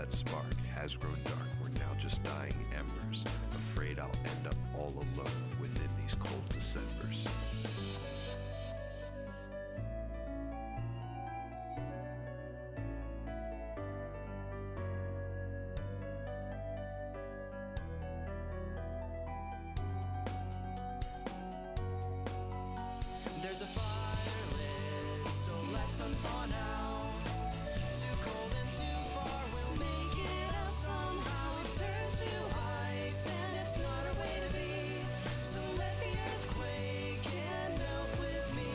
that spark has grown dark. We're now just dying embers. Afraid I'll end up all alone within these cold Decembers. There's a fire lit, so let's unthaw now. Too cold and too far, we'll make it out somehow. We've turned to ice, and it's not our way to be. So let the earth quake and melt with me.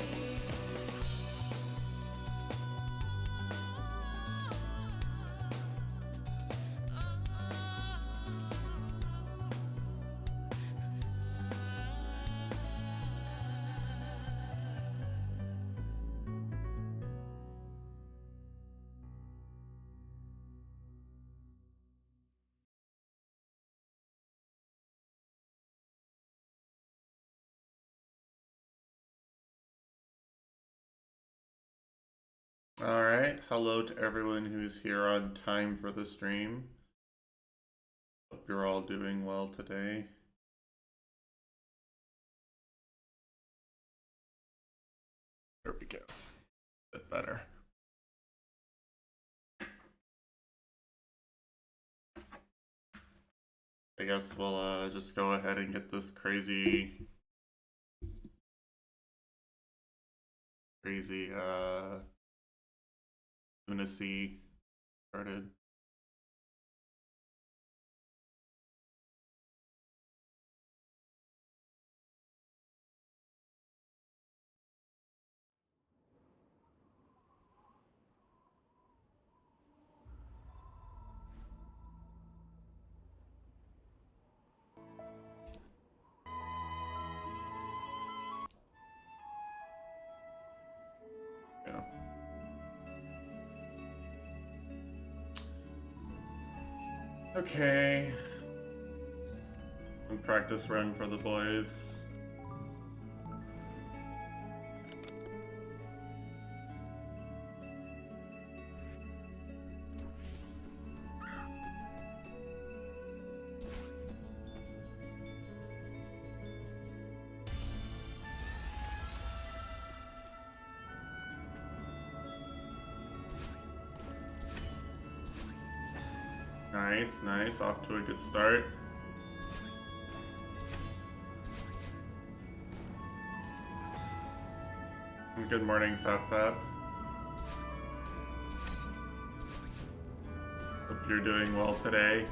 Alright, hello to everyone who's here on time for the stream. Hope you're all doing well today. There we go. A bit better. I guess we'll just go ahead and get this crazy lunacy started. Yeah. Okay. And practice run for the boys. Nice, nice. Off to a good start. And good morning, Fap Fap. Hope you're doing well today.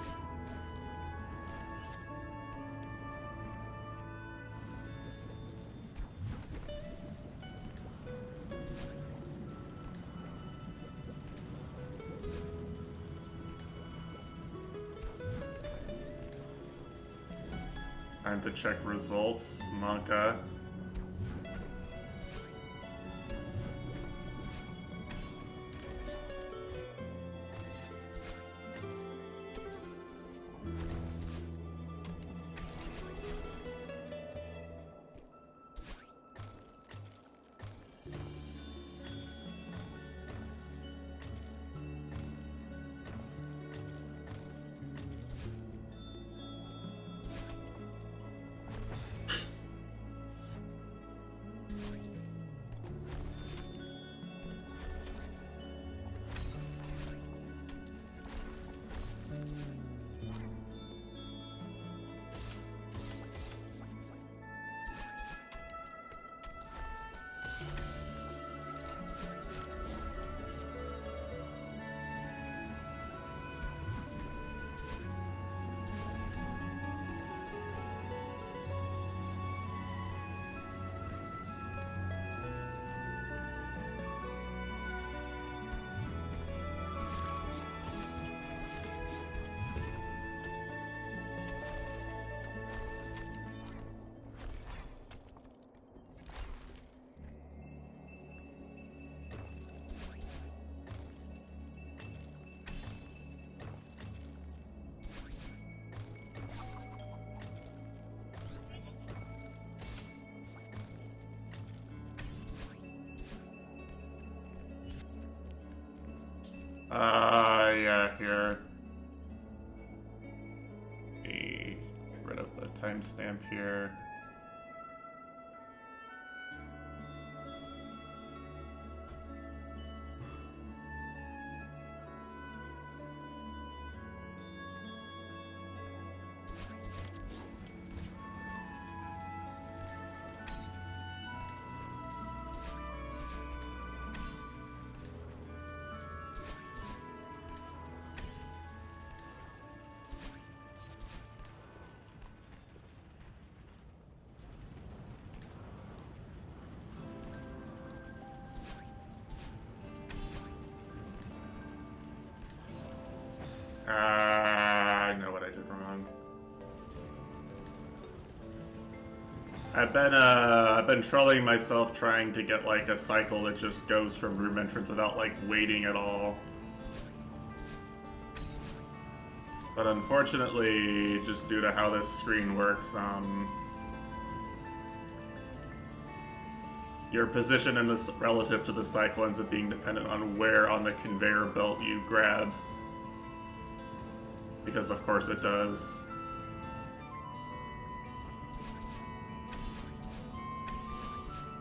Time to check results. Monka. Yeah, here. rid of the timestamp here. I know what I did wrong. I've been trolling myself trying to get like a cycle that just goes from room entrance without like waiting at all. But unfortunately, just due to how this screen works, your position in this relative to the cycle ends up being dependent on where on the conveyor belt you grab. Because of course it does.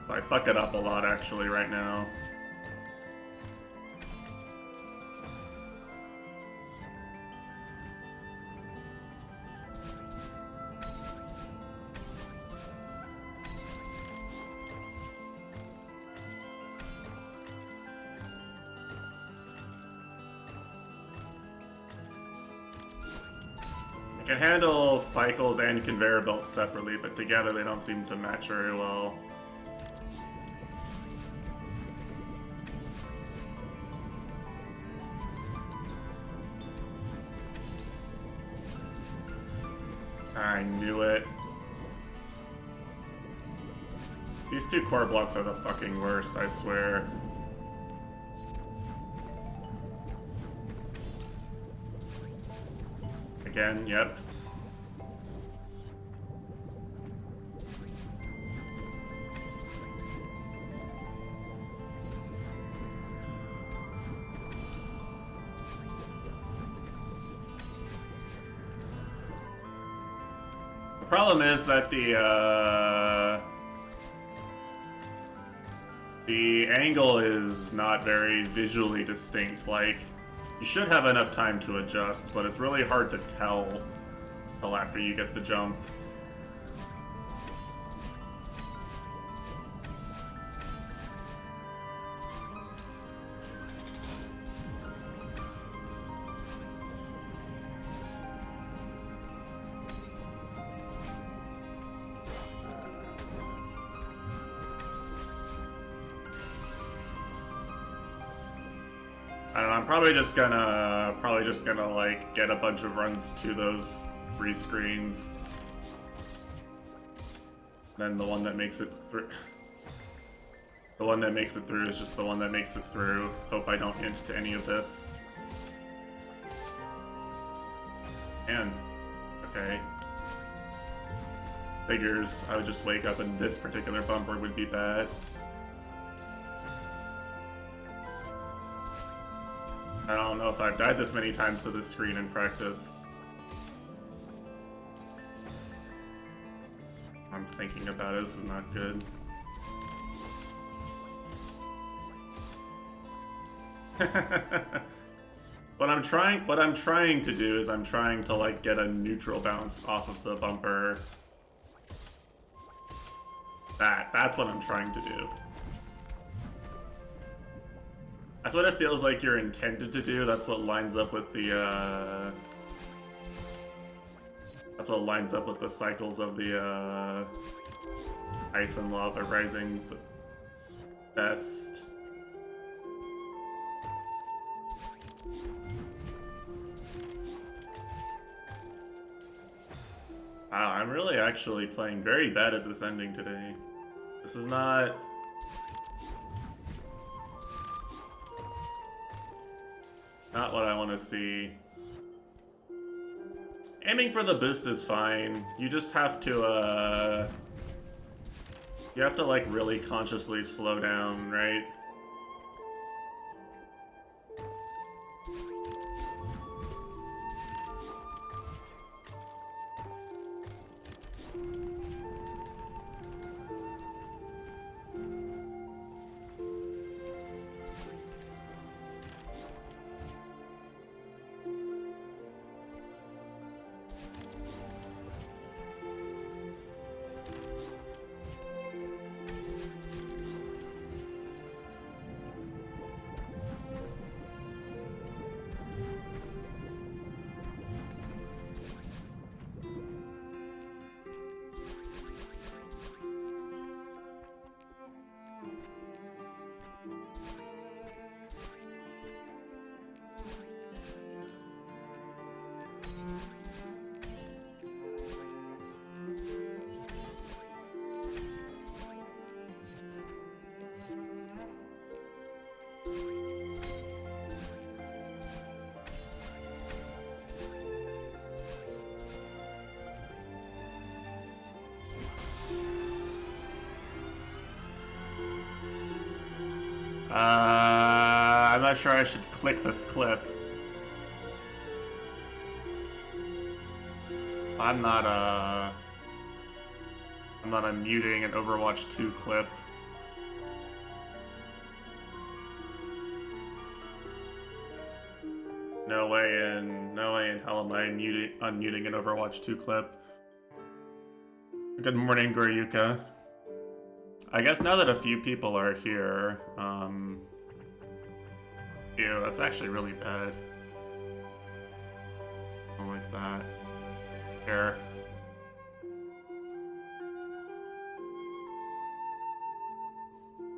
I fuck it up a lot actually right now. I can handle cycles and conveyor belts separately, but together they don't seem to match very well. I knew it. These two core blocks are the fucking worst, I swear. Again, yep. The problem is that the angle is not very visually distinct. Like, you should have enough time to adjust, but it's really hard to tell until after you get the jump. I don't know, I'm probably just gonna like get a bunch of runs to those 3 screens. Then the one that makes it through. The one that makes it through is just the one that makes it through. Hope I don't get into any of this. And okay. Figures I would just wake up and this particular bumper would be bad. I don't know if I've died this many times to this screen in practice. I'm thinking about it, this is not good. What I'm trying to do is I'm trying to like get a neutral bounce off of the bumper. That's what I'm trying to do. That's what it feels like you're intended to do. That's what lines up with the that's what lines up with the cycles of the ice and lava rising the best. Wow, I'm really actually playing very bad at this ending today. This is not what I want to see. Aiming for the boost is fine. You just have to, you have to, like, really consciously slow down, right? I'm not sure I should click this clip. I'm not unmuting an Overwatch 2 clip. No way in hell am I unmuting an Overwatch 2 clip. Good morning, Goryuka. I guess now that a few people are here, ew, that's actually really bad. I don't like that. Here.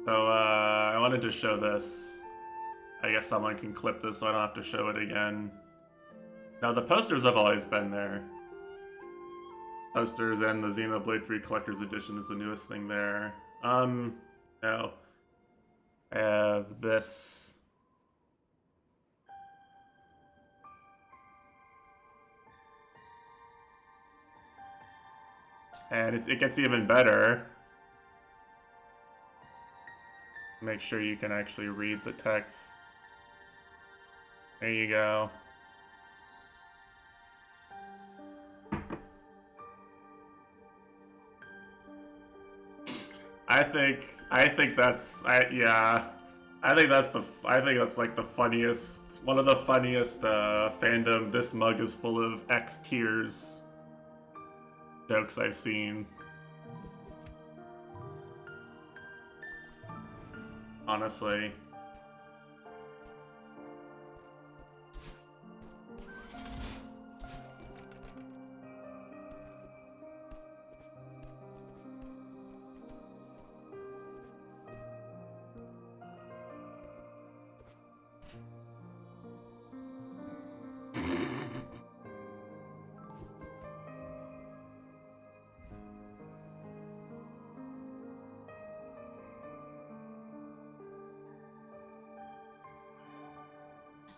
So, I wanted to show this. I guess someone can clip this so I don't have to show it again. Now, the posters have always been there. Posters and the Xenoblade 3 Collector's Edition is the newest thing there. No. I have this. And it gets even better. Make sure you can actually read the text. There you go. I think that's like the funniest, one of the funniest fandom "this mug is full of X tears" jokes I've seen. Honestly.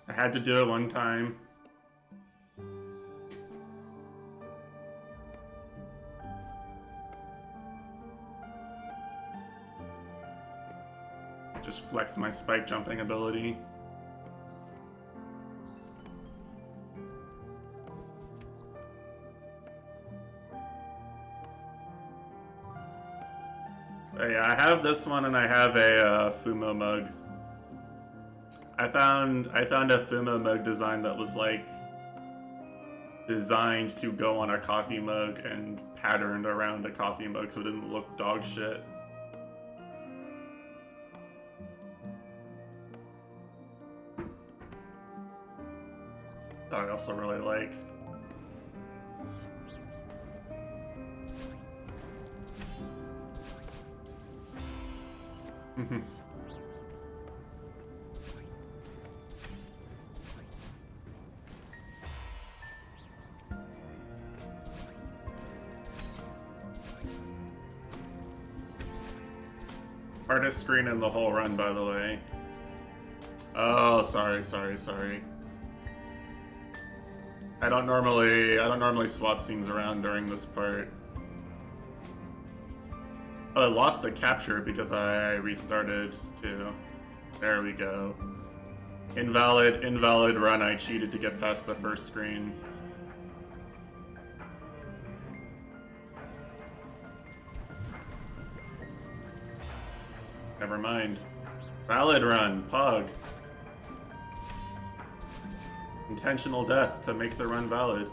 I had to do it one time. Just flex my spike jumping ability. But yeah, I have this one and I have a Fumo mug. I found a Fumo mug design that was like designed to go on a coffee mug and patterned around a coffee mug so it didn't look dog shit. That I also really like. Hardest screen in the whole run, by the way. Oh, sorry. I don't normally swap scenes around during this part. Oh, I lost the capture because I restarted too. There we go. Invalid run. I cheated to get past the first screen. Never mind. Valid run, Pug. Intentional death to make the run valid.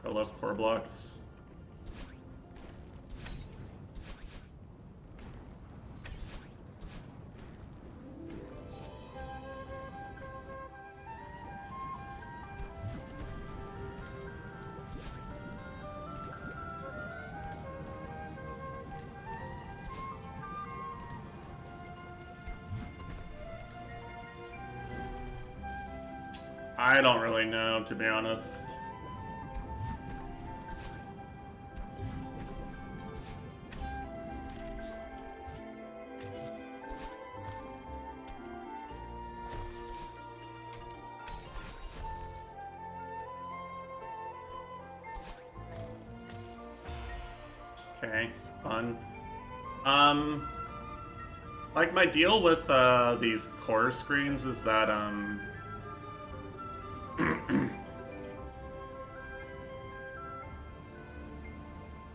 I love core blocks. I don't really know, to be honest. Okay, fun. Like my deal with these core screens is that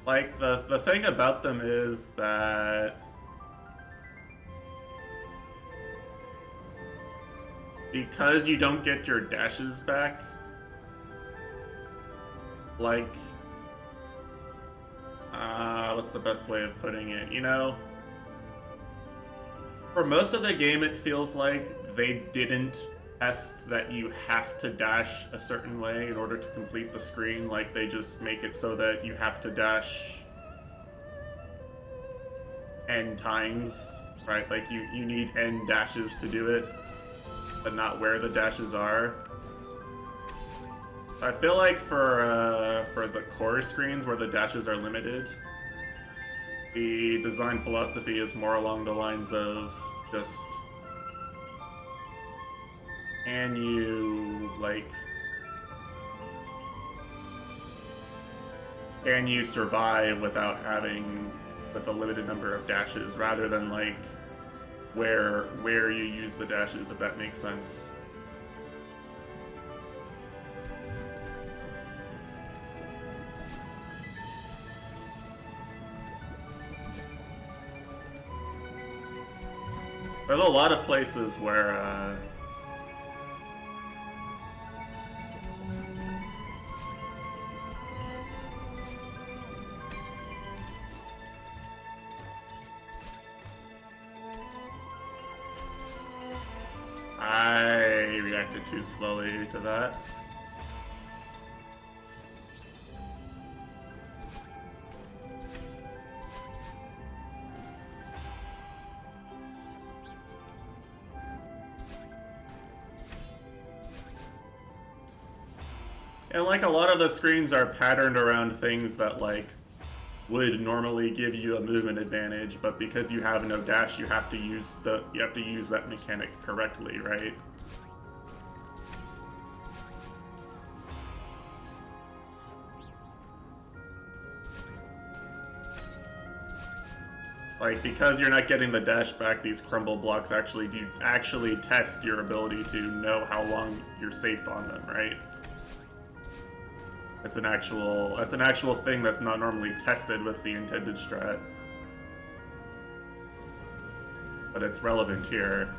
like the thing about them is that because you don't get your dashes back, like what's the best way of putting it? You know, for most of the game it feels like they didn't test that you have to dash a certain way in order to complete the screen. Like they just make it so that you have to dash n times, right? Like you need n dashes to do it, but not where the dashes are. I feel like for the core screens where the dashes are limited, the design philosophy is more along the lines of just, can you survive with a limited number of dashes, rather than like where you use the dashes, if that makes sense. There's a lot of places where I reacted too slowly to that. And like a lot of the screens are patterned around things that like would normally give you a movement advantage, but because you have no dash, you have to use that mechanic correctly, right? Like, because you're not getting the dash back, these crumble blocks actually test your ability to know how long you're safe on them, right? That's an actual thing that's not normally tested with the intended strat. But it's relevant here.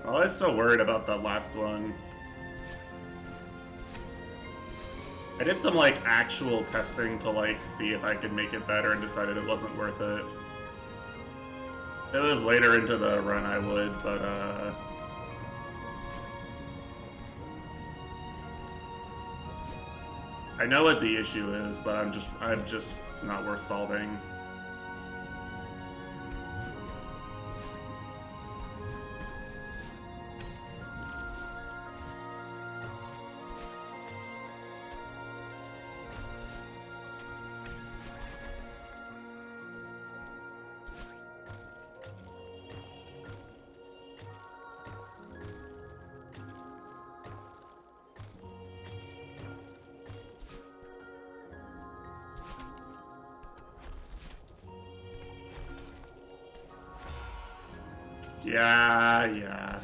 I was so worried about that last one. I did some like actual testing to like see if I could make it better and decided it wasn't worth it. If it was later into the run I would, but I know what the issue is, but it's not worth solving. Yeah, yeah.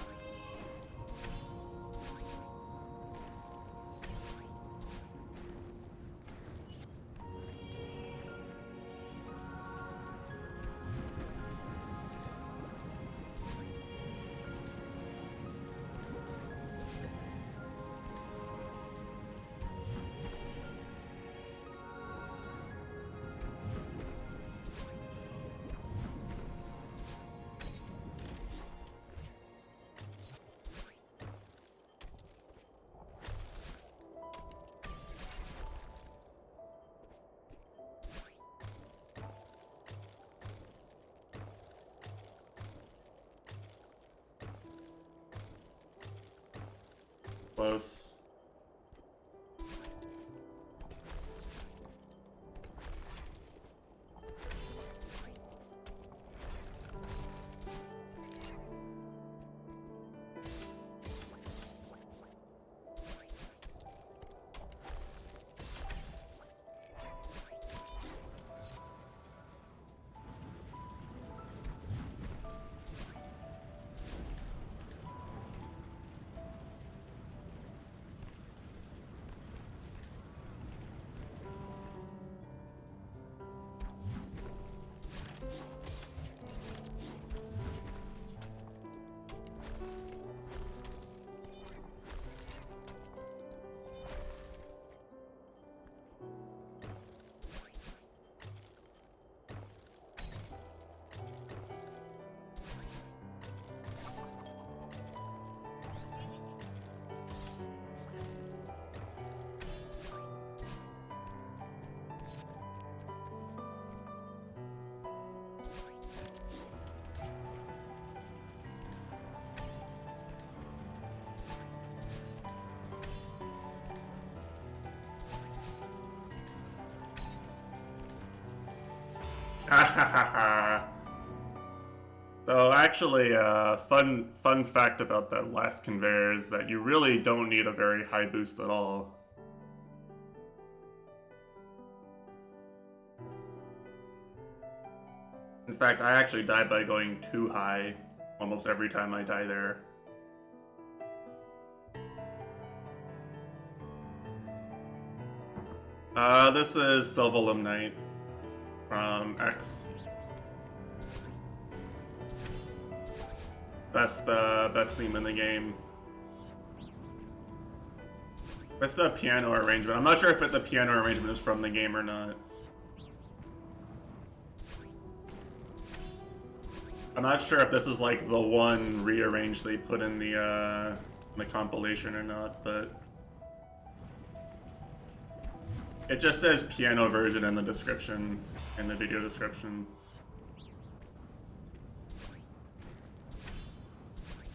Close. So actually, fun fact about that last conveyor is that you really don't need a very high boost at all. In fact, I actually died by going too high almost every time I die there. This is Sylvalum Knight from X. Best theme in the game. That's the piano arrangement. I'm not sure if the piano arrangement is from the game or not. I'm not sure if this is like the one rearrange they put in the compilation or not, but it just says piano version in the description, in the video description.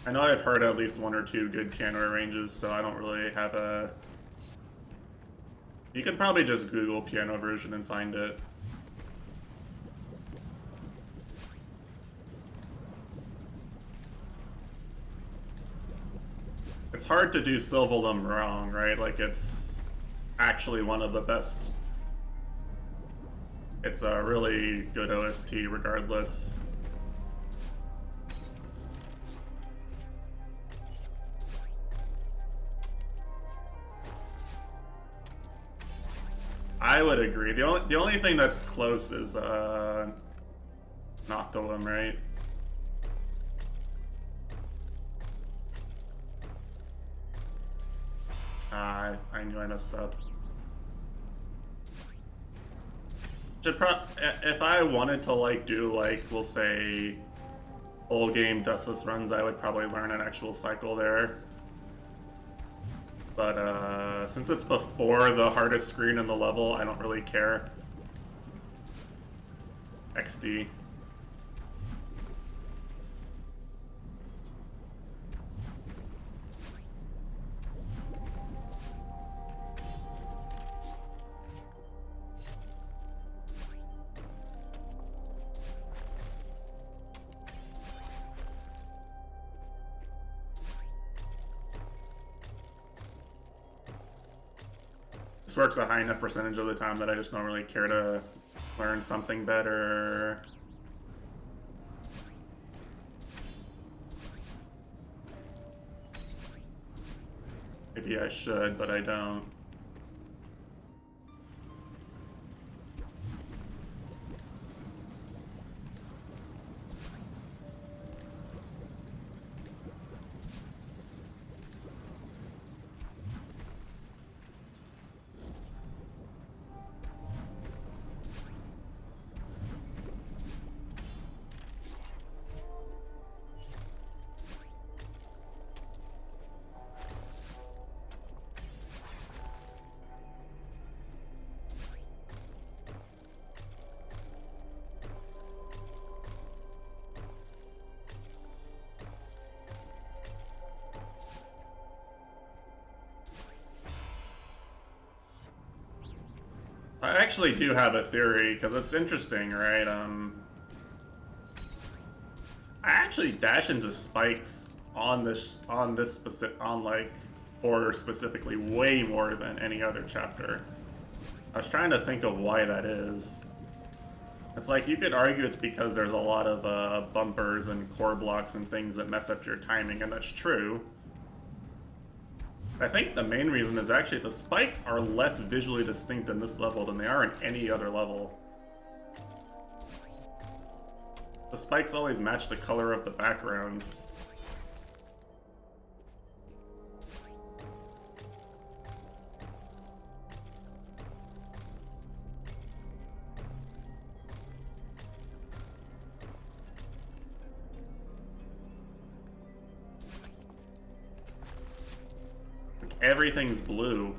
I know I've heard at least one or two good piano arranges, so I don't really have a... You can probably just Google piano version and find it. It's hard to do Sylvalum wrong, right? Like, it's actually one of the best. It's a really good OST regardless. I would agree. The only thing that's close is Noctilum, right? I knew I messed up. If I wanted to like do like, we'll say, full game deathless runs, I would probably learn an actual cycle there. But since it's before the hardest screen in the level, I don't really care. XD. This works a high enough percentage of the time that I just don't really care to learn something better. Maybe I should, but I don't. I actually do have a theory, because it's interesting, right? I actually dash into spikes on this specific on like order specifically way more than any other chapter. I was trying to think of why that is. It's like you could argue it's because there's a lot of bumpers and core blocks and things that mess up your timing, and that's true. I think the main reason is actually the spikes are less visually distinct in this level than they are in any other level. The spikes always match the color of the background. Like, everything's blue.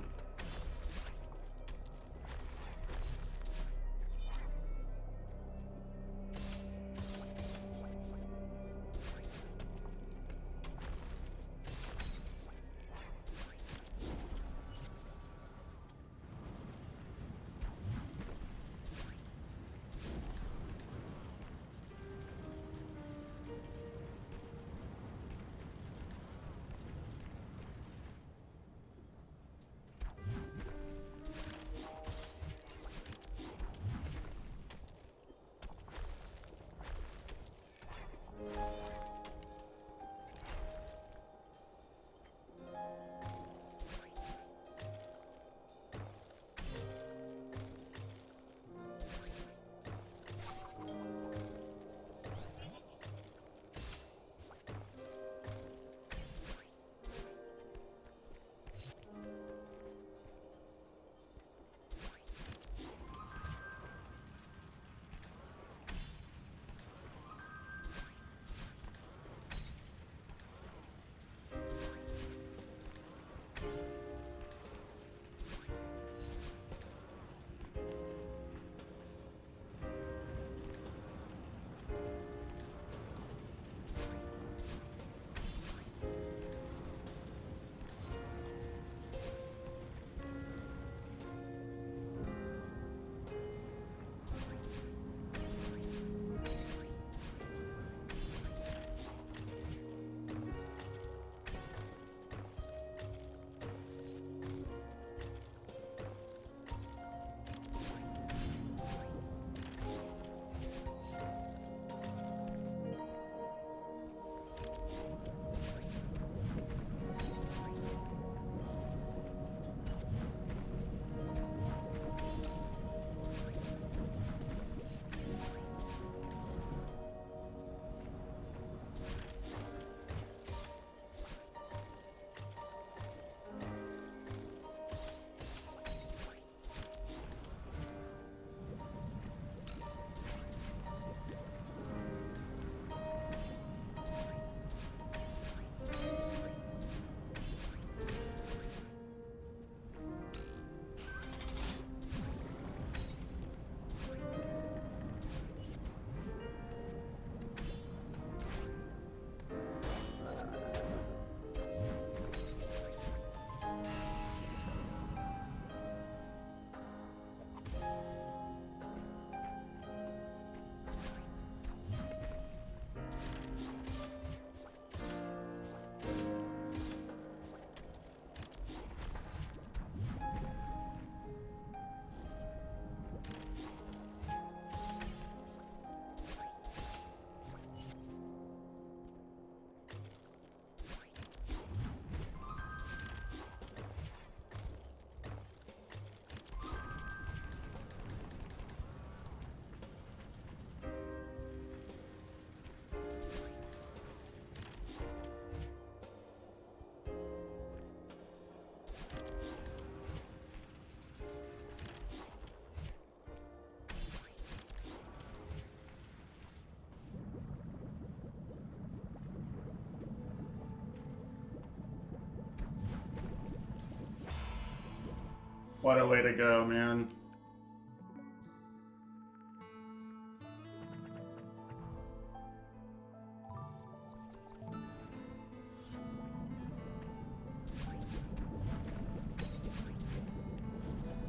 What a way to go, man.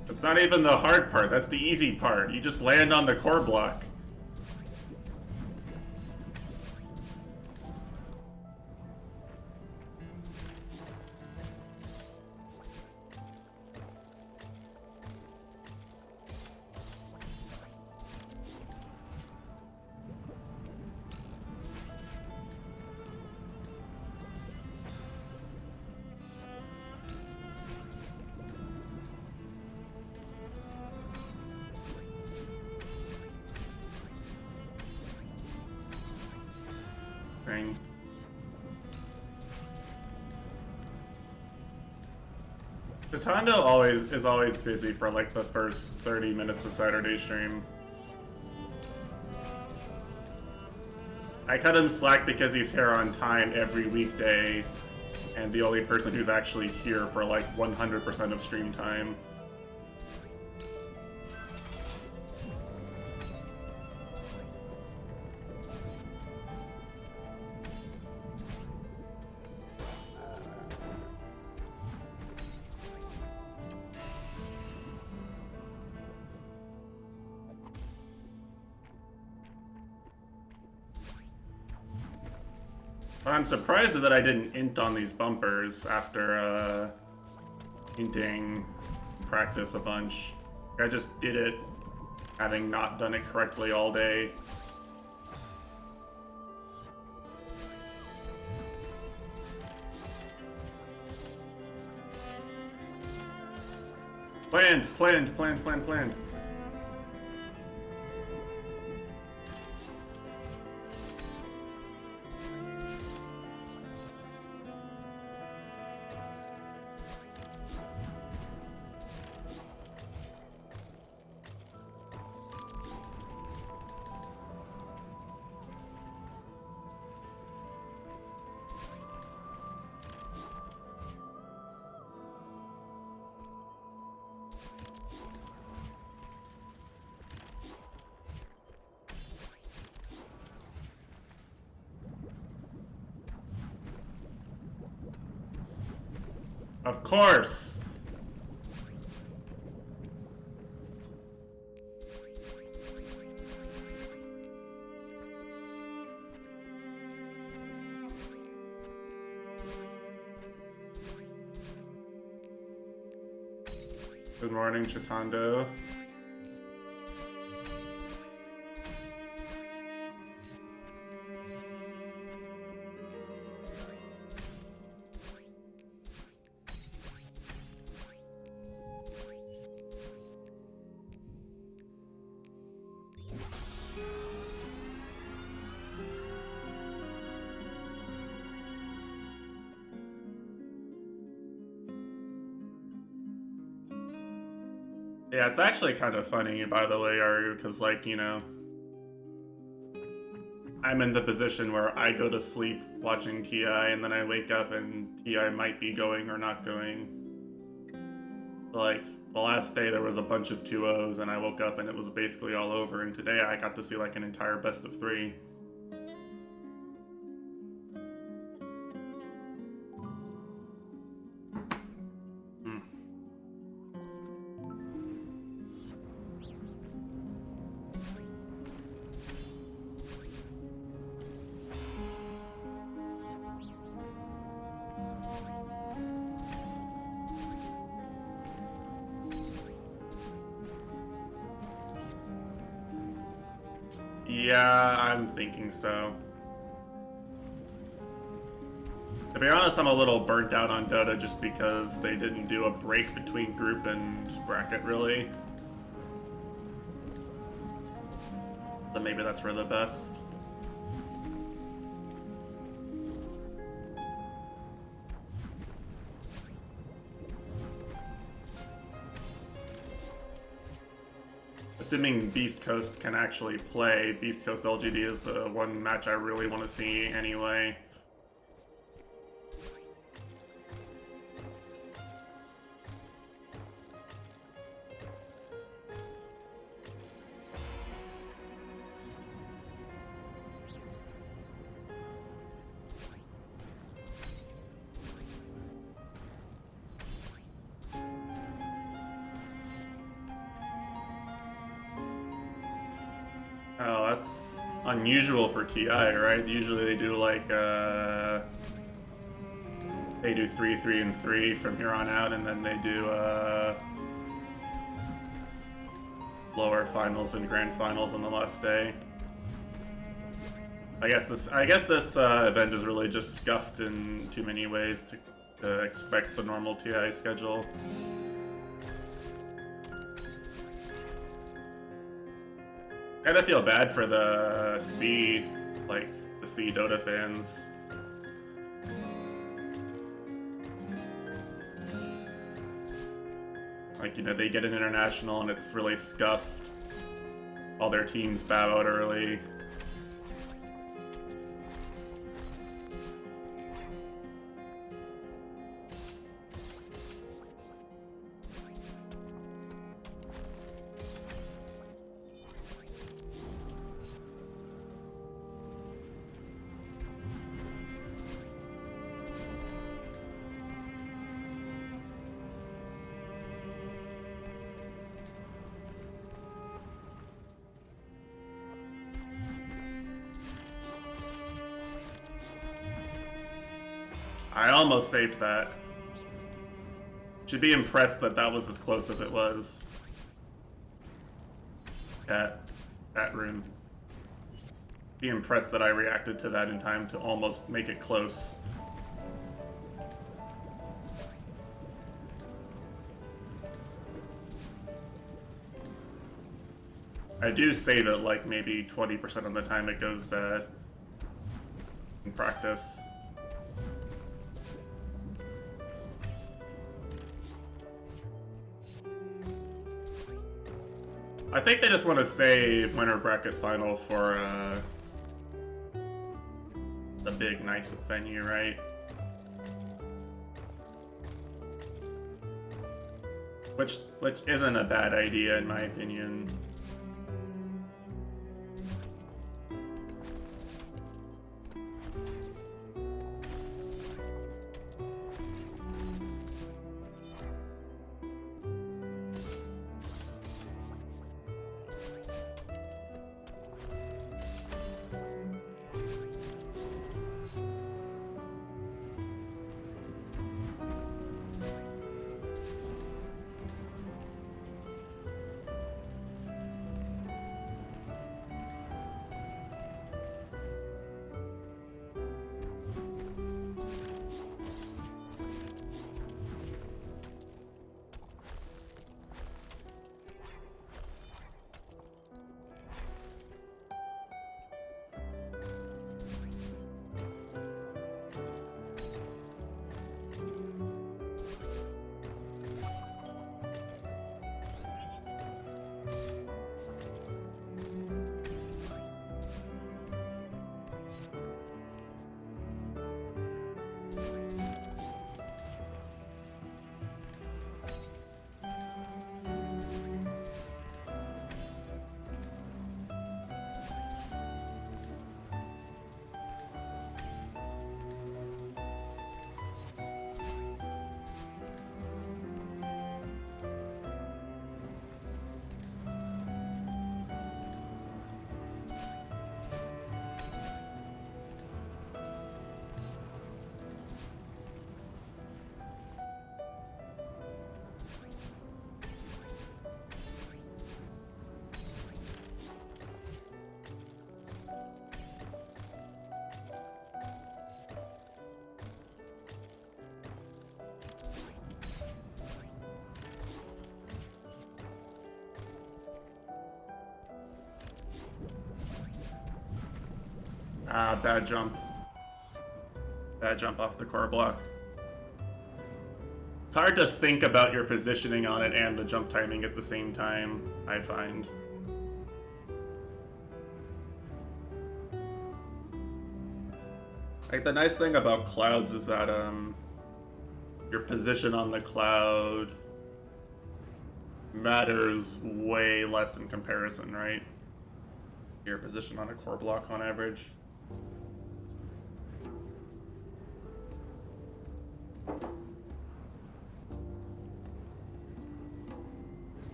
It's not even the hard part, that's the easy part. You just land on the core block. Thing. Chitando is always busy for like the first 30 minutes of Saturday stream. I cut him slack because he's here on time every weekday, and the only person who's actually here for like 100% of stream time. I'm surprised that I didn't int on these bumpers after inting practice a bunch. I just did it, having not done it correctly all day. Planned. Of course! Good morning, Chitando. Yeah, it's actually kind of funny, by the way, Aru, because, like, you know, I'm in the position where I go to sleep watching TI, and then I wake up and TI might be going or not going. Like, the last day there was a bunch of 2-0s, and I woke up and it was basically all over, and today I got to see, like, an entire best of 3. Yeah, I'm thinking so. To be honest, I'm a little burnt out on Dota just because they didn't do a break between group and bracket, really. So maybe that's for the best. Assuming Beast Coast can actually play, Beast Coast LGD is the one match I really want to see anyway. Oh, that's unusual for TI, right? Usually they do like they do 3, 3, and 3 from here on out, and then they do lower finals and grand finals on the last day. I guess this event is really just scuffed in too many ways to expect the normal TI schedule. I kinda feel bad for the C Dota fans. Like, you know, they get an international and it's really scuffed. All their teams bow out early. I almost saved that. Should be impressed that that was as close as it was. At that room. Be impressed that I reacted to that in time to almost make it close. I do save it like maybe 20% of the time it goes bad in practice. I think they just want to save winner bracket final for the big nice venue, right? Which isn't a bad idea in my opinion. Ah, bad jump. Bad jump off the core block. It's hard to think about your positioning on it and the jump timing at the same time, I find. Like, the nice thing about clouds is that your position on the cloud matters way less in comparison, right? Your position on a core block on average.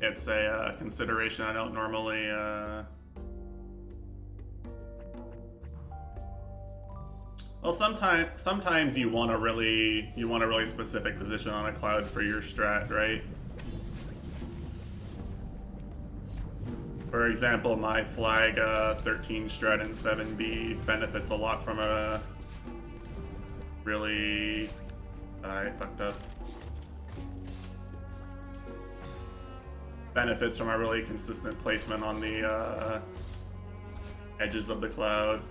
It's a consideration I don't normally take into account. Like, if you have a position on the cloud, you have to be able to jump. If you have a position on a core block, you have to be able to jump. If you have a position on a core block, you have to be able to jump. It's a consideration I don't normally Well, sometimes you want a really specific position on a cloud for your strat, right? For example, my flag 13 strat in 7B benefits a lot from a really... I fucked up. Benefits from a really consistent placement on the edges of the cloud.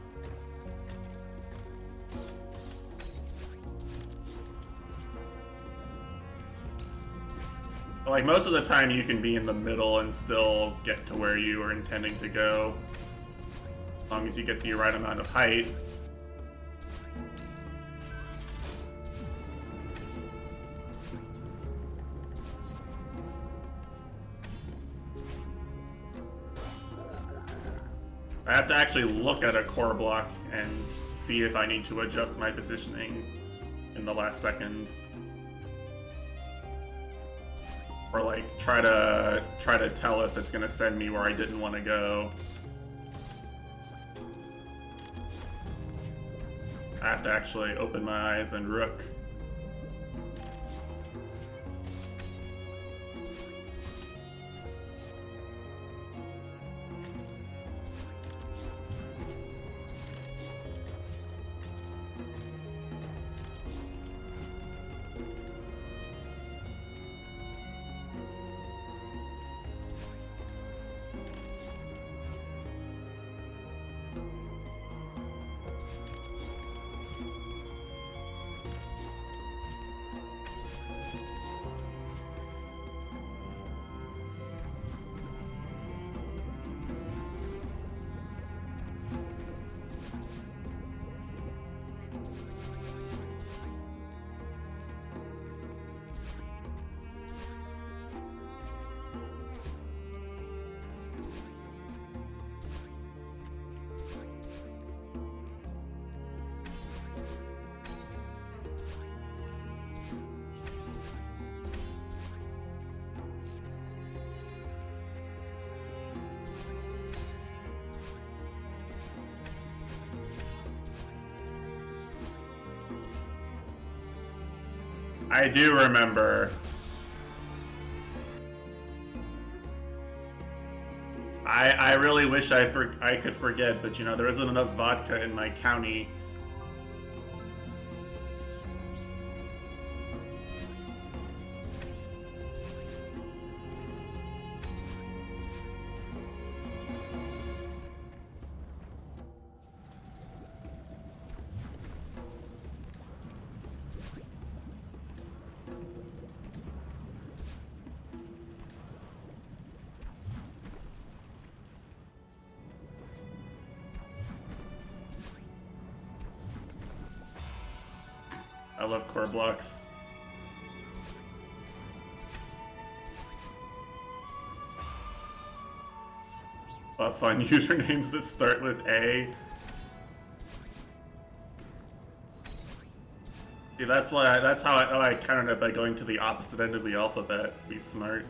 Like, most of the time you can be in the middle and still get to where you are intending to go, as long as you get the right amount of height. I have to actually look at a core block and see if I need to adjust my positioning in the last second. Or like try to tell if it's gonna send me where I didn't want to go. I have to actually open my eyes and rook. I do remember. I really wish I could forget, but you know, there isn't enough vodka in my county. I love core blocks. Fun usernames that start with A. See, that's how I countered it by going to the opposite end of the alphabet. Be smart.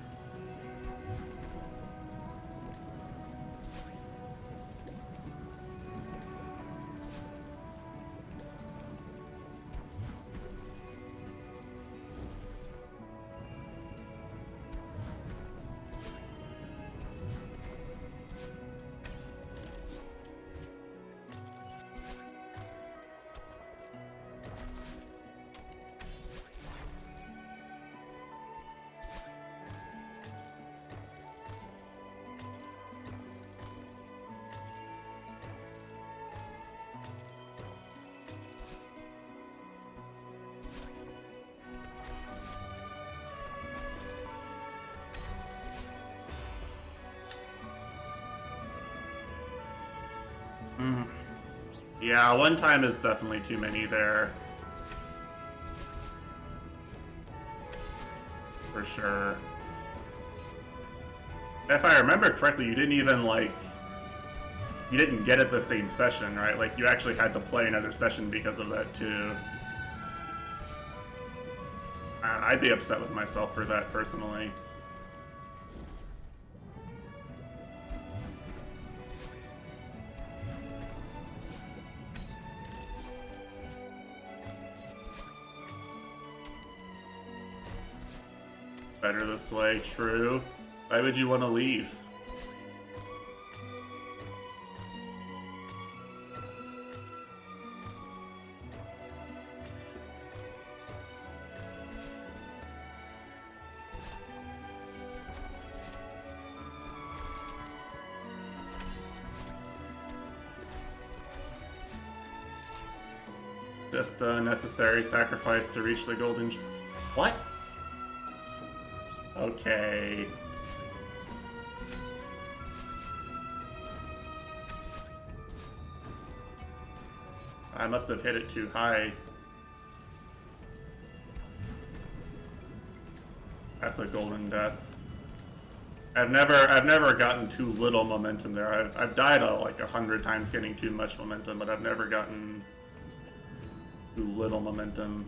Yeah, one time is definitely too many there. For sure. If I remember correctly, you didn't even, like... You didn't get it the same session, right? Like, you actually had to play another session because of that, too. I'd be upset with myself for that, personally. Better this way, true. Why would you want to leave? Just a necessary sacrifice to reach the golden... What? Okay. I must have hit it too high. That's a golden death. I've never gotten too little momentum there. I've died like 100 times getting too much momentum, but I've never gotten too little momentum.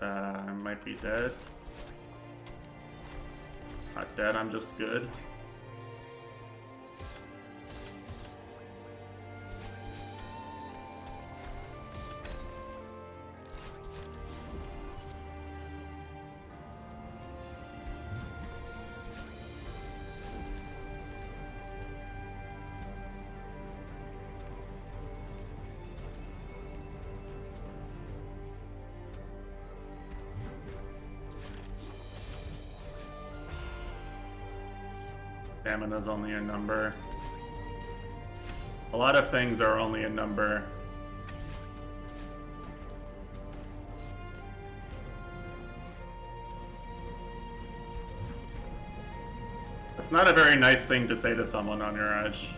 I might be dead. Not dead, I'm just good. Stamina's only a number. A lot of things are only a number. It's not a very nice thing to say to someone on your edge.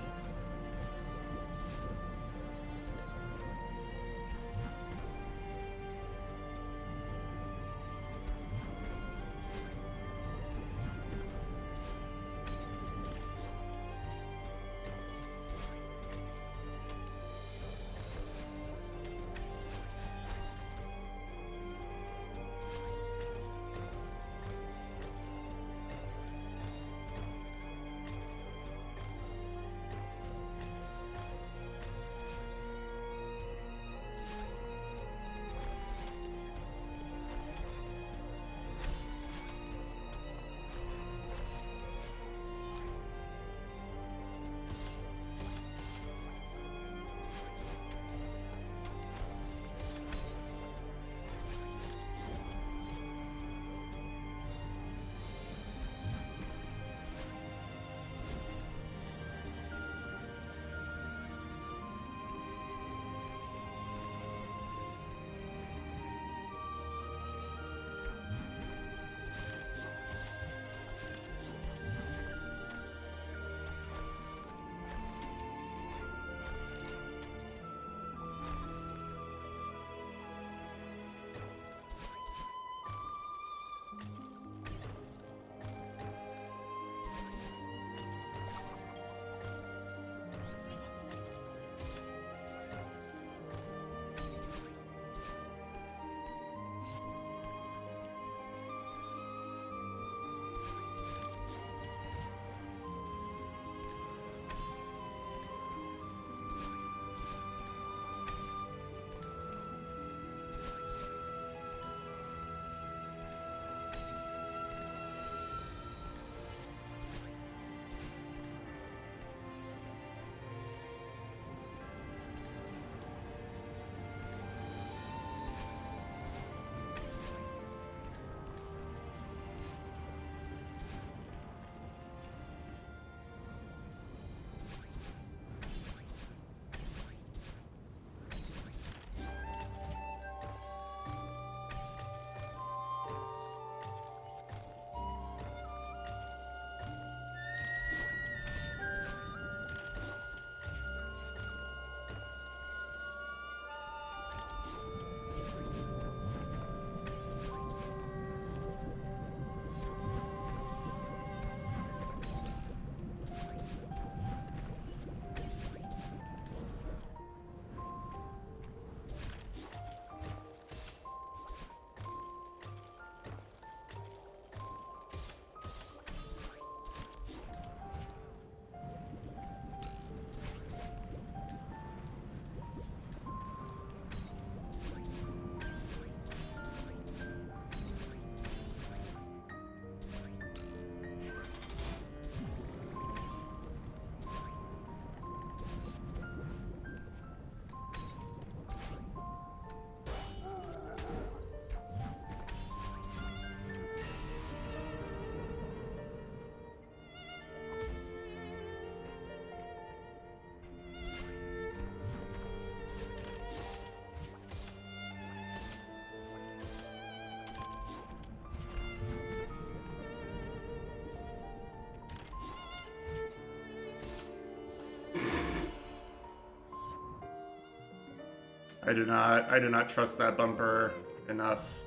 I do not trust that bumper enough.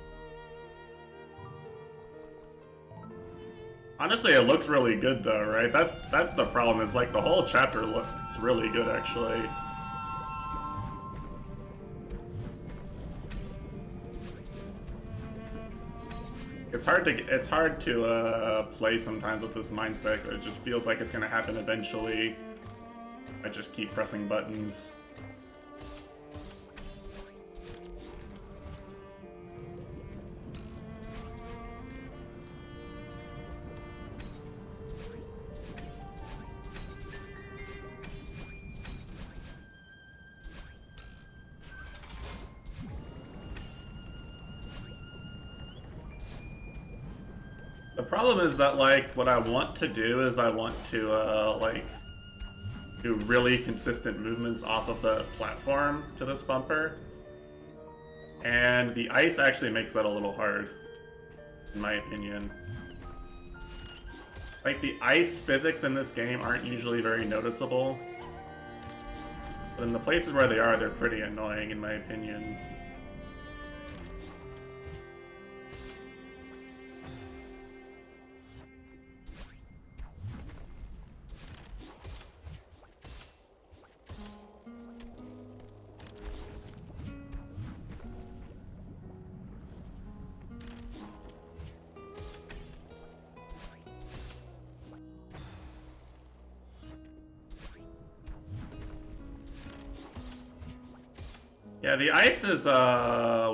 Honestly, it looks really good though, right? That's the problem, is like the whole chapter looks really good actually. It's hard to play sometimes with this mindset. It just feels like it's gonna happen eventually. I just keep pressing buttons. The problem is that, like, what I want to do is I want to, like, do really consistent movements off of the platform to this bumper. And the ice actually makes that a little hard, in my opinion. Like, the ice physics in this game aren't usually very noticeable. But in the places where they are, they're pretty annoying, in my opinion. Yeah, the ice is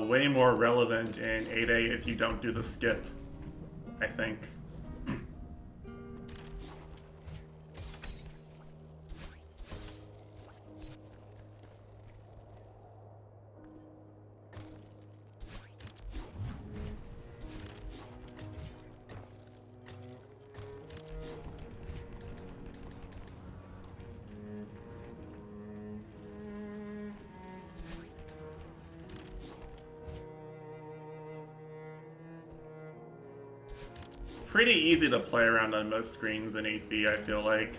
way more relevant in 8A if you don't do the skip, I think. Pretty easy to play around on most screens in 8B, I feel like.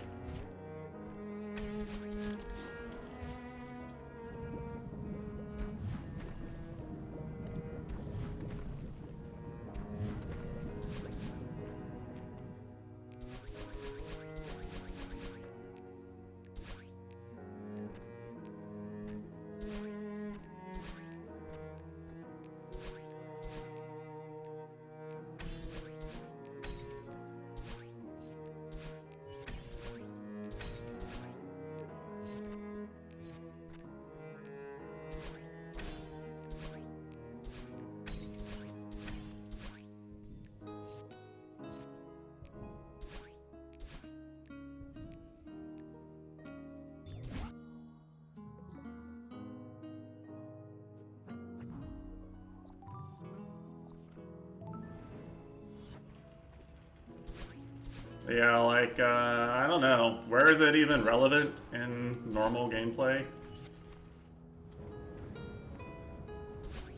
Yeah, like, I don't know. Where is it even relevant in normal gameplay?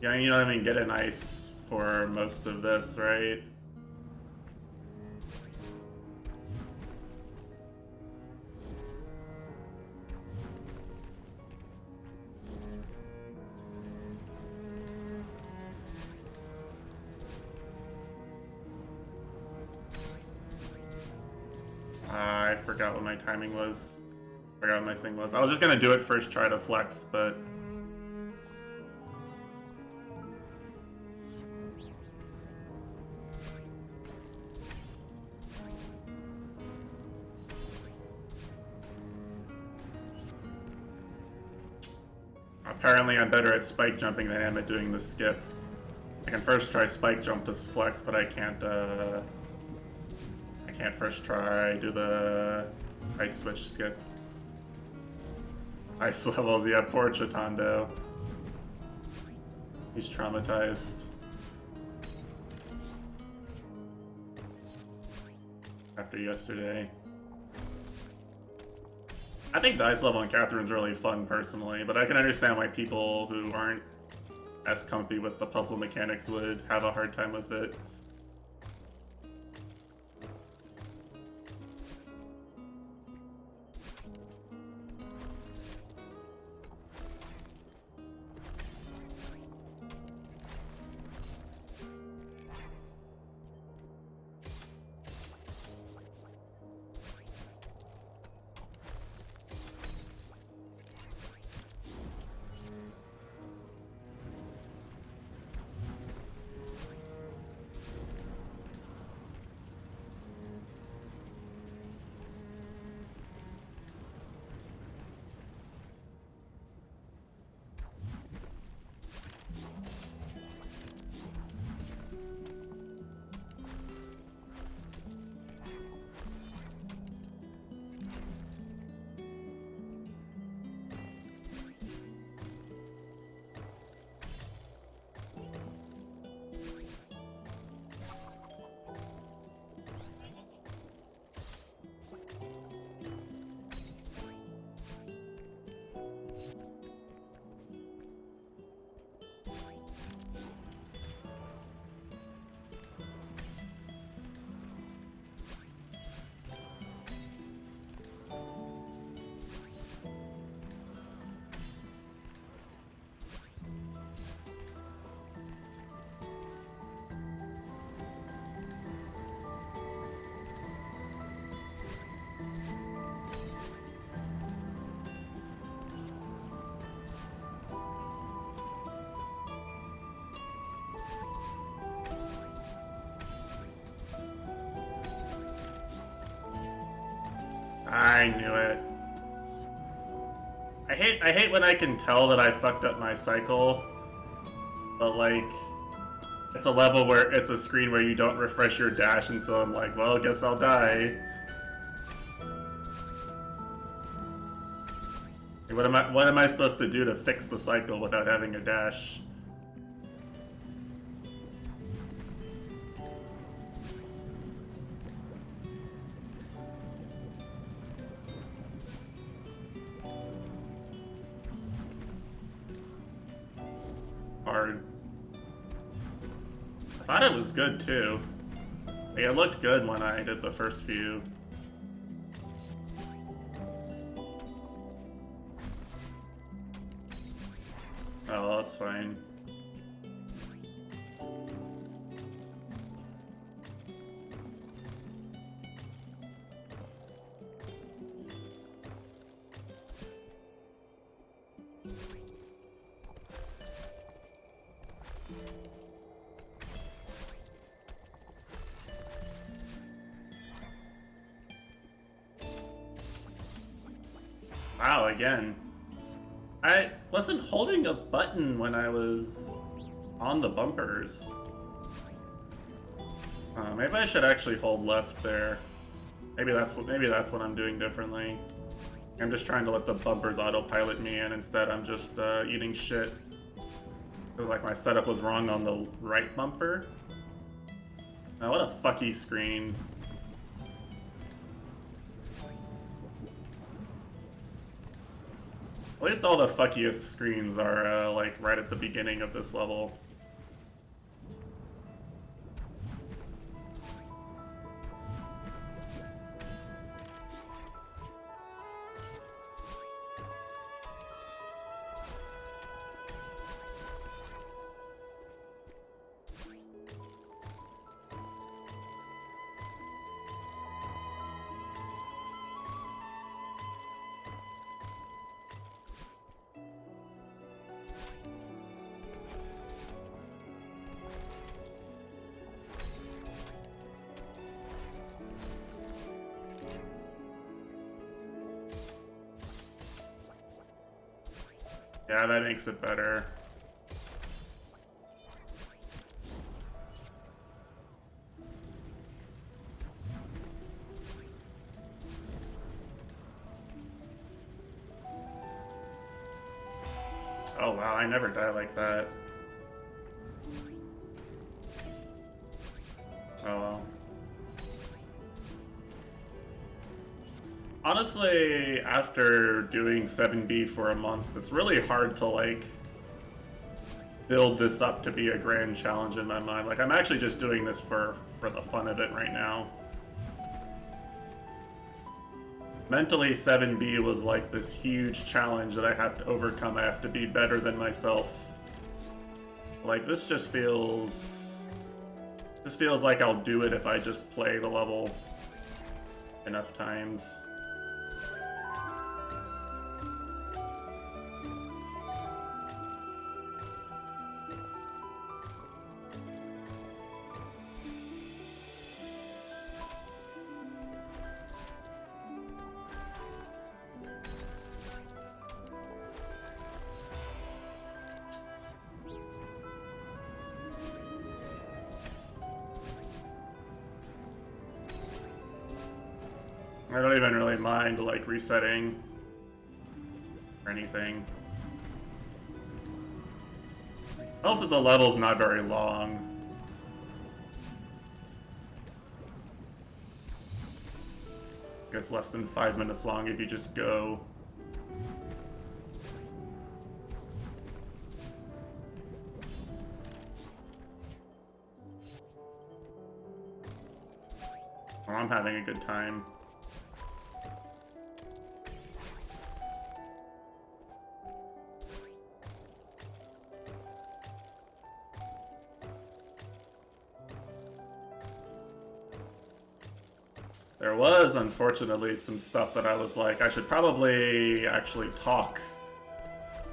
Yeah, you don't even get an ice for most of this, right? I forgot what my timing was. Forgot what my thing was. I was just gonna do it first, try to flex, but... Apparently I'm better at spike jumping than I am at doing the skip. I can first try spike jump to flex, but I can't first try do the ice switch skip. Ice levels, yeah, poor Chitando. He's traumatized. After yesterday. I think the ice level in Catherine's really fun personally, but I can understand why people who aren't as comfy with the puzzle mechanics would have a hard time with it. I knew it. I hate when I can tell that I fucked up my cycle, but like, it's a level where it's a screen where you don't refresh your dash, and so I'm like, well, I guess I'll die. What am I supposed to do to fix the cycle without having a dash? Hard. I thought it was good too. Like, it looked good when I did the first few. Oh, that's fine. Wow, again. I wasn't holding a button when I was on the bumpers. Maybe I should actually hold left there. Maybe that's what I'm doing differently. I'm just trying to let the bumpers autopilot me, and instead I'm just eating shit. It was like my setup was wrong on the right bumper. Oh, what a fucky screen. At least all the fuckiest screens are like right at the beginning of this level. Yeah, that makes it better. Oh wow, I never die like that. Oh well. Honestly, after doing 7B for a month, it's really hard to like build this up to be a grand challenge in my mind. Like, I'm actually just doing this for the fun of it right now. Mentally, 7B was like this huge challenge that I have to overcome. I have to be better than myself. Like, this just feels like I'll do it if I just play the level enough times. I don't even really mind, like, resetting or anything. Helps that the level's not very long. It's less than 5 minutes long if you just go. Well, I'm having a good time. There was, unfortunately, some stuff that I was like, I should probably actually talk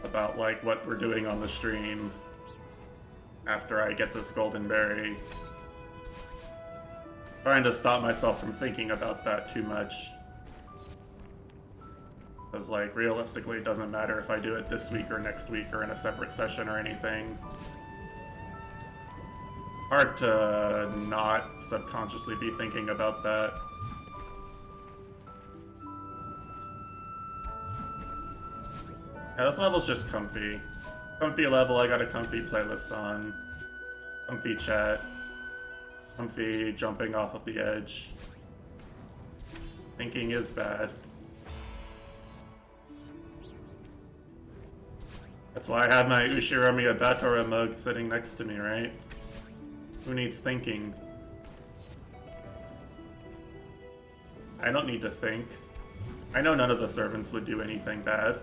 about, like, what we're doing on the stream after I get this golden berry. Trying to stop myself from thinking about that too much. Because, like, realistically, it doesn't matter if I do it this week or next week or in a separate session or anything. Hard to not subconsciously be thinking about that. Yeah, this level's just comfy. Comfy level, I got a comfy playlist on. Comfy chat. Comfy jumping off of the edge. Thinking is bad. That's why I have my Ushirami Abatora mug sitting next to me, right? Who needs thinking? I don't need to think. I know none of the servants would do anything bad.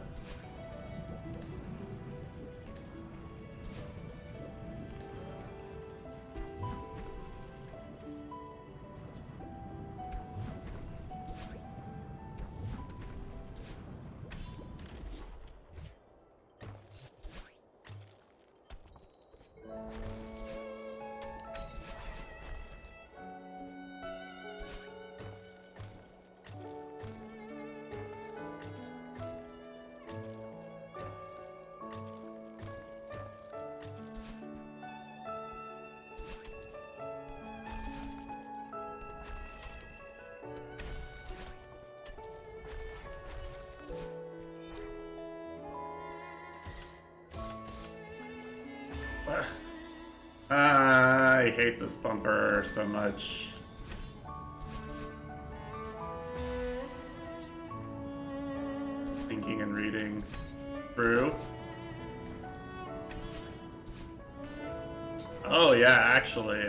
I hate this bumper so much. Thinking and reading. True. Oh yeah, actually,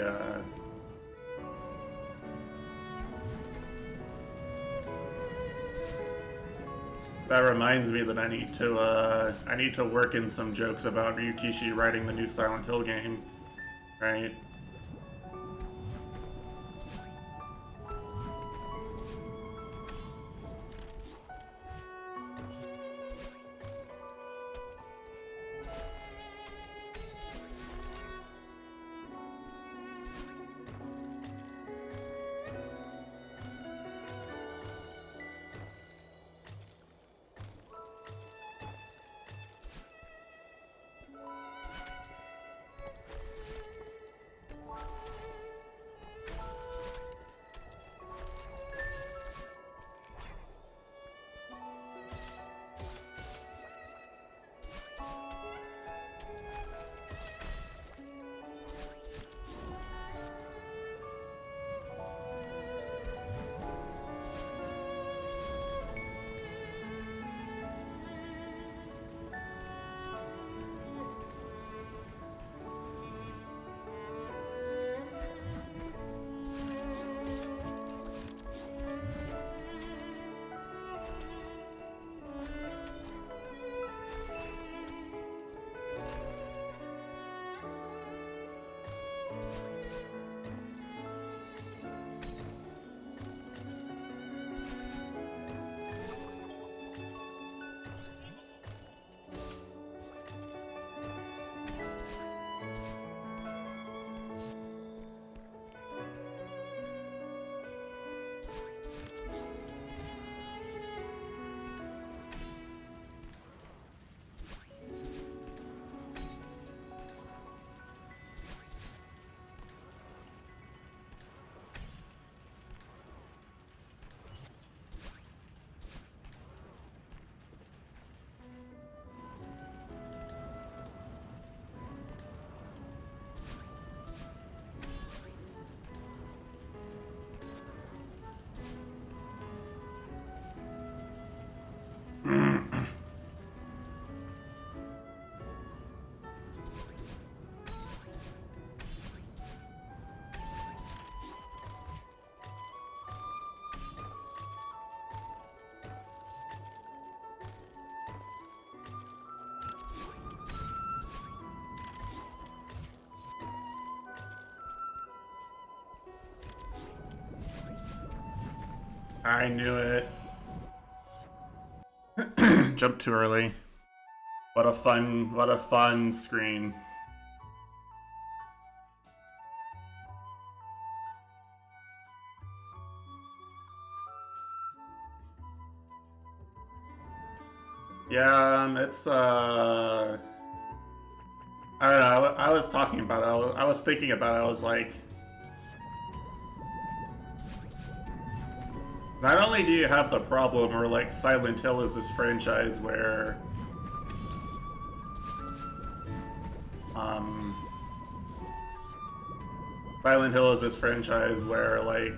that reminds me that I need to work in some jokes about Ryukishi writing the new Silent Hill game, right? I knew it. Jumped too early. What a fun screen. Yeah, it's I don't know. I was talking about it. I was thinking about it. I was like, not only do you have the problem, or like Silent Hill is this franchise where, Silent Hill is this franchise where like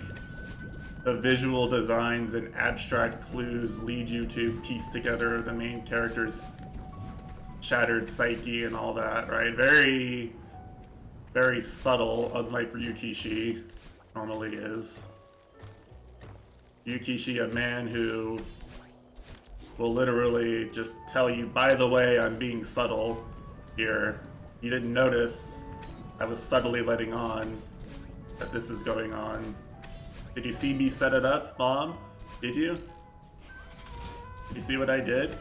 the visual designs and abstract clues lead you to piece together the main character's shattered psyche and all that, right? Very, very subtle, unlike Ryukishi normally is. Ryukishi, a man who will literally just tell you, by the way, I'm being subtle here. You didn't notice I was subtly letting on that this is going on. Did you see me set it up, Mom? Did you? Did you see what I did?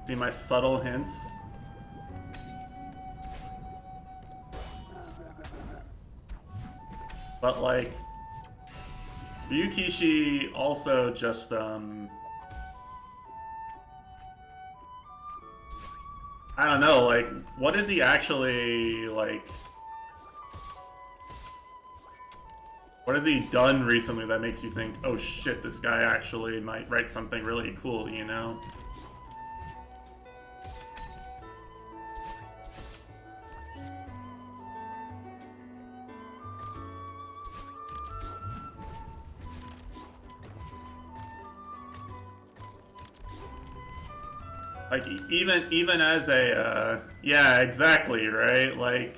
See my subtle hints? But like, Ryukishi also just, I don't know, like, what is he actually, like, what has he done recently that makes you think, oh shit, this guy actually might write something really cool, you know? Like, even as a, yeah, exactly, right? Like,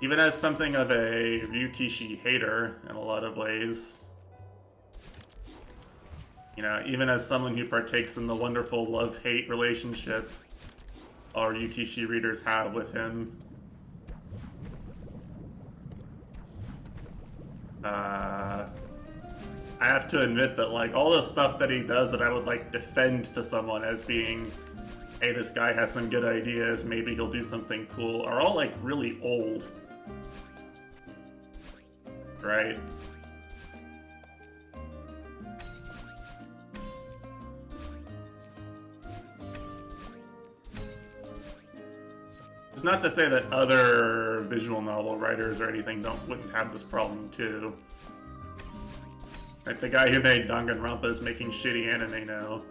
even as something of a Ryukishi hater in a lot of ways, you know, even as someone who partakes in the wonderful love-hate relationship all Ryukishi readers have with him, I have to admit that, like, all the stuff that he does that I would, like, defend to someone as being, hey, this guy has some good ideas, maybe he'll do something cool, are all, like, really old. Right? It's not to say that other visual novel writers or anything wouldn't have this problem too. Like the guy who made Danganronpa is making shitty anime now.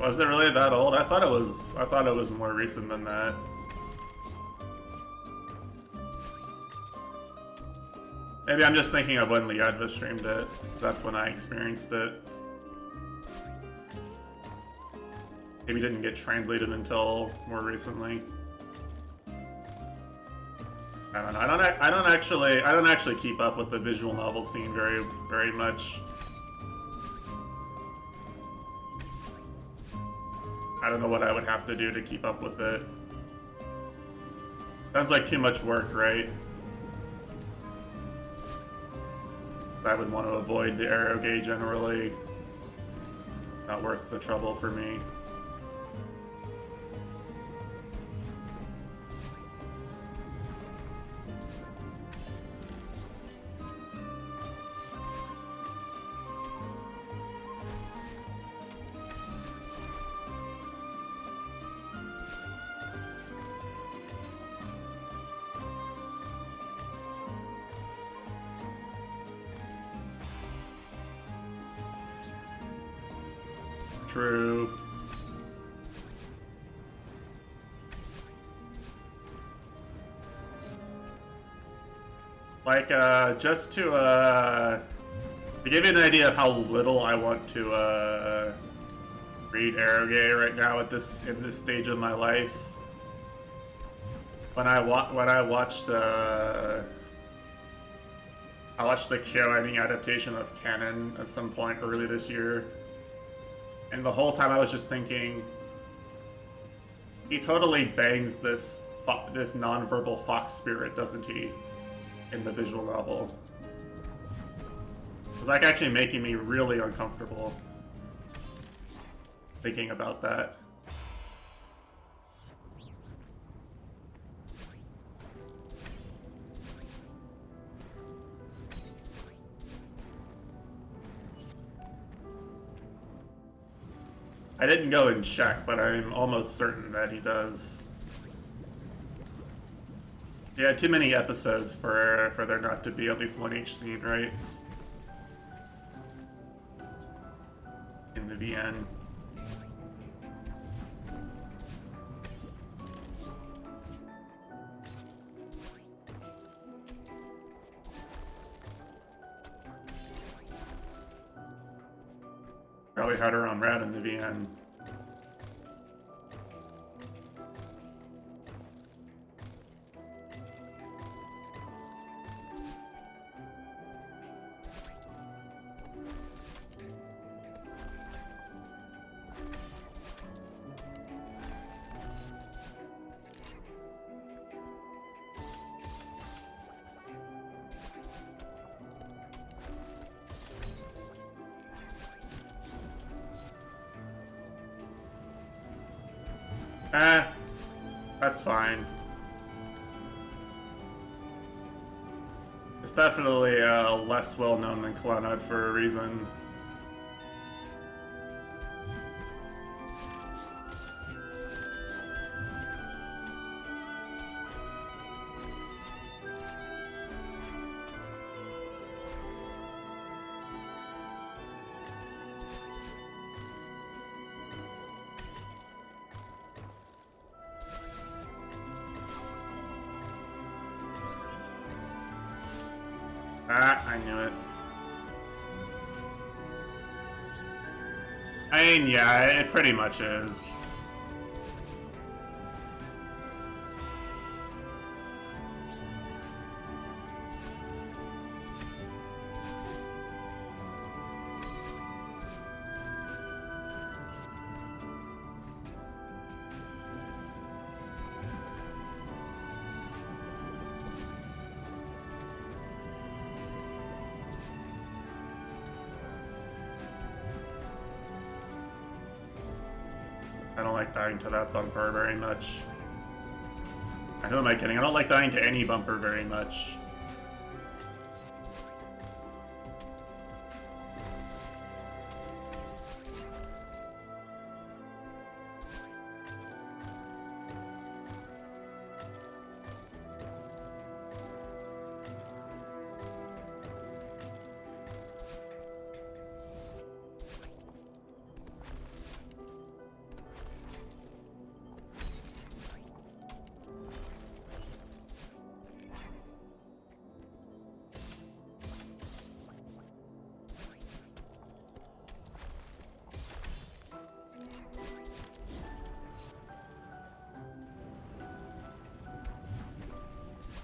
Was it really that old? I thought it was more recent than that. Maybe I'm just thinking of when Liadva streamed it. That's when I experienced it. Maybe it didn't get translated until more recently. I don't know. I don't actually keep up with the visual novel scene very much. I don't know what I would have to do to keep up with it. Sounds like too much work, right? I would want to avoid the eroge generally. Not worth the trouble for me. True. Like, just to give you an idea of how little I want to, read eroge right now in this stage of my life. I watched the KyoAni adaptation of Canon at some point early this year, and the whole time I was just thinking, he totally bangs this non-verbal fox spirit, doesn't he, in the visual novel? It's like actually making me really uncomfortable thinking about that. I didn't go and check, but I'm almost certain that he does. Yeah, too many episodes for there not to be at least one H scene, right? In the VN. Probably had her on Rad in the VN. That's fine. It's definitely less well known than Clannad for a reason. I knew it. I mean, yeah, it pretty much is. I don't like dying to that bumper very much. Who am I kidding? I don't like dying to any bumper very much.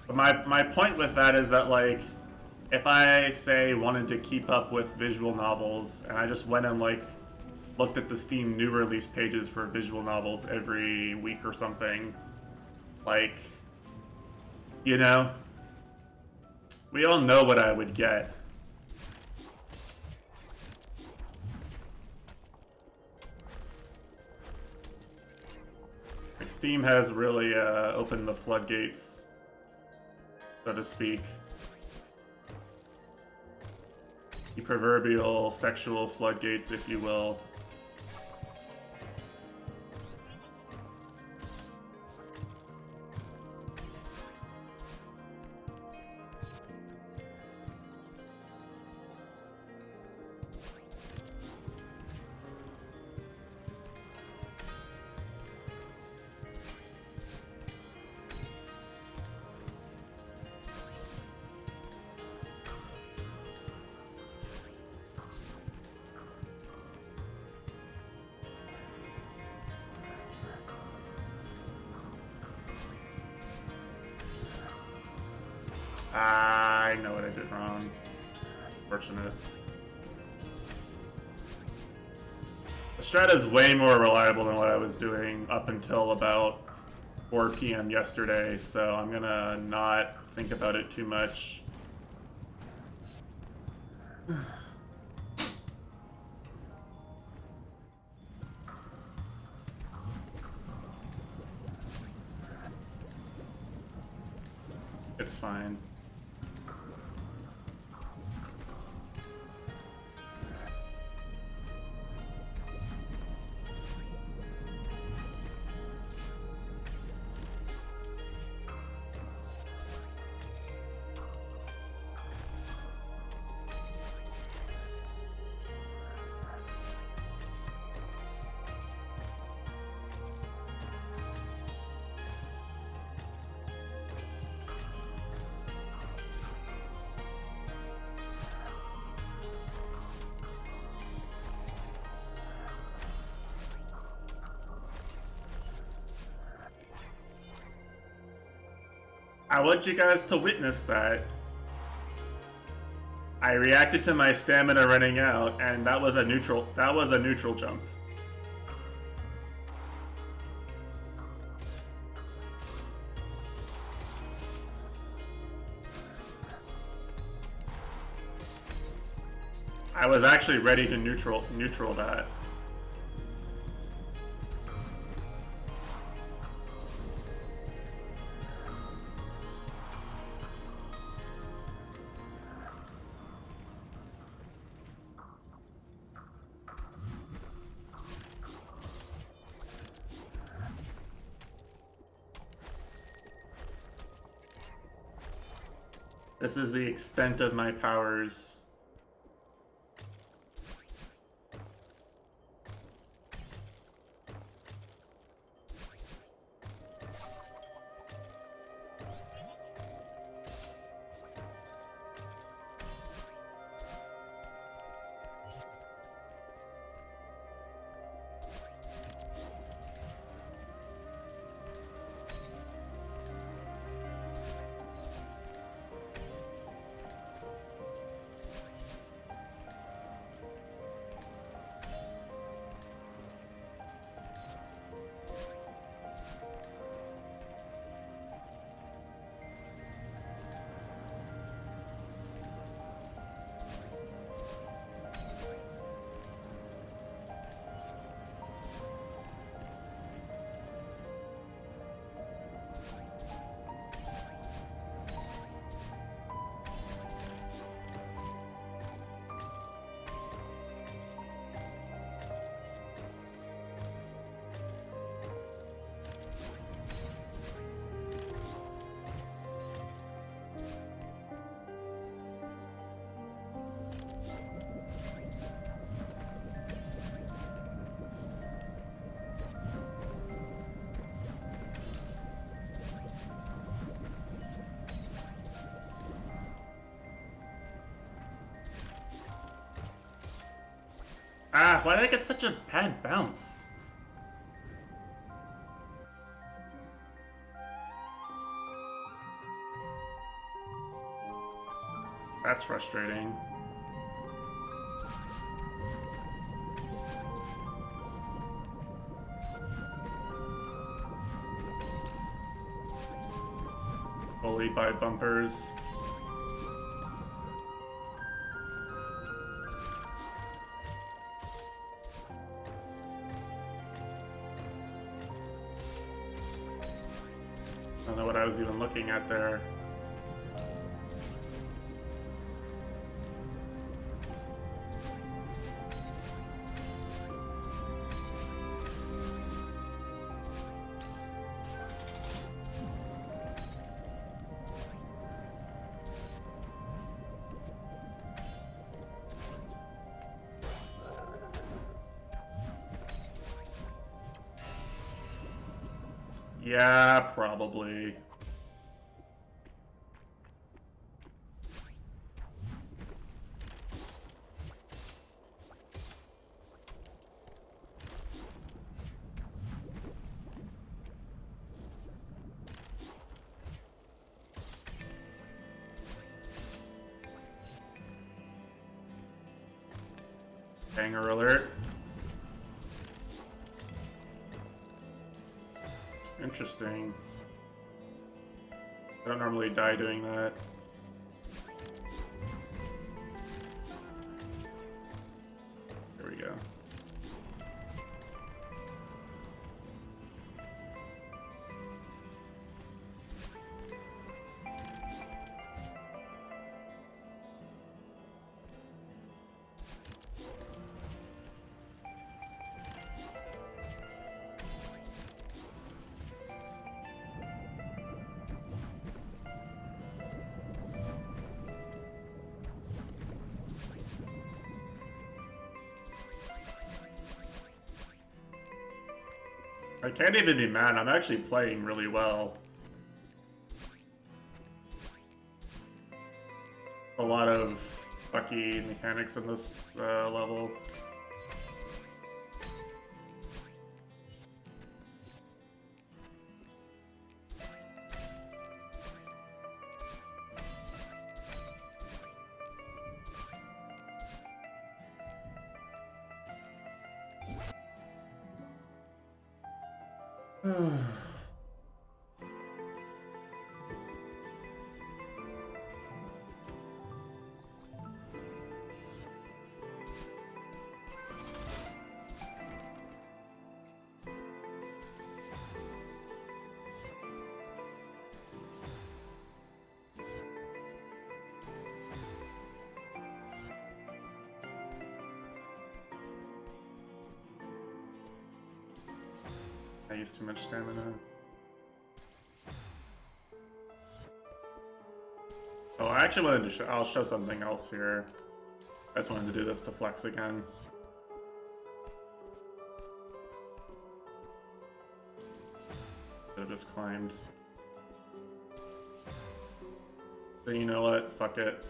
But my point with that is that, like, if I, say, wanted to keep up with visual novels, and I just went and, like, looked at the Steam new release pages for visual novels every week or something, like, you know, we all know what I would get. Like, Steam has really opened the floodgates, so to speak. The proverbial sexual floodgates, if you will. I know what I did wrong. Fortunate. The strat is way more reliable than what I was doing up until about 4 p.m. yesterday, so I'm gonna not think about it too much. It's fine. I want you guys to witness that. I reacted to my stamina running out, and that was a neutral jump. I was actually ready to neutral that. This is the extent of my powers. Ah, why did I get such a bad bounce? That's frustrating. Bullied by bumpers. I don't know what I was even looking at there. Yeah, probably. Banger alert. Interesting. I don't normally die doing that. There we go. I can't even be mad. I'm actually playing really well. A lot of fucky mechanics in this level. I used too much stamina. Oh, I actually wanted to I'll show something else here. I just wanted to do this to flex again. Should have just climbed. But you know what? Fuck it.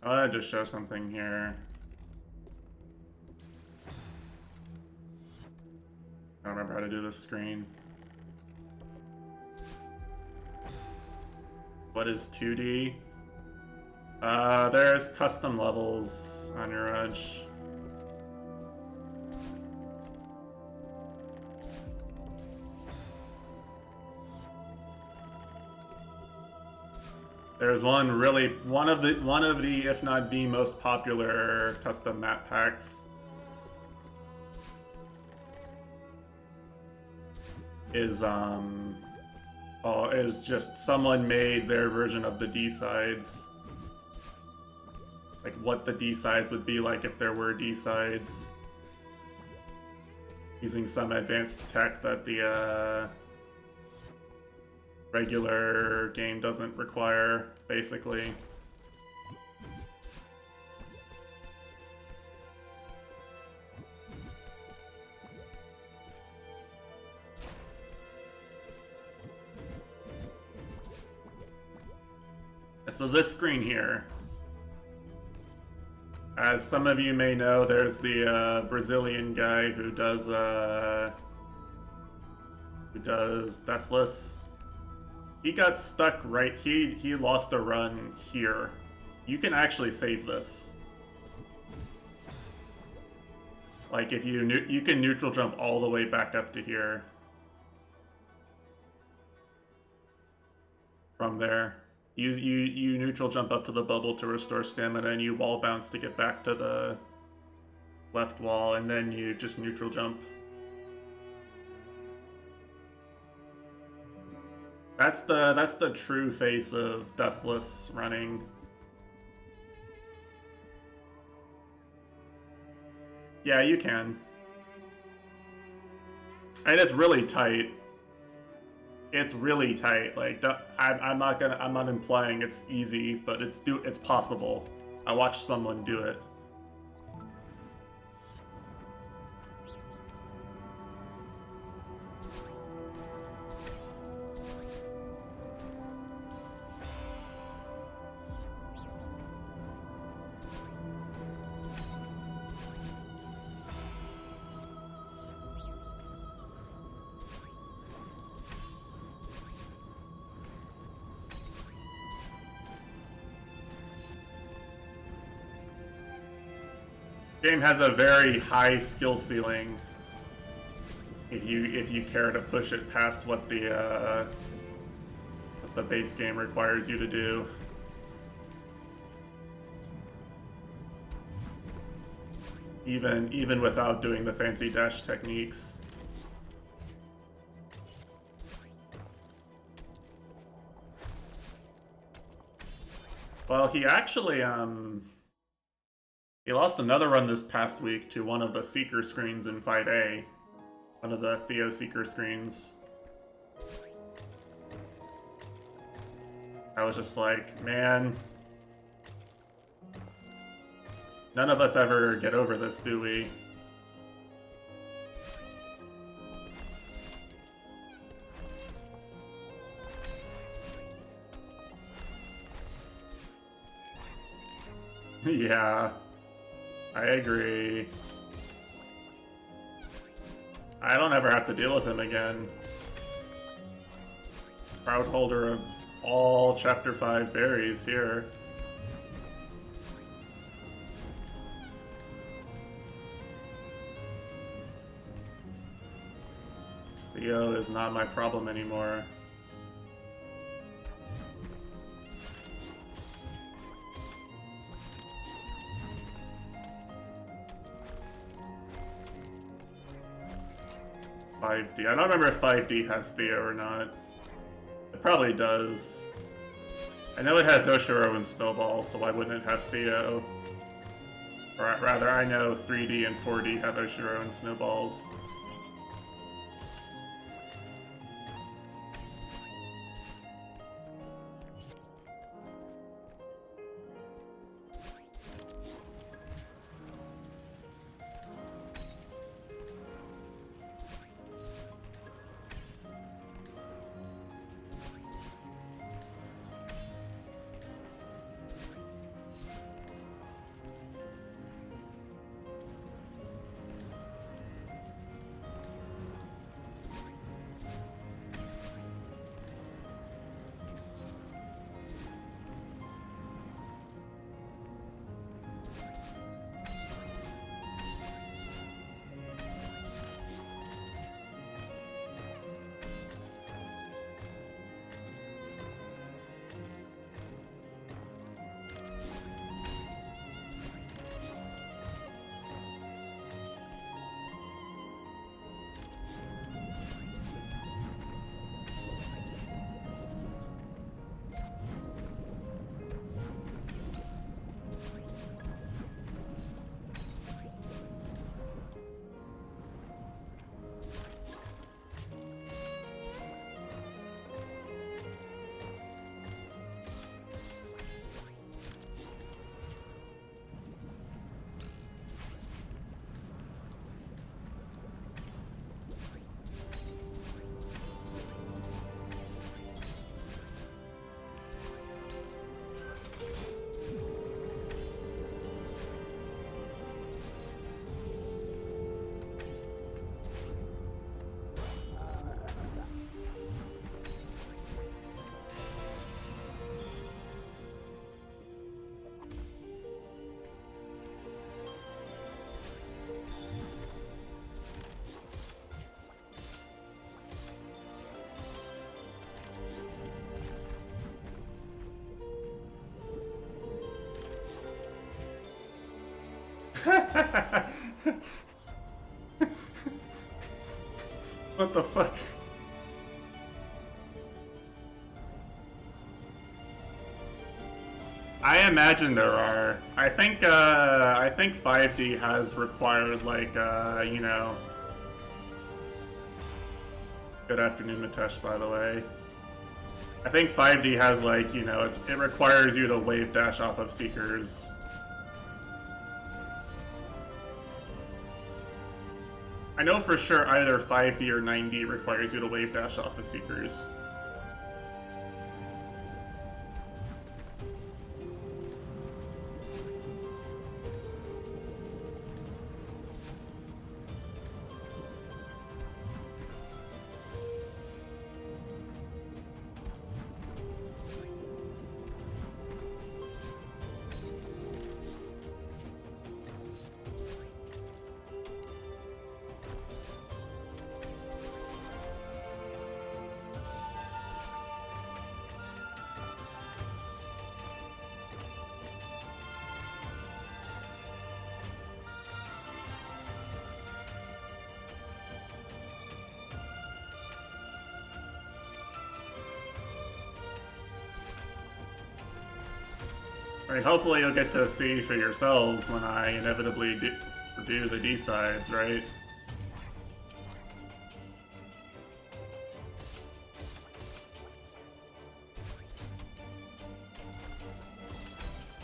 I want to just show something here. I don't remember how to do this screen. What is 2D? There's custom levels on your edge. There's one of the if not the most popular custom map packs is just someone made their version of the D-sides. Like what the D-sides would be like if there were D-sides. Using some advanced tech that the regular game doesn't require, basically. So this screen here, as some of you may know, there's the Brazilian guy who does Deathless. He got stuck right. He lost a run here. You can actually save this. Like if you can neutral jump all the way back up to here. From there, you neutral jump up to the bubble to restore stamina, and you wall bounce to get back to the left wall, and then you just neutral jump. That's the true face of Deathless running. Yeah, you can. And it's really tight. It's really tight. Like I'm not implying it's easy, but it's possible. I watched someone do it. Game has a very high skill ceiling. If you care to push it past what the base game requires you to do. Even without doing the fancy dash techniques. Well, he actually he lost another run this past week to one of the Seeker screens in 5A. One of the Theo Seeker screens. I was just like, man, none of us ever get over this, do we? Yeah, I agree. I don't ever have to deal with him again. Proud holder of all Chapter 5 berries here. Theo is not my problem anymore. I don't remember if 5D has Theo or not. It probably does. I know it has Oshiro and Snowball, so why wouldn't it have Theo? Or rather, I know 3D and 4D have Oshiro and Snowballs. What the fuck? I imagine there are. I think 5D has required like you know. Good afternoon, Mitesh, by the way. I think 5D has like, you know, it requires you to wave dash off of Seekers. I know for sure either 5D or 9D requires you to wave dash off of Seekers. mean, hopefully you'll get to see for yourselves when I inevitably do the D-sides, right?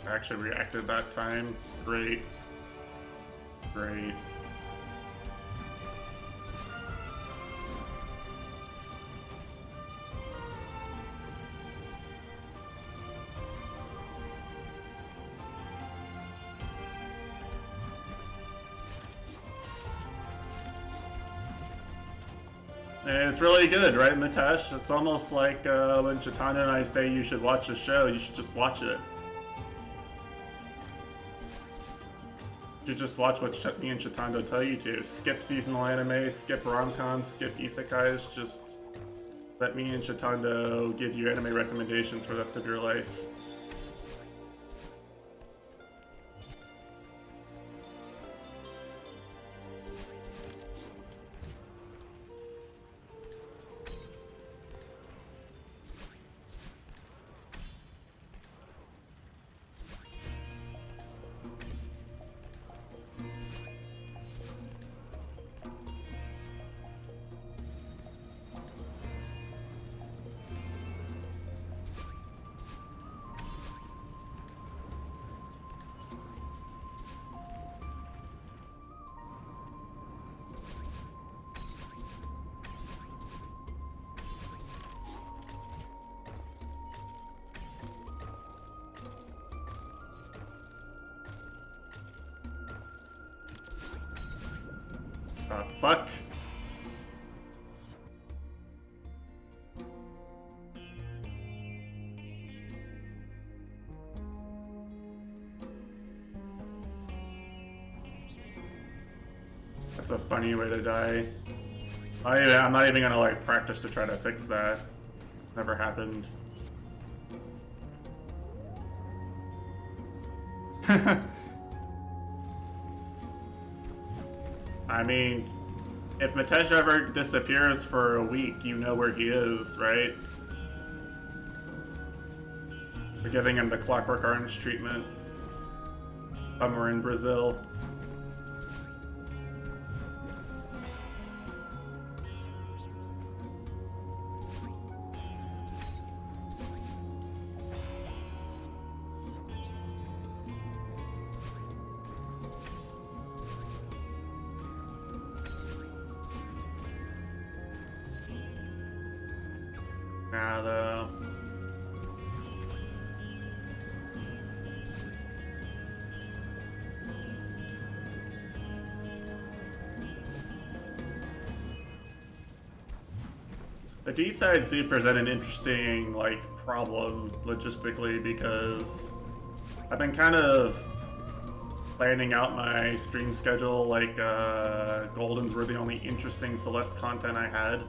I actually reacted that time. Great. Great. And it's really good, right, Mitesh? It's almost like when Chitana and I say you should watch a show, you should just watch it. You just watch what me and Chitando tell you to. Skip seasonal anime, skip rom-coms, skip isekais, just let me and Chitando give you anime recommendations for the rest of your life. Fuck. That's a funny way to die. I'm not even gonna like practice to try to fix that. Never happened. I mean, if Mitesh ever disappears for a week, you know where he is, right? We're giving him the Clockwork Orange treatment. Somewhere in Brazil. Now, though. The D-sides do present an interesting, like, problem logistically because I've been kind of planning out my stream schedule like Goldens were the only interesting Celeste content I had.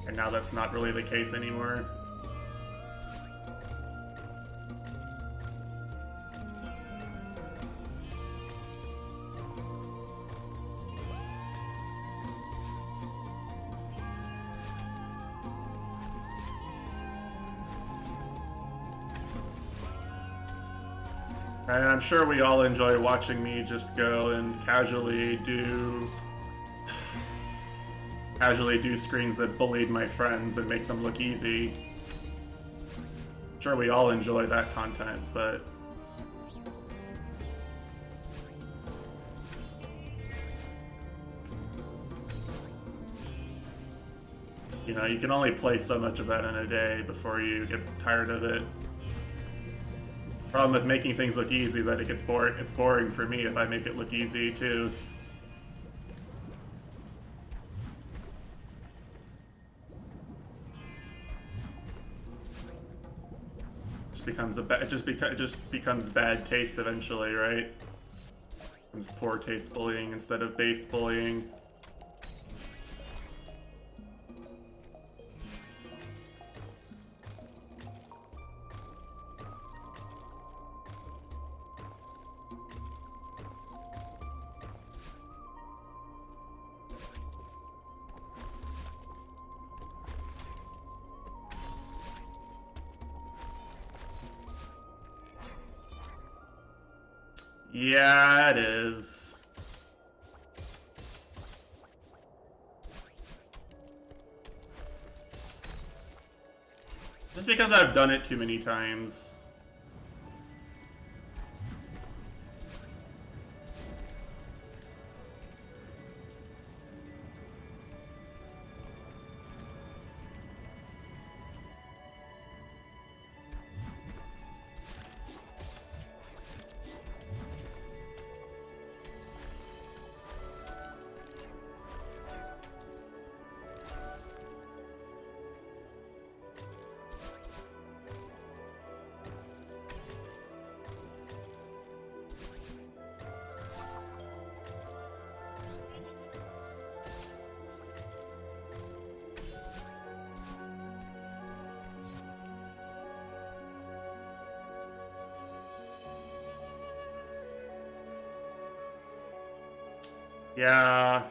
And now that's not really the case anymore. And I'm sure we all enjoy watching me just go and casually do screens that bullied my friends and make them look easy. I'm sure we all enjoy that content, but you know, you can only play so much of that in a day before you get tired of it. Problem with making things look easy is that it gets boring. It's boring for me if I make it look easy too. It just becomes bad taste eventually, right? It's poor taste bullying instead of based bullying. Yeah, it is. Just because I've done it too many times. Yeah.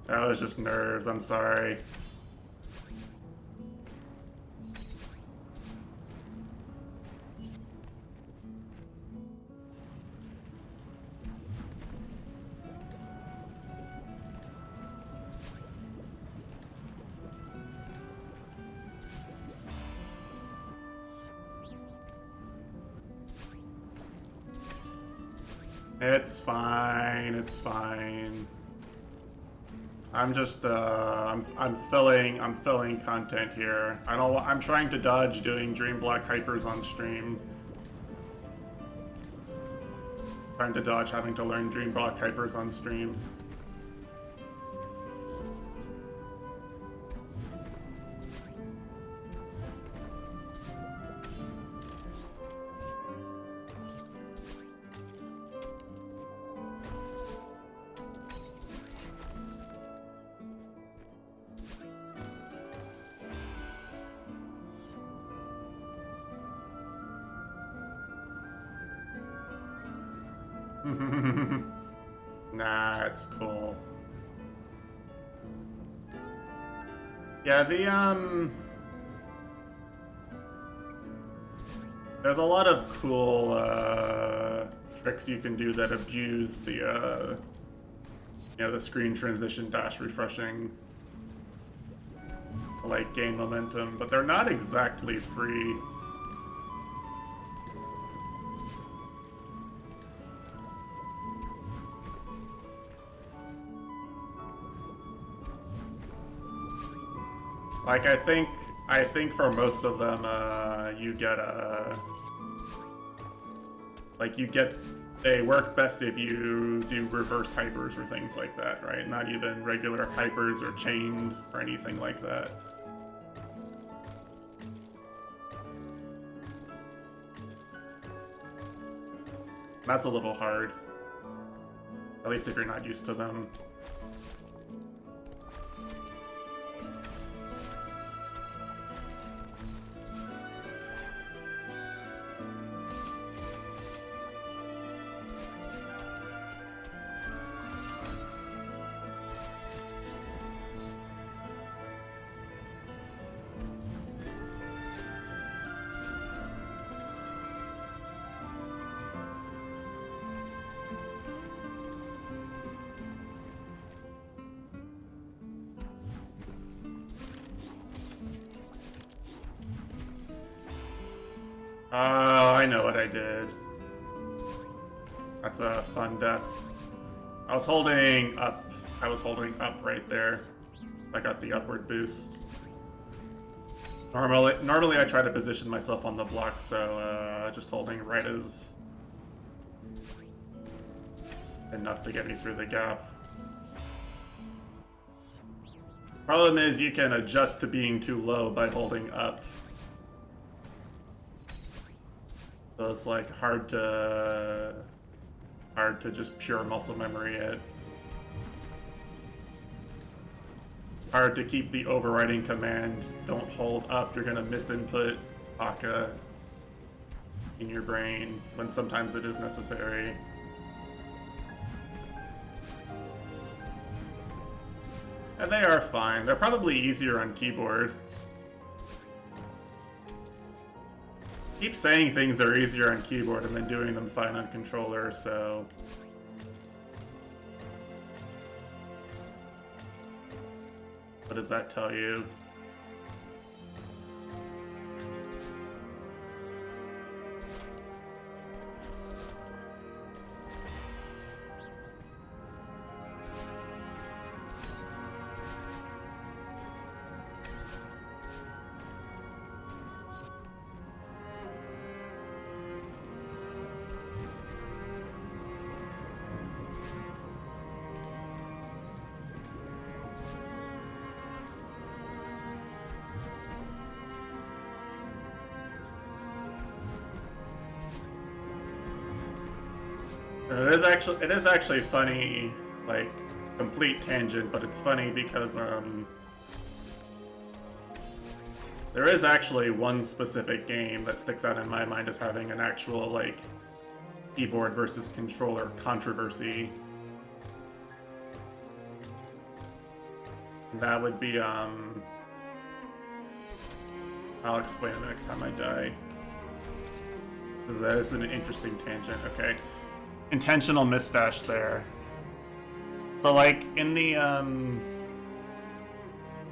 That was just nerves, I'm sorry. It's fine, it's fine. I'm just I'm filling content here. I'm trying to dodge doing Dream Block hypers on stream. Trying to dodge having to learn Dream Block hypers on stream. Nah, it's cool. Yeah, there's a lot of cool tricks you can do that abuse the the screen transition dash refreshing, like gain momentum, but they're not exactly free. Like I think for most of them, you get they work best if you do reverse hypers or things like that, right? Not even regular hypers or chained or anything like that. That's a little hard, at least if you're not used to them. Oh, I know what I did. That's a fun death. I was holding up. I was holding up right there. I got the upward boost. Normally I try to position myself on the block, so just holding right is enough to get me through the gap. Problem is you can adjust to being too low by holding up. So it's like hard to just pure muscle memory it. Hard to keep the overriding command, don't hold up, you're gonna misinput Aka in your brain when sometimes it is necessary. And they are fine. They're probably easier on keyboard. Keep saying things are easier on keyboard and then doing them fine on controller, so... What does that tell you? It is actually funny, like, complete tangent, but it's funny because, there is actually one specific game that sticks out in my mind as having an actual, like, keyboard versus controller controversy. That would be, I'll explain it the next time I die. That is an interesting tangent, okay. Intentional misdash there. So, like, in the,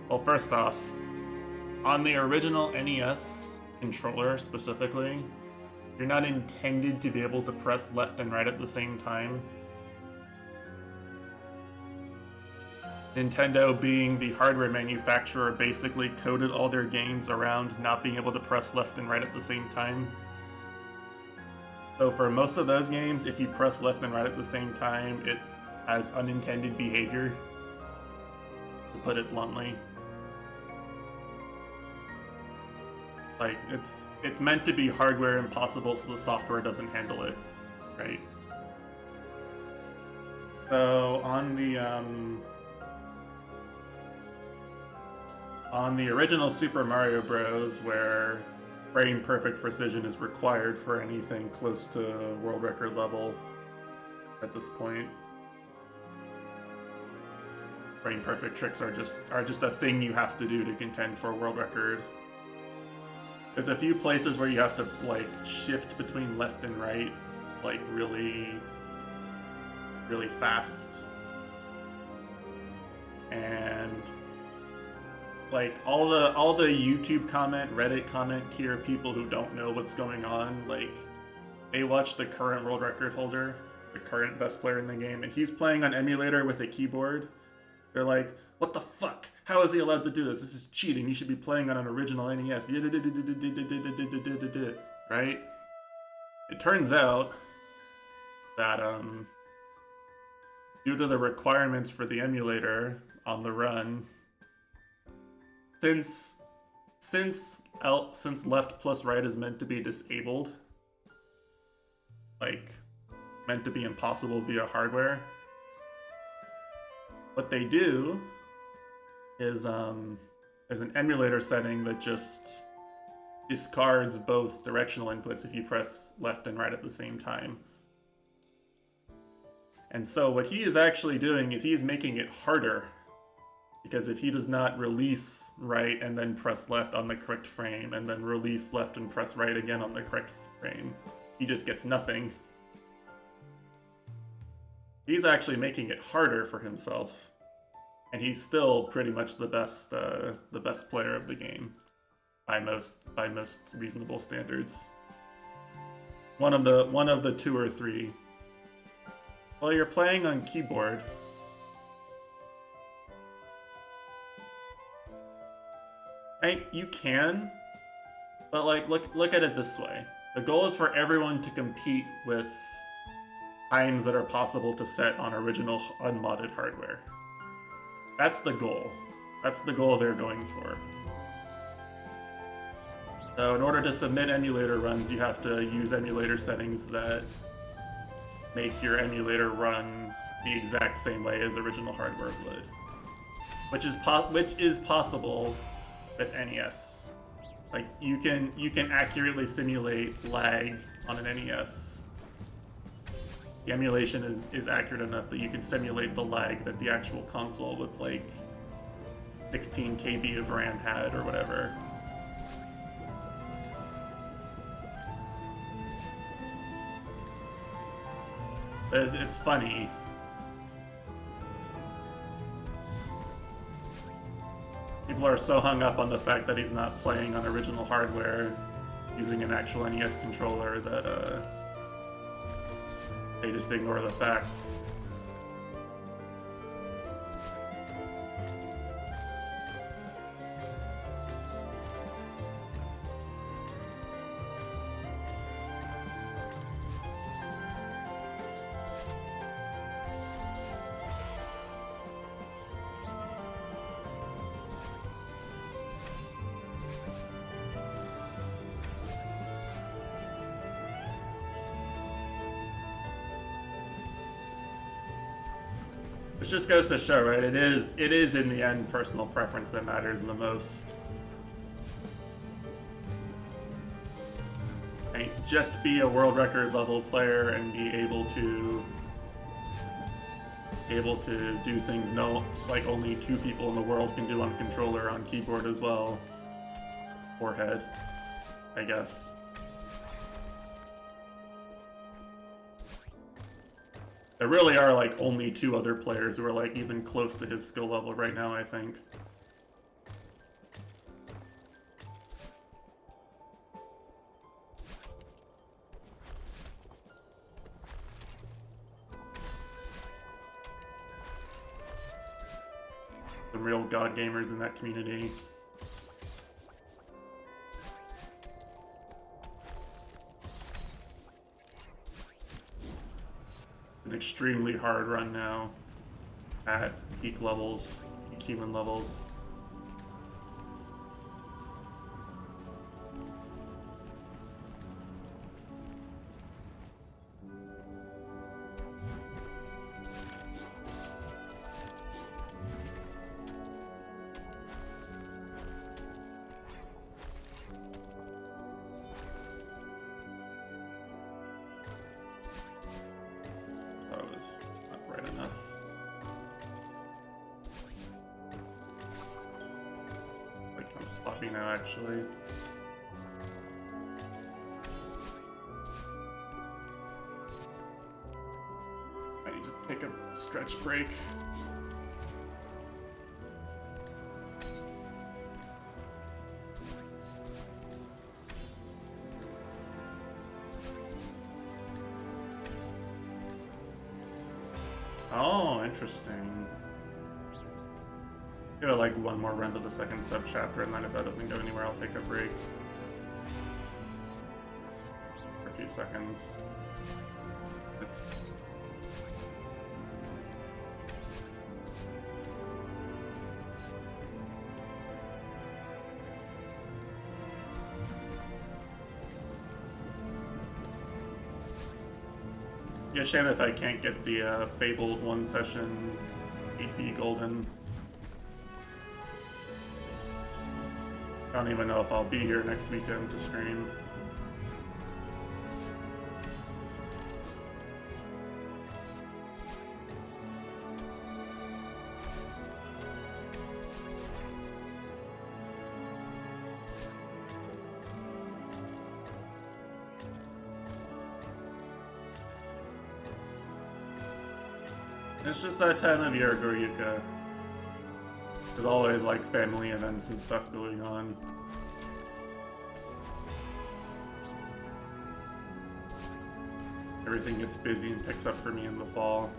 well, first off, on the original NES controller, specifically, you're not intended to be able to press left and right at the same time. Nintendo, being the hardware manufacturer, basically coded all their games around not being able to press left and right at the same time. So for most of those games, if you press left and right at the same time, it has unintended behavior, to put it bluntly. Like, it's meant to be hardware impossible so the software doesn't handle it, right? So on the original Super Mario Bros., where frame perfect precision is required for anything close to world record level at this point. Frame perfect tricks are just a thing you have to do to contend for a world record. There's a few places where you have to, like, shift between left and right like really, really fast. And like all the YouTube comment, Reddit comment tier people who don't know what's going on, like they watch the current world record holder, the current best player in the game, and he's playing on emulator with a keyboard. They're like, what the fuck? How is he allowed to do this? This is cheating. He should be playing on an original NES. Right? It turns out that due to the requirements for the emulator on the run, since left plus right is meant to be disabled, like meant to be impossible via hardware, what they do is there's an emulator setting that just discards both directional inputs if you press left and right at the same time. And so what he is actually doing is he is making it harder, because if he does not release right and then press left on the correct frame and then release left and press right again on the correct frame, he just gets nothing. He's actually making it harder for himself, and he's still pretty much the best player of the game by most reasonable standards. One of the two or three. While you're playing on keyboard, you can, but like look at it this way: the goal is for everyone to compete with times that are possible to set on original unmodded hardware. That's the goal. That's the goal they're going for. So in order to submit emulator runs, you have to use emulator settings that make your emulator run the exact same way as original hardware would, which is possible with NES. Like you can accurately simulate lag on an NES. The emulation is accurate enough that you can simulate the lag that the actual console with like 16 KB of RAM had or whatever. It's funny. People are so hung up on the fact that he's not playing on original hardware using an actual NES controller that they just ignore the facts. Which just goes to show, right? It is in the end personal preference that matters the most. Right? Just be a world record level player and be able to do things like only 2 people in the world can do on controller, on keyboard as well, or head, I guess. There really are like only 2 other players who are like even close to his skill level right now, I think. Some real god gamers in that community. An extremely hard run now at peak levels, peak human levels. Not right enough. Like I'm floppy now, actually. need to take a stretch break. Oh, interesting. Give it like one more run to the second sub-chapter, and then if that doesn't go anywhere, I'll take a break. For a few seconds. It's... Yeah, shame if I can't get the Fabled 1 session 8B Golden. I don't even know if I'll be here next weekend to stream. It's just that time of year, Goryuka. There's always like family events and stuff going on. Everything gets busy and picks up for me in the fall.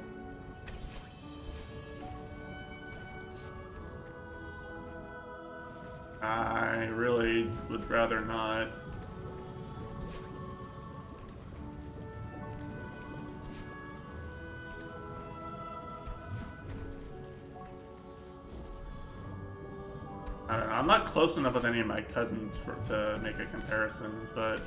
I really would rather not. I don't know, I'm not close enough with any of my cousins to make a comparison, but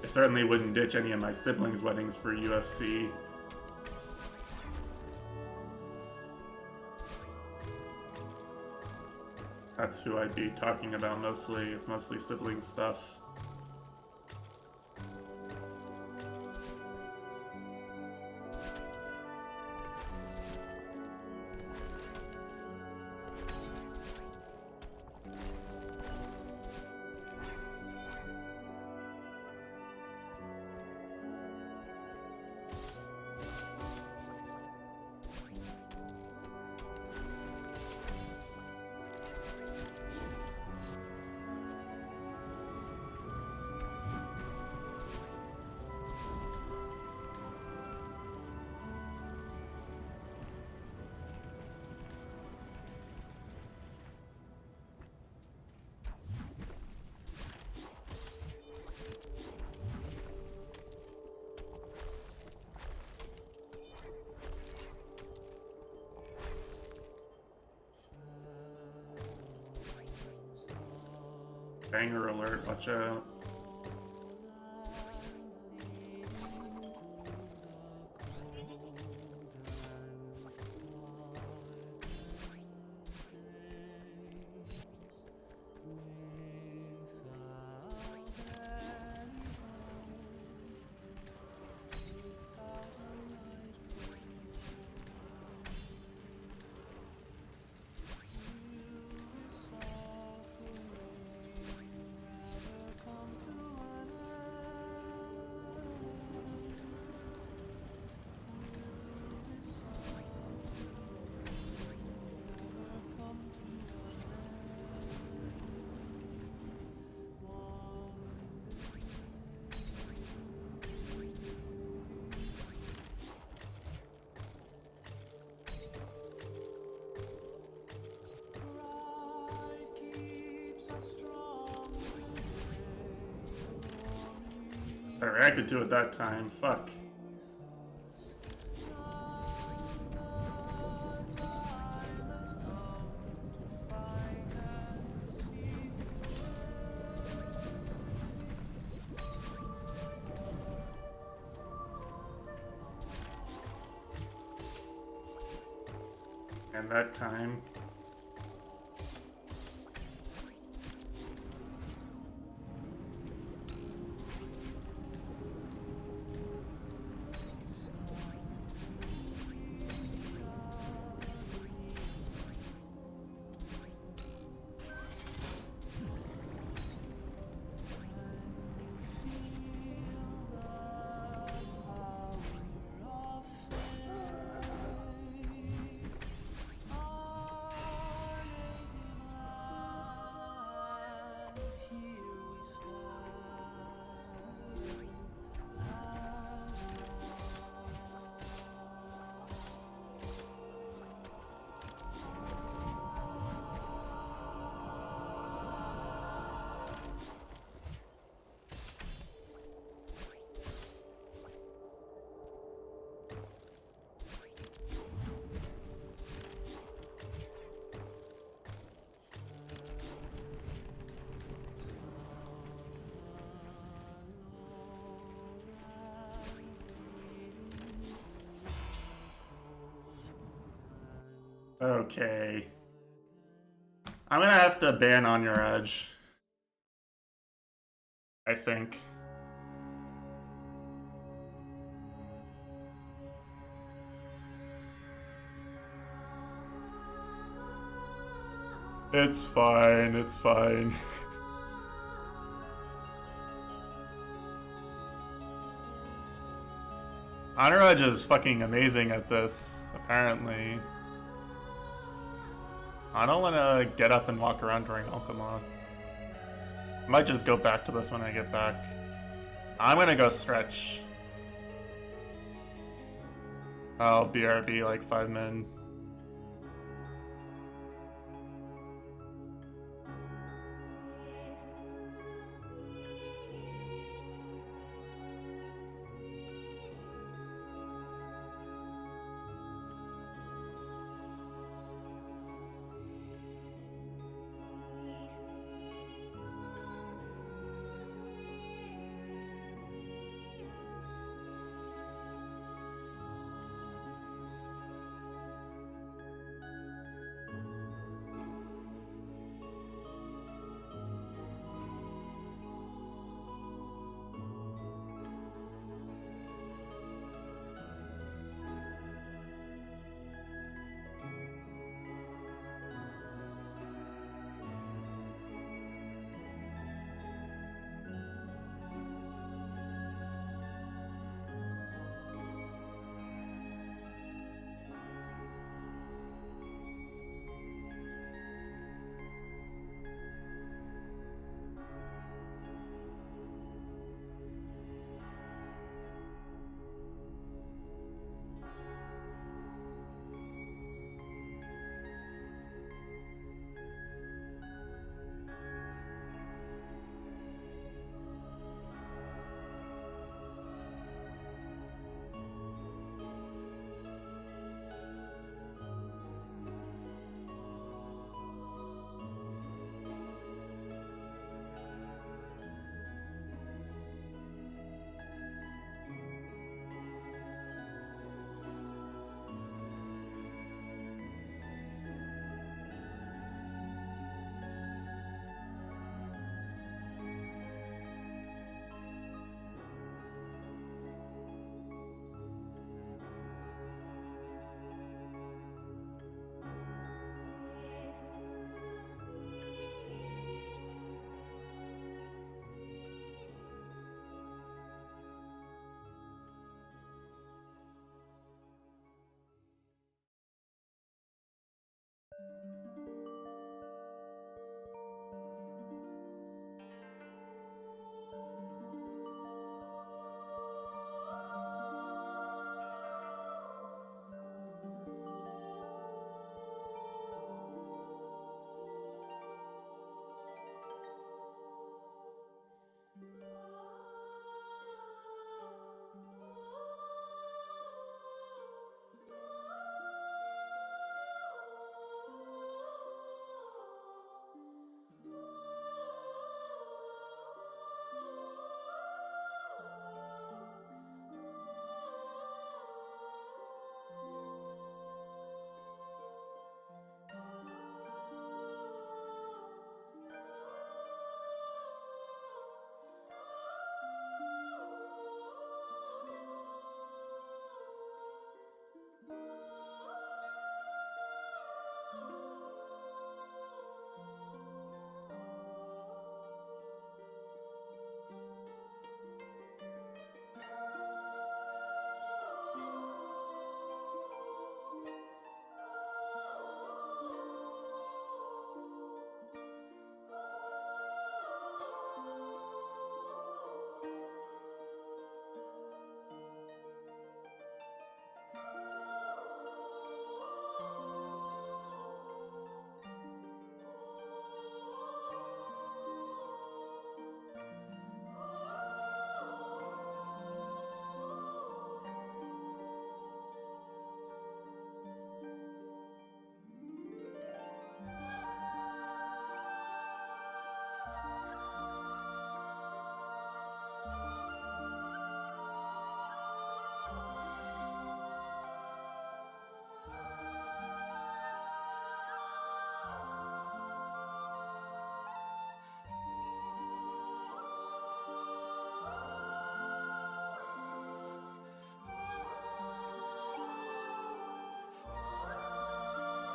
I certainly wouldn't ditch any of my siblings' weddings for UFC. That's who I'd be talking about mostly. It's mostly sibling stuff. Banger alert, watch out. I reacted to it that time. Fuck. And that time. Okay. I'm gonna have to ban On Your Edge. I think. It's fine, it's fine. On Your Edge is fucking amazing at this, apparently. I don't want to get up and walk around during Alchemoth. I might just go back to this when I get back. I'm gonna go stretch. I'll BRB like 5 min.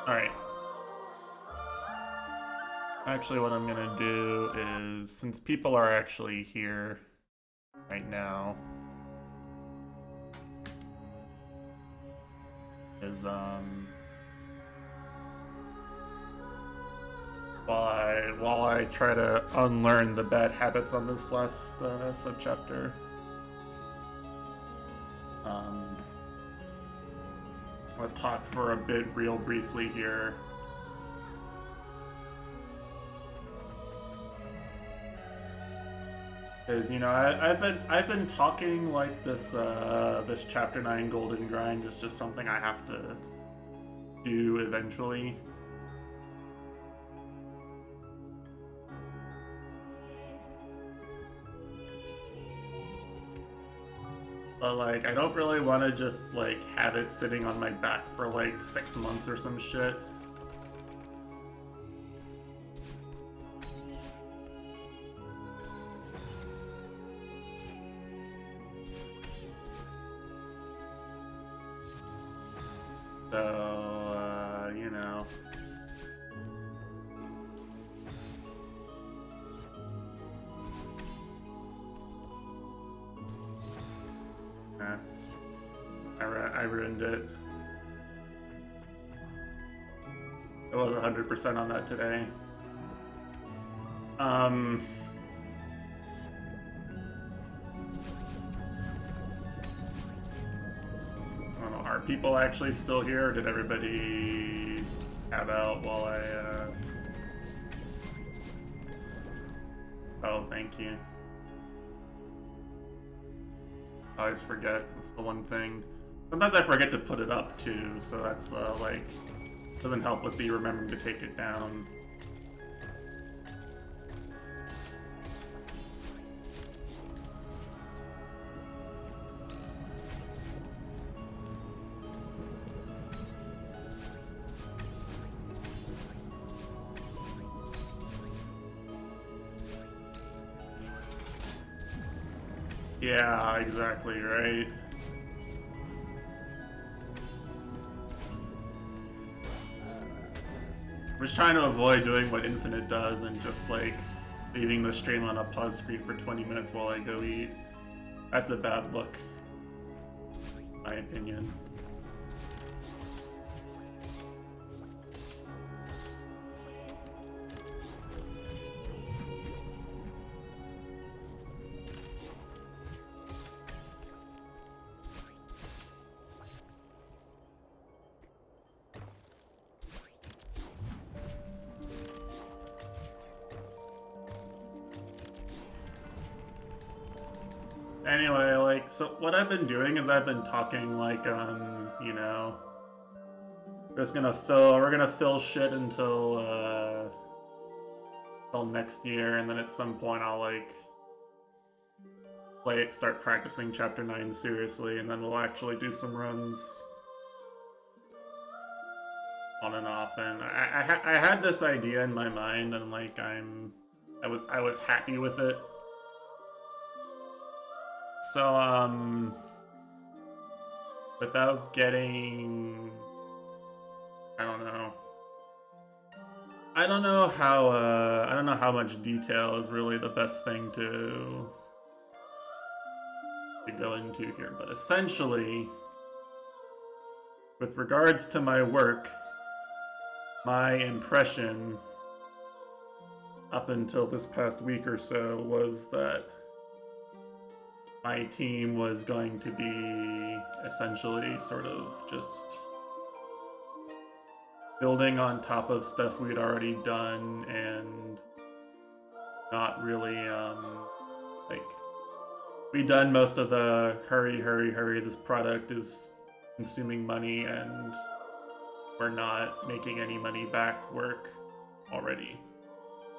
Alright. Actually, what I'm gonna do is, since people are actually here right now, is, while I try to unlearn the bad habits on this last subchapter, I'll talk for a bit real briefly here. Because, you know, I've been talking like this this chapter 9 golden grind is just something I have to do eventually. But like I don't really want to just like have it sitting on my back for like 6 months or some shit. So, you know. I ruined it. I was 100% on that today. I don't know, are people actually still here, or did everybody tab out while I, Oh, thank you. I always forget. It's the one thing. Sometimes I forget to put it up too, so that's like doesn't help with the remembering to take it down. Yeah, exactly, right? I'm just trying to avoid doing what Infinite does and just like leaving the stream on a pause screen for 20 minutes while I go eat. That's a bad look, in my opinion. Anyway, like, so what I've been doing is I've been talking like, you know, we're gonna fill shit until next year, and then at some point I'll like start practicing chapter 9 seriously, and then we'll actually do some runs on and off. And I had this idea in my mind, and like I was happy with it. So, without getting, I don't know how much detail is really the best thing to go into here, but essentially, with regards to my work, my impression up until this past week or so was that my team was going to be essentially sort of just building on top of stuff we'd already done and not really, like, we'd done most of the hurry, this product is consuming money and we're not making any money back work already,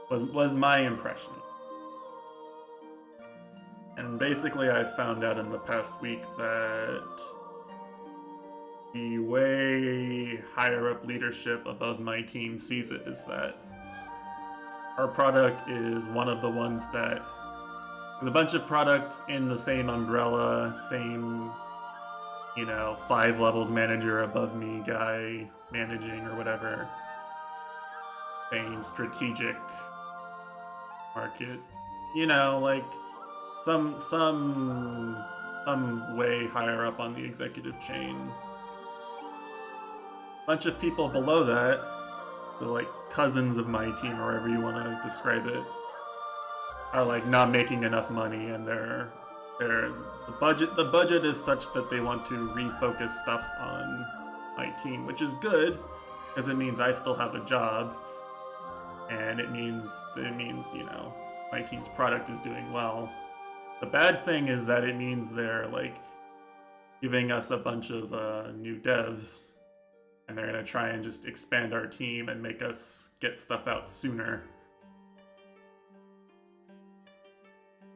was my impression. And basically I found out in the past week that the way higher up leadership above my team sees it is that our product is one of the ones that there's a bunch of products in the same umbrella, same you know, 5 levels manager above me guy managing or whatever. Saying strategic market. You know, like some way higher up on the executive chain. Bunch of people below that, the like cousins of my team or however you want to describe it, are like not making enough money, and the budget is such that they want to refocus stuff on my team, which is good because it means I still have a job, and it means you know, my team's product is doing well. The bad thing is that it means they're like giving us a bunch of new devs, and they're gonna try and just expand our team and make us get stuff out sooner.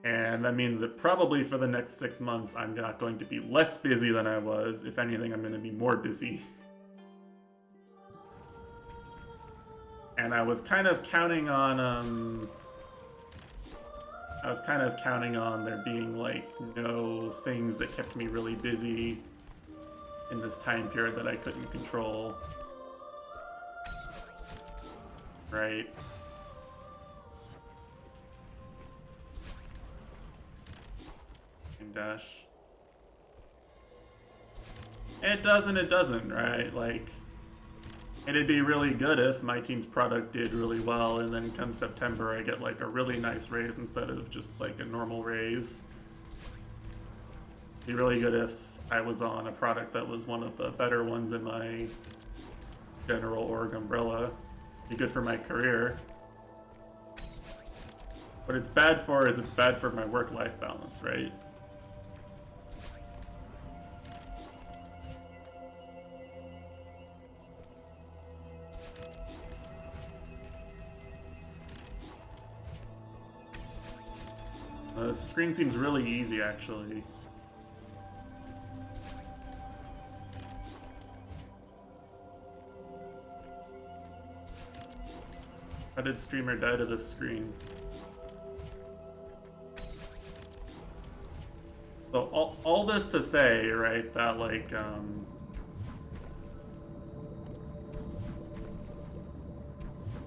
And that means that probably for the next 6 months, I'm not going to be less busy than I was. If anything, I'm going to be more busy. And I was kind of counting on, there being like no things that kept me really busy in this time period that I couldn't control. Right? Dash. It doesn't, right? Like, it'd be really good if my team's product did really well, and then come September I get like a really nice raise instead of just like a normal raise. It'd be really good if I was on a product that was one of the better ones in my general org umbrella. It'd be good for my career. What it's bad for is it's bad for my work-life balance, right? The screen seems really easy, actually. How did streamer die to this screen? So all this to say, right, that like,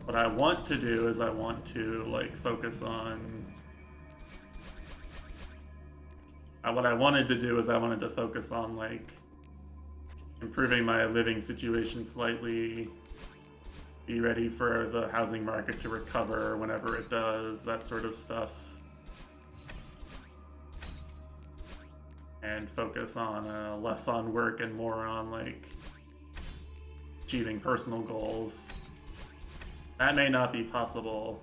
what I want to do is I want to like focus on what I wanted to do is I wanted to focus on like improving my living situation slightly, be ready for the housing market to recover whenever it does, that sort of stuff, and focus on less on work and more on like achieving personal goals. That may not be possible.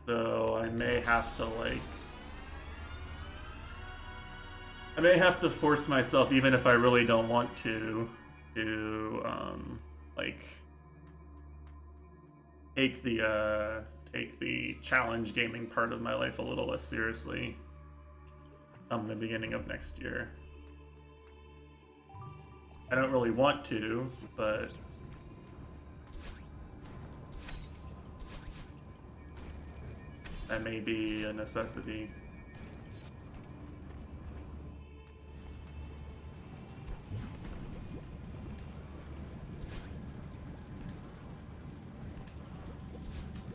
So I may have to force myself, even if I really don't want to like take the challenge gaming part of my life a little less seriously come the beginning of next year. I don't really want to, but that may be a necessity.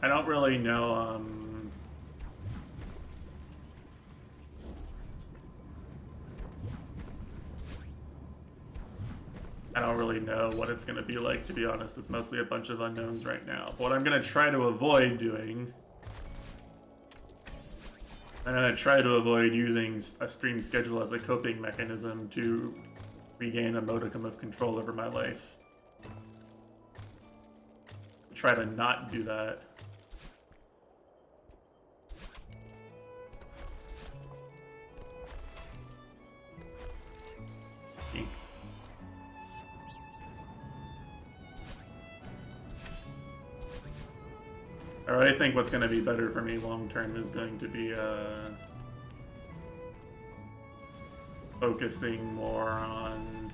I don't really know, I don't really know what it's going to be like, to be honest. It's mostly a bunch of unknowns right now. But what I'm going to try to avoid doing, I'm going to try to avoid using a stream schedule as a coping mechanism to regain a modicum of control over my life. Try to not do that. I really think what's going to be better for me long term is going to be focusing more on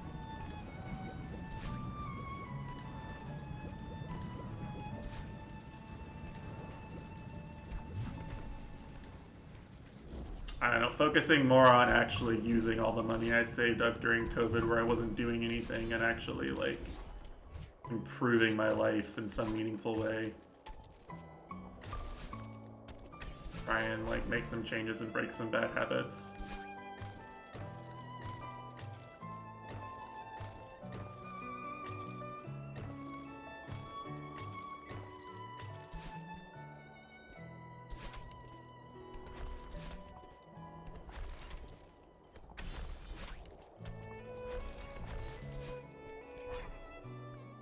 don't know, focusing more on actually using all the money I saved up during COVID where I wasn't doing anything and actually, like, improving my life in some meaningful way. Try and, like, make some changes and break some bad habits.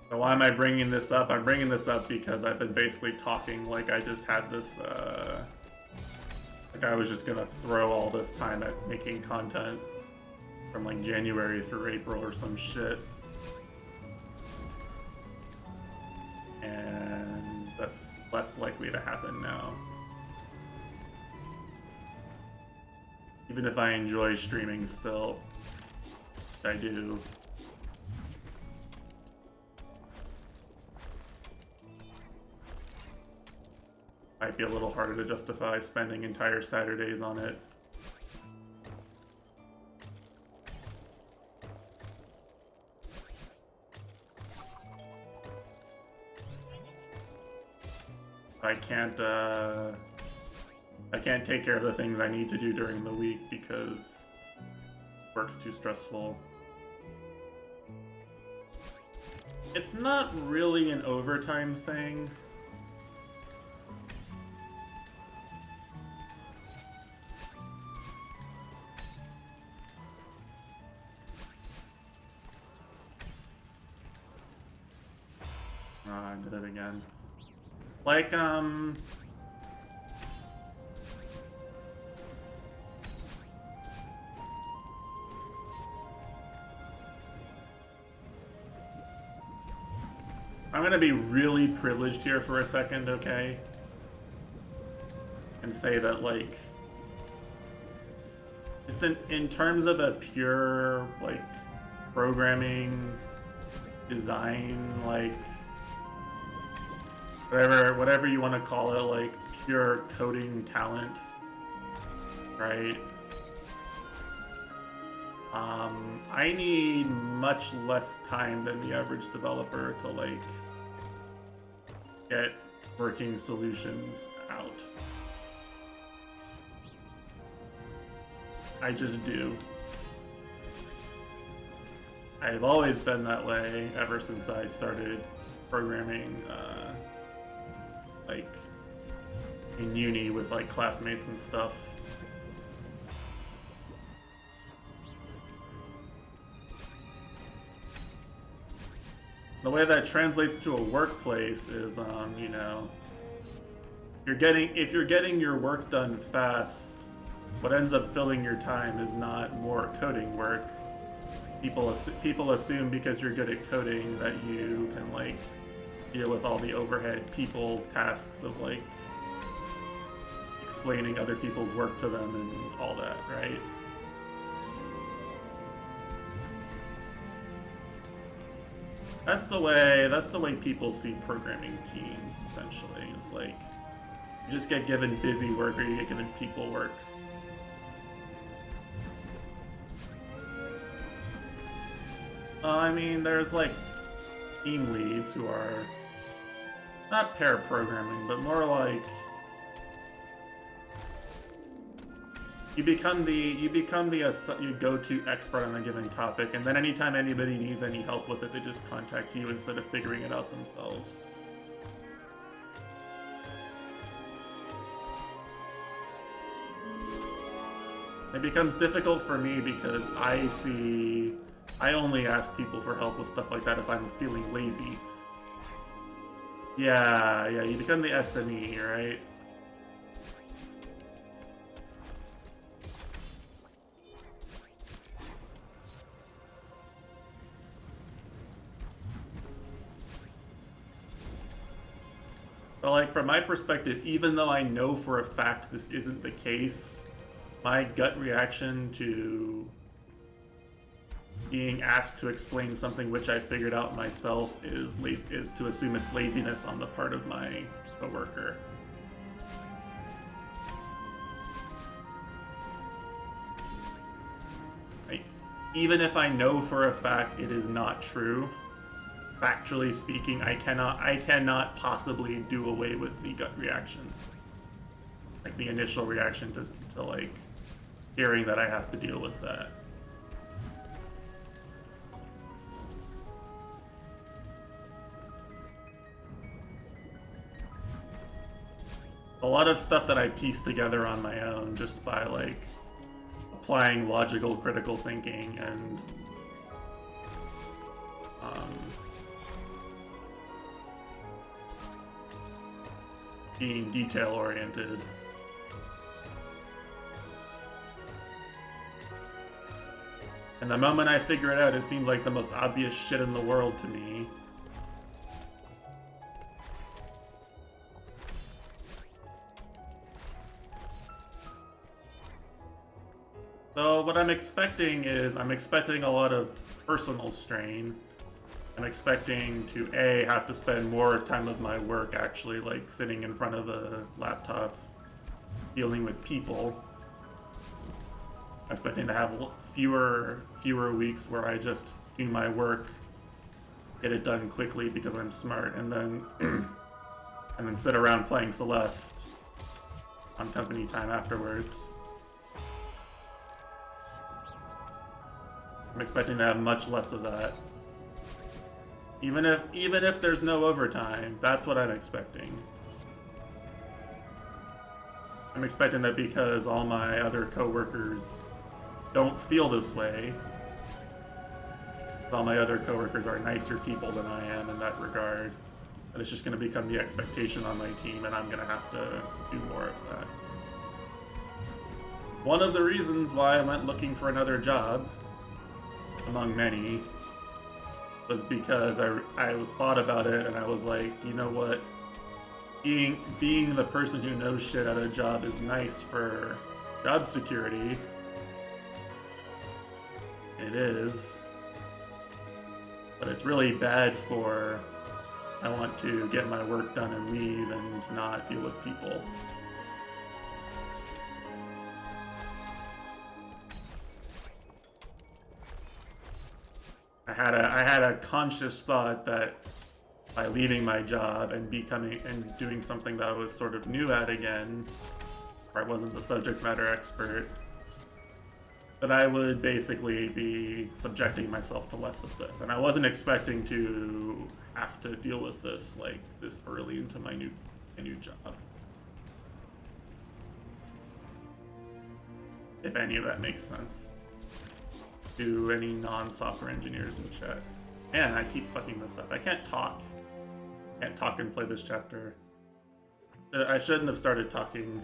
So why am I bringing this up? I'm bringing this up because I've been basically talking like I just had this, like I was just gonna throw all this time at making content from like January through April or some shit. And that's less likely to happen now. Even if I enjoy streaming still, which I do. Might be a little harder to justify spending entire Saturdays on it. I can't take care of the things I need to do during the week because work's too stressful. It's not really an overtime thing. I did it again. Like, I'm gonna be really privileged here for a second, okay? And say that, like, just in terms of a pure, like, programming, design, like, whatever you want to call it, like pure coding talent, right? I need much less time than the average developer to like get working solutions out. I just do. I've always been that way ever since I started programming, like in uni with like classmates and stuff. The way that translates to a workplace is, you know, if you're getting your work done fast, what ends up filling your time is not more coding work. People assume because you're good at coding that you can like deal with all the overhead people tasks of like explaining other people's work to them and all that, right? That's the way people see programming teams, essentially. It's like you just get given busy work or you get given people work. I mean, there's like team leads who are not pair programming, but more like you become the go-to expert on a given topic, and then anytime anybody needs any help with it, they just contact you instead of figuring it out themselves. It becomes difficult for me because I only ask people for help with stuff like that if I'm feeling lazy. Yeah, you become the SME, right? But like, from my perspective, even though I know for a fact this isn't the case, my gut reaction to being asked to explain something which I figured out myself is to assume it's laziness on the part of my coworker. like, even if I know for a fact it is not true, factually speaking, I cannot possibly do away with the gut reaction. Like the initial reaction to like hearing that I have to deal with that. A lot of stuff that I piece together on my own just by like applying logical critical thinking and being detail oriented. And the moment I figure it out, it seems like the most obvious shit in the world to me. So what I'm expecting is, I'm expecting a lot of personal strain. I'm expecting to A, have to spend more time of my work actually like sitting in front of a laptop, dealing with people. I'm expecting to have fewer weeks where I just do my work, get it done quickly because I'm smart, and then and then sit around playing Celeste on company time afterwards. I'm expecting to have much less of that. Even if there's no overtime, that's what I'm expecting. I'm expecting that because all my other coworkers don't feel this way. All my other coworkers are nicer people than I am in that regard. And it's just going to become the expectation on my team, and I'm going to have to do more of that. One of the reasons why I went looking for another job, among many, was because I thought about it and I was like, you know what? Being the person who knows shit at a job is nice for job security. It is. But it's really bad for I want to get my work done and leave and not deal with people. I had a conscious thought that by leaving my job and doing something that I was sort of new at again, where I wasn't the subject matter expert, that I would basically be subjecting myself to less of this. And I wasn't expecting to have to deal with this like this early into my new job. If any of that makes sense to any non-software engineers in chat. Man, I keep fucking this up. I can't talk. Can't talk and play this chapter. I shouldn't have started talking.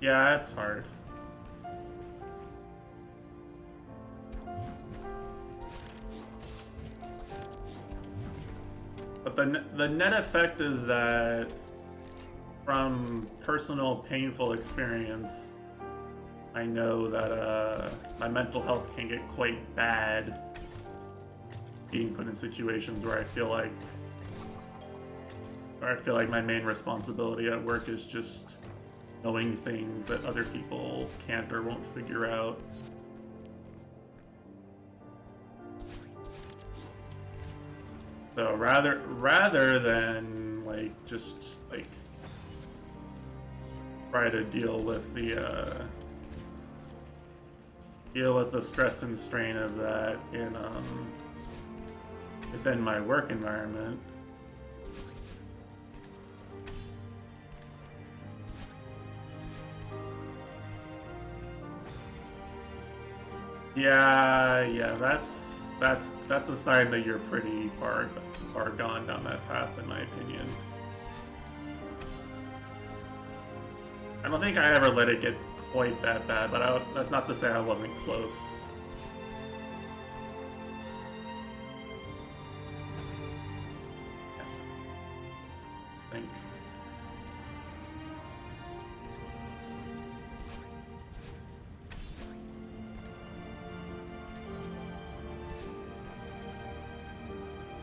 Yeah, it's hard. But the net effect is that from personal painful experience, I know that my mental health can get quite bad being put in situations where I feel like my main responsibility at work is just knowing things that other people can't or won't figure out. So rather than like just like try to deal with the stress and strain of that in within my work environment, yeah, that's a sign that you're pretty far gone down that path, in my opinion. I don't think I ever let it get quite that bad, but that's not to say I wasn't close. I think.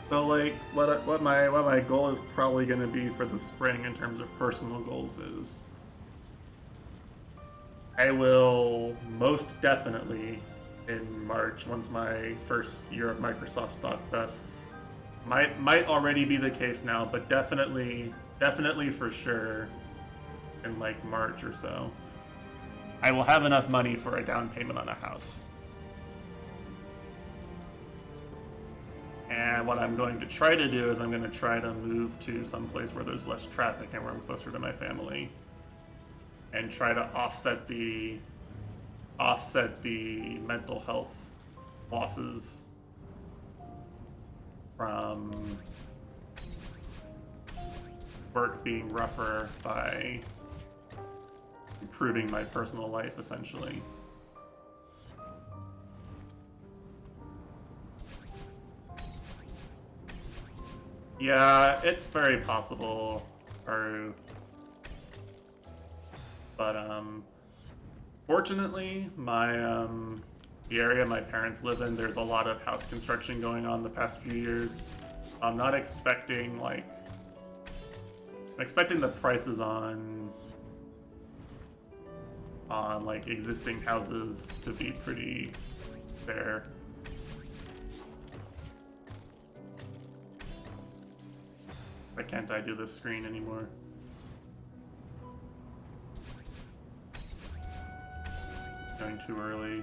So like, what my goal is probably gonna be for the spring in terms of personal goals is, I will most definitely in March, once my first year of Microsoft stock vests, might already be the case now, but definitely for sure in like March or so, I will have enough money for a down payment on a house. And what I'm going to try to do is I'm going to try to move to some place where there's less traffic and where I'm closer to my family, and try to offset the mental health losses from work being rougher by improving my personal life, essentially. Yeah, it's very possible, or but fortunately, the area my parents live in, there's a lot of house construction going on the past few years. I'm not expecting I'm expecting the prices on like existing houses to be pretty fair. Why can't I do this screen anymore? Going too early.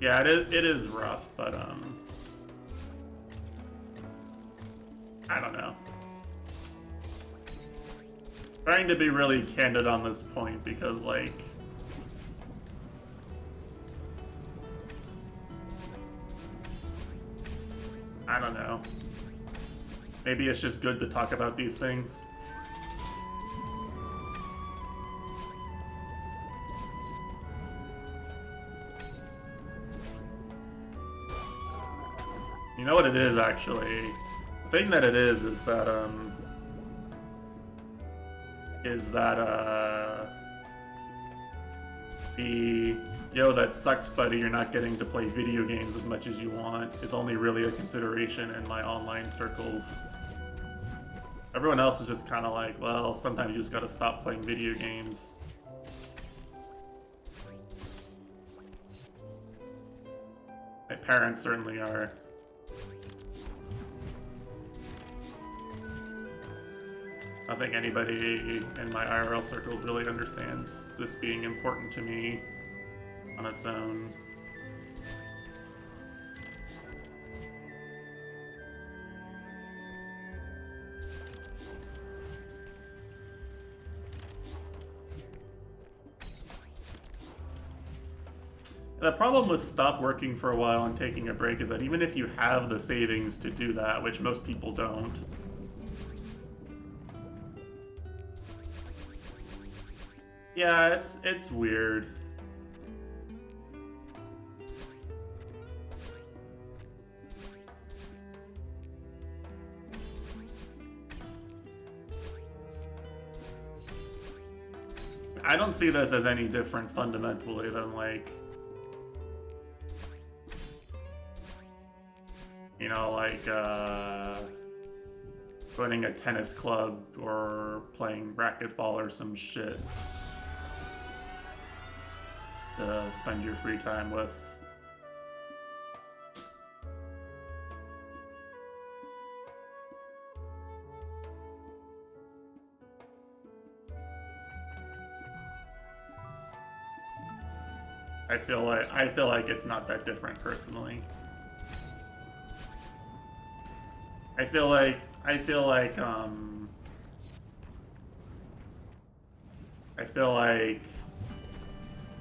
Yeah, it is rough, but I don't know. Trying to be really candid on this point because like I don't know. Maybe it's just good to talk about these things. You know what it is, actually? The thing that it is that the yo, that sucks, buddy, you're not getting to play video games as much as you want is only really a consideration in my online circles. Everyone else is just kind of like, well, sometimes you just gotta stop playing video games. My parents certainly are. I don't think anybody in my IRL circles really understands this being important to me on its own. The problem with stop working for a while and taking a break is that even if you have the savings to do that, which most people don't, yeah, it's weird. I don't see this as any different fundamentally than like, you know, like joining a tennis club or playing racquetball or some shit to spend your free time with. I feel like it's not that different personally. I feel like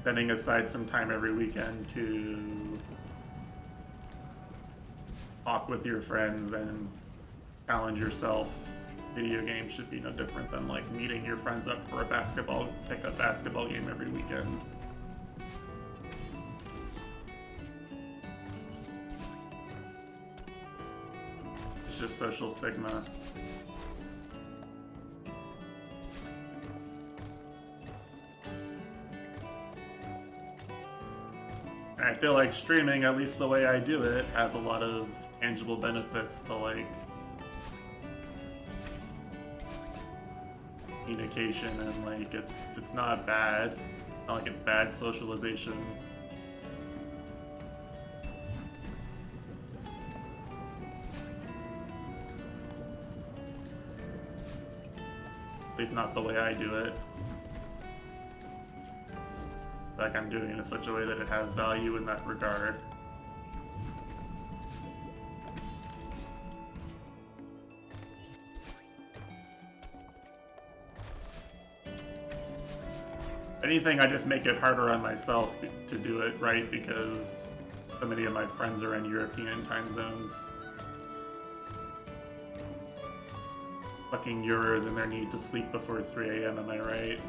setting aside some time every weekend to talk with your friends and challenge yourself video game should be no different than like meeting your friends up for a pickup basketball game every weekend. It's just social stigma. And I feel like streaming, at least the way I do it, has a lot of tangible benefits to like communication, and like it's not bad. Not like it's bad socialization. At least not the way I do it. Like I'm doing it in such a way that it has value in that regard. Anything, I just make it harder on myself to do it right because so many of my friends are in European time zones. Fucking Euros and their need to sleep before 3 a.m., am I right?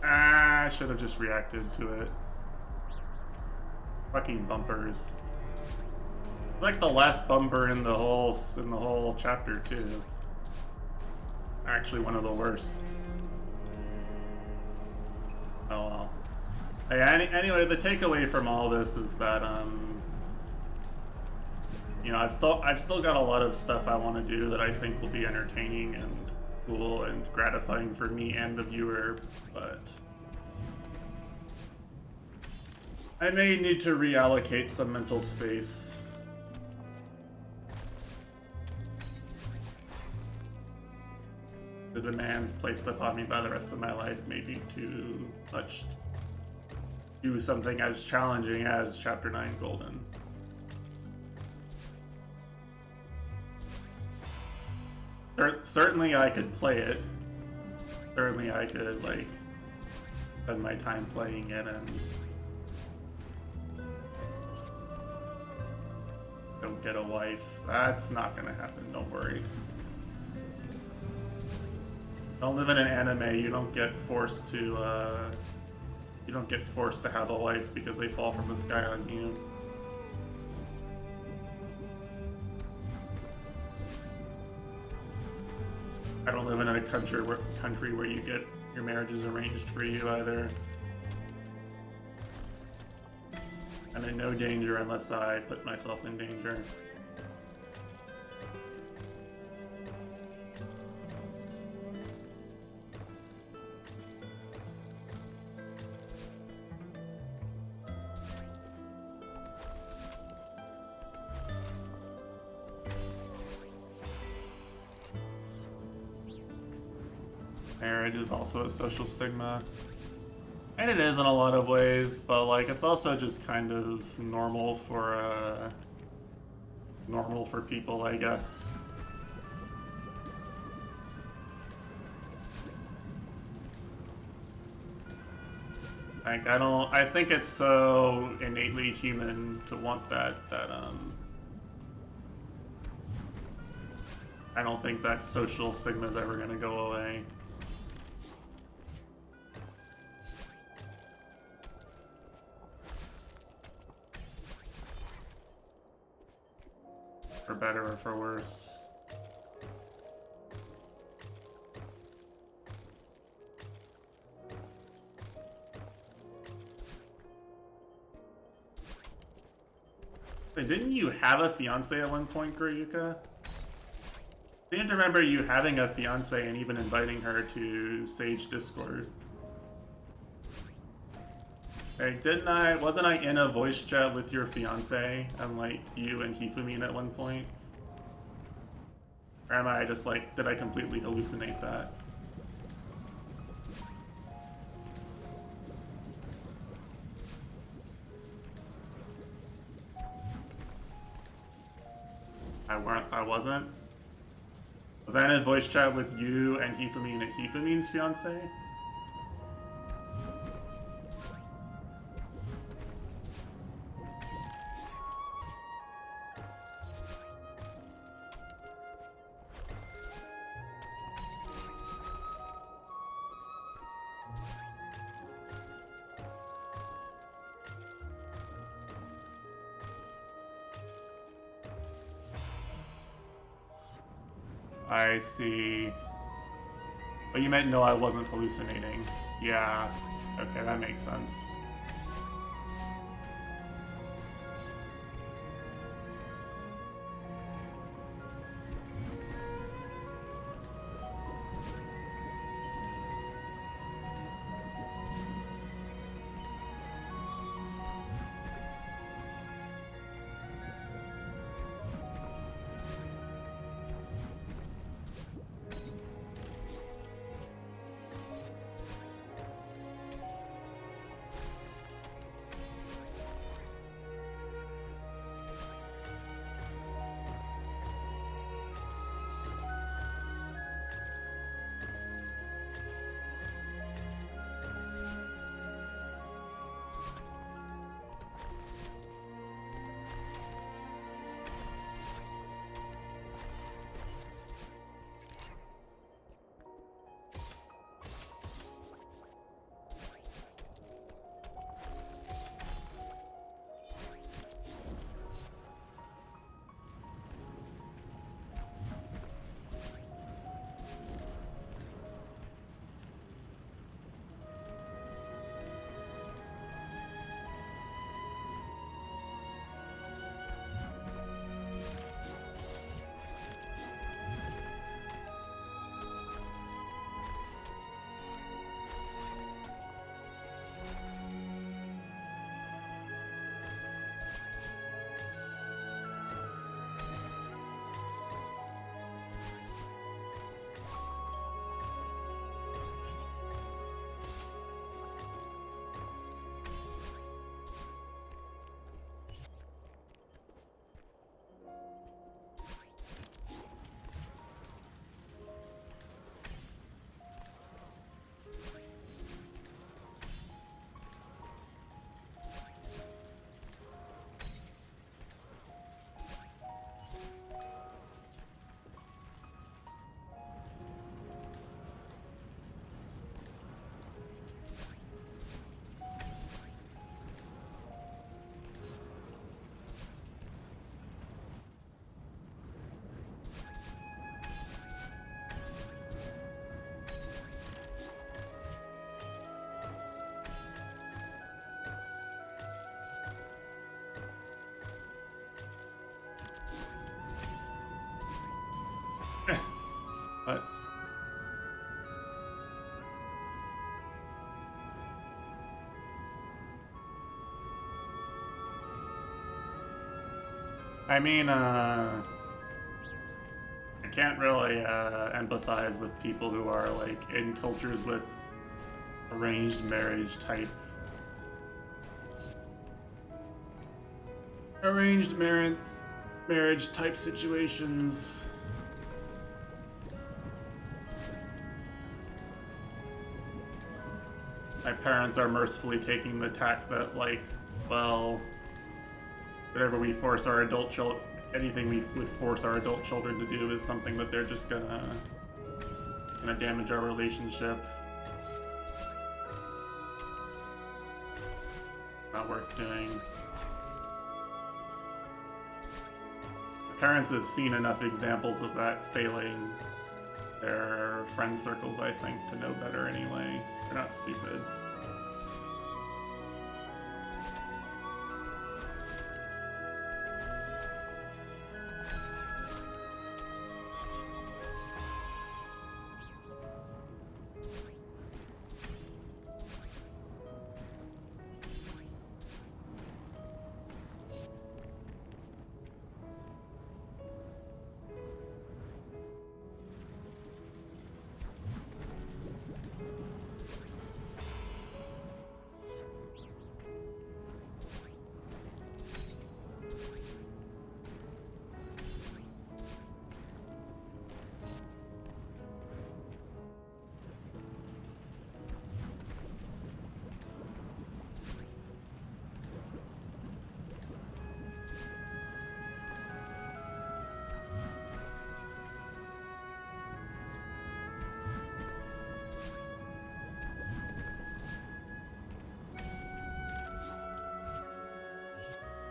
I should have just reacted to it. Fucking bumpers. Like the last bumper in the whole chapter too. Actually, one of the worst. Oh well. Hey, anyway, the takeaway from all this is that you know, I've still got a lot of stuff I want to do that I think will be entertaining and cool and gratifying for me and the viewer, but I may need to reallocate some mental space. The demands placed upon me by the rest of my life may be too much to do something as challenging as Chapter 9 Golden. Certainly I could play it. Certainly I could, like, spend my time playing it and don't get a wife. That's not gonna happen, don't worry. Don't live in an anime, you don't get forced to have a wife because they fall from the sky on you. I don't live in a country where you get your marriages arranged for you either. I'm in no danger unless I put myself in danger. Marriage is also a social stigma. And it is in a lot of ways, but like it's also just kind of normal for people, I guess. Like I think it's so innately human to want that I don't think that social stigma is ever gonna go away. For better or for worse. Wait, didn't you have a fiance at one point, Grayuka? I seem to remember you having a fiance and even inviting her to Sage Discord. Like, wasn't I in a voice chat with your fiance and like you and Hifumin at one point? Or am I just like, did I completely hallucinate that? I wasn't? Was I in a voice chat with you and Hifumin and Hifumin's fiance? I see. But you meant no, I wasn't hallucinating. Yeah. Okay, that makes sense. I mean, I can't really empathize with people who are like in cultures with arranged marriage type situations. My parents are mercifully taking the tack that, like, well, whatever we force our adult children, anything we would force our adult children to do is something that they're just gonna damage our relationship. Not worth doing. Parents have seen enough examples of that failing their friend circles, I think, to know better anyway. They're not stupid.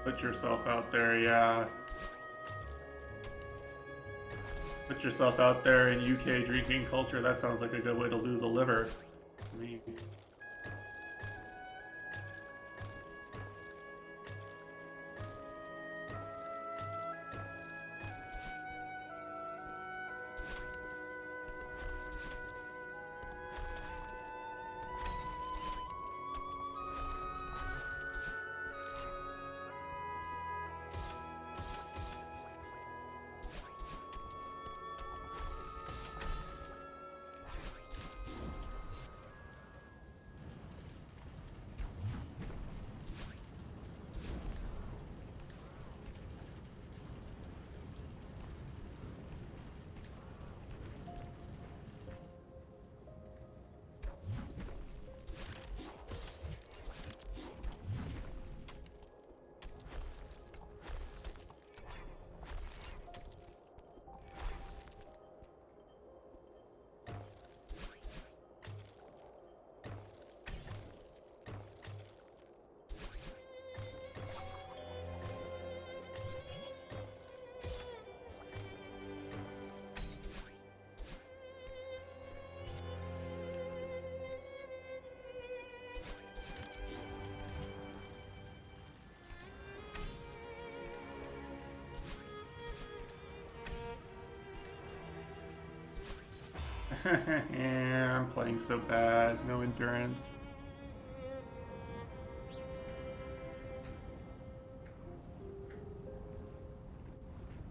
Put yourself out there, yeah. Put yourself out there in UK drinking culture. That sounds like a good way to lose a liver. I mean, yeah, I'm playing so bad. No endurance.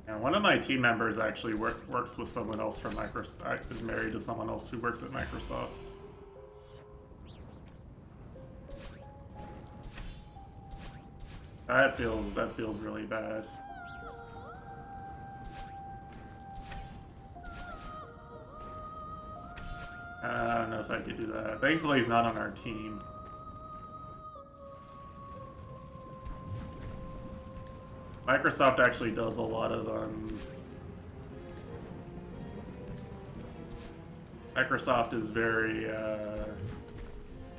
Yeah, one of my team members actually works with someone else from Microsoft. Is married to someone else who works at Microsoft. That feels really bad. I don't know if I could do that. Thankfully, he's not on our team. Microsoft actually does a lot of Microsoft is very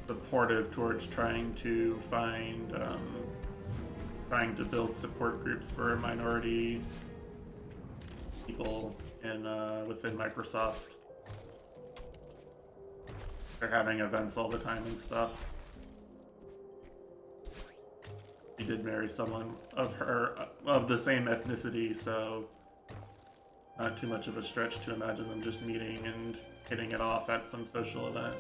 supportive towards trying to build support groups for minority people within Microsoft. They're having events all the time and stuff. He did marry someone of the same ethnicity, so not too much of a stretch to imagine them just meeting and hitting it off at some social event.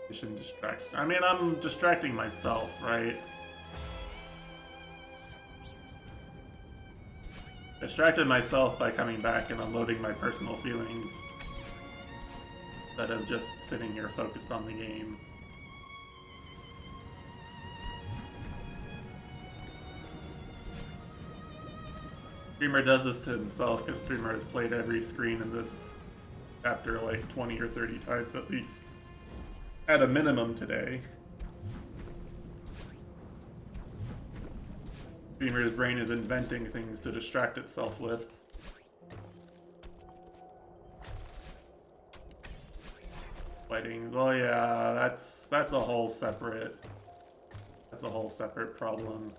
Distraction. I mean, I'm distracting myself, right? Distracted myself by coming back and unloading my personal feelings instead of just sitting here focused on the game. Streamer does this to himself because Streamer has played every screen in this chapter like 20 or 30 times at least. At a minimum today. Streamer's brain is inventing things to distract itself with. Fighting. Well, yeah, that's a whole separate problem.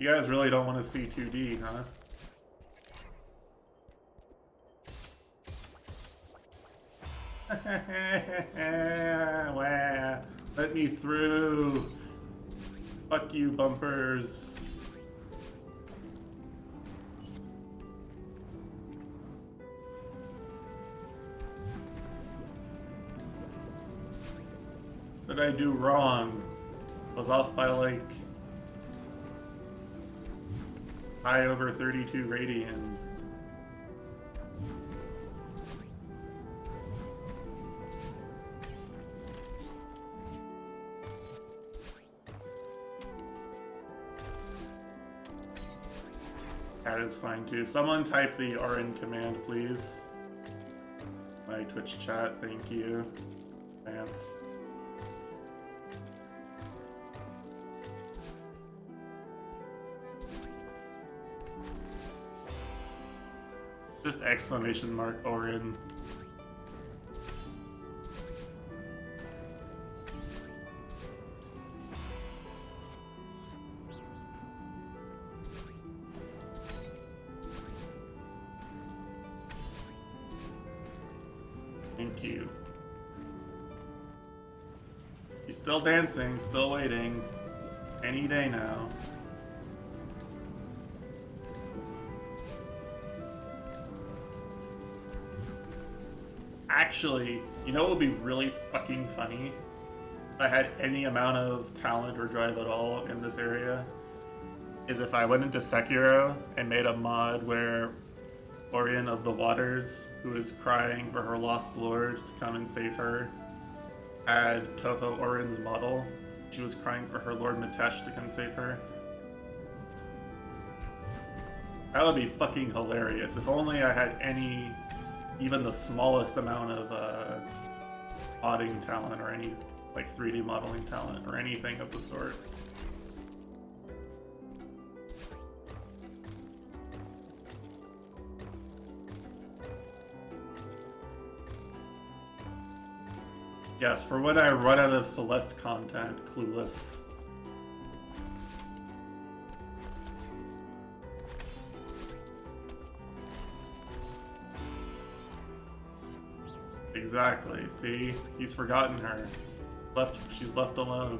You guys really don't want to see 2D, huh? Wah. Let me through. Fuck you, bumpers. What did I do wrong? I was off by like high over 32 radians. That is fine too. Someone type the RN command, please. My Twitch chat, thank you. Thanks. Just exclamation mark Orin. Thank you. He's still dancing, still waiting. Any day now. Actually, you know what would be really fucking funny? If I had any amount of talent or drive at all in this area, is if I went into Sekiro and made a mod where Orion of the Waters, who is crying for her lost lord to come and save her, had Toho Orin's model. She was crying for her lord Mitesh to come save her. That would be fucking hilarious. If only I had any, even the smallest amount of modding talent or any like 3D modeling talent or anything of the sort. Yes, for when I run out of Celeste content, Clueless. Exactly, see? He's forgotten her. She's left alone.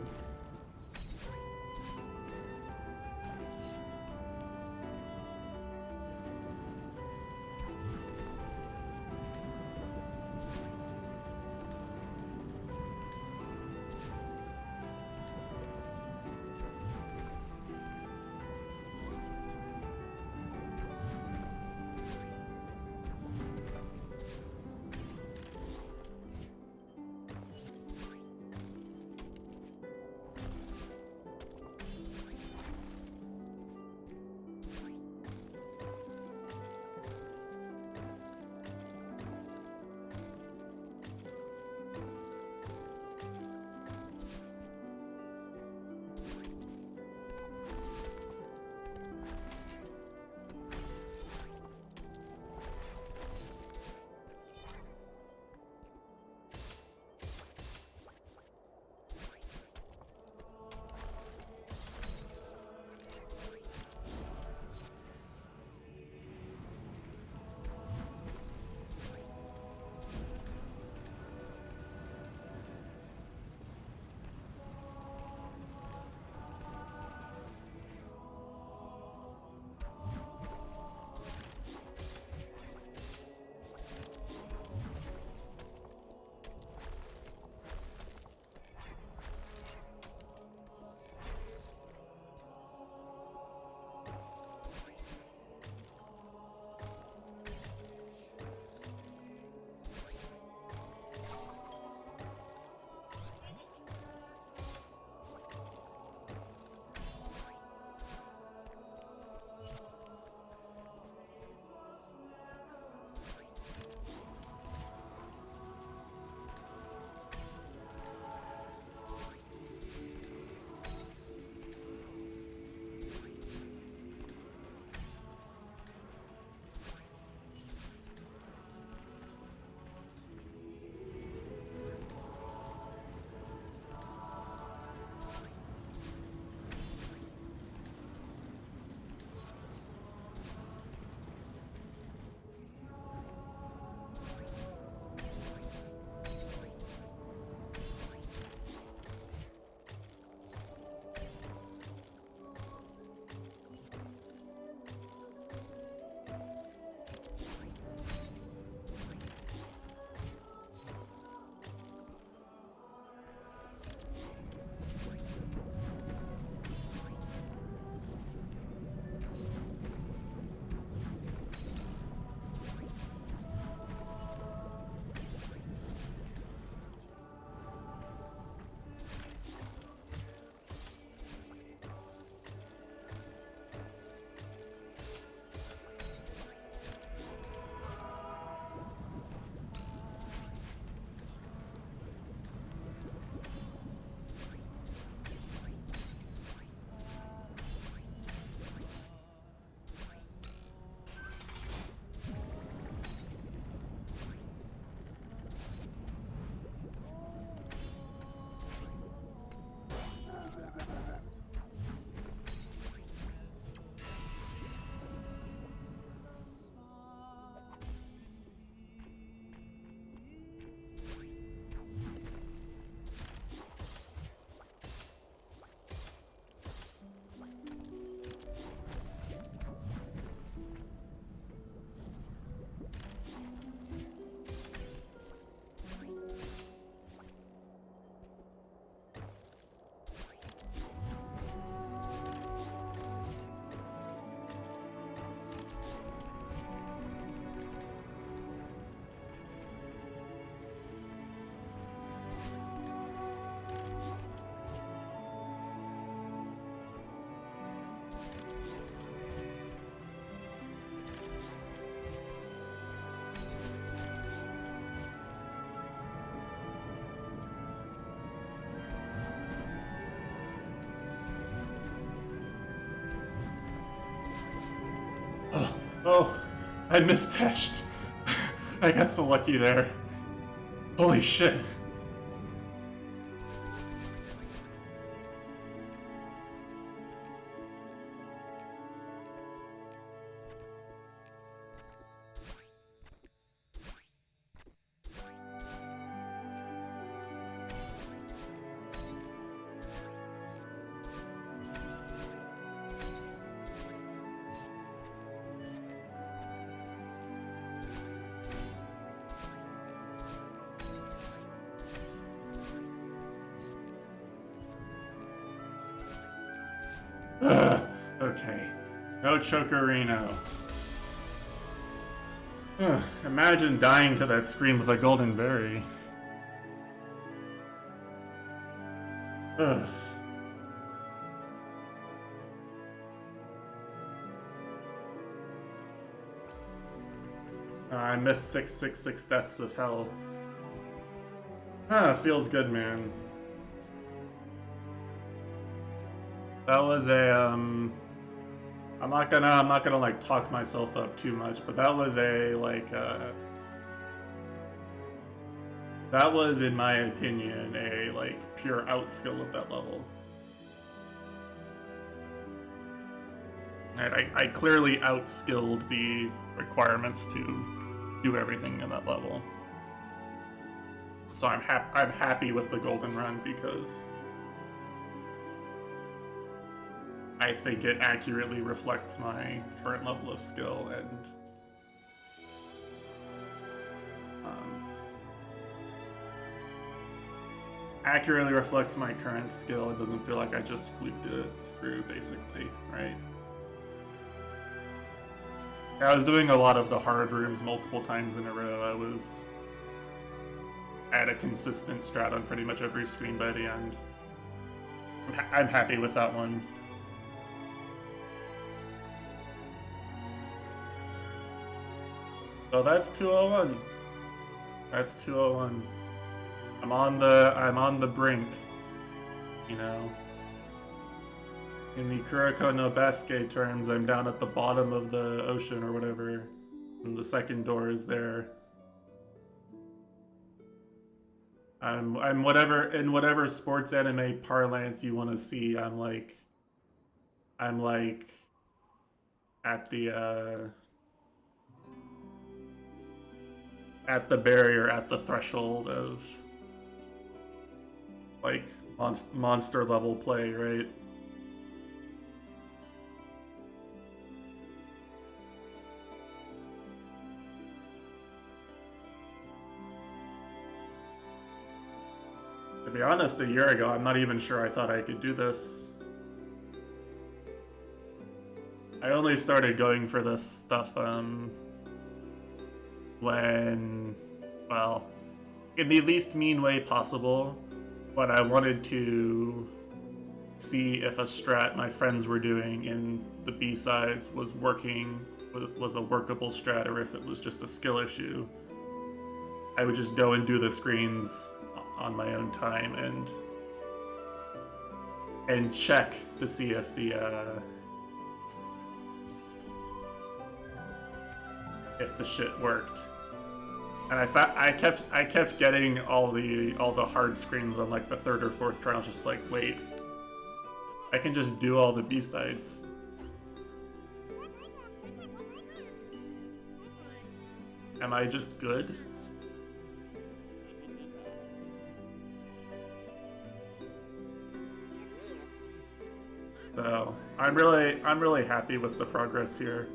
Oh, I misdashed. I got so lucky there. Holy shit. Okay. No Chocorino. Imagine dying to that screen with a golden berry. Ugh. I missed 666 Deaths of Hell. Feels good, man. That was a I'm not gonna like talk myself up too much, but that was a that was, in my opinion, a like pure outskill of that level. And I clearly outskilled the requirements to do everything in that level. So I'm happy with the golden run because I think it accurately reflects my current level of skill and accurately reflects my current skill. It doesn't feel like I just fluked it through, basically, right? I was doing a lot of the hard rooms multiple times in a row. I was at a consistent strat on pretty much every screen by the end. I'm happy with that one. So that's 201. That's 201. I'm on the brink, you know. In the Kuroko no Basuke terms, I'm down at the bottom of the ocean or whatever, and the second door is there. I'm whatever, in whatever sports anime parlance you want to see. I'm like at the barrier, at the threshold of like monster level play, right? To be honest, a year ago, I'm not even sure I thought I could do this. I only started going for this stuff when, well, in the least mean way possible, when I wanted to see if a strat my friends were doing in the B-sides was working, was a workable strat, or if it was just a skill issue. I would just go and do the screens on my own time and check to see if the shit worked. And I kept getting all the hard screens on like the third or fourth try. I was just like, wait, I can just do all the B-sides. Am I just good? So I'm really happy with the progress here.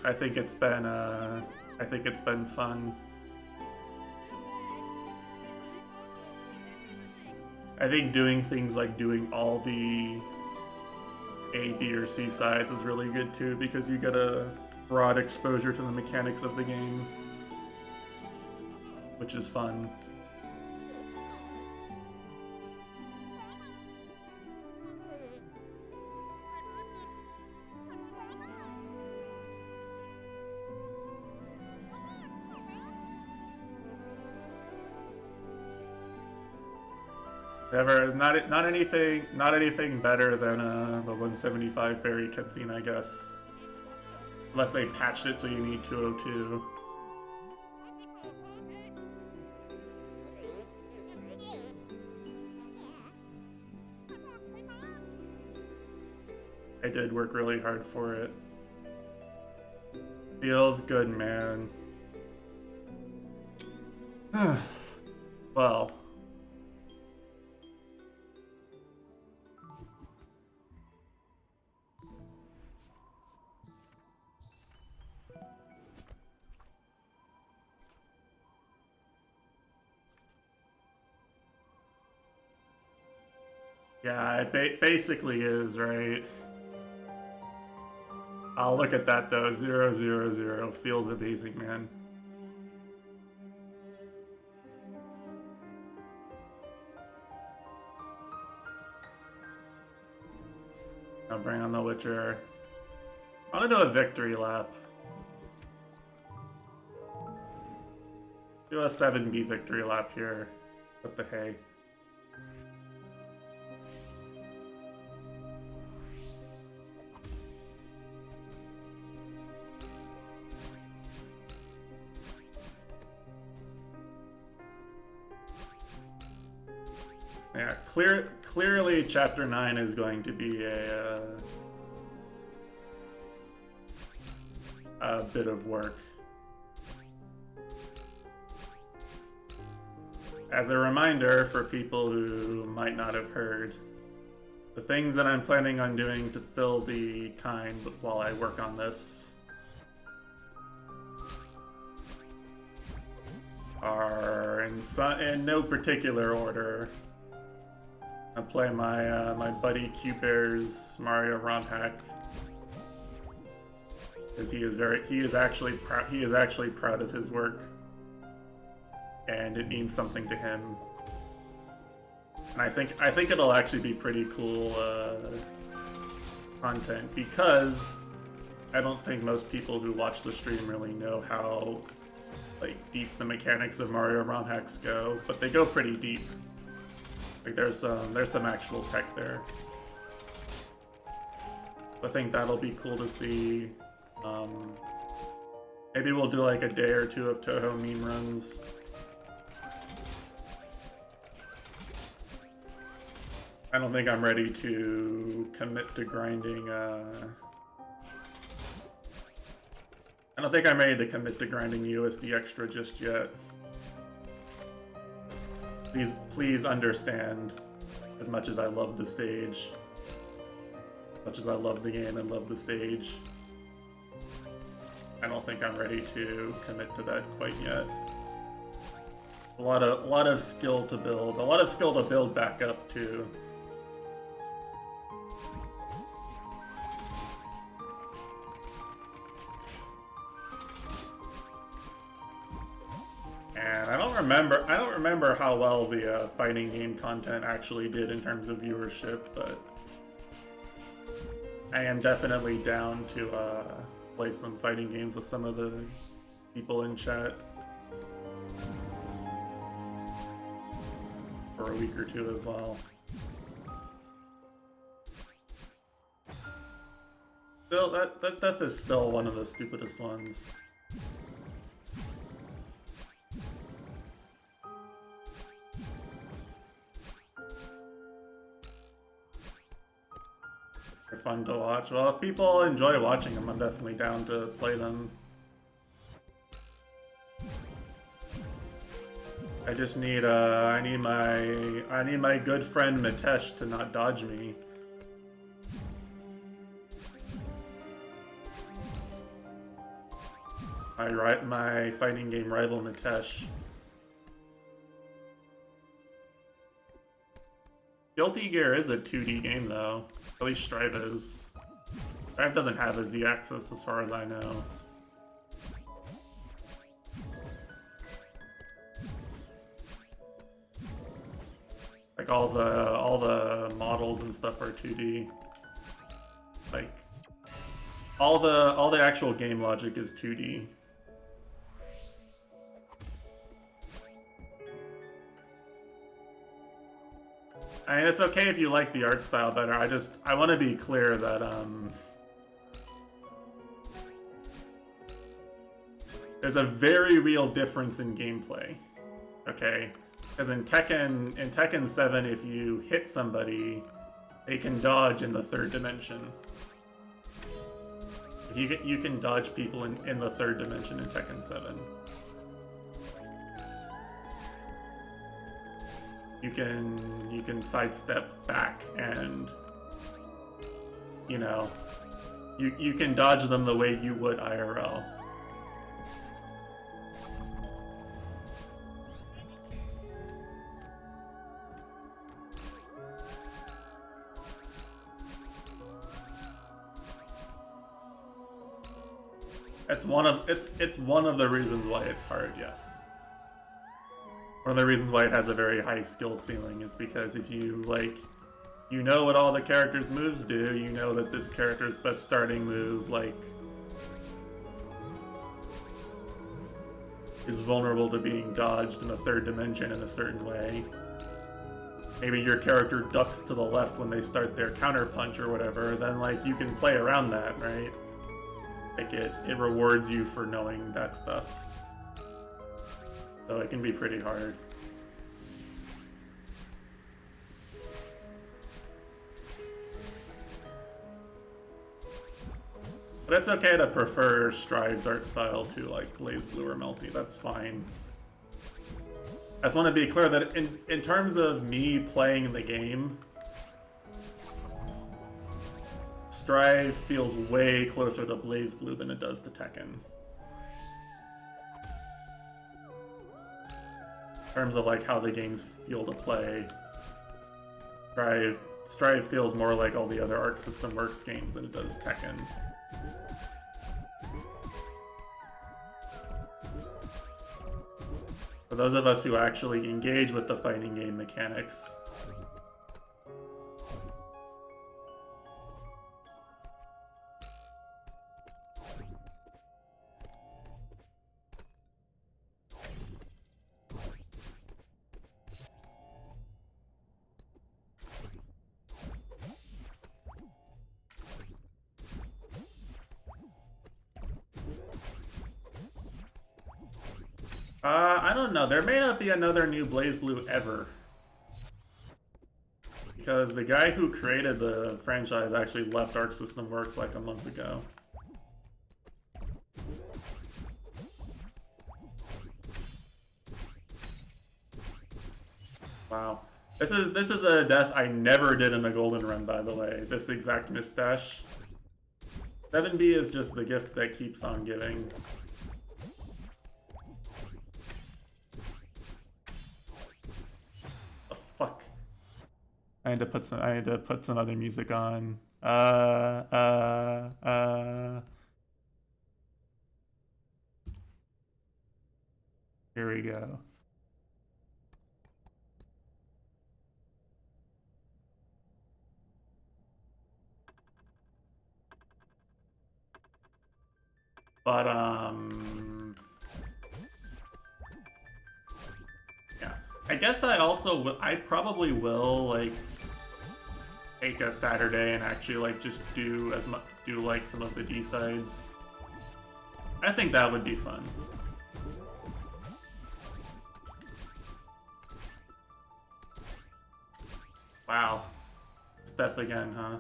I think it's been fun. I think doing things like doing all the A, B, or C sides is really good too, because you get a broad exposure to the mechanics of the game, which is fun. Never, not anything better than the 175 berry cutscene, I guess. Unless they patched it so you need 202. I did work really hard for it. Feels good, man. Well. Yeah, it basically is, right? I'll look at that though. 000 feels amazing, man. I'll bring on the Witcher. I want to do a victory lap. Do a 7B victory lap here. What the hey? Yeah, clearly Chapter 9 is going to be a bit of work. As a reminder for people who might not have heard, the things that I'm planning on doing to fill the time while I work on this are in no particular order. I play my my buddy Q-Bear's Mario ROM hack because he is actually proud of his work, and it means something to him. And I think it'll actually be pretty cool content, because I don't think most people who watch the stream really know how like deep the mechanics of Mario ROM hacks go, but they go pretty deep. Like there's some actual tech there. I think that'll be cool to see. Maybe we'll do like a day or two of Toho meme runs. I don't think I'm ready to commit to grinding. I don't think I'm ready to commit to grinding USD Extra just yet. Please understand, as much as I love the stage, as much as I love the game and love the stage, I don't think I'm ready to commit to that quite yet. A lot of skill to build back up too. And I don't remember how well the fighting game content actually did in terms of viewership, but I am definitely down to play some fighting games with some of the people in chat for a week or two as well. Still, that is still one of the stupidest ones. They're fun to watch. Well, if people enjoy watching them, I'm definitely down to play them. I just need I need my good friend Mitesh to not dodge me. My fighting game rival Mitesh. Guilty Gear is a 2D game though. At least Strive is. Strive doesn't have a Z-axis as far as I know. Like all the models and stuff are 2D. Like all the actual game logic is 2D. I mean, it's okay if you like the art style better. I want to be clear that there's a very real difference in gameplay. Okay, because in Tekken 7, if you hit somebody, they can dodge in the third dimension. You can dodge people in the third dimension in Tekken 7. You can sidestep back and, you know, you can dodge them the way you would IRL. It's one of the reasons why it's hard, yes. One of the reasons why it has a very high skill ceiling is because if you, like, you know what all the characters' moves do, you know that this character's best starting move, like, is vulnerable to being dodged in a third dimension in a certain way. Maybe your character ducks to the left when they start their counter punch or whatever, then, like, you can play around that, right? Like, it rewards you for knowing that stuff. So it can be pretty hard. But it's okay to prefer Stride's art style to, like, BlazBlue or Melty. That's fine. I just want to be clear that in terms of me playing the game, Stride feels way closer to BlazBlue than it does to Tekken. In terms of, like, how the games feel to play, Stride feels more like all the other Arc System Works games than it does Tekken. For those of us who actually engage with the fighting game mechanics, I don't know. There may not be another new BlazBlue ever. Because the guy who created the franchise actually left Arc System Works like a month ago. Wow. This is a death I never did in a Golden Run, by the way. This exact misdash. 7B is just the gift that keeps on giving. Fuck. I had to put some other music on. Here we go. But yeah. I guess I probably will, like, take a Saturday and actually, like, just do like some of the D-sides. I think that would be fun. Wow. It's death again, huh?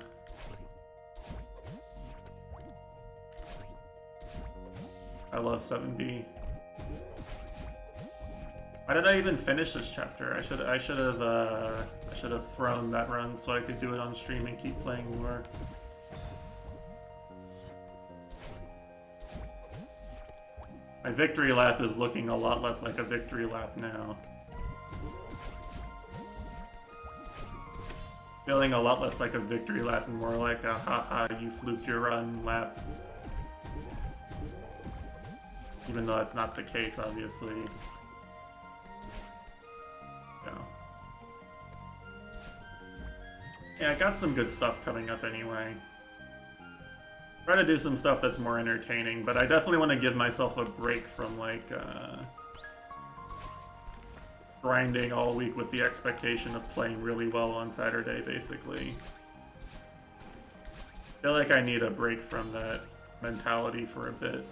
I love 7B. Why did I even finish this chapter? I should have thrown that run so I could do it on stream and keep playing more. My victory lap is looking a lot less like a victory lap now. Feeling a lot less like a victory lap and more like a haha, you fluked your run lap. Even though that's not the case, obviously. Yeah, I got some good stuff coming up anyway. Try to do some stuff that's more entertaining, but I definitely want to give myself a break from, like, grinding all week with the expectation of playing really well on Saturday, basically. I feel like I need a break from that mentality for a bit.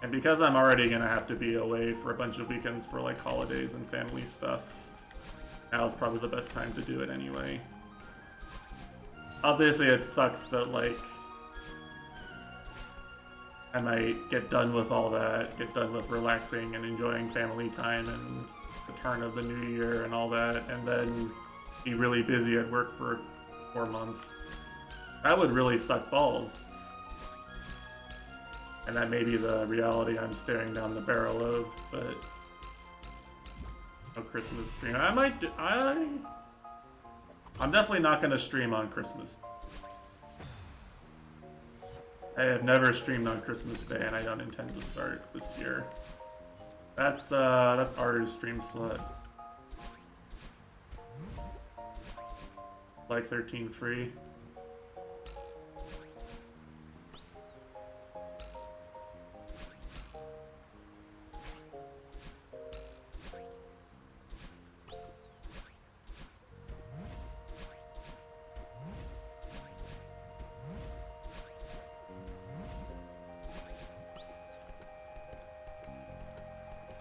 And because I'm already gonna have to be away for a bunch of weekends for like holidays and family stuff, now is probably the best time to do it anyway. Obviously it sucks that like I might get done with all that, get done with relaxing and enjoying family time and the turn of the new year and all that, and then be really busy at work for 4 months. That would really suck balls. And that may be the reality I'm staring down the barrel of, but no Christmas stream. I'm definitely not gonna stream on Christmas. I have never streamed on Christmas Day, and I don't intend to start this year. That's Arter's stream slot. Like 13 free.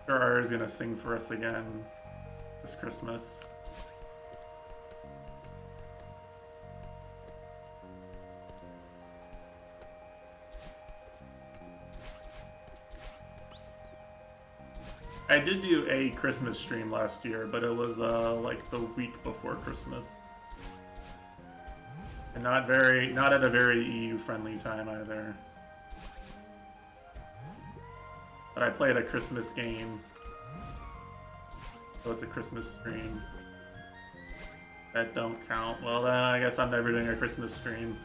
Arter is gonna sing for us again this Christmas. I did do a Christmas stream last year, but it was like the week before Christmas. And not at a very EU friendly time either. But I played a Christmas game, so it's a Christmas stream. That don't count. Well then, I guess I'm never doing a Christmas stream.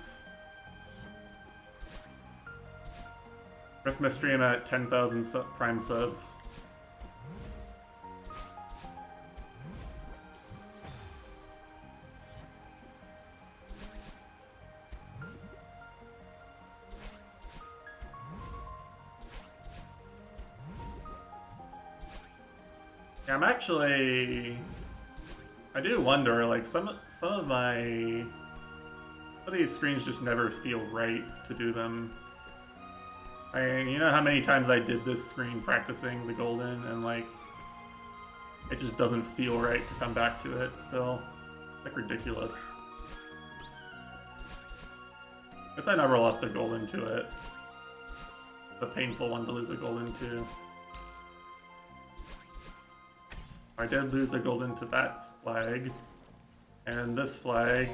Christmas stream at 10,000 Prime subs. I'm actually, I do wonder, like some of these screens just never feel right to do them. You know how many times I did this screen practicing the golden, and like it just doesn't feel right to come back to it still. Like ridiculous. Guess I never lost a golden to it. The painful one to lose a golden to. I did lose a golden to that flag, and this flag.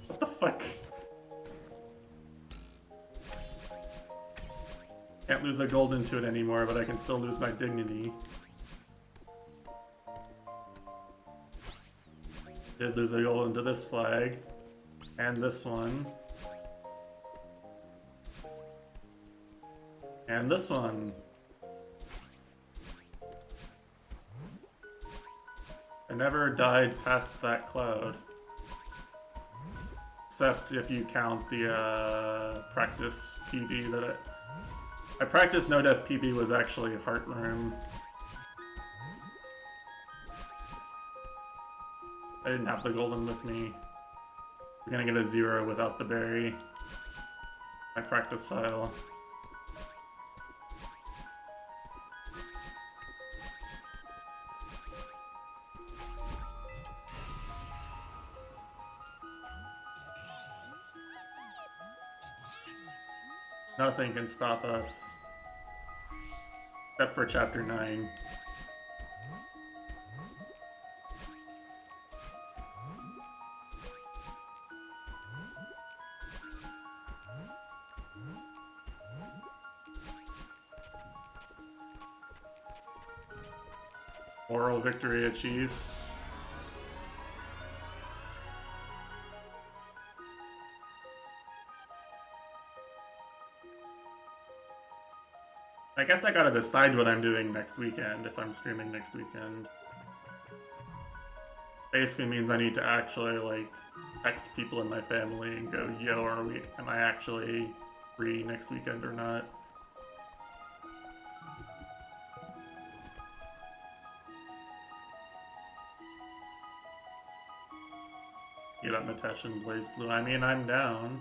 What the fuck? Can't lose a golden to it anymore, but I can still lose my dignity. Did lose a golden to this flag, and this one. And this one. I never died past that cloud. Except if you count the practice PB that I practiced no def PB was actually Heart Room. I didn't have the golden with me. We're gonna get a 0 without the berry. My practice file. Nothing can stop us. Except for chapter 9. Moral victory achieved. I guess I gotta decide what I'm doing next weekend, if I'm streaming next weekend. Basically means I need to actually, like, text people in my family and go, yo, am I actually free next weekend or not? Matesh and Blaze Blue. I mean, I'm down.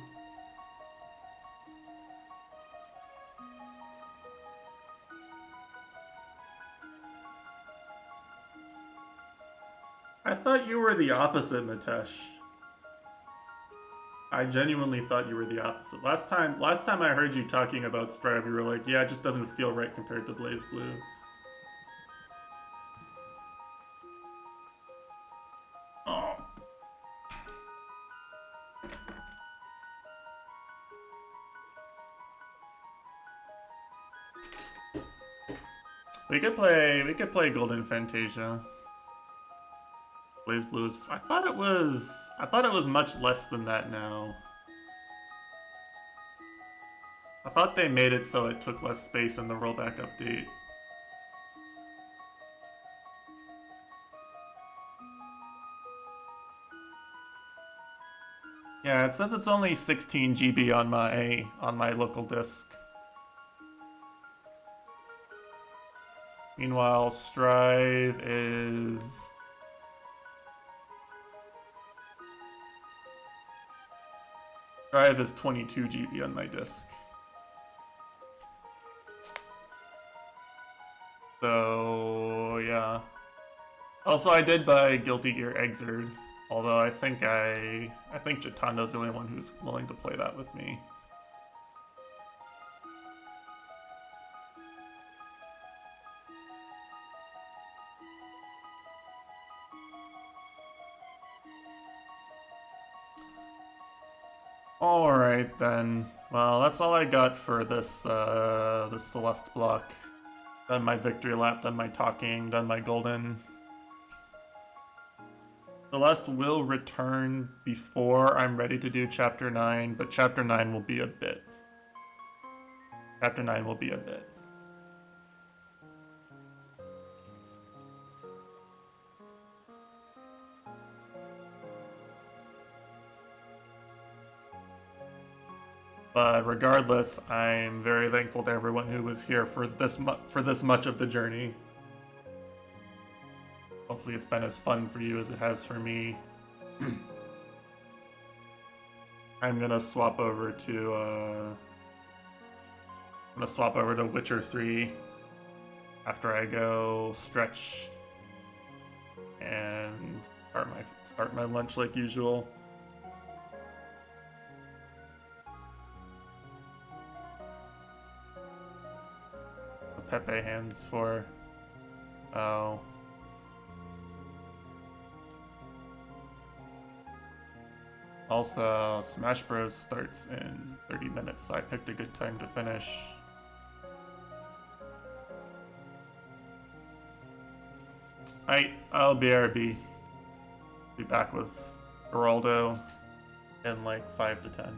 I thought you were the opposite, Matesh. I genuinely thought you were the opposite. Last time I heard you talking about Strive, you were like, yeah, it just doesn't feel right compared to Blaze Blue. Oh. We could play Golden Fantasia. Blaze Blue is, I thought it was much less than that now. I thought they made it so it took less space in the rollback update. Yeah, it says it's only 16 GB on my local disk. Meanwhile, Strive is Strive is 22 GB on my disk. So yeah. Also, I did buy Guilty Gear Xrd, although I think Jatando's the only one who's willing to play that with me. Alright then. Well, that's all I got for this Celeste block. Done my victory lap, done my talking, done my golden. Celeste will return before I'm ready to do Chapter 9, but Chapter 9 will be a bit. Chapter 9 will be a bit. But regardless, I'm very thankful to everyone who was here for this much of the journey. Hopefully it's been as fun for you as it has for me. I'm gonna swap over to Witcher 3 after I go stretch and start my lunch like usual. Pepe hands for. Oh. Also, Smash Bros. Starts in 30 minutes, so I picked a good time to finish. I'll BRB. Be back with Geraldo in like 5 to 10.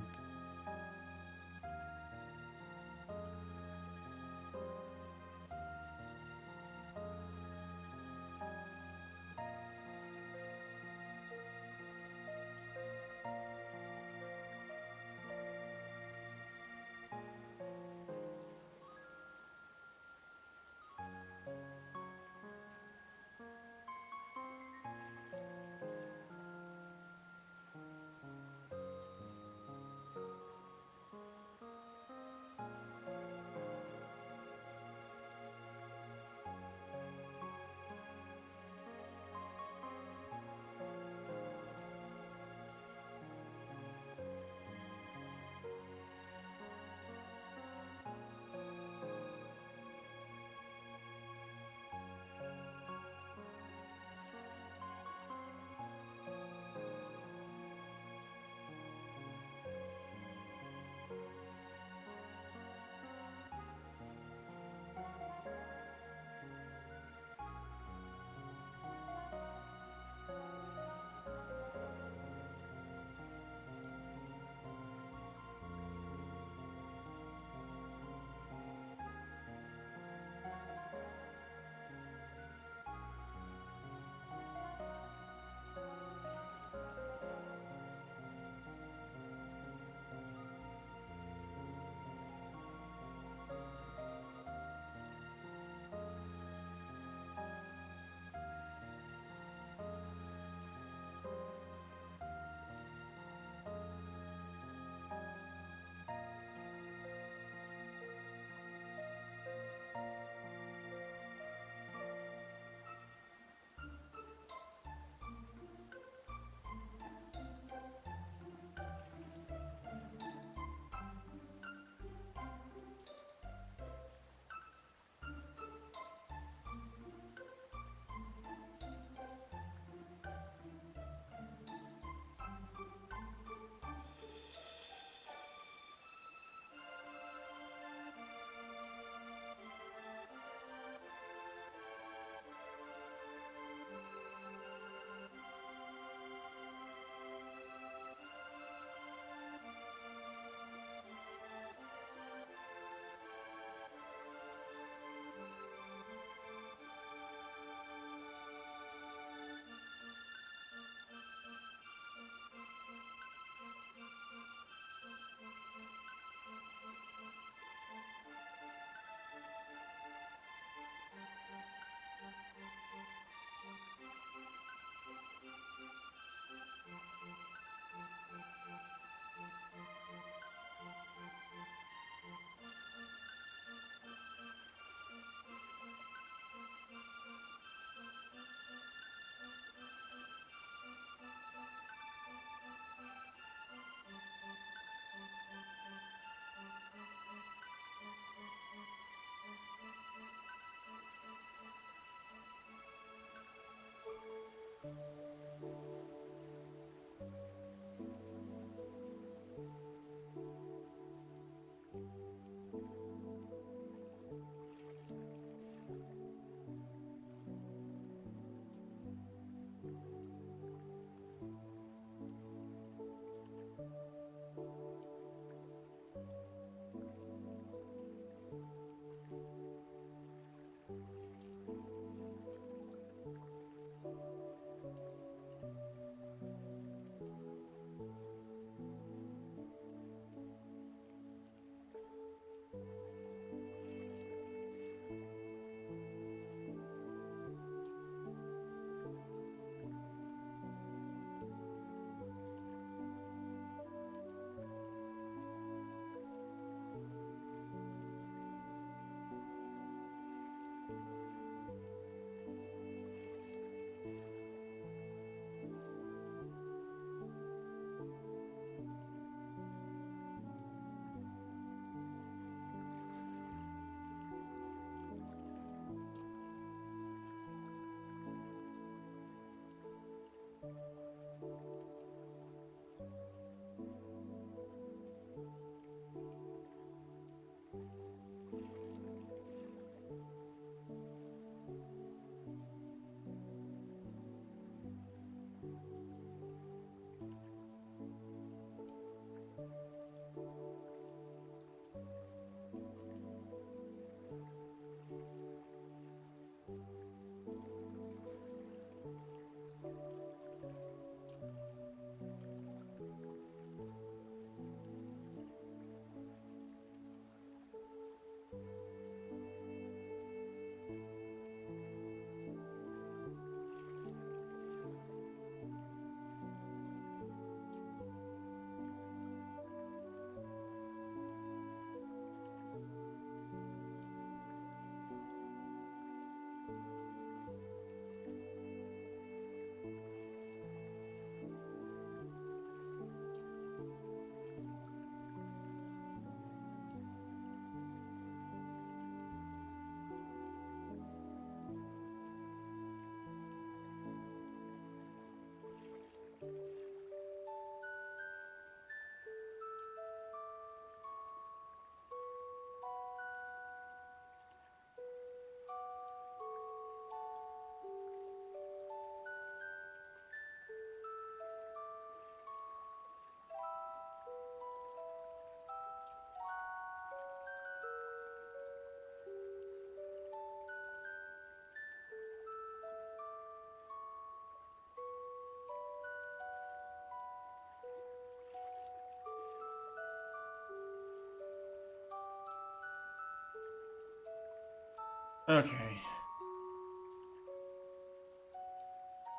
Okay.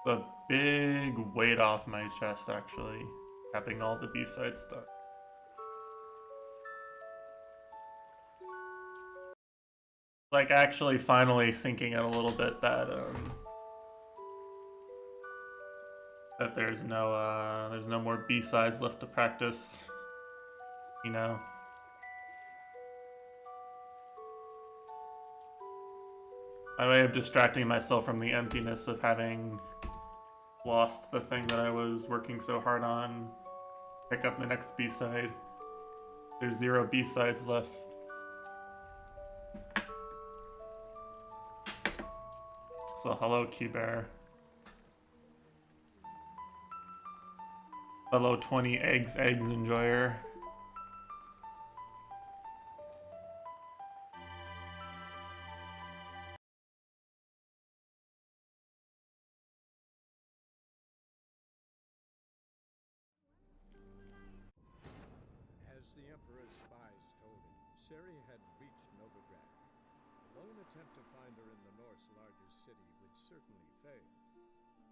The big weight off my chest, actually. Having all the B-sides done. Like, actually finally sinking in a little bit that, that there's no more B-sides left to practice. You know? My way of distracting myself from the emptiness of having lost the thing that I was working so hard on. Pick up the next B-side. There's 0 B-sides left. So hello, Q-Bear. Hello, 20 eggs enjoyer. As the Emperor's spies told him, Ciri had reached Novigrad. A lone attempt to find her in the North's largest city would certainly fail.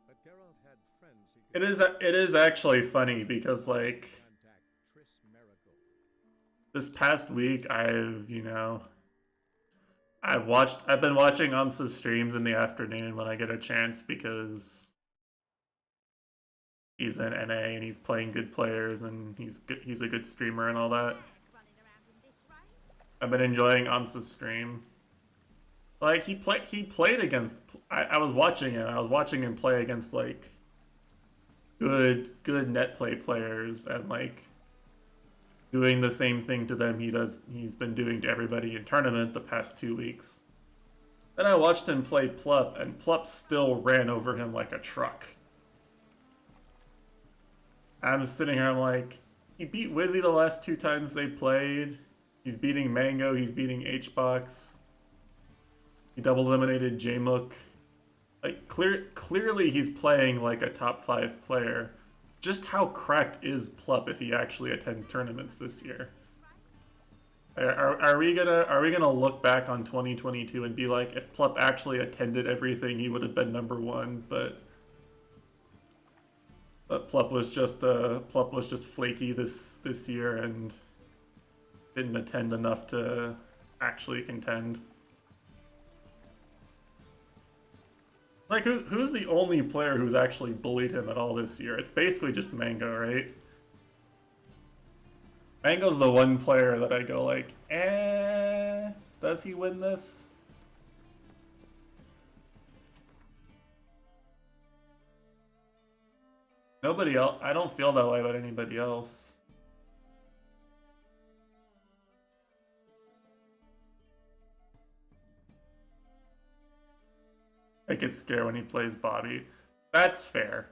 But Geralt had friends he could It is actually funny because, like, contact Triss Merigold. this past week I've been watching Umsa's streams in the afternoon when I get a chance because he's in NA and he's playing good players and he's a good streamer and all that. I've been enjoying Umsa's stream. Like he played against I was watching it. I was watching him play against like good net play players and like doing the same thing to them he's been doing to everybody in tournament the past 2 weeks. Then I watched him play Plup, and Plup still ran over him like a truck. I'm sitting here, I'm like, he beat Wizzy the last 2 times they played. He's beating Mango, he's beating Hbox. He double eliminated Jmook. Like, clearly he's playing like a top 5 player. Just how cracked is Plup if he actually attends tournaments this year? Are we gonna look back on 2022 and be like, if Plup actually attended everything, he would have been #1, but Plup was just flaky this year and didn't attend enough to actually contend. Like, who's the only player who's actually bullied him at all this year? It's basically just Mango, right? Mango's the one player that I go like, does he win this? Nobody else. I don't feel that way about anybody else. I get scared when he plays Bobby. That's fair.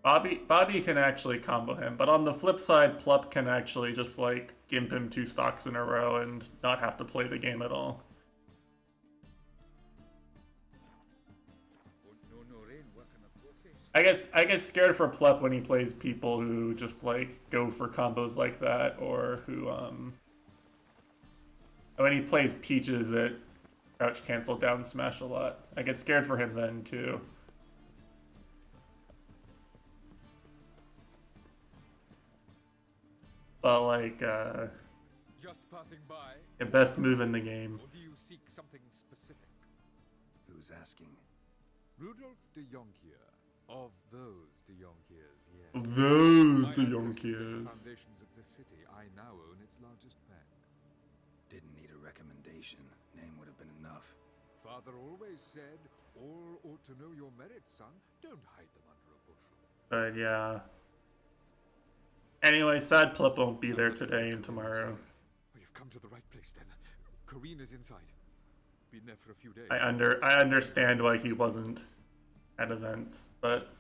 Bobby can actually combo him, but on the flip side, Plup can actually just like gimp him 2 stocks in a row and not have to play the game at all. I get scared for Plup when he plays people who just like go for combos like that, or who when he plays Peaches that crouch cancel down smash a lot. I get scared for him then too. But like, just passing by, the best move in the game. or do you seek something specific? Who's asking? Rudolf de Jonkier, of those de Jonkiers, yes. Those My the ancestors young laid the kids. foundations of this city. I now own its largest bank. Didn't need a recommendation. Name would have been enough. Father always said, all ought to know your merits, son. Don't hide them under a bushel. But yeah. Anyway, sad Plup won't be there today and tomorrow. Oh, you've come to the right place then. Corrine is inside. Been there for a few days. I understand why he wasn't at events, but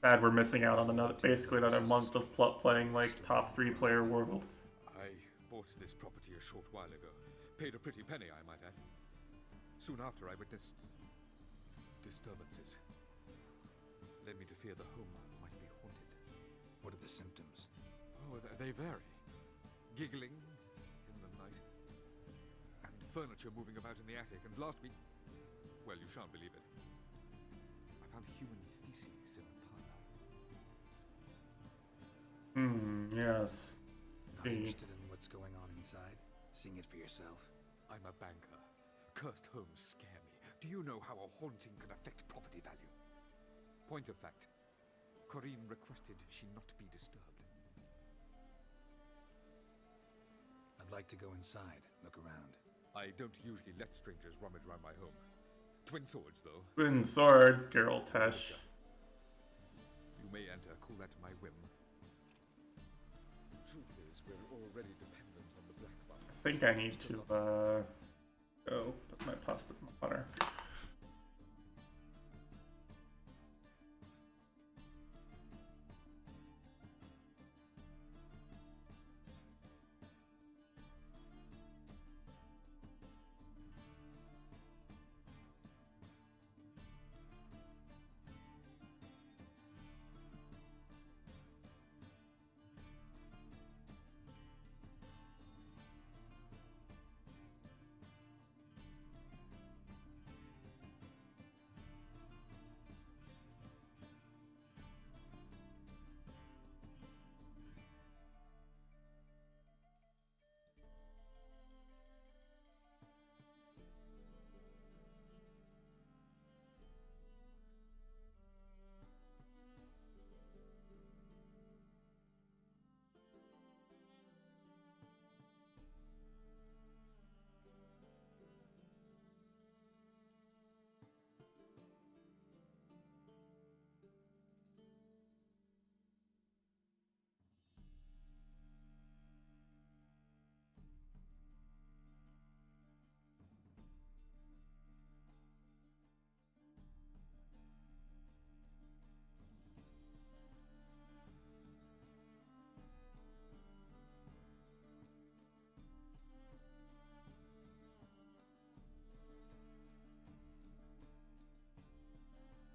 sad we're missing out on basically another month of Plup playing like top 3 player world. I bought this property a short while ago. Paid a pretty penny, I might add. Soon after, I witnessed disturbances. Led me to fear the home might be haunted. What are the symptoms? Oh, they vary. Giggling in the night, and furniture moving about in the attic. And last week, Well, you shan't believe it. I found human feces in the parlor. Yes. Not interested in what's going on inside? Seeing it for yourself? I'm a banker. Cursed homes scare me. Do you know how a haunting can affect property value? Point of fact, Corinne requested she not be disturbed. I'd like to go inside, look around. I don't usually let strangers rummage around my home. Twin swords, though. Twin swords, Geraltesh. You may enter, call that my whim. Truth is, we're already dependent on the black bus. I think I need to go put my pasta in the water.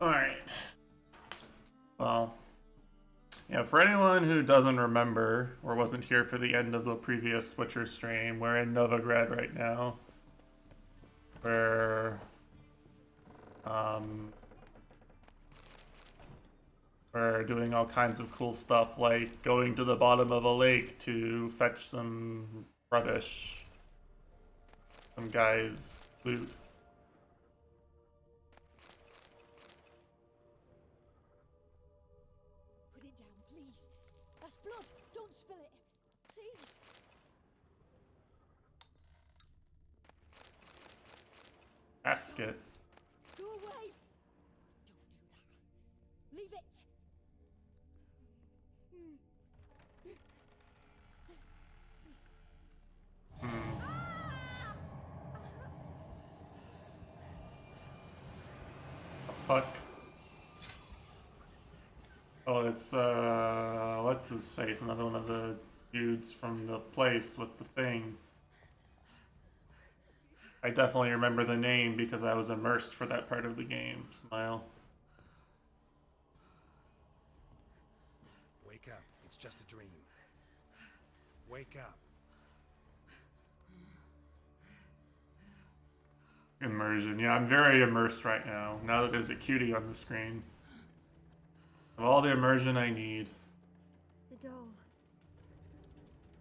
Alright. Well, yeah, for anyone who doesn't remember or wasn't here for the end of the previous Switcher stream, we're in Novigrad right now. We're doing all kinds of cool stuff, like going to the bottom of a lake to fetch some rubbish. Some guy's loot. Put it down, please. That's blood. Don't spill it. Please. Basket. Go away. Don't do that. Leave it. Fuck. Oh, it's, what's his face? Another one of the dudes from the place with the thing. I definitely remember the name because I was immersed for that part of the game. Smile. Wake up. It's just a dream. Wake up. Immersion. Yeah, I'm very immersed right now. Now that there's a cutie on the screen. Of all the immersion I need. The doll.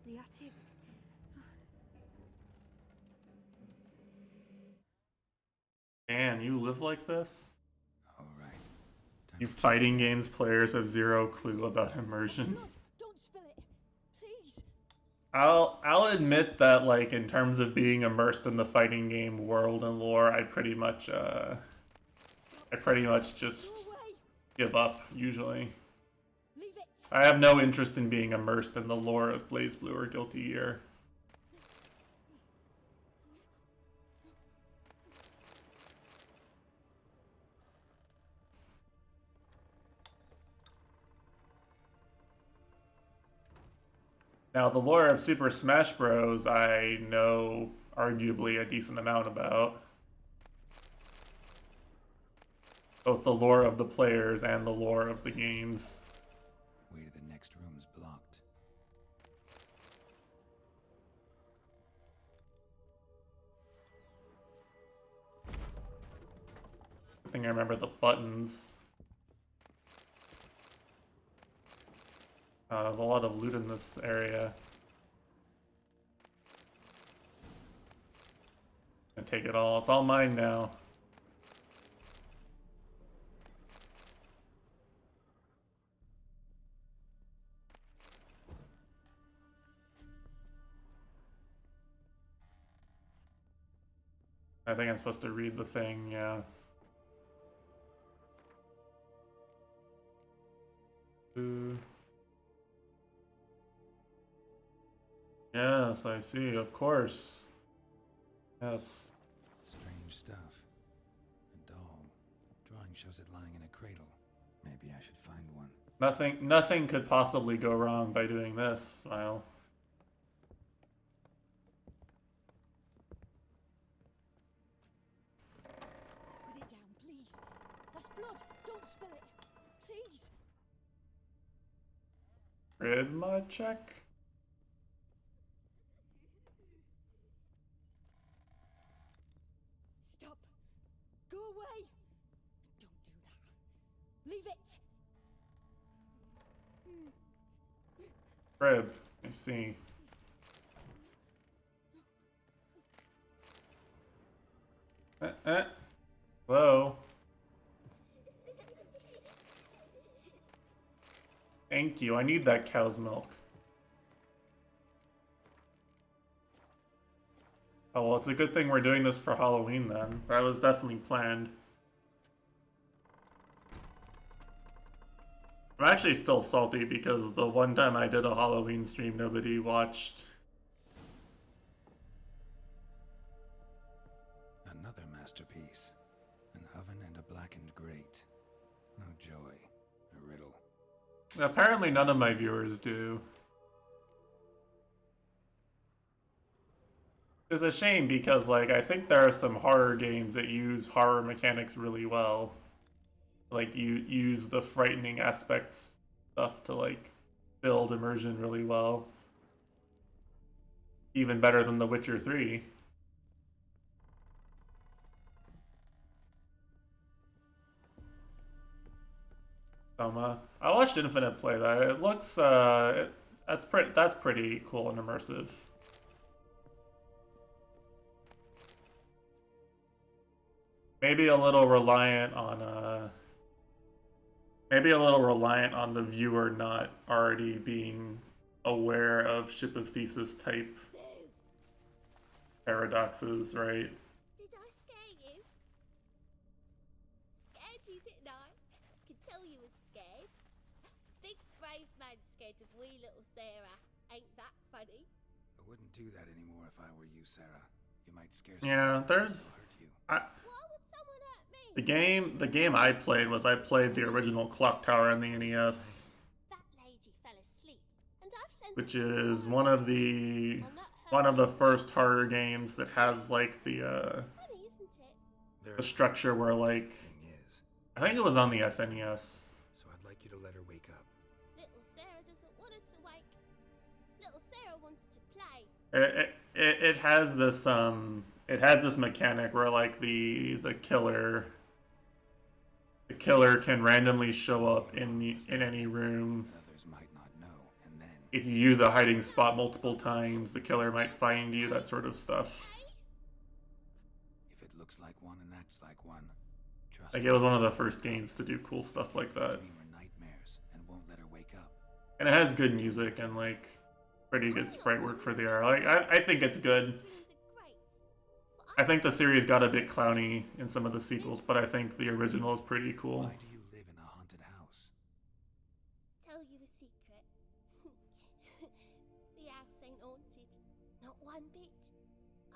The attic. Man, you live like this? All right. Time You for fighting games players have zero clue about immersion. Blood. Don't spill it. Please. I'll admit that, like, in terms of being immersed in the fighting game world and lore, I pretty much just Go away. give up usually. Leave it. I have no interest in being immersed in the lore of BlazBlue or Guilty Gear. Now, the lore of Super Smash Bros. I know arguably a decent amount about. Both the lore of the players and the lore of the games. Way to the next room's blocked. think I remember the buttons. There's a lot of loot in this area. Gonna take it all. It's all mine now. I think I'm supposed to read the thing, yeah. Yes, I see, of course. Yes. Strange stuff. A doll. Drawing shows it lying in a cradle. Maybe I should find one. Nothing could possibly go wrong by doing this, Smile. Put it down, please. That's blood. Don't spill it. Please. Gridma check? Stop. Go away. Don't do that. Leave it. Crib, I see. Hello. Thank you, I need that cow's milk. Oh well, it's a good thing we're doing this for Halloween then. That was definitely planned. I'm actually still salty because the one time I did a Halloween stream, nobody watched. Another masterpiece. An oven and a blackened grate. Oh joy. A riddle. Apparently none of my viewers do. It's a shame because, like, I think there are some horror games that use horror mechanics really well. Like, you use the frightening aspects stuff to, like, build immersion really well. Even better than The Witcher 3. Soma. I watched Infinite play that. It looks, that's pretty cool and immersive. Maybe a little reliant on the viewer not already being aware of Ship of Thesis type paradoxes, right? Did I scare you? Scared you, didn't I? Can tell you was scared. Big brave man scared of wee little Sarah. Ain't that funny? I wouldn't do that anymore if I were you, Sarah. You might scare Yeah, someone there's... who hurt you. Why would someone hurt me? The game I played was I played the original Clock Tower on the NES, That lady fell asleep, and I've sent which her is to one of the first horror games that has like the funny, isn't it? the structure where like Thing is, I think it was on the SNES. so I'd like you to let her wake up. Little Sarah doesn't want her to wake. Little Sarah wants to play. It has this mechanic where like the killer can randomly show up in any room. But others might not know, and then If you use a hiding spot multiple times, the killer might find you, that sort of stuff. if it looks like one and acts like one, trust Like, it was one of the first games to do cool stuff like that. dream her nightmares and won't let her wake up. And it has good music and, like, pretty good sprite work for the era. Like, I think it's good. Dreams are great. But I think the series got a bit clowny in some of the sequels, but I think the original is pretty cool. Why do you live in a haunted house? tell you a secret. The house ain't haunted. Not one bit.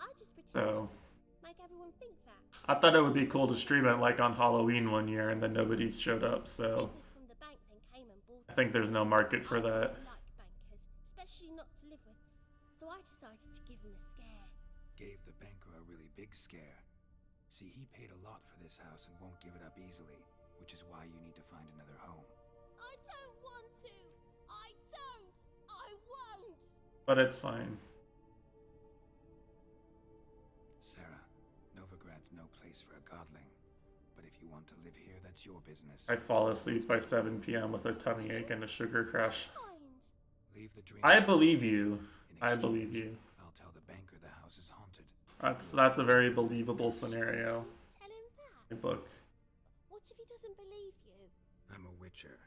I just pretend So- it is. Make everyone think that. I thought it would be cool to stream it, like, on Halloween one year, and then nobody showed up, so People from the bank then came and bought I think there's no market for I don't that. like bankers, especially not to live with. So I decided to give him a scare. Gave the banker a really big scare. See, he paid a lot for this house and won't give it up easily, which is why you need to find another home. I don't want to. I don't. I won't. But it's fine. Sarah, Novigrad's no place for a godling. But if you want to live here, that's your business. I fall asleep by 7 p.m. with a tummy ache and a sugar crash. Kind. Leave the dream. I believe you. In I believe exchange, you. I'll tell the banker the house is haunted. That's a very believable scenario. Tell him that. My book. What if he doesn't believe you? I'm a witcher.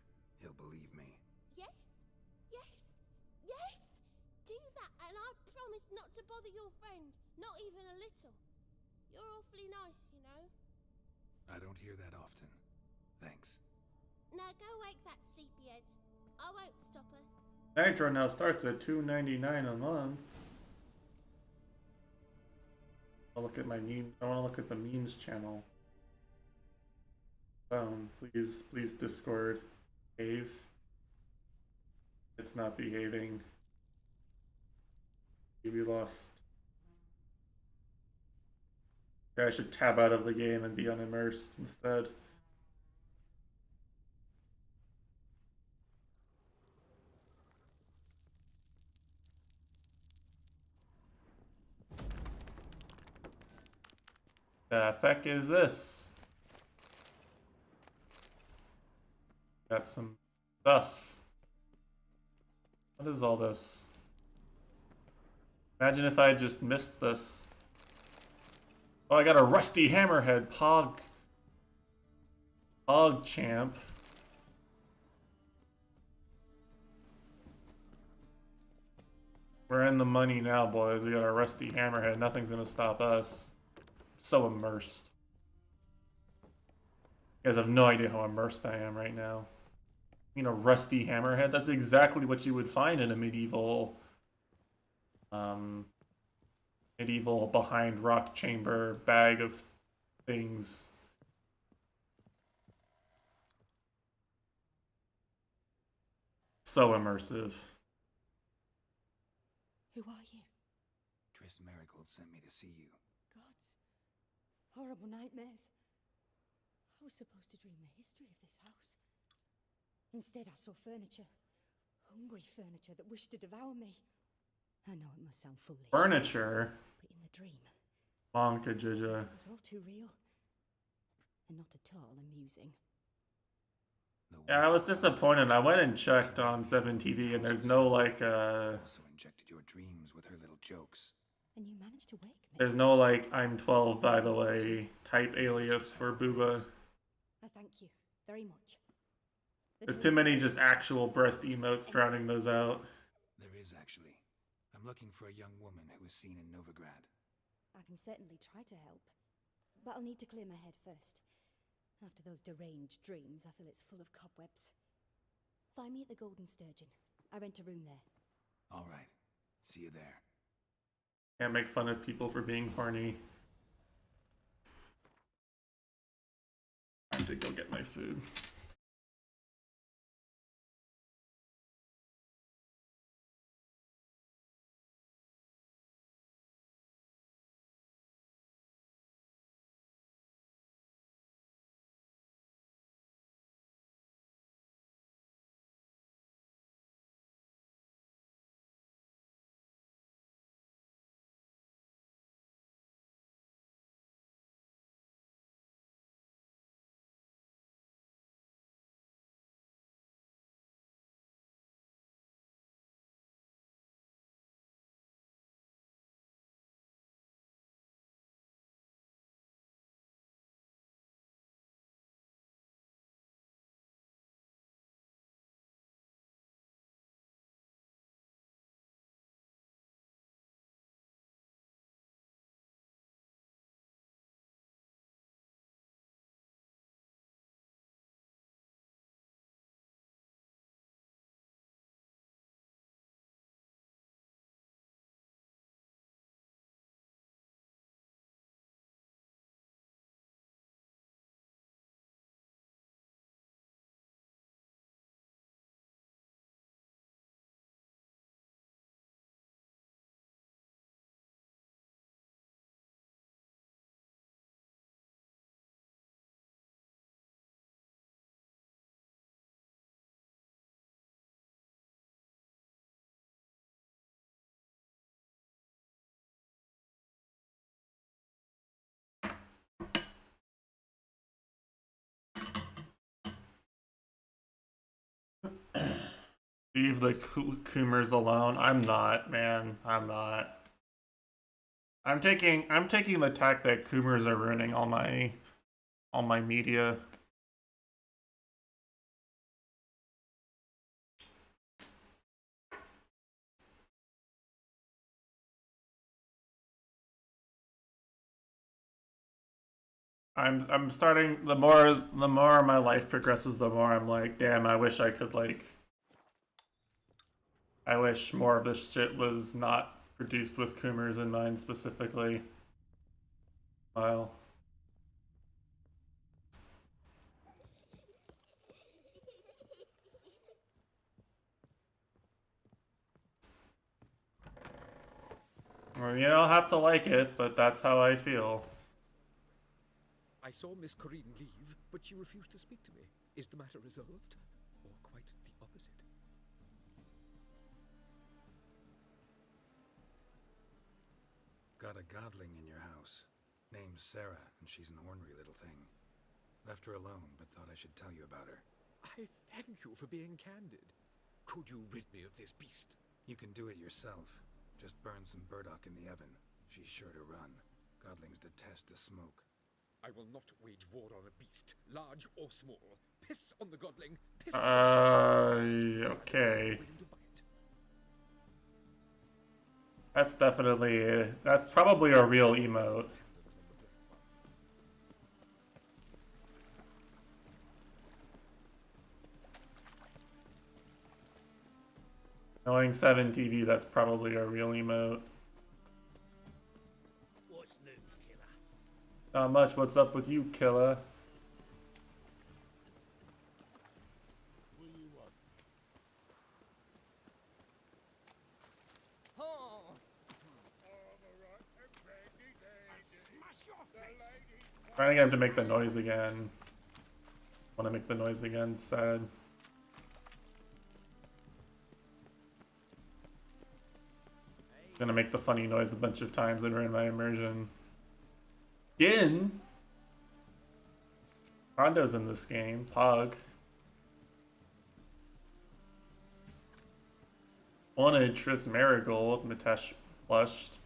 He'll believe me. Yes? Yes? Yes? Do that, and I promise not to bother your friend. Not even a little. You're awfully nice, you know. I don't hear that often. Thanks. Now go wake that sleepyhead. I won't stop her. Nitro now starts at $2.99 a month. I'll look at my meme. I want to look at the memes channel. Please Discord behave. It's not behaving. We lost. Okay, I should tab out of the game and be unimmersed instead. The heck is this? Got some stuff. What is all this? Imagine if I just missed this. Oh, I got a rusty hammerhead Pog champ. We're in the money now, boys. We got our rusty hammerhead. Nothing's gonna stop us. So immersed. You guys have no idea how immersed I am right now. You know, rusty hammerhead. That's exactly what you would find in a medieval behind rock chamber bag of things. So immersive. Who are you? Triss Marigold sent me to see you. Gods. Horrible nightmares. I was supposed to dream the history of this house. Instead, I saw furniture. Hungry furniture that wished to devour me. I know it must sound foolish. Furniture? But in the dream, Monka Jija. it was all too real. And not at all amusing. Yeah, I was disappointed. I went and checked on 7TV and there's no like Also injected your dreams with her little jokes. And you managed to wake me. there's no like I'm 12 by the way type alias for Booba. I thank you very much. The There's too dreams many that- just actual breast emotes drowning those out. There is actually. I'm looking for a young woman who was seen in Novigrad. I can certainly try to help. But I'll need to clear my head first. After those deranged dreams, I feel it's full of cobwebs. Find me at the Golden Sturgeon. I rent a room there. All right. See you there. Can't make fun of people for being horny. Time to go get my food. Leave the Coomers alone. I'm not, man. I'm not. I'm taking the tack that Coomers are ruining all my media. I'm starting, the more my life progresses, the more I'm like, damn, I wish I could, like, I wish more of this shit was not produced with Coomers in mind specifically. Well, or you don't have to like it, but that's how I feel. I saw Miss Corrine leave, but she refused to speak to me. Is the matter resolved? Or quite the opposite? Got a godling in your house. Name's Sarah, and she's an ornery little thing. Left her alone, but thought I should tell you about her. I thank you for being candid. Could you rid me of this beast? You can do it yourself. Just burn some burdock in the oven. She's sure to run. Godlings detest the smoke. I will not wage war on a beast, large or small. Piss on the godling. Piss on the house. Okay. That's definitely, that's probably a real emote. Knowing 7 TV, that's probably a real emote. What's new, killer? Not much. What's up with you, killer? What do you want? Smash your face! Trying to get him to make the noise again. Want to make the noise again? Sad. Gonna make the funny noise a bunch of times and ruin my immersion. Gin! Rondo's in this game. Pog. Wanted Triss Marigold. Mitesh flushed.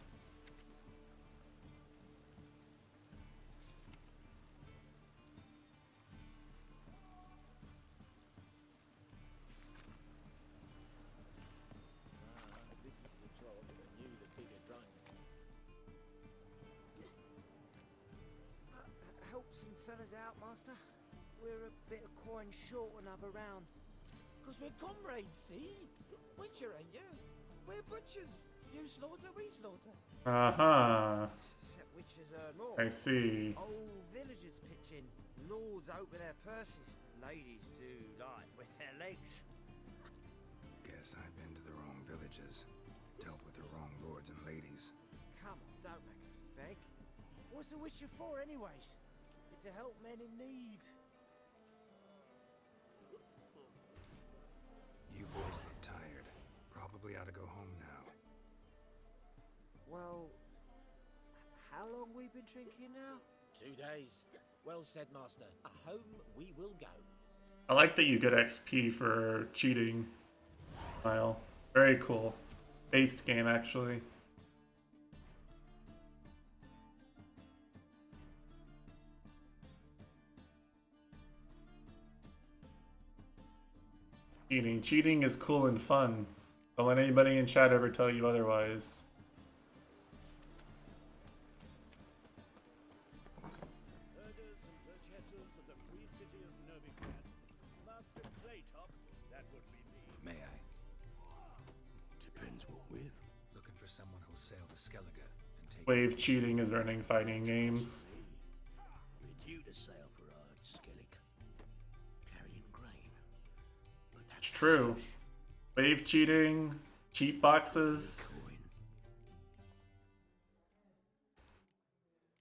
This is the troll that knew the bigger drunk. Help some fellas out, Master. We're a bit of coin short another round. Because we're comrades, see? Butcher, ain't you? We're butchers. You slaughter, we slaughter. Uh-huh. Except witches earn more. I see. Old villagers pitch in. Lords open their purses. Ladies do like with their legs. Guess I've been to the wrong villages. Dealt with the wrong lords and ladies. Come on, don't make us beg. What's a witcher for, anyways? It's to help men in need. You boys look tired. Probably ought to go home now. Well, how long we been drinking now? 2 days. Well said, Master. Home we will go. I like that you get XP for cheating. Kyle. Very cool. Based game, actually. Cheating. Cheating is cool and fun. Don't let anybody in chat ever tell you otherwise. Herders and purchasers of the free city of Novigrad. Master Claytop, that would be me. May I? Depends what with. Looking for someone who'll sail to Skellige and take... Wave cheating is earning fighting games. We're due to sail for Skellig, carrying grain. But that's It's true. Wave cheating, cheat boxes. coin.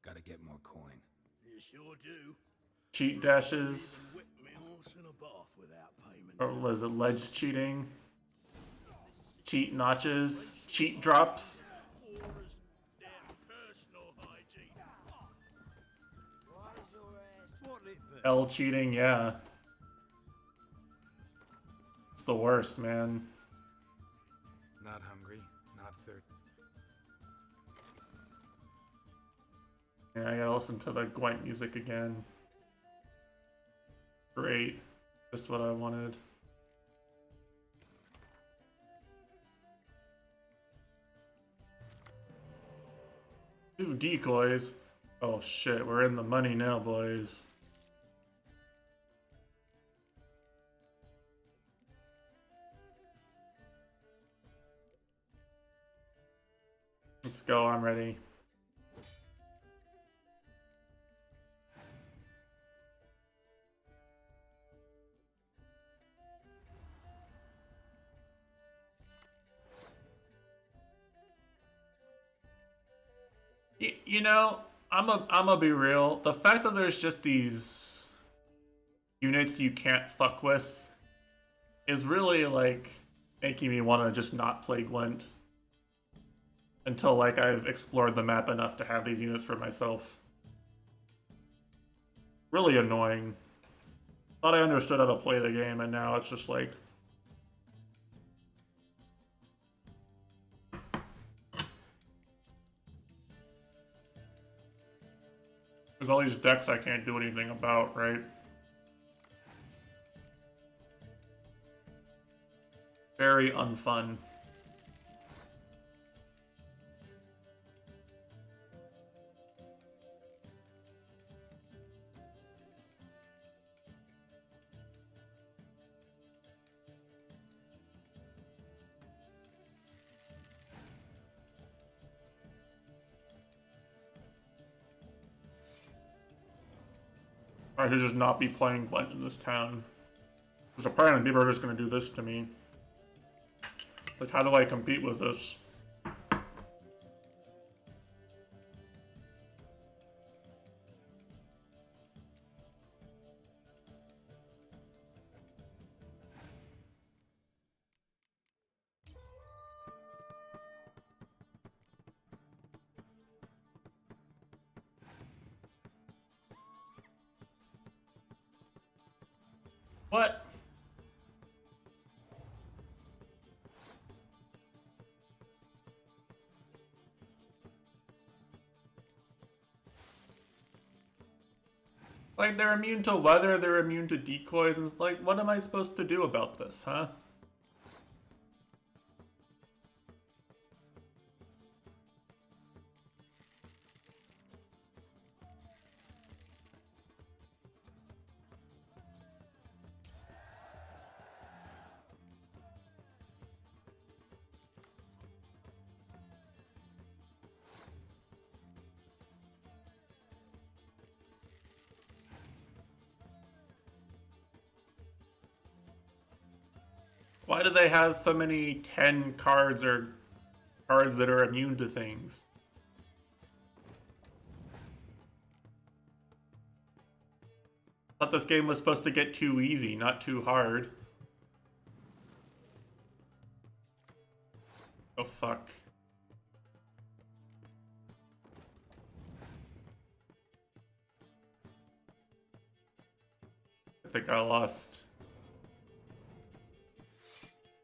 Gotta get more coin. You sure do. Cheat dashes. Whip me horse in a bath without payment. Or was it ledge cheating? Cheat notches. Cheat drops. Orders, damn personal hygiene. Why is your ass? What'll it be? L cheating, yeah. It's the worst, man. Yeah, I gotta listen to the Gwent music again. Great. Just what I wanted. Two decoys. Oh shit, we're in the money now, boys. Let's go, I'm ready. You know, I'm be real. The fact that there's just these units you can't fuck with is really like making me want to just not play Gwent until like I've explored the map enough to have these units for myself. Really annoying. Thought I understood how to play the game, and now it's just like there's all these decks I can't do anything about, right? Very unfun. I should just not be playing Gwent in this town. Because apparently people are just gonna do this to me. Like, how do I compete with this? What? Like, they're immune to weather, they're immune to decoys, and it's like, what am I supposed to do about this, huh? Why do they have so many 10 cards or cards that are immune to things? I thought this game was supposed to get too easy, not too hard. Oh fuck. I think I lost.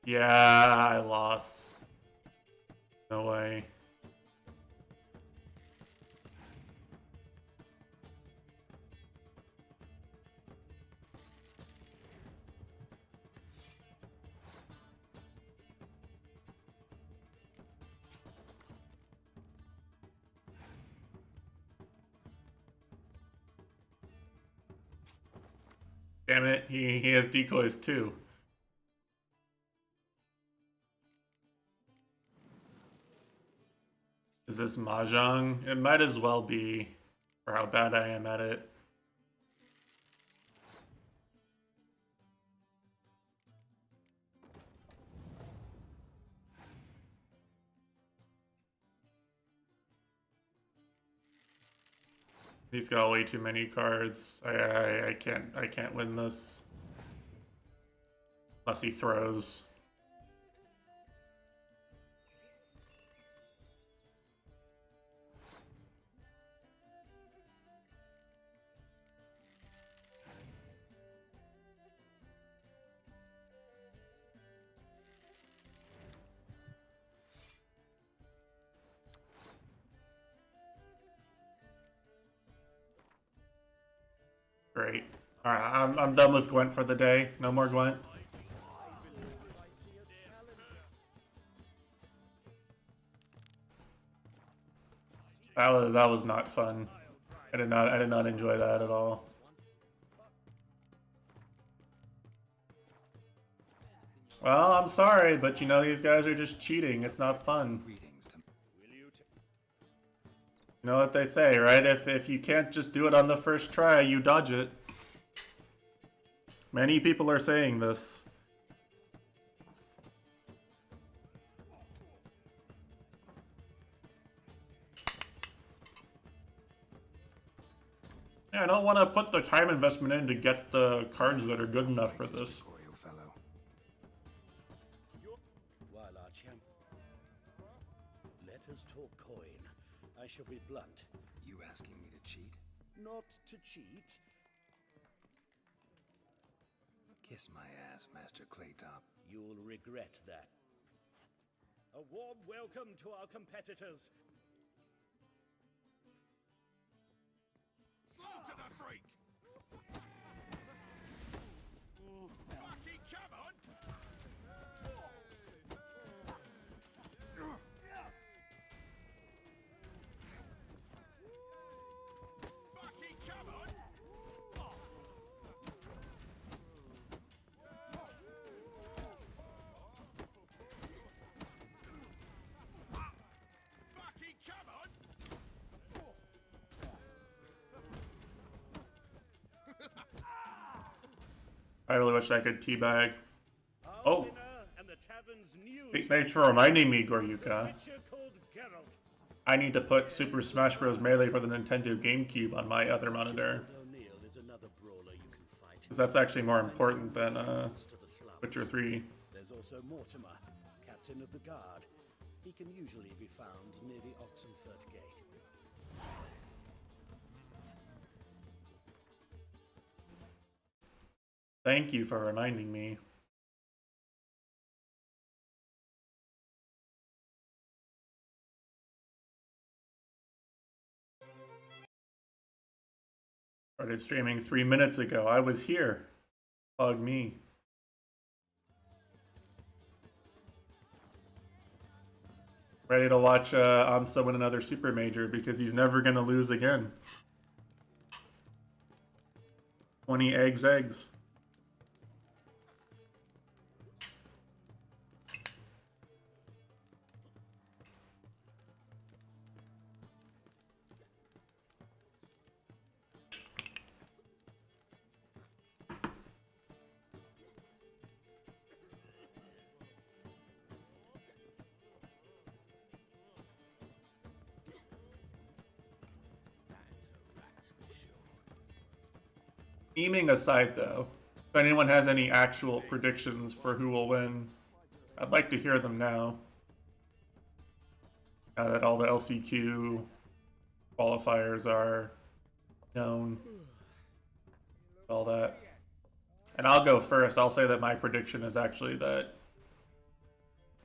Yeah, I lost. No way. Damn it, he has decoys too. Is this Mahjong? It might as well be, for how bad I am at it. He's got way too many cards. I can't win this. Unless he throws. Great. Alright, I'm done with Gwent for the day. No more Gwent. That was not fun. I did not enjoy that at all. Well, I'm sorry, but you know these guys are just cheating. It's not fun. You know what they say, right? If you can't just do it on the first try, you dodge it. Many people are saying this. Yeah, I don't want to put the time investment in to get the cards that are good enough for this. While our champ... Let us talk coin. I shall be blunt. You asking me to cheat? Not to cheat. Kiss my ass, Master Claytop. You'll regret that. A warm welcome to our competitors. Slaughter the freak! Fucking come on! Fucking come on! Fucking come on! I really wish I could teabag. Our Oh! winner and the tavern's new Thanks for reminding me, Goryuka. Witcher called Geralt. I need to put Super Smash Bros. Melee for the Nintendo GameCube on my other monitor. O'Neill is another brawler you can fight. Because that's actually more important than To the slums. Witcher 3. There's also Mortimer, captain of the guard. He can usually be found near the Oxenfurt Gate. Thank you for reminding me. Started streaming 3 minutes ago. I was here. Bug me. Ready to watch Amsa win another Super Major because he's never going to lose again. 20 eggs. Theming aside, though, if anyone has any actual predictions for who will win, I'd like to hear them now. Now that all the LCQ qualifiers are known. All that. And I'll go first. I'll say that my prediction is actually that...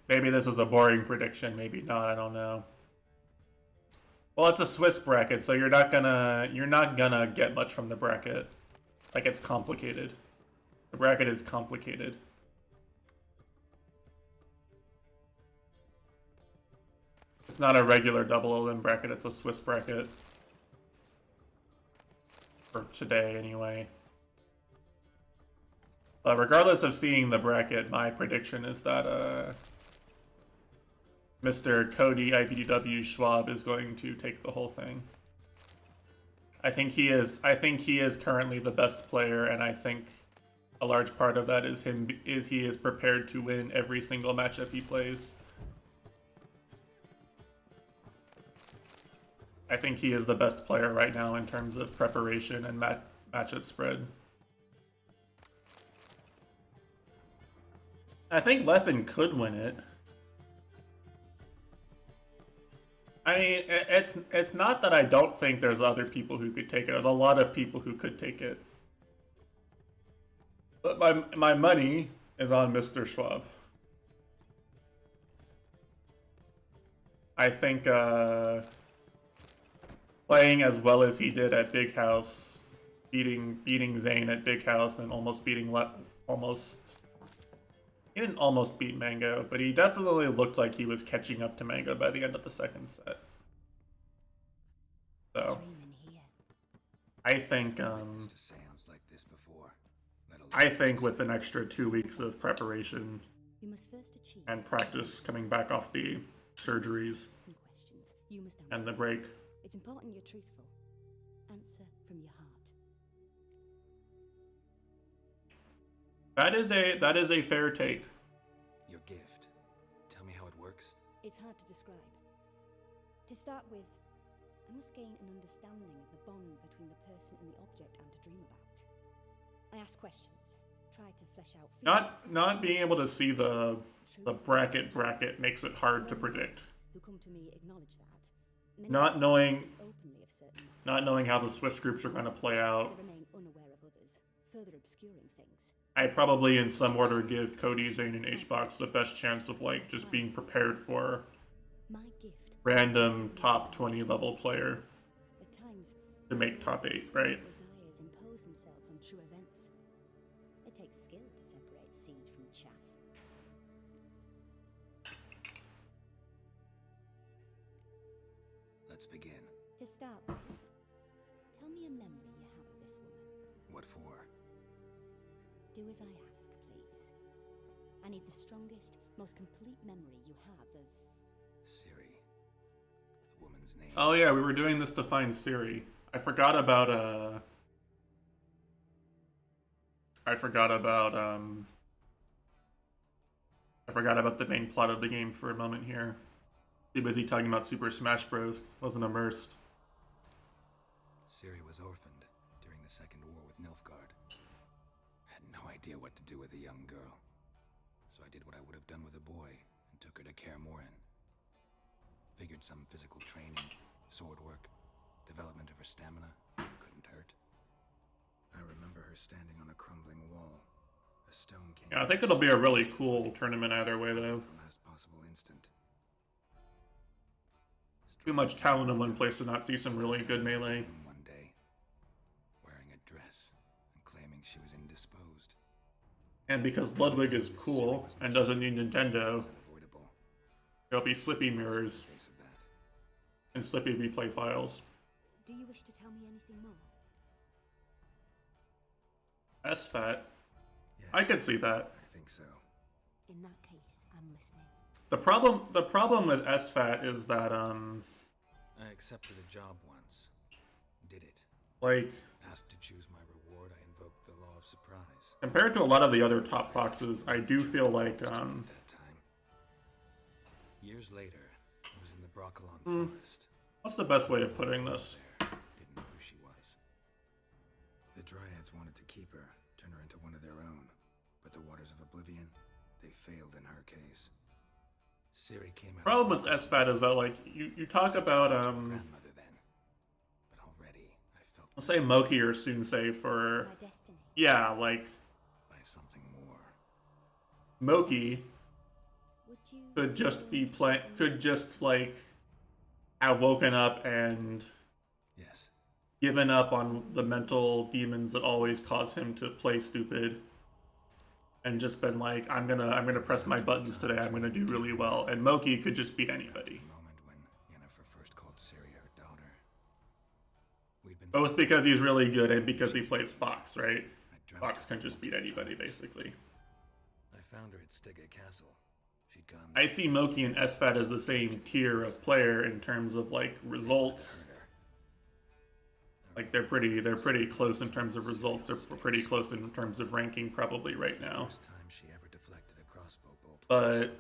Maybe this is a boring prediction, maybe not, I don't know. Well, it's a Swiss bracket, so you're not gonna get much from the bracket. Like, it's complicated. The bracket is complicated. It's not a regular double elim bracket, it's a Swiss bracket. For today, anyway. But regardless of seeing the bracket, my prediction is that Mr. Cody IPDW Schwab is going to take the whole thing. I think he is currently the best player, and I think a large part of that is he is prepared to win every single matchup he plays. I think he is the best player right now in terms of preparation and matchup spread. I think Leffen could win it. I mean, it's not that I don't think there's other people who could take it. There's a lot of people who could take it. But my money is on Mr. Schwab. I think playing as well as he did at Big House, beating Zane at Big House and almost beating he didn't almost beat Mango, but he definitely looked like he was catching up to Mango by the end of the second set. So I think I think with an extra 2 weeks of preparation and practice coming back off the surgeries and the break. It's important you're truthful. Answer from your heart. That is a fair take. Your gift. Tell me how it works. It's hard to describe. To start with, I must gain an understanding of the bond between the person and the object I'm to dream about. I ask questions, try to flesh out feelings. Not being able to see the bracket makes it hard to predict. Who come to me acknowledge that. Not knowing how the Swiss groups are going to play out. I remain unaware of others, further obscuring things. I probably, in some order, give Cody, Zane, and HBox the best chance of like just being prepared for random top 20 level player to make top 8, right? Desires impose themselves on true events. It takes skill to separate seed from chaff. Let's begin. To start with, tell me a memory you have of this woman. What for? Do as I ask, please. I need the strongest, most complete memory you have of... Siri. The woman's name. Oh yeah, we were doing this to find Siri. I forgot about the main plot of the game for a moment here. Too busy talking about Super Smash Bros. Wasn't immersed. Siri was orphaned during the Second War with Nilfgaard. Had no idea what to do with a young girl. So I did what I would have done with a boy and took her to Kaer Morhen. Figured some physical training, sword work, development of her stamina couldn't hurt. I remember her standing on a crumbling wall. A stone came. Yeah, I think it'll be a really cool tournament either way though. The last possible instant. Too much talent in one place to not see some really good melee. One day, wearing a dress and claiming she was indisposed. And because Ludwig is cool and doesn't need Nintendo, there'll be Slippy mirrors and Slippy replay files. Do you wish to tell me anything more? SFAT? Yes, I could see that. I think so. In that case, I'm listening. The problem with SFAT is that I accepted a job once. Did it. Like, asked to choose my reward, I invoked the law of surprise. Compared to a lot of the other top foxes, I do feel like That time. Years later, I was in the Broccolon forest. What's the best way of putting this? Didn't know who she was. The Dryads wanted to keep her, turn her into one of their own. But the Waters of Oblivion, they failed in her case. Siri came out. Problem with SFAT is that like you talk about grandmother then. But already I felt let's say Moki or Sunsei for yeah, like by something more. Moki could just be could just like have woken up and yes, given up on the mental demons that always cause him to play stupid. And just been like, I'm gonna press my buttons today. I'm gonna do really well. And Moki could just beat anybody. Moment when Yennefer first called Siri her daughter. Both because he's really good and because he plays Fox, right? Fox can just beat anybody, basically. I found her at Stege Castle. She'd gone. I see Moki and SFAT as the same tier of player in terms of like results. Like they're pretty close in terms of results. They're pretty close in terms of ranking probably right now. But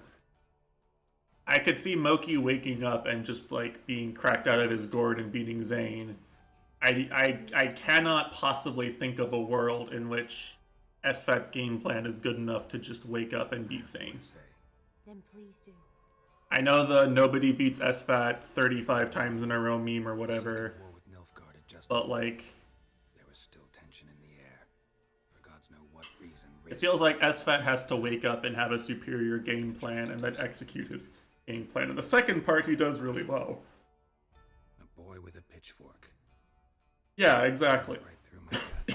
I could see Moki waking up and just like being cracked out of his gourd and beating Zane. I cannot possibly think of a world in which SFAT's game plan is good enough to just wake up and beat Zane. Then please do. I know the nobody beats SFAT 35 times in a row meme or whatever. But like, there was still tension in the air. For God's know what reason. It feels like SFAT has to wake up and have a superior game plan and then execute his game plan. And the second part he does really well. A boy with a pitchfork. Yeah, exactly. Right through my gut.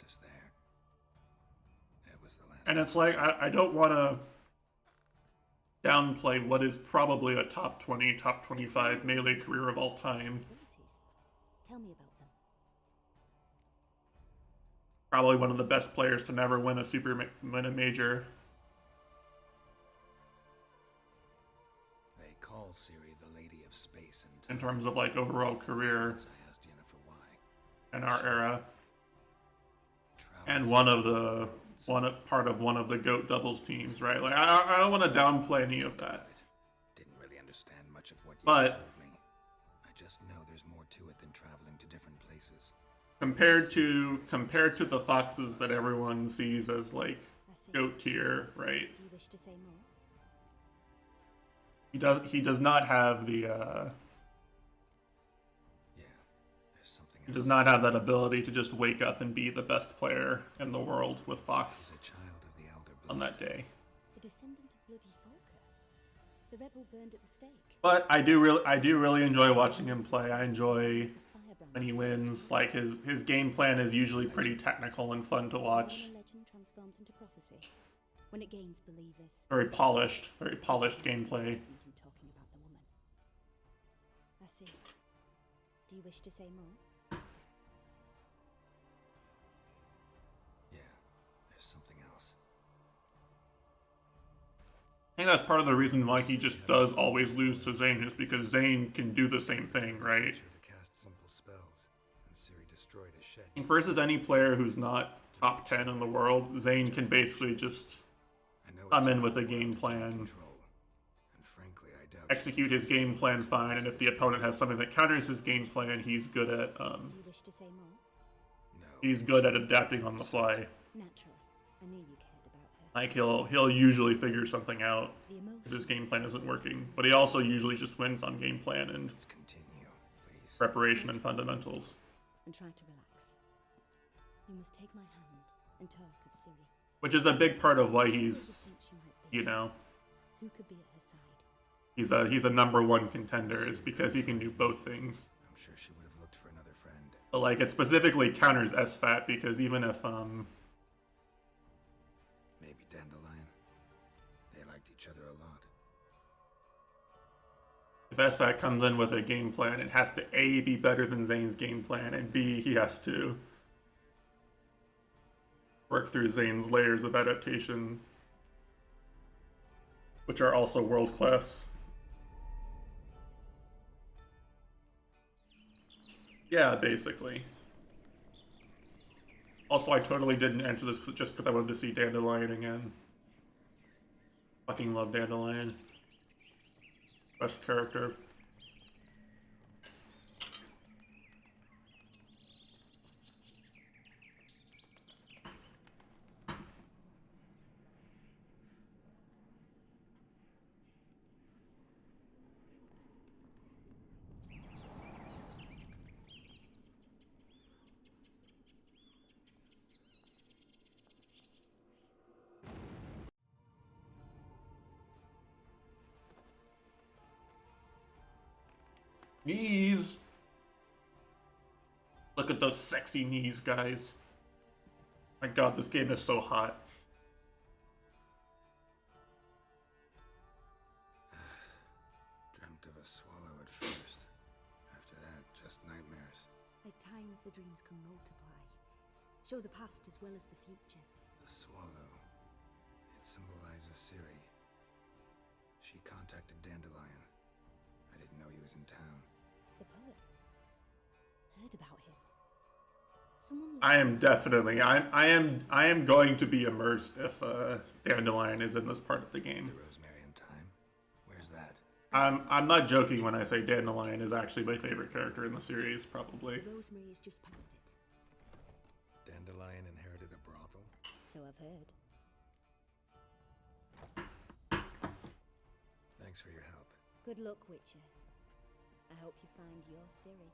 surface there. That was the last. And it's like, I don't want to downplay what is probably a top 20, top 25 melee career of all time. Tell me about them. Probably one of the best players to never win a major. They call Ciri the Lady of Space and In terms of like overall career I asked Yennefer why. in our era. And part of one of the GOAT doubles teams, right? Like I don't want to downplay any of that. Didn't really understand much of what you But told me. I just know there's more to it than traveling to different places. compared to the foxes that everyone sees as like GOAT tier, right? Do you wish to say more? He does not have the There's something he does not have that ability to just wake up and be the best player in the world with Fox the child of the Elder on Blood. that day. A descendant of bloody Folker. The rebel burned at the stake. But I do really enjoy watching him play. I enjoy when he wins. Like his game plan is usually pretty technical and fun to watch. When a legend transforms into prophecy. When it gains believers. Very polished gameplay. Isn't him talking about the woman? I see. Do you wish to say more? Yeah, there's something else. I think that's part of the reason why he just does always lose to Zane is because Zane can do the same thing, right? Sure to cast simple spells, and Ciri destroyed a shed. And versus any player who's not top 10 in the world, Zane can basically just come in with a game plan, execute his game plan fine, and if the opponent has something that counters his game plan, he's good at Do you wish to say more? he's good at adapting on the fly. Naturally. I knew you cared about her. Like he'll usually figure something out The emotion. if his game plan isn't working, but he also usually just wins on game plan and Let's continue, please. preparation and fundamentals. And try to relax. You must take my hand and talk of Ciri. Which is a big part of why Who do you he's, think she might be? you know, Who could be at her side? he's a number one contender is because he can do both things. I'm sure she would have looked for another friend. But like it specifically counters SFAT because even if Maybe Dandelion. They liked each other a lot. if SFAT comes in with a game plan, it has to A, be better than Zane's game plan, and B, he has to work through Zane's layers of adaptation, which are also world class. Yeah, basically. Also, I totally didn't enter this just because I wanted to see Dandelion again. Fucking love Dandelion. Best character. Knees! Look at those sexy knees, guys. My god, this game is so hot. Dreamt of a swallow at first. After that, just nightmares. At times the dreams can multiply. Show the past as well as the future. The swallow. It symbolizes Ciri. She contacted Dandelion. I didn't know he was in town. The poet. Heard about him. Someone I am definitely I am going to be immersed if Dandelion is in this part of the game. The Rosemary in Time? Where's that? I'm not joking when I say Dandelion is actually my favorite character in the series, probably. Rosemary is just past it. Dandelion inherited a brothel? So I've heard. Thanks for your help. Good luck, Witcher. I hope you find your Ciri.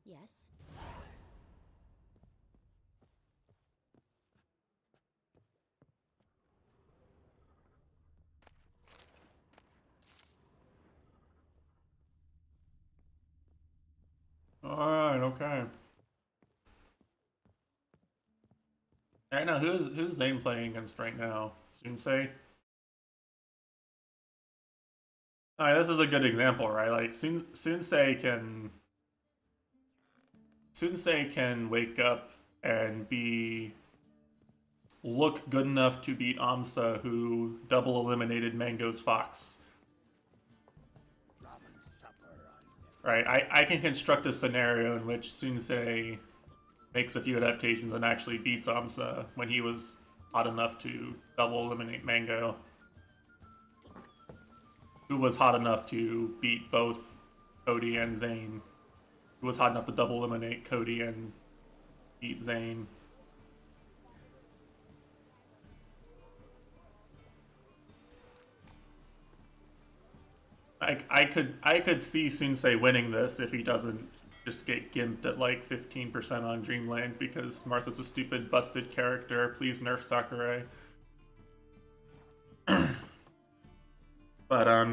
Yes? Alright, okay. I know who's Zane playing against right now? Sunsei? Alright, this is a good example, right? Like Sunsei can wake up and look good enough to beat Amsa, who double eliminated Mango's Fox. Right, I can construct a scenario in which Sunsei makes a few adaptations and actually beats Amsa when he was hot enough to double eliminate Mango, who was hot enough to beat both Cody and Zane, who was hot enough to double eliminate Cody and beat Zane. I could see Sunsei winning this if he doesn't just get gimped at like 15% on Dreamland because Martha's a stupid busted character. Please nerf Sakurai. But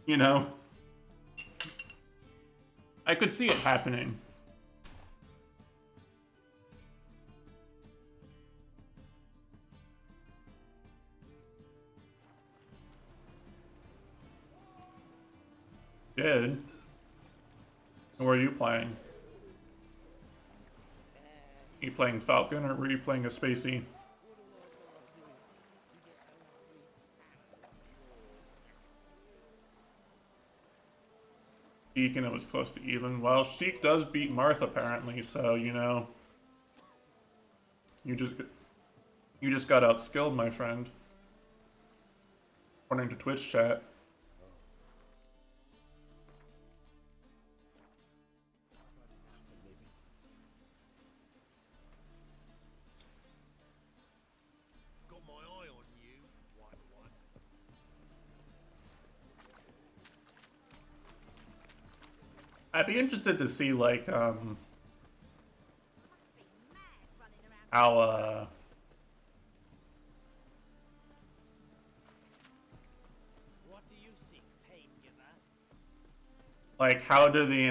you know, I could see it happening. Did. Who are you playing? Are you playing Falcon or were you playing a Spacey? Sheik, and it was close to even. Well, Sheik does beat Marth apparently, so you know, you just got outskilled, my friend. According to Twitch chat. I'd be interested to see like how What do you seek, pain giver? like how do the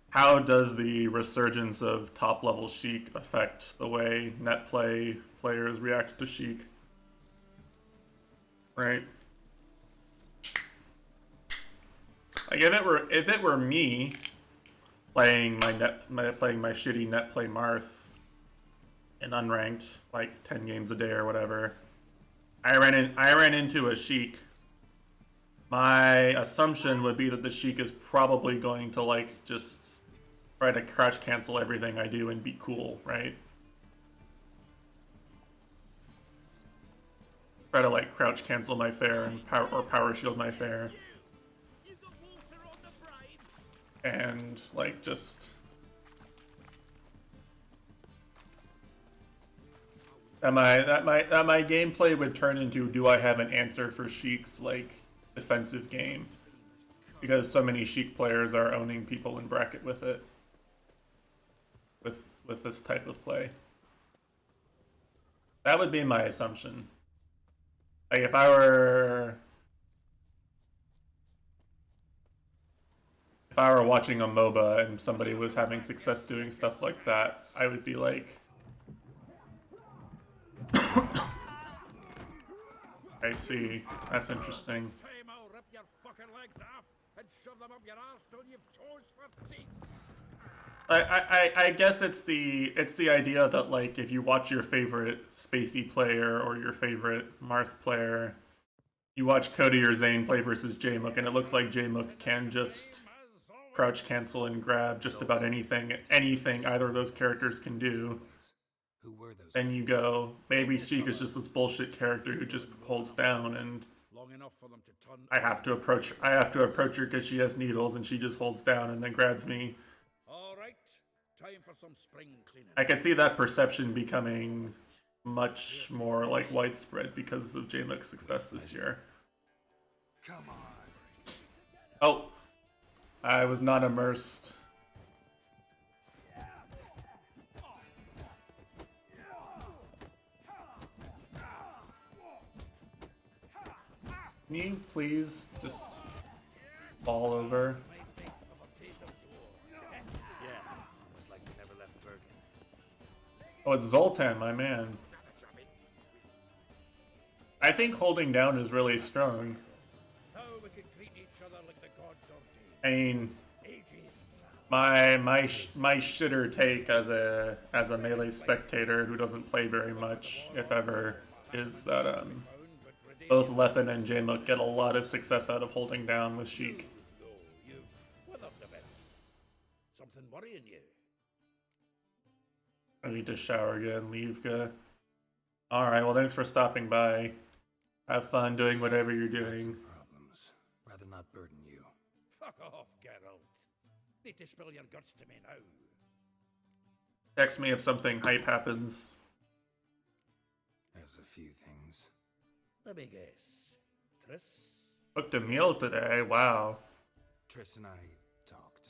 how does the resurgence of top level Sheik affect the way net play players react to Sheik? Right? Like if it were me playing my shitty net play Marth in unranked, like 10 games a day or whatever, I ran into a Sheik. My assumption would be that the Sheik is probably going to like just try to crouch cancel everything I do and be cool, right? Try to like crouch cancel my fair and power shield my fair. And like just that my gameplay would turn into, do I have an answer for Sheik's like defensive game? Because so many Sheik players are owning people in bracket with it. With this type of play. That would be my assumption. Like if I were watching a MOBA and somebody was having success doing stuff like that, I would be like, I see. That's interesting. Rip your fucking legs off and shove them up your ass till you've toes for teeth. I guess it's the idea that like if you watch your favorite Spacey player or your favorite Marth player, you watch Cody or Zane play versus Jmook, and it looks like Jmook can just crouch cancel and grab just about anything either of those characters can do. Who were those? Then you go, maybe Sheik is just this bullshit character who just holds down, and I have to approach her because she has needles and she just holds down and then grabs me. All right, time for some spring cleaning. I can see that perception becoming much more like widespread because of Jmook's success this year. Come on. Oh, I was not immersed. Can you please just fall over? Almost like we never left Bergen. Oh, it's Zoltan, my man. I think holding down is really strong. Now we can greet each other like the gods ordained. I mean, Ages my shitter take as a melee spectator who doesn't play very much, if ever, is that both Leffen and Jmook get a lot of success out of holding down with Sheik. though you've weathered a bit. Something worrying you? I need to shower again, leave ga. Alright, well thanks for stopping by. Have fun doing whatever you're doing. Problems. Rather not burden you. Fuck off, Geralt. Need to spill your guts to me now. Text me if something hype happens. There's a few things. Let me guess. Triss? Cooked a meal today, wow. Triss and I talked.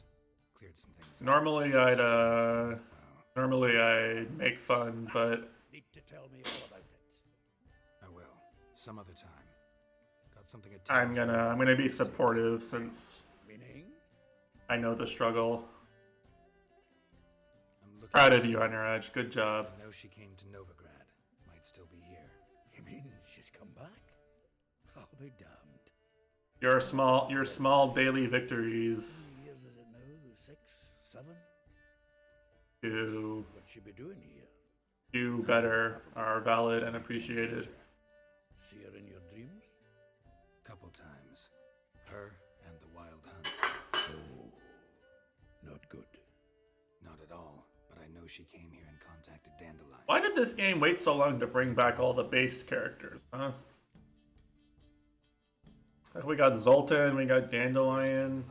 Cleared some things up. Normally I'd make fun, but Need to tell me all about it. I will. Some other time. Got something at I'm gonna be supportive since Meaning? I know the struggle. I'm looking Proud for of you, some- Underage. Good job. I know she came to Novigrad. Might still be here. You mean she's come back? I'll be damned. Your small daily victories How many years is it now? 6? 7? to What'd she be doing here? do better are valid and appreciated. See her in your dreams? Couple times. Her and the Wild Hunt. Oh, not good. Not at all, but I know she came here and contacted Dandelion. Why did this game wait so long to bring back all the based characters, huh? Like we got Zoltan, we got Dandelion.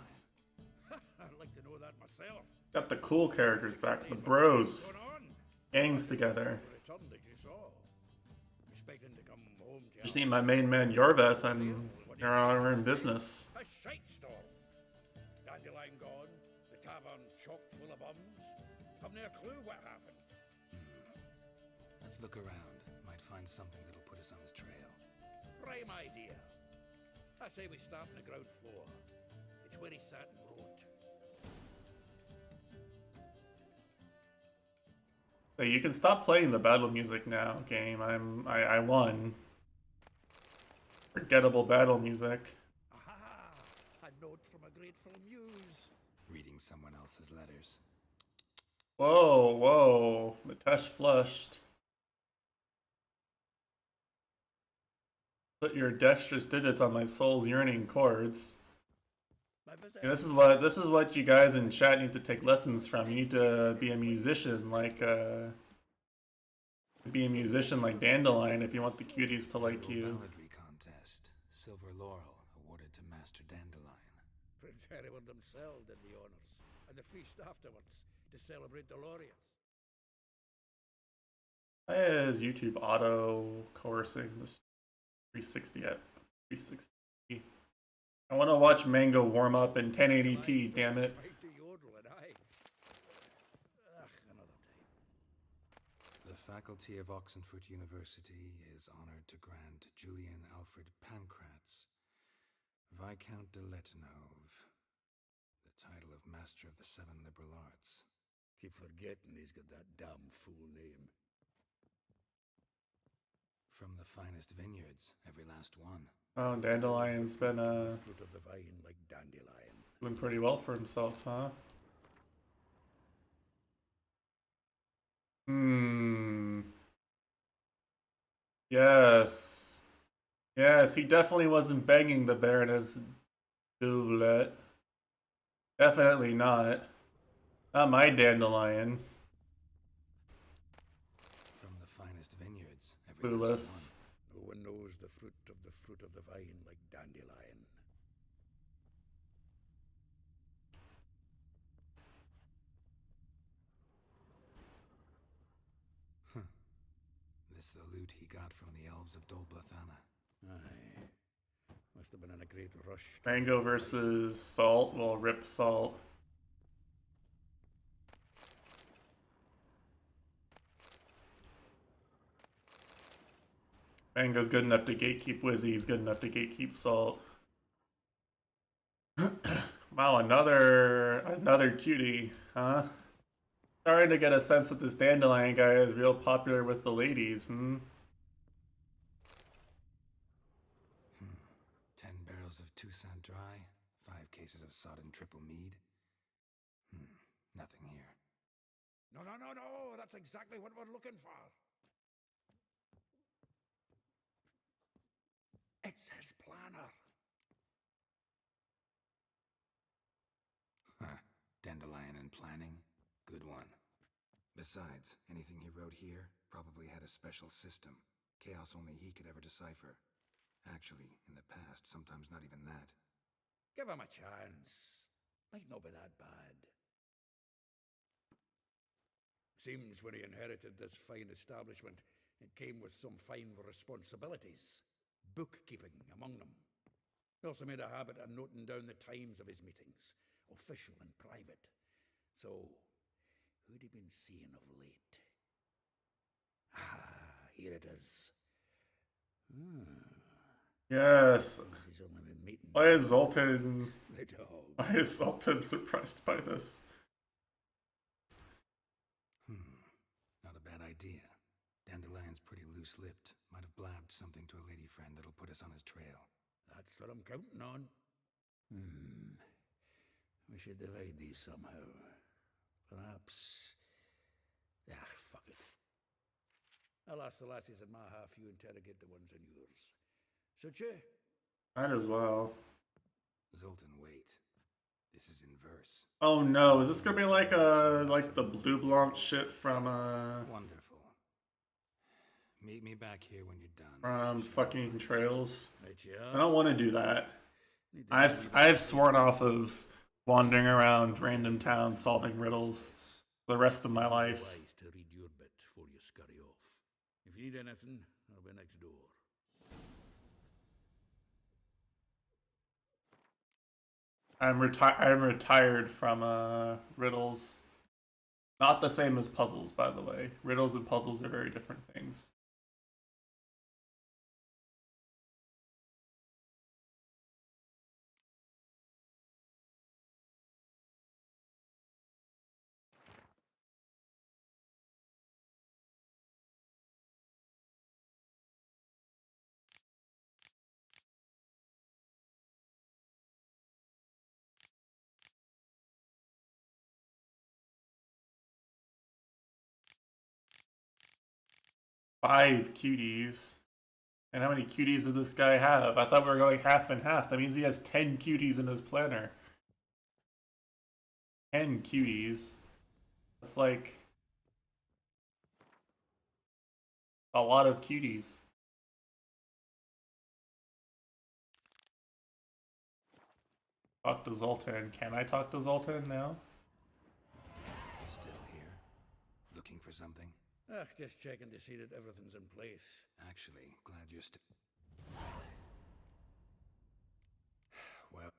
I'd like to know that myself. Got the cool characters back, the bros. What's going on? Gangs together. Returned as you saw. Expecting to come home to You see my main man Yorveth and you're on our own business. a shite storm. Dandelion gone, the tavern chock full of bums. Have no clue what happened. Let's look around. Might find something that'll put us on his trail. Prime idea. I say we start on the ground floor. It's where he sat and wrote. So you can stop playing the battle music now, game. I won. Forgettable battle music. Aha! A note from a grateful muse. Reading someone else's letters. Whoa, whoa. Mitesh flushed. Put your dexterous digits on my soul's yearning chords. My visit. Yeah, this is what you guys in chat need to take lessons from. You need to be a musician like Dandelion if you want the cuties to like you. Balladry contest. Silver laurel awarded to Master Dandelion. Prince Hereward himself did the honors, and the feast afterwards to celebrate the laureates. Why is YouTube auto coercing this 360 at 360? I want to watch Mango warm up in 1080p, damn it. Right to yodel and I. Another time. The faculty of Oxenfurt University is honored to grant Julian Alfred Pancratz, Viscount de Letenove, the title of Master of the Seven Liberal Arts. Keep forgetting he's got that damn fool name. From the finest vineyards, every last one. Oh, Dandelion's been Fruit of the vine like dandelion. doing pretty well for himself, huh? Yes. Yes, he definitely wasn't banging the Baroness Doublet. Definitely not. Not my Dandelion. From the finest vineyards, every Clueless. last No one knows the fruit of the vine like dandelion. one. This the loot he got from the elves of Dol Blathanna. Aye. Must have been in a great rush. Mango versus Salt. Well, rip Salt. Mango's good enough to gatekeep Wizzy, he's good enough to gatekeep Salt. Wow, another cutie, huh? Starting to get a sense that this Dandelion guy is real popular with the ladies, 10 barrels of Toussaint Dry, 5 cases of sodden triple mead. Nothing here. No, that's exactly what we're looking for. It's his planner. Huh. Dandelion and planning? Good one. Besides, anything he wrote here probably had a special system. Chaos only he could ever decipher. Actually, in the past, sometimes not even that. Give him a chance. Might not be that bad. Seems when he inherited this fine establishment, it came with some fine responsibilities. Bookkeeping among them. He also made a habit of noting down the times of his meetings, official and private. So, who'd he been seeing of late? Ah, here it is. Yes. He's only been meeting Why is Zoltan... the dog. Why is Zoltan surprised by this? Not a bad idea. Dandelion's pretty loose-lipped. Might have blabbed something to a lady friend that'll put us on his trail. That's what I'm counting on. We should divide these somehow. Perhaps... fuck it. I'll ask the lassies in my half, you interrogate the ones in yours. Suit you? Might as well. Zoltan, wait. This is in verse. Oh no, is this gonna be like the Blue Blanc shit from Wonderful. Meet me back here when you're done. from fucking Trails? Right, I don't want to do that. I've sworn off of wandering around random towns solving riddles for the rest of my life. Wise to read your bit before you scurry off. If you need anything, I'll be next door. I'm retired from riddles. Not the same as puzzles, by the way. Riddles and puzzles are very different things. Five cuties. And how many cuties does this guy have? I thought we were going half and half. That means he has 10 cuties in his planner. 10 cuties. That's like a lot of cuties. Talk to Zoltan. Can I talk to Zoltan now? Still here? Looking for something? Just checking to see that everything's in place. Actually, glad you're still... Well...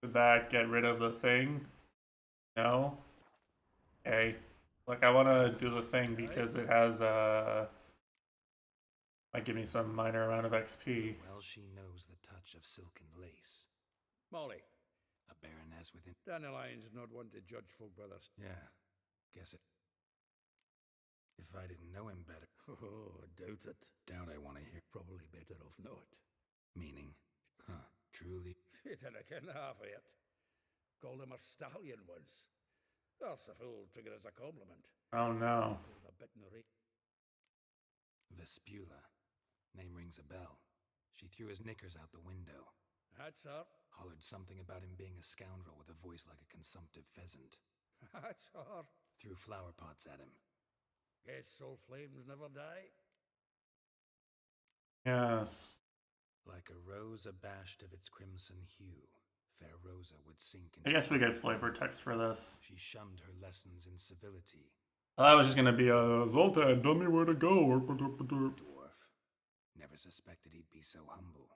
Did that get rid of the thing? No? Okay. Like, I want to do the thing because it has, might give me some minor amount of XP. Well, she knows the touch of silken lace. Molly. A baroness within... Dandelion's not one to judge folk by their... Yeah, guess it. If I didn't know him better... Oh, doubt it. Doubt I want to hear... Probably better off not. Meaning? Huh, truly? You didn't ken half of it. Called him a stallion once. That's a fool took it as a compliment. Oh no. A bit in the Vespula. Name rings a bell. She threw his knickers out the window. That's her. Hollered something about him being a scoundrel with a voice like a consumptive pheasant. That's her. Threw flower pots at him. Guess soul flames never die. Yes. Like a rose abashed of its crimson hue, fair Rosa would sink into... I guess we get flavor text for this. She shunned her lessons in civility. I was just gonna be Zoltan, tell me where to go. Dwarf. Never suspected he'd be so humble.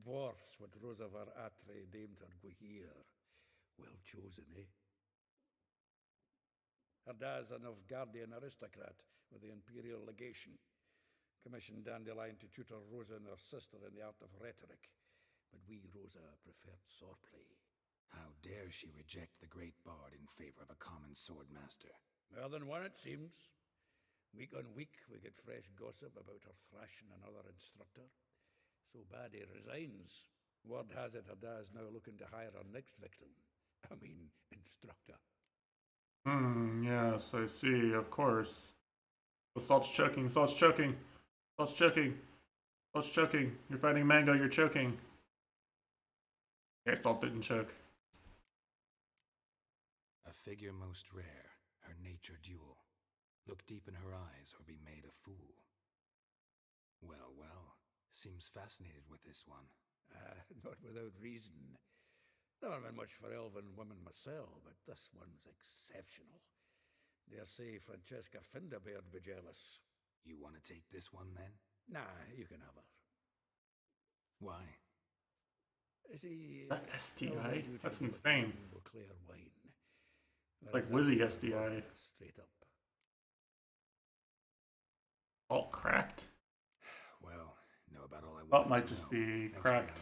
Dwarfs what Rosa var Atre named her Guihir. Well chosen, eh? Herdaz a Novgardian aristocrat with the Imperial Legation. Commissioned Dandelion to tutor Rosa and her sister in the art of rhetoric. But we, Rosa, preferred swordplay. How dare she reject the great bard in favor of a common swordmaster? More than one, it seems. Week on week, we get fresh gossip about her thrashing another instructor. So bad he resigns. Word has it Herdaz now looking to hire her next victim. I mean, instructor. Yes, I see, of course. The salt's choking, salt's choking, salt's choking, salt's choking. You're fighting Mango, you're choking. Okay, salt didn't choke. A figure most rare, her nature dual. Look deep in her eyes or be made a fool. Well, well, seems fascinated with this one. Not without reason. Never been much for elven women myself, but this one's exceptional. Dare say Francesca Finderbeard be jealous. You want to take this one then? Nah, you can have her. Why? See, STI? That's insane. Clear wine. Like Wizzy SDI. Straight up. All cracked? Well, know about all I want. That might just be cracked.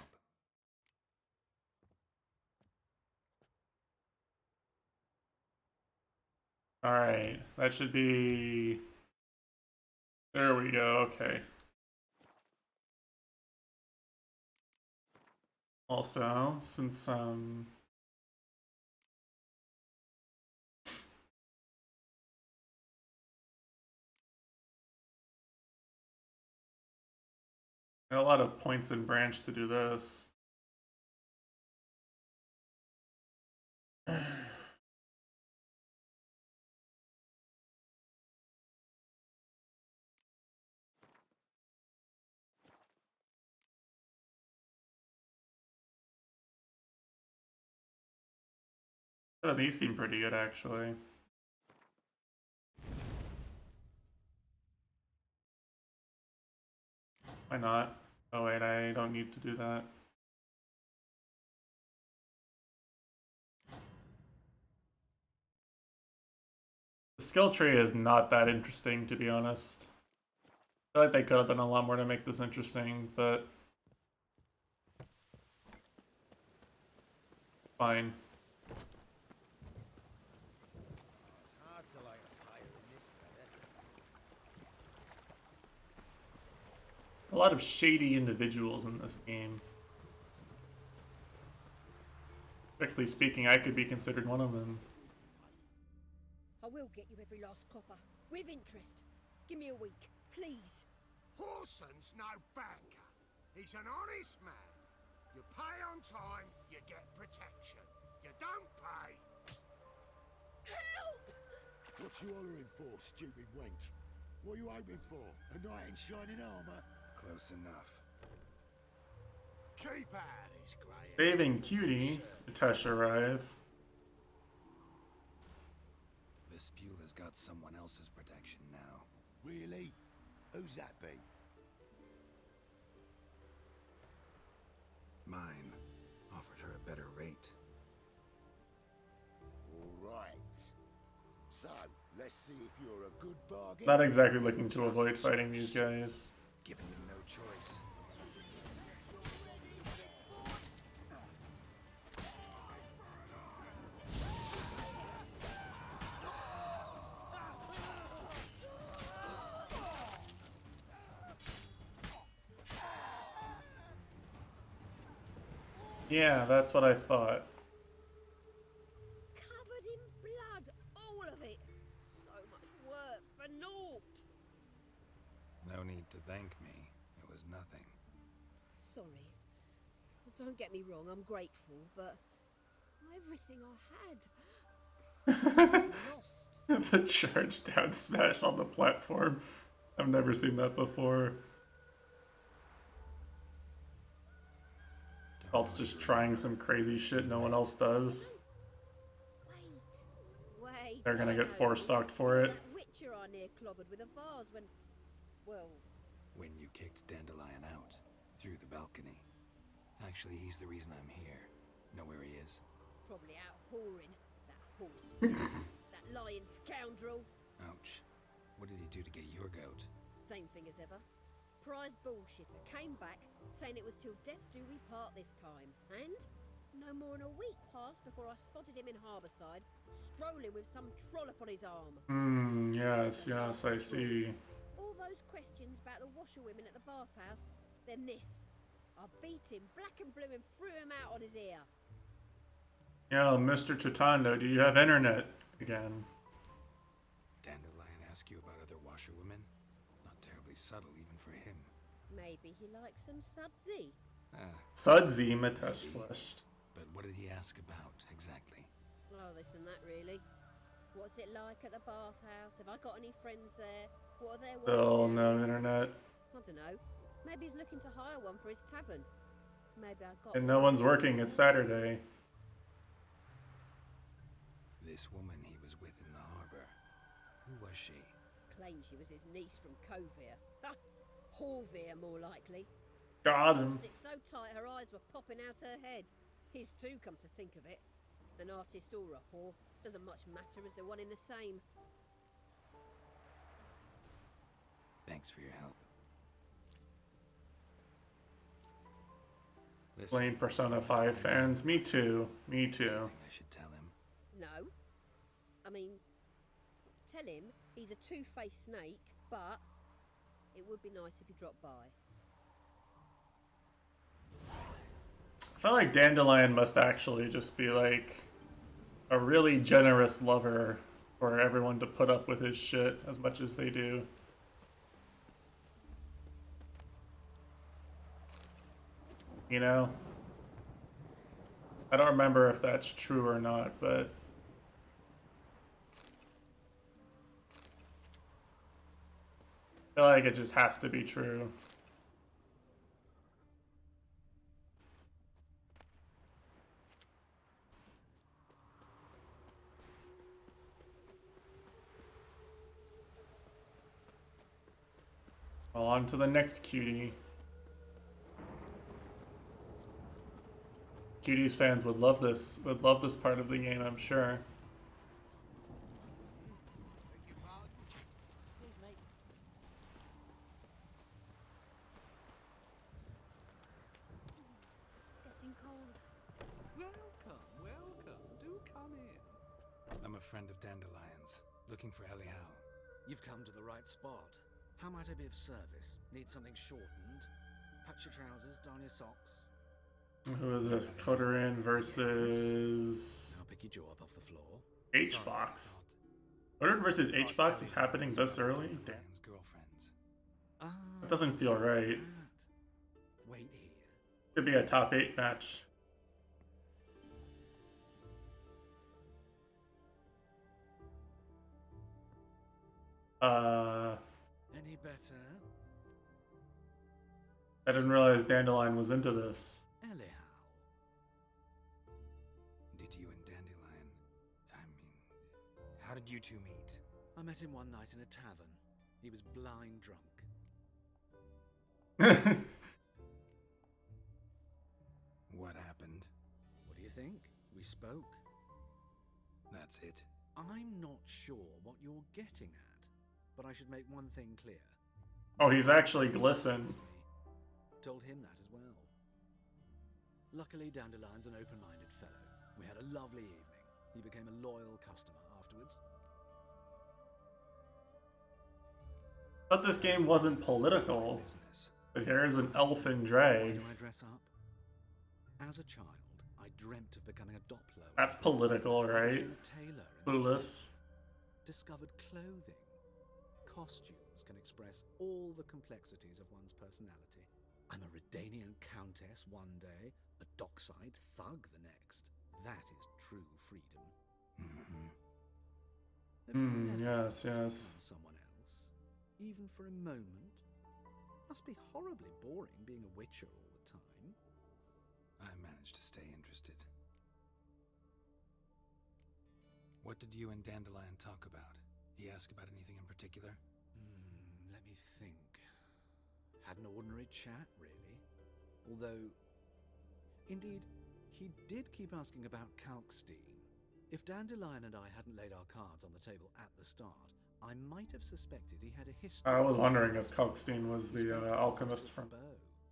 Alright, that should be... There we go, okay. Also, since a lot of points in branch to do this. Oh, these seem pretty good, actually. Why not? Oh wait, I don't need to do that. The skill tree is not that interesting, to be honest. I feel like they could have done a lot more to make this interesting, but... fine. A lot of shady individuals in this game. Strictly speaking, I could be considered one of them. I will get you every last copper, with interest. Give me a week, please. Horson's no banker. He's an honest man. You pay on time, you get protection. You don't pay... Help! What you hollering for, stupid wench? What are you hoping for? A knight in shining armor? Close enough. Keep out his grey. Saving Cutie, Tesh arrive. Vespula's got someone else's protection now. Really? Who's that be? Mine. Offered her a better rate. All right. So, let's see if you're a good bargain. Not exactly looking to avoid fighting these guys. Giving me no choice. Yeah, that's what I thought. Covered in blood, all of it. So much work for naught. No need to thank me. It was nothing. Sorry. Don't get me wrong, I'm grateful, but everything I had. Lost. The charge down smash on the platform. I've never seen that before. Alt's just trying some crazy shit no one else does. Wait. They're gonna get four-stocked for it. That Witcher I near clobbered with a vase when... well... When you kicked Dandelion out. Through the balcony. Actually, he's the reason I'm here. Know where he is? Probably out whoring. That horse. That lying scoundrel. Ouch. What did he do to get your goat? Same thing as ever. Prize bullshitter came back saying it was till death do we part this time. And no more than a week passed before I spotted him in Harbourside, strolling with some trollop on his arm. Yes, I see. All those questions about the washerwomen at the bathhouse, then this. I beat him black and blue and threw him out on his ear. Yo, Mr. Chitando, do you have internet again? Dandelion ask you about other washerwomen? Not terribly subtle even for him. Maybe he likes some sudsy. Sudsy, Matesh flushed. But what did he ask about, exactly? Oh, this and that, really. What's it like at the bathhouse? Have I got any friends there? What are their Still working no hours? internet. I don't know. Maybe he's looking to hire one for his tavern. Maybe I got. And no one's working, it's Saturday. This woman he was with in the harbor. Who was she? Claimed she was his niece from Covere. Ha! Horvere, more likely. Got him. Sit so tight her eyes were popping out her head. His too, come to think of it. An artist or a whore. Doesn't much matter as they're one in the same. Thanks for your help. Blame Persona 5 fans. Me too. Me too. I should tell him. No. I mean, tell him he's a two-faced snake, but it would be nice if he dropped by. I feel like Dandelion must actually just be like a really generous lover for everyone to put up with his shit as much as they do. You know? I don't remember if that's true or not, but I feel like it just has to be true. Well, on to the next cutie. Cuties fans would love this part of the game, I'm sure. It's getting cold. Welcome, welcome. Do come in. I'm a friend of Dandelion's, looking for Elial. You've come to the right spot. How might I be of service? Need something shortened? Patch your trousers, darn your socks. Who is this? Kodorin versus I'll pick your jaw up off the floor. H-Box. Kodorin versus H-Box is happening this early? Damn. Girlfriends. That doesn't feel right. Wait here. Could be a top 8 match. Any better? I didn't realize Dandelion was into this. Elial. Did you and Dandelion... how did you two meet? I met him one night in a tavern. He was blind drunk. What happened? What do you think? We spoke. That's it. I'm not sure what you're getting at, but I should make one thing clear. Oh, he's actually Glisten. Told him that as well. Luckily, Dandelion's an open-minded fellow. We had a lovely evening. He became a loyal customer afterwards. Thought this game wasn't political. But here's an elfin drag. Why do I dress up? As a child, I dreamt of becoming a Doppler. That's political, right? A tailor. Clueless. Discovered clothing. Costumes can express all the complexities of one's personality. I'm a Redanian countess one day, a dockside thug the next. That is true freedom. Yes. Someone else, even for a moment. Must be horribly boring being a witcher all the time. I managed to stay interested. What did you and Dandelion talk about? He asked about anything in particular? Let me think. Had an ordinary chat, really. Although, indeed, he did keep asking about Kalkstein. If Dandelion and I hadn't laid our cards on the table at the start, I might have suspected he had a history. I was wondering if Kalkstein was the alchemist from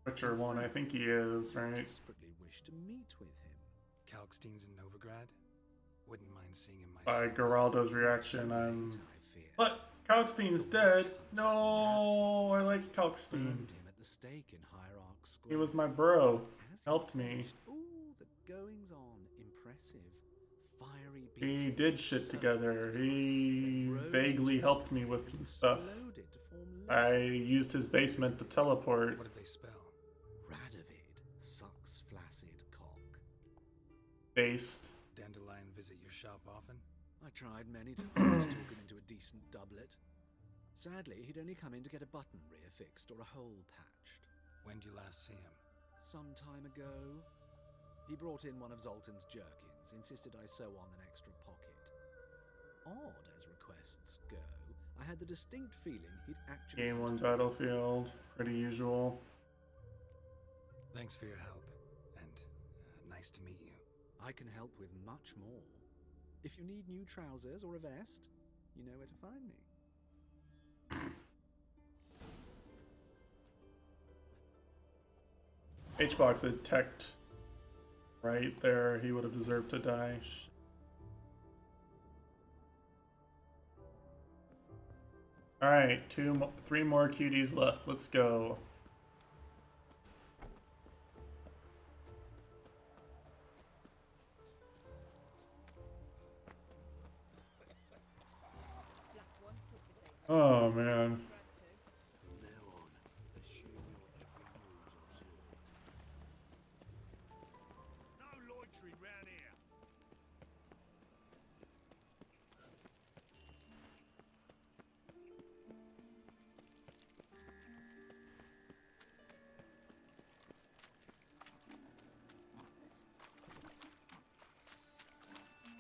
Witcher 1. I think he is, right? Desperately wish to meet with him. Kalkstein's in Novigrad? Wouldn't mind seeing him By myself. Geraldo's reaction, But Kalkstein's dead! No! I like Kalkstein. Burned him at the stake in Hierarch School. He was my bro. Helped me. Ooh, the goings on. Impressive. Fiery beast. He did shit together. He vaguely helped me with some stuff. I used his basement to teleport. What did they spell? Radovid, sucks flaccid cock. Based. Dandelion visit your shop often? I tried many times to talk him into a decent doublet. Sadly, he'd only come in to get a button rear fixed or a hole patched. When did you last see him? Some time ago. He brought in one of Zoltan's jerkins, insisted I sew on an extra pocket. Odd as requests go, I had the distinct feeling he'd actually... Game 1 Battlefield. Pretty usual. Thanks for your help, and nice to meet you. I can help with much more. If you need new trousers or a vest, you know where to find me. H-Box had teched right there. He would have deserved to die. Alright, three more cuties left. Let's go. Oh man. No loitering round here.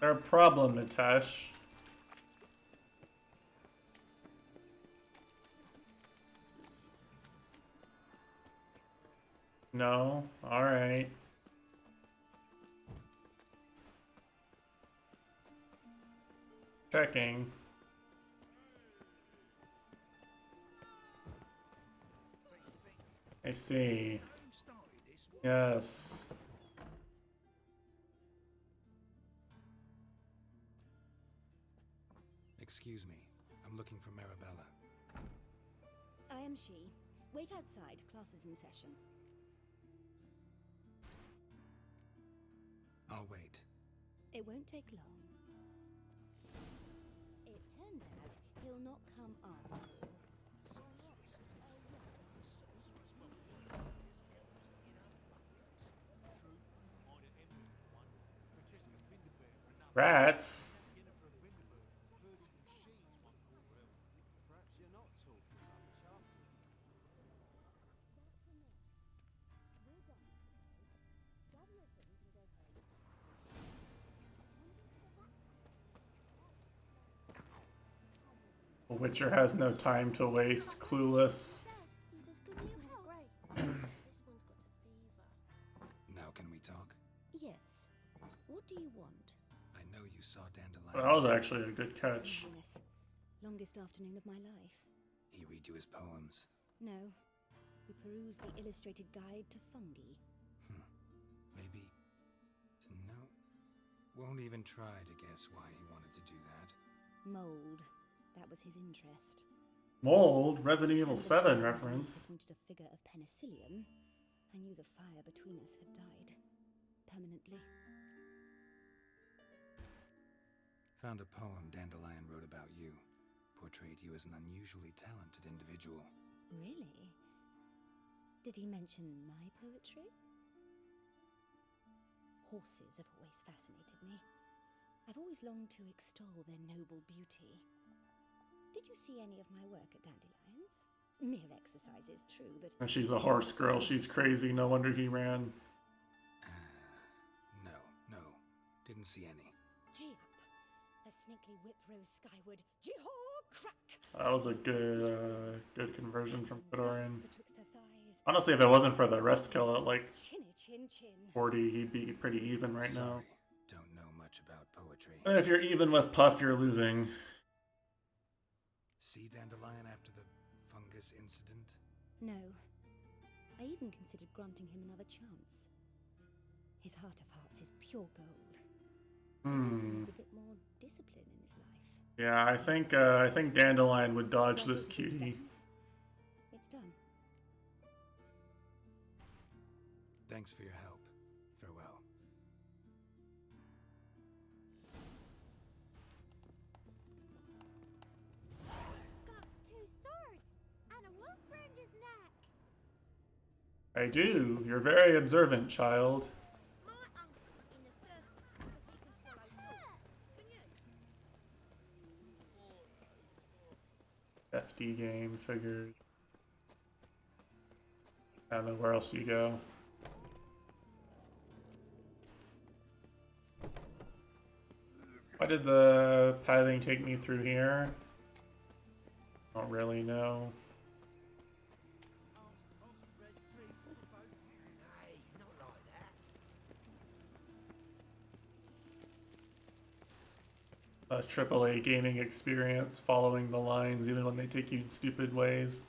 Their problem, Nitesh. No? Alright. Checking. I see. Yes. Excuse me, I'm looking for Marabella. I am she. Wait outside. Class is in session. I'll wait. It won't take long. It turns out he'll not come after all. Rats. Perhaps you're not talking rubbish after all. The Witcher has no time to waste. Clueless. Now can we talk? Yes. What do you want? I know you saw Dandelion. That was actually a good catch. Yes. Longest afternoon of my life. He read you his poems. No. We perused the illustrated guide to fungi. Maybe. No. Won't even try to guess why he wanted to do that. Mold. That was his interest. Mold? Resident Evil 7 reference. Pointed a figure of penicillium. I knew the fire between us had died. Permanently. Found a poem Dandelion wrote about you. Portrayed you as an unusually talented individual. Really? Did he mention my poetry? Horses have always fascinated me. I've always longed to extol their noble beauty. Did you see any of my work at Dandelion's? Mere exercises, true, but... And she's a horse girl. She's crazy. No wonder he ran. No. Didn't see any. Gee up. A snaky whip rose skyward. Jee-haw, crack! That was a good conversion from Fedorian. Betwixt her thighs. Honestly, if it wasn't for the rest kill at like Chinny, chin, chin. 40, he'd be pretty even right now. Don't know much much about poetry. If you're even with Puff, you're losing. See Dandelion after the fungus incident? No. I even considered granting him another chance. His heart of hearts is pure gold. He simply needs a bit more discipline in his life. Yeah, I think Dandelion would dodge this cutie. It's done. Thanks for your help. Farewell. Got two swords and a wolf round his neck. I do. You're very observant, child. My uncle's in the circus because he can swallow swords. Can you? FD game figures. I don't know where else you go. Why did the pathing take me through here? Don't really know. A AAA gaming experience, following the lines even when they take you in stupid ways.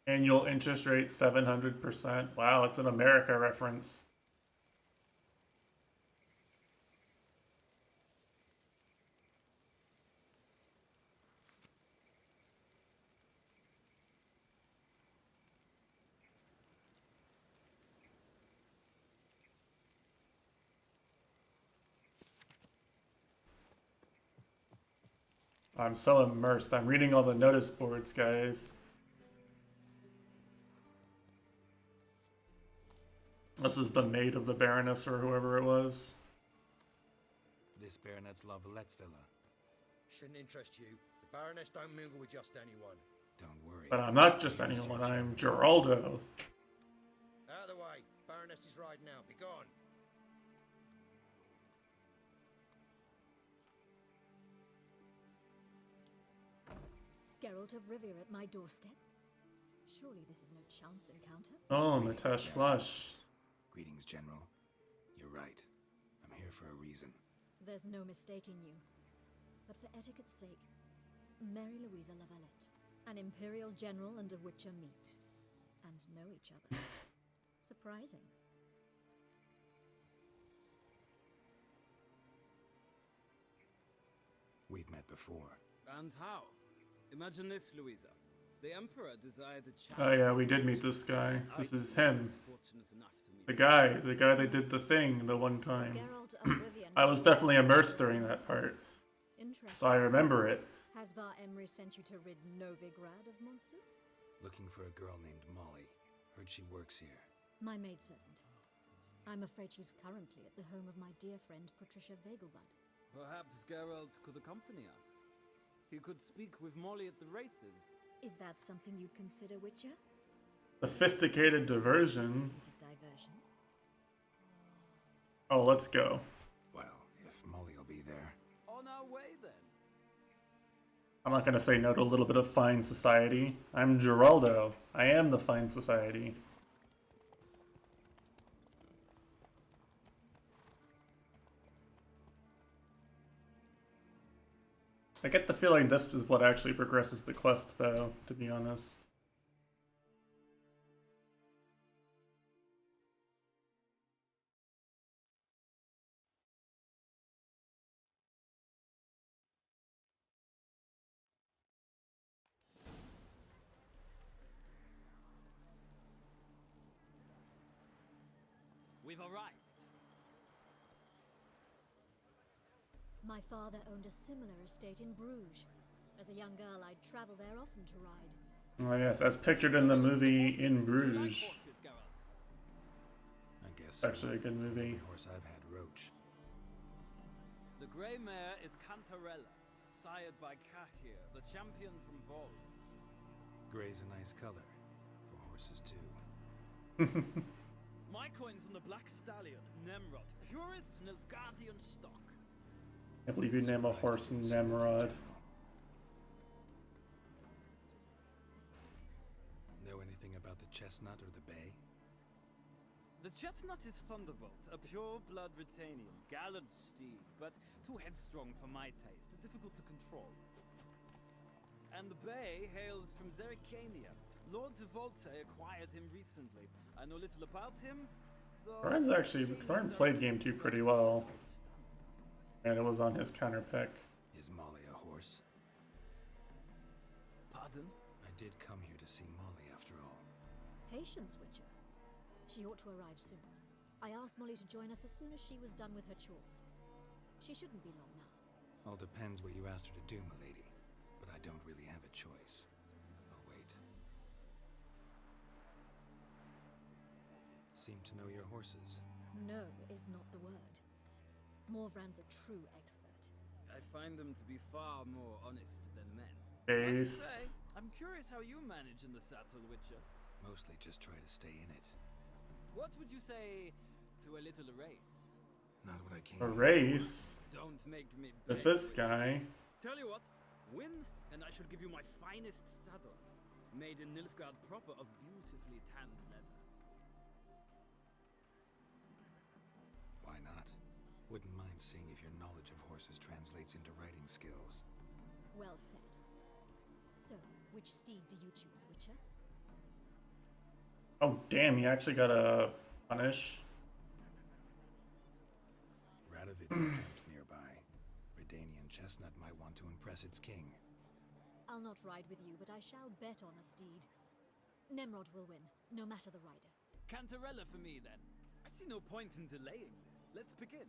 Annual interest rate 700%. Wow, it's an America reference. I'm so immersed. I'm reading all the notice boards, guys. This is the maid of the Baroness or whoever it was. This Baronet's La Vallette's villa. Shouldn't interest you. The Baroness don't mingle with just anyone. Don't worry. But I'm not just anyone, I'm Geraldo. Out of the way. Baroness is riding out. Be gone. Geralt of Rivia at my doorstep? Surely this is no chance encounter? Oh, Matesh Flush. Greetings, General. You're right. I'm here for a reason. There's no mistaking you. But for etiquette's sake, Mary Louisa La Valette, an Imperial General and a Witcher meet. And know each other. Surprising. We've met before. And how? Imagine this, Louisa. The Emperor desired a chat. Oh yeah, we did meet this guy. This is him. The guy that did the thing the one time. I was definitely immersed during that part. So I remember it. Has Var Emry sent you to rid Novigrad of monsters? Looking for a girl named Molly. Heard she works here. My maidservant. I'm afraid she's currently at the home of my dear friend Patricia Vegelbud. Perhaps Geralt could accompany us. He could speak with Molly at the races. Is that something you'd consider, Witcher? Sophisticated diversion. Oh, let's go. Well, if Molly will be there. On our way, then. I'm not gonna say no to a little bit of fine society. I'm Geraldo. I am the fine society. I get the feeling this is what actually progresses the quest, though, to be honest. We've arrived. My father owned a similar estate in Bruges. As a young girl, I'd travel there often to ride. Oh yes, as pictured in the movie In Bruges. I guess It's actually a good movie. Horse I've had, Roach. The grey mare is Cantarella, sired by Cahir, the champion from Vol. Gray's a nice color. For horses, too. My coin's on the Black Stallion, Nemrod, purest Nilfgaardian stock. I believe you name a horse Nemrod. Know anything about the chestnut or the bay? The chestnut is Thunderbolt, a pure-blood Retanian, gallant steed, but too headstrong for my taste, difficult to control. And the bay hails from Zericania. Lord de Volte acquired him recently. I know little about him, though... Corin played game 2 pretty well. And it was on his counter pick. Is Molly a horse? Pardon? I did come here to see Molly, after all. Patience, Witcher. She ought to arrive soon. I asked Molly to join us as soon as she was done with her chores. She shouldn't be long now. All depends what you asked her to do, milady. But I don't really have a choice. I'll wait. Seem to know your horses. No is not the word. Morvran's a true expert. I find them to be far more honest than men. Based. Must say, I'm curious how you manage in the saddle, Witcher. Mostly just try to stay in it. What would you say to a little race? Not what I came A here race? Don't make me With beg, this Witcher. guy. Tell you what, win and I shall give you my finest saddle, made in Nilfgaard proper of beautifully tanned leather. Why not? Wouldn't mind seeing if your knowledge of horses translates into riding skills. Well said. So, which steed do you choose, Witcher? Oh damn, you actually got a punish. Radovid's encamped nearby. Redanian chestnut might want to impress its king. I'll not ride with you, but I shall bet on a steed. Nemrod will win, no matter the rider. Cantarella for me, then. I see no point in delaying this. Let's begin.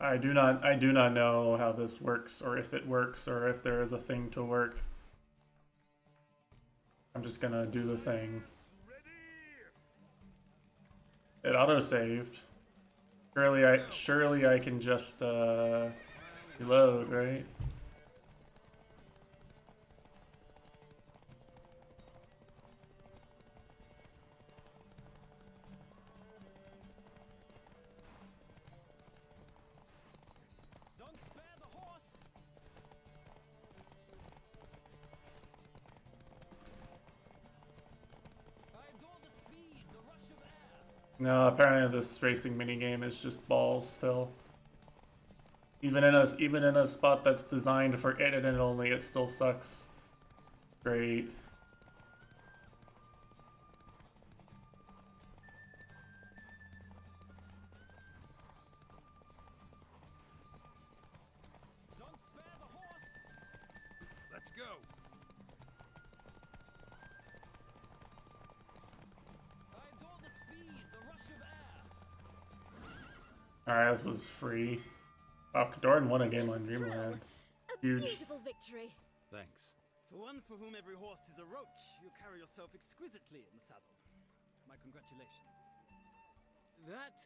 I do not know how this works, or if it works, or if there is a thing to work. I'm just gonna do the thing. It auto-saved. Surely I can just reload, right? Don't spare the horse. I adore the speed, the rush of air. No, apparently this racing minigame is just balls still. Even in a spot that's designed for internet only, it still sucks. Great. Don't spare the horse. Let's go. I adore the speed, the rush of air. Alright, this was free. Wow, Doran won a game on Dreamland. Huge. Beautiful victory. Thanks. For one for whom every horse is a roach, you carry yourself exquisitely in the saddle. My congratulations. That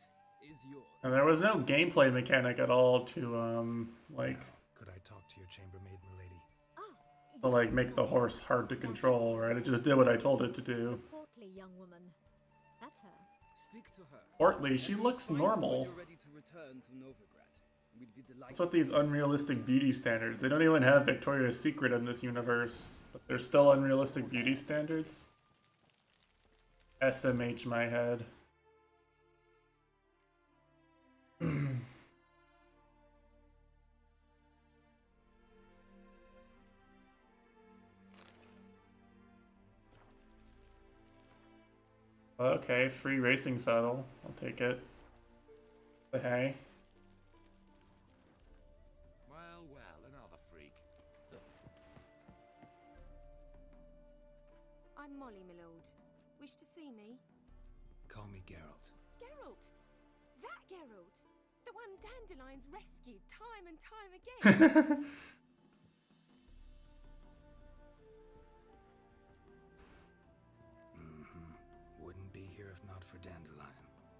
is yours. And there was no gameplay mechanic at all to like Could I talk to your chambermaid, milady? to like make the horse hard to control, right? It just did what I told it to do. Portly young woman. That's her. Speak to her. Portly, she looks Find us when normal. you're ready to return to Novigrad. We'd be delighted. What's with these unrealistic beauty standards? They don't even have Victoria's Secret in this universe, but there's still unrealistic beauty standards. SMH my head. Okay, free racing saddle. I'll take it. Hey. Well, another freak. I'm Molly, my lord. Wish to see me? Call me Geralt. Geralt! That Geralt! The one Dandelion's rescued time and time again! Wouldn't be here if not for Dandelion.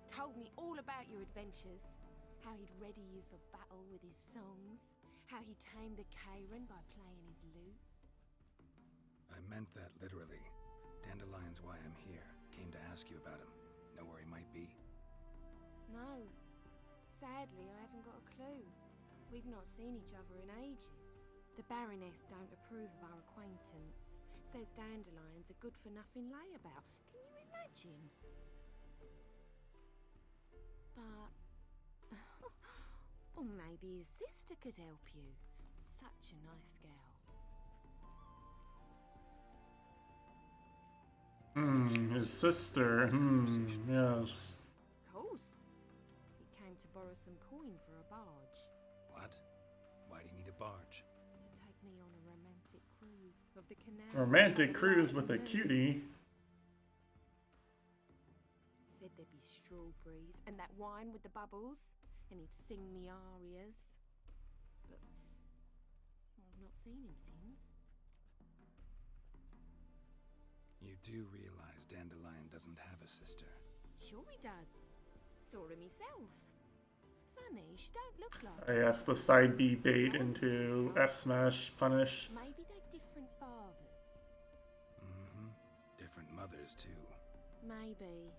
Told me all about your adventures. How he'd ready you for battle with his songs. How he tamed the Kairan by playing his lute. I meant that literally. Dandelion's why I'm here. Came to ask you about him. Know where he might be? No. Sadly, I haven't got a clue. We've not seen each other in ages. The Baroness don't approve of our acquaintance. Says Dandelion's a good-for-nothing layabout. Can you imagine? But... or maybe his sister could help you. Such a nice girl. His sister. Yes. Of course. He came to borrow some coin for a barge. What? Why do you need a barge? To take me on a romantic cruise of the canal. Romantic cruise with a cutie. Said there'd be strawberries and that wine with the bubbles, and he'd sing me arias. But I've not seen him since. You do realize Dandelion doesn't have a sister. Sure he does. Saw him himself. Funny, she don't look like I guess the side B bait into F smash punish. Maybe they've different fathers. Different mothers, too. Maybe.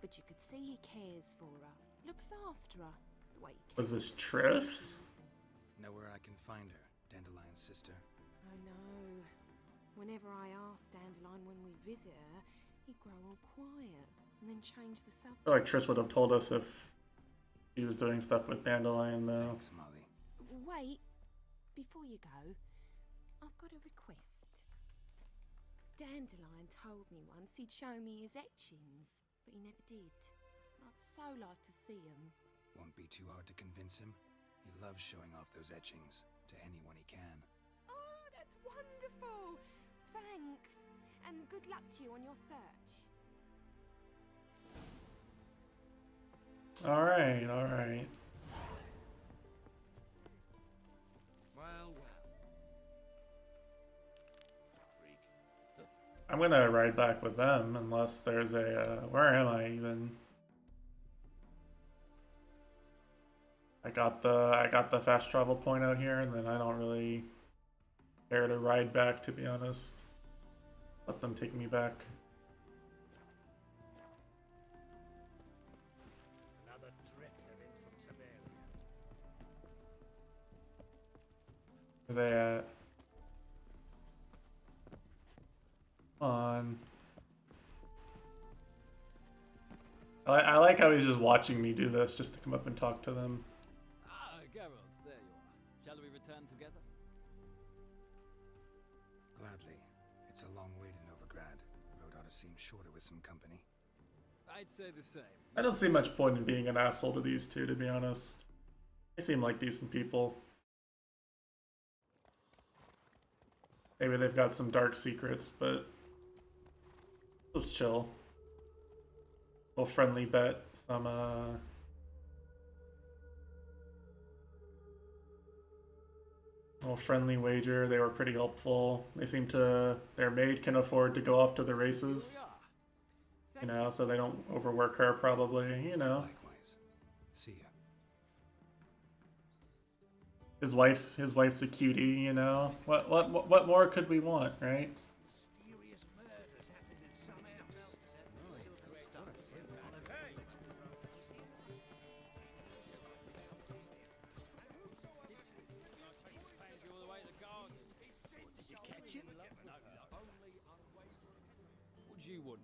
But you could see he cares for her. Looks after her. The way he Was this Triss? Know where I can find her, Dandelion's sister? I know. Whenever I ask Dandelion when we visit her, he'd grow all quiet and then change the subject. I feel like Triss would have told us if he was doing stuff with Dandelion, though. Thanks, Molly. Wait, before you go, I've got a request. Dandelion told me once he'd show me his etchings, but he never did. I'd so like to see them. Won't be too hard to convince him. He loves showing off those etchings to anyone he can. Oh, that's wonderful! Thanks, and good luck to you on your search. Alright, alright. Well. I'm gonna ride back with them unless there's a, where am I even? I got the fast travel point out here, and then I don't really care to ride back, to be honest. Let them take me back. Another drifter in from Temeria. Where they at? Come on. I like how he's just watching me do this, just to come up and talk to them. Ah, Geralt, there you are. Shall we return together? Gladly. It's a long way to Novigrad. Road ought to seem shorter with some company. I'd say the same. I don't see much point in being an asshole to these two, to be honest. They seem like decent people. Maybe they've got some dark secrets, but let's chill. Little friendly bet, some little friendly wager. They were pretty helpful. They seem to, their maid can afford to go off to the races, you know, so they don't overwork her probably, you know. Likewise. See ya. His wife's a cutie, you know. What more could we want, right? Mysterious murders happening in some house. Did you catch him? No. What do you want?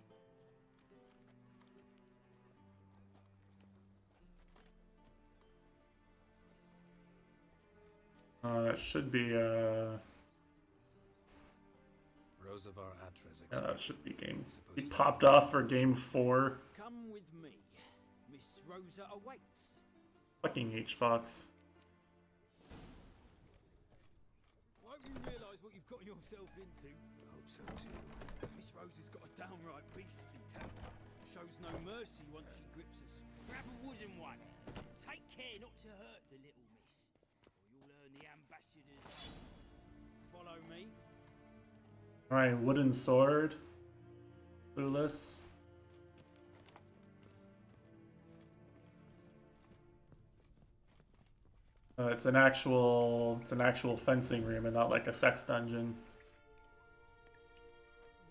That should be Rosavar Atra's that should be game. He popped off for game 4. Come with me. Miss Rosa awaits. Fucking H-box. Won't you realise what you've got yourself into? Hope so too. Miss Rosa's got a downright beastly temper. Shows no mercy once she grips us. Grab a wooden one. Take care not to hurt the little miss, or you'll earn the ambassador's. Follow me. Alright, wooden sword. Clueless. It's an actual fencing room and not like a sex dungeon.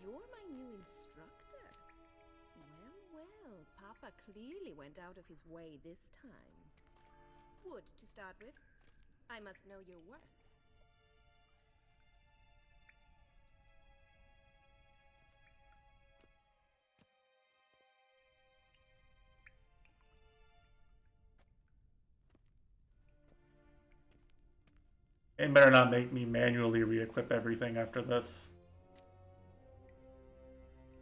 you're my new instructor. Well, Papa clearly went out of his way this time. Wood, to start with. I must know your worth. It better not make me manually re-equip everything after this.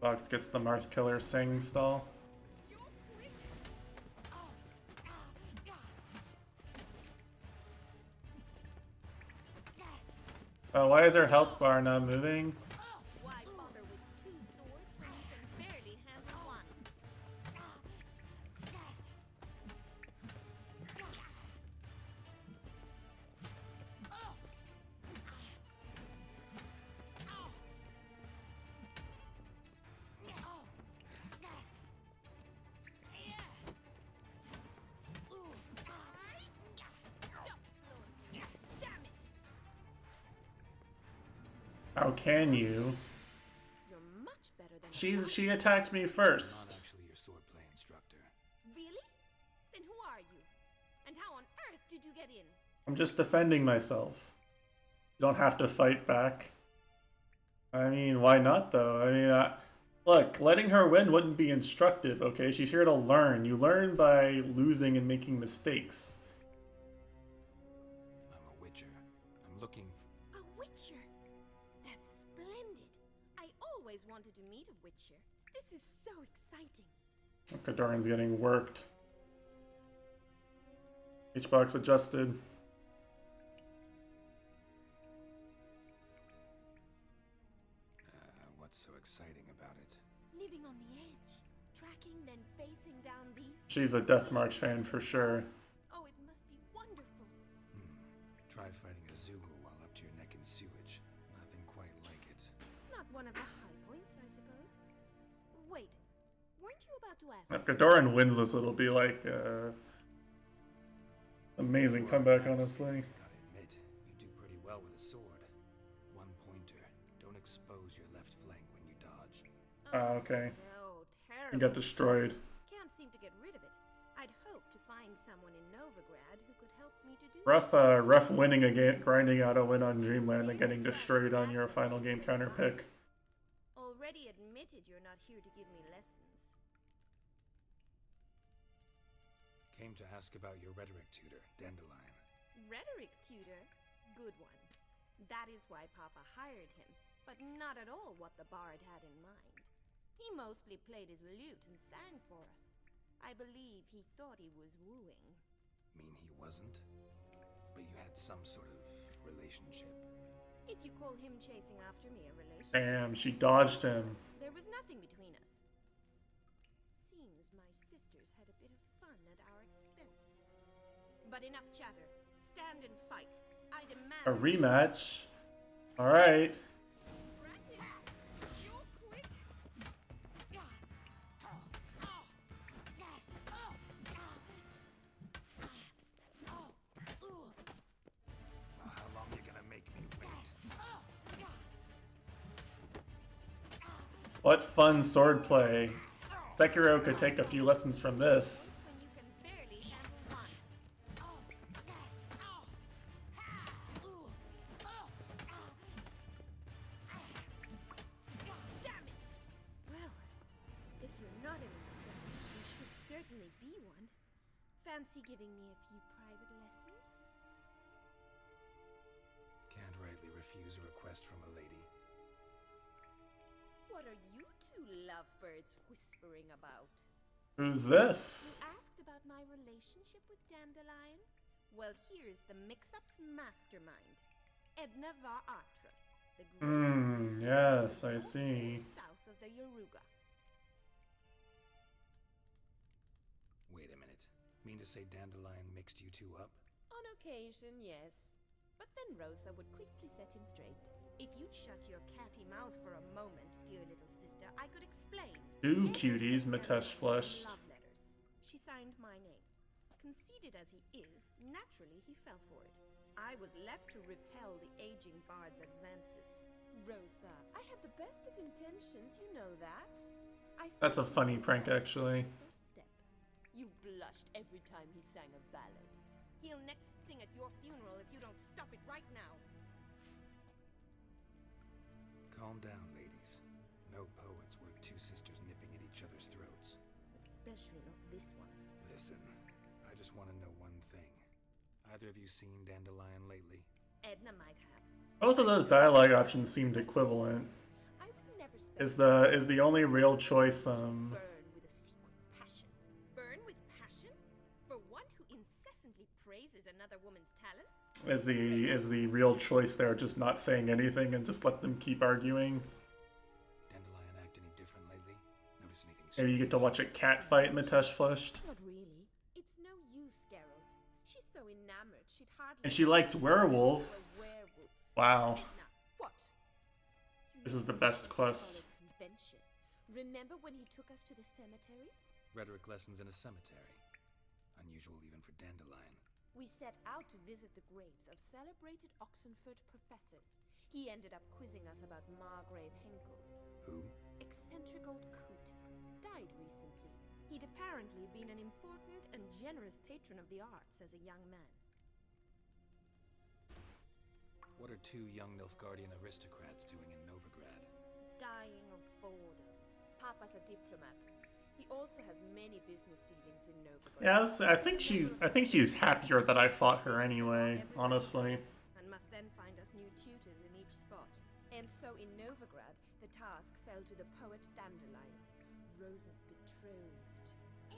Fox gets the Marth Killer Sing stall. Oh, why is her health bar not moving? Why bother with two swords when you can barely handle one? How can you? You're much better than She attacked me first. Not actually your swordplay instructor. Really? Then who are you? And how on earth did you get in? I'm just defending myself. You don't have to fight back. I mean, why not though? I mean, look, letting her win wouldn't be instructive, okay? She's here to learn. You learn by losing and making mistakes. I'm a witcher. I'm looking for... A witcher? That's splendid. I always wanted to meet a witcher. This is so exciting. Kadoran's getting worked. H-box adjusted. What's so exciting about it? Living on the edge, tracking, then facing down beasts. She's a Death March fan for sure. Oh, it must be wonderful. Try fighting a Zoogle while up to your neck in sewage. Nothing quite like it. Not one of the high points, I suppose. Wait, weren't you about to ask? If Kadoran wins this, it'll be like amazing comeback, honestly. Gotta admit, you do pretty well with a sword. One pointer. Don't expose your left flank when you dodge. Okay. No, He terrible. got destroyed. Can't seem to get rid of it. I'd hoped to find someone in Novigrad who could help me to do Rough winning a game, grinding out a win on Dreamland and getting destroyed on your final game counter pick. Already admitted you're not here to give me lessons. Came to ask about your rhetoric tutor, Dandelion. Rhetoric tutor? Good one. That is why Papa hired him, but not at all what the bard had in mind. He mostly played his lute and sang for us. I believe he thought he was wooing. Mean he wasn't? But you had some sort of relationship. If you call him chasing after me a relationship. Damn, she dodged him. There was nothing between us. Seems my sisters had a bit of fun at our expense. But enough chatter. Stand and fight. I demand A rematch? Alright. Well, how long you gonna make me wait? What fun swordplay. Sekiro could take a few lessons from this. Damn it! Well, if you're not an instructor, you should certainly be one. Fancy giving me a few private lessons? Can't rightly refuse a request from a lady. What are you two lovebirds whispering about? Who's this? You asked about my relationship with Dandelion? Well, here's the mix-up's mastermind, Edna Varatra, the greatest Yes, I see. south of the Yaruga. Wait a minute. Mean to say Dandelion mixed you two up? On occasion, yes. But then Rosa would quickly set him straight. If you'd shut your catty mouth for a moment, dear little sister, I could explain. Two cuties, Matesh flushed. Love letters. She signed my name. Conceited as he is, naturally he fell for it. I was left to repel the aging bard's advances. Rosa, I had the best of intentions, you know that. That's a funny prank, actually. First step. You blushed every time he sang a ballad. He'll next sing at your funeral if you don't stop it right now. Calm down, ladies. No poet's worth two sisters nipping at each other's throats. Especially not this one. Listen, I just want to know one thing. Either of you seen Dandelion lately? Edna might have. Both of those dialogue options seemed equivalent. Is the only real choice Burn with a secret passion. Burn with passion? For one who incessantly praises another woman's talents? is the real choice there just not saying anything and just let them keep arguing? Dandelion act any different lately? Notice anything Maybe you get to watch a cat fight Mitesh flushed. Not really. It's no use, Geralt. She's so enamored she'd hardly. And she likes werewolves. Wow. Edna, what? This is the best quest. Convention. Remember when he took us to the cemetery? Rhetoric lessons in a cemetery. Unusual even for Dandelion. We set out to visit the graves of celebrated Oxenford professors. He ended up quizzing us about Margrave Henkel. Who? Eccentric old coot. Died recently. He'd apparently been an important and generous patron of the arts as a young man. What are two young Nilfgaardian aristocrats doing in Novigrad? Dying of boredom. Papa's a diplomat. He also has many business dealings in Novigrad. Yes, I think she's happier that I fought her anyway, honestly. And must then find us new tutors in each spot. And so in Novigrad, the task fell to the poet Dandelion, Rosa's betrothed.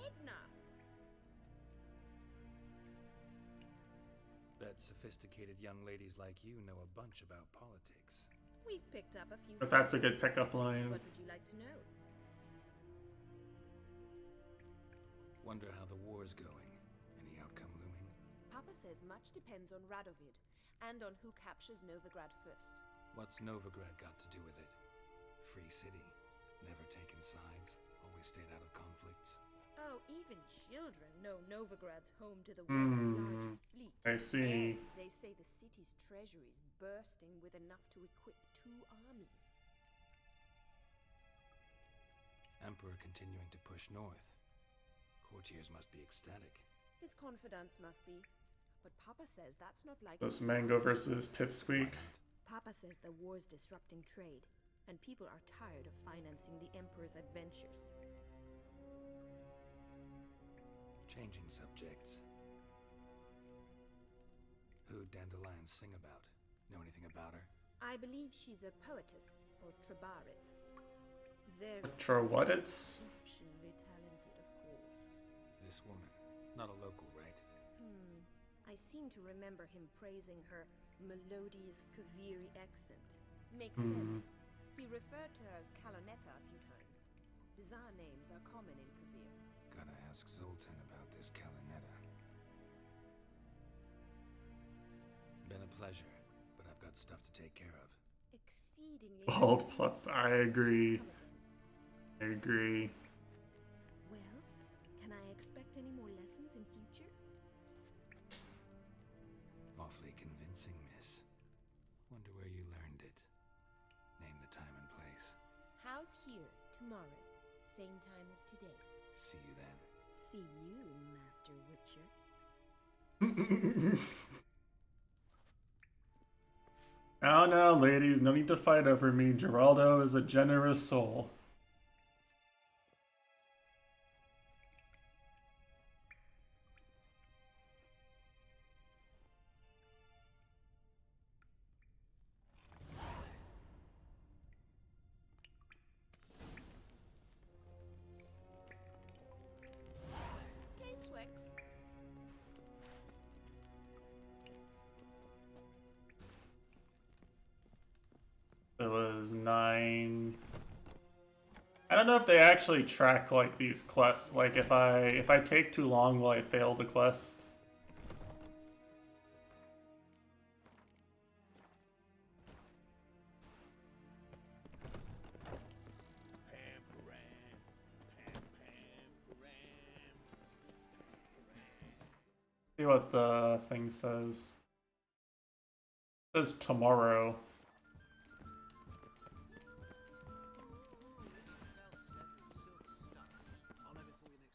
Edna! Bet sophisticated young ladies like you know a bunch about politics. We've picked up a few. But that's a good pickup line. What would you like to know? Wonder how the war's going. Any outcome looming? Papa says much depends on Radovid, and on who captures Novigrad first. What's Novigrad got to do with it? Free city. Never taken sides. Always stayed out of conflicts. Oh, even children know Novigrad's home to the world's largest fleet. I see. And they say the city's treasury is bursting with enough to equip 2 armies. Emperor continuing to push north. Courtiers must be ecstatic. His confidants must be. But Papa says that's not like... Those Mango versus Pipsqueak. Papa says the war's disrupting trade, and people are tired of financing the Emperor's adventures. Changing subjects. Who'd Dandelion sing about? Know anything about her? I believe she's a poetess, or Trebarits. Very Trowhatits? exceptionally talented, of course. This woman. Not a local, right? I seem to remember him praising her melodious Kaviri accent. Makes sense. He referred to her as Calonetta a few times. Bizarre names are common in Kavir. Gotta ask Zoltan about this Calonetta. Been a pleasure, but I've got stuff to take care of. Exceedingly. Bald plus, I agree. I agree. Well, can I expect any more lessons in future? Awfully convincing, miss. Wonder where you learned it. Name the time and place. House here, tomorrow. Same time as today. See you then. See you, Master Witcher. Oh no, ladies, no need to fight over me. Geraldo is a generous soul. Swix. It was 9. I don't know if they actually track like these quests. Like if I take too long, will I fail the quest? See what the thing says. It says tomorrow.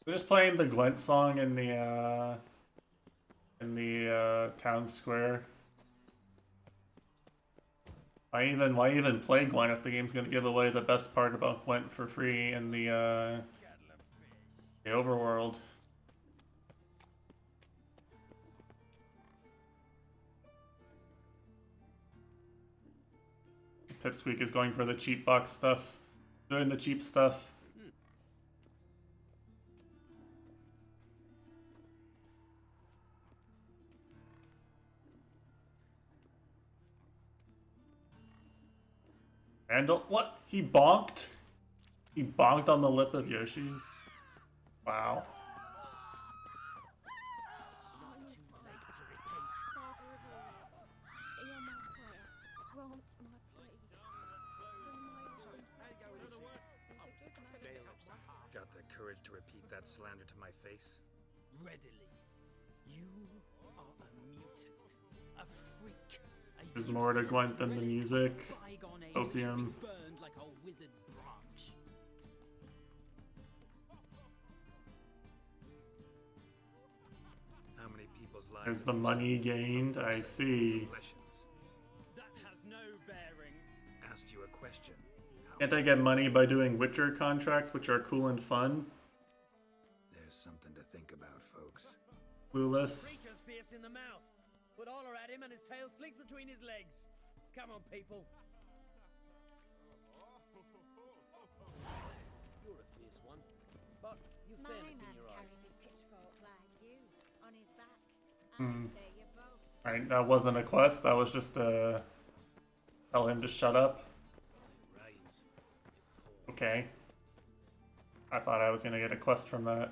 We're just playing the Gwent song in the town square. Why even play Gwent if the game's gonna give away the best part about Gwent for free in the overworld? Pipsqueak is going for the cheap box stuff. Doing the cheap stuff. And what? He bonked? He bonked on the lip of Yoshi's? Wow. Got the courage to repeat that slander to my face? Readily. You are a mutant, a freak. There's more to Gwent than the music. Opium. Burned like a withered branch. How many people's lives? There's the money gained, I see. That has no bearing. Asked you a question. Can't I get money by doing Witcher contracts, which are cool and fun? There's something to think about, folks. Clueless. Creature's fierce in the mouth. Put Oller at him and his tail slinks between his legs. Come on, people. You're a fierce one, but you've My fairness in man your eyes. carries his pitchfork like you, on his back. Hmm. I say you both. Alright, that wasn't a quest, that was just tell him to shut up. Okay. I thought I was gonna get a quest from that.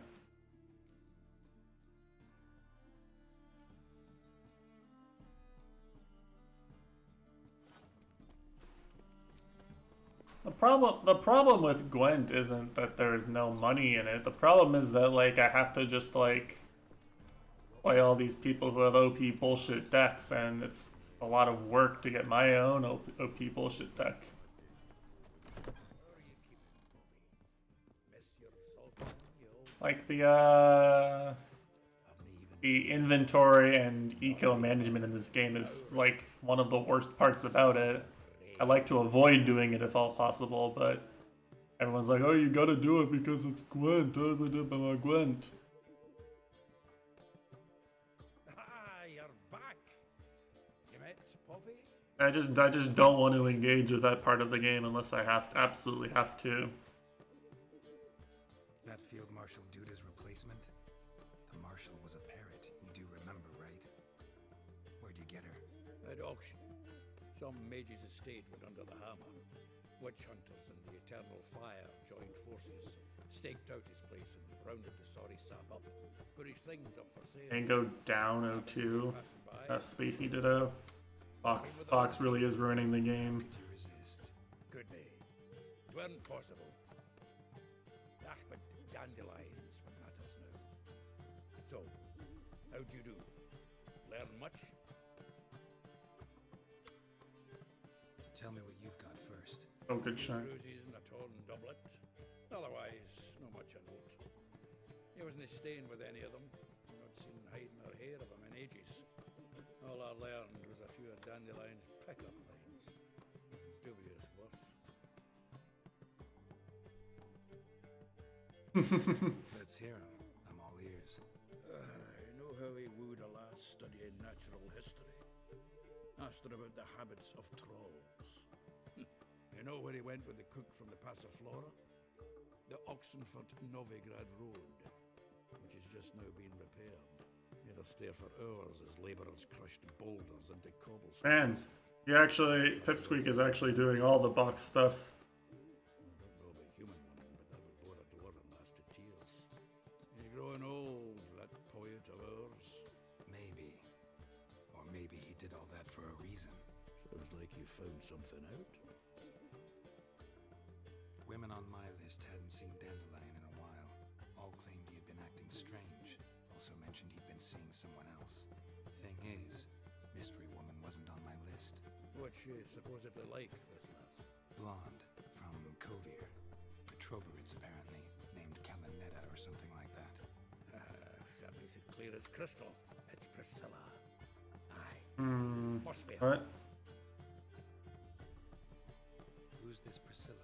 The problem with Gwent isn't that there's no money in it. The problem is that, like, I have to just, like, play all these people who have OP bullshit decks, and it's a lot of work to get my own OP bullshit deck. Like, the inventory and eco management in this game is, like, one of the worst parts about it. I like to avoid doing it if all possible, but everyone's like, oh, you gotta do it because it's Gwent, Gwent. You're back. You met Poppy? I just don't want to engage with that part of the game unless I absolutely have to. That Field Marshal Duda's replacement? The Marshal was a parrot, you do remember, right? Where'd you get her? At auction. Some mage's estate went under the hammer. Witch hunters and the Eternal Fire joined forces, staked out his place and rounded the sorry sap up. Put his things up for sale. And go down 02. Spacey Ditto. Fox really is ruining the game. Could you resist? Could they? It weren't possible. Ah, but dandelions what matters now. So, how'd you do? Learn much? Tell me what you've got first. Oh, good shot. Bruises and a torn doublet. Otherwise, not much a note. He wasn't staying with any of them. Not seen hide nor hair of him in ages. All I learned was a few of Dandelion's pickup lines. Dubious worth. Let's hear him. I'm all ears. I know how he wooed a lass studying natural history. Asked her about the habits of trolls. You know where he went with the cook from the Passiflora? The Oxenford-Novigrad Road, which is just now being repaired. He had to stare for hours as labourers crushed boulders into cobblestones. Man, Pipsqueak is actually doing all the box stuff. I don't know of a human one, but that would bore a dwarven lass to tears. He's growing old, that poet of ours. Maybe. Or maybe he did all that for a reason. Sounds like you found something out. Women on my list hadn't seen Dandelion in a while. All claimed he had been acting strange. Also mentioned he'd been seeing someone else. Thing is, Mystery Woman wasn't on my list. What's she supposedly like, this lass? Blonde, from Kovir. The Troberids, apparently. Named Kalanetta or something like that. Clear as crystal. It's Priscilla. Aye. Must be her. What? Who's this Priscilla?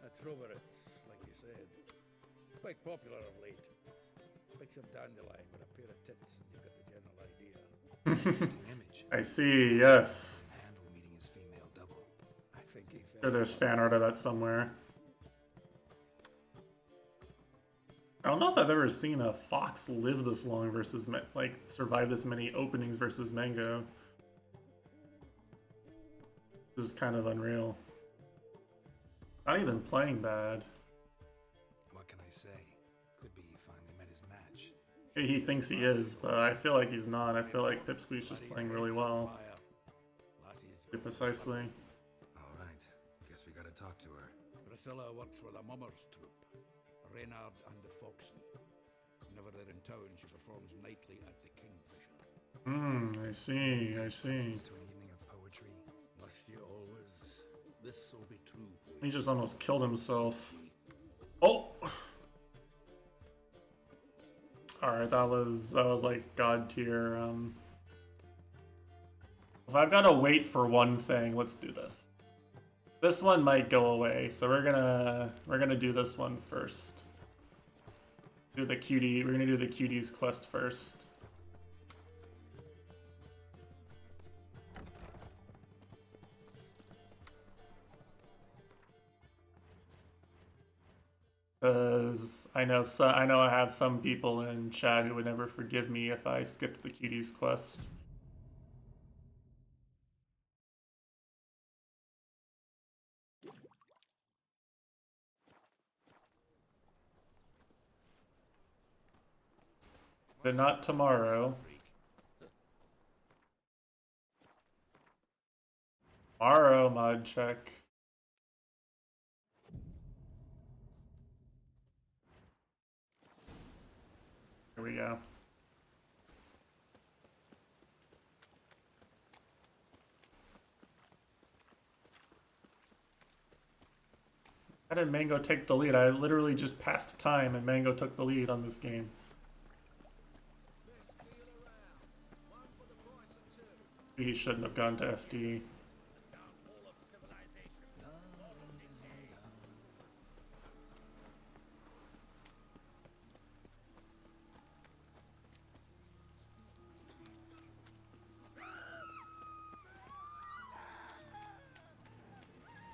A Troveritz, like you said. Quite popular of late. Picture dandelion with a pair of tits, and you've got the general idea. Interesting image. I see, yes. Handle meeting his female double. I think he fell. Sure, there's fan art of that somewhere. I don't know if I've ever seen a fox live this long versus, like, survive this many openings versus Mango. This is kind of unreal. Not even playing bad. What can I say? Could be he finally met his match. He thinks he is, but I feel like he's not. I feel like Pipsqueak's just playing really well. Precisely. Alright, guess we gotta talk to her. Priscilla works for the Mummers troupe. Reynard and the Foxen. Whenever they're in town, she performs nightly at the Kingfisher. I see, I see. To an evening of poetry. Must you always? This'll be true, boy. He just almost killed himself. Oh! Alright, that was like god tier. If I've gotta wait for one thing, let's do this. This one might go away, so we're gonna do this one first. We're gonna do the cuties quest first. Because I know I have some people in chat who would never forgive me if I skipped the cuties quest. But not tomorrow. Tomorrow, mod check. Here we go. How did Mango take the lead? I literally just passed time and Mango took the lead on this game. He shouldn't have gone to FD.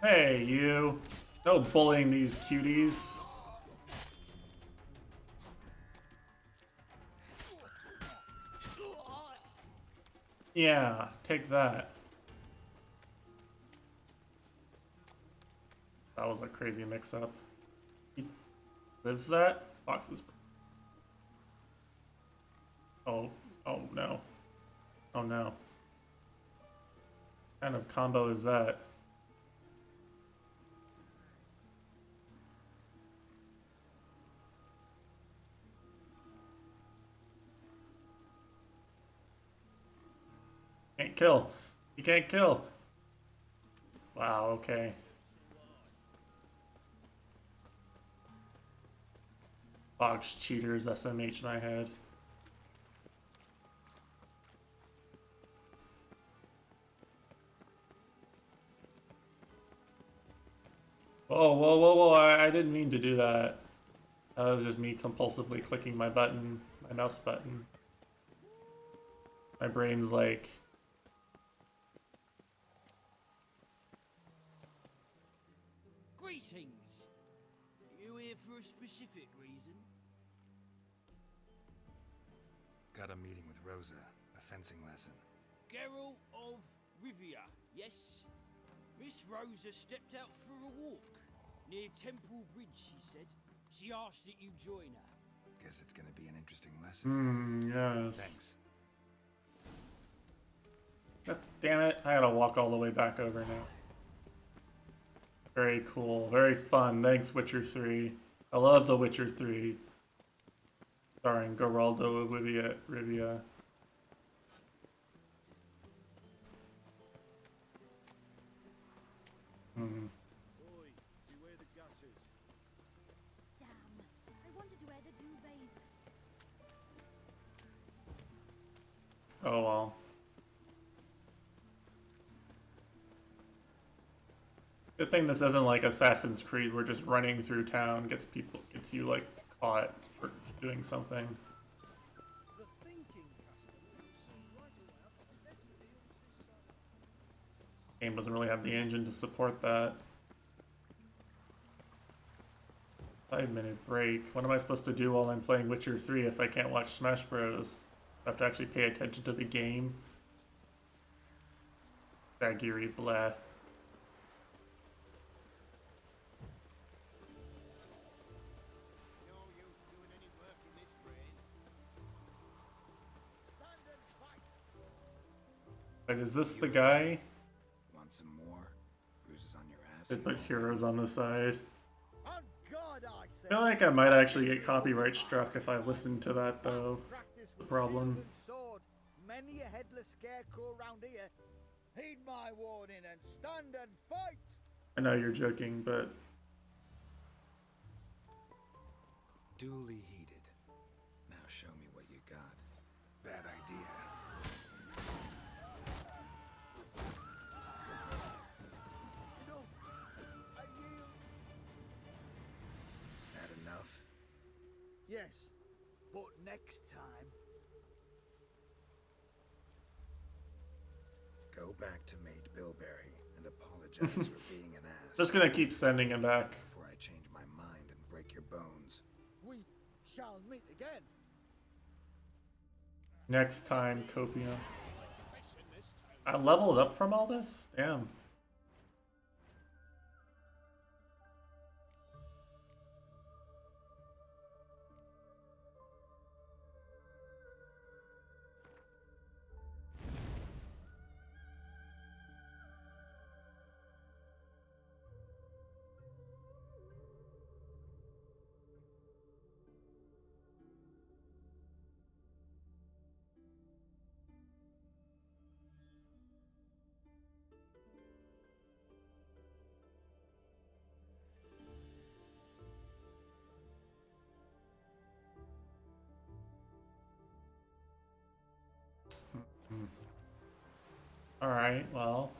Hey, you. No bullying these cuties. Yeah, take that. That was a crazy mix-up. He lives that? Foxes. Oh no. Oh no. What kind of combo is that? Can't kill. You can't kill. Wow, okay. Fox cheaters, SMH my head. Whoa, whoa, whoa, whoa, I didn't mean to do that. That was just me compulsively clicking my button, my mouse button. My brain's like... Greetings! You here for a specific reason? Got a meeting with Rosa, a fencing lesson. Geralt of Rivia, yes? Miss Rosa stepped out for a walk. Near Temple Bridge, she said. She asked that you join her. Guess it's gonna be an interesting lesson. Yes. Thanks. God damn it, I gotta walk all the way back over now. Very cool, very fun. Thanks, Witcher 3. I love The Witcher 3. Starring Geraldo of Rivia. Boy, beware the gutters. Damn, I wanted to wear the duvets. Oh well. Good thing this isn't like Assassin's Creed, where just running through town gets you like caught for doing something. Game doesn't really have the engine to support that. 5-minute break. What am I supposed to do while I'm playing Witcher 3 if I can't watch Smash Bros? I have to actually pay attention to the game. Sagiri, bleh. Wait, is this the guy? Want some more? Bruises on your ass? They put heroes on the side. On God, I say. I feel like I might actually get copyright struck if I listen to that, though. The problem. Sword. Many a headless scarecrow round here. Heed my warning and stand and fight. I know you're joking, but Duly heated. Now show me what you got. Bad idea. That enough? Yes, but next time. Go back to Maid Bilberry and apologize for being an ass. just gonna keep sending him back. Before I change my mind and break your bones. We shall meet again. Next time, Copium. I leveled up from all this? Damn. Alright, well.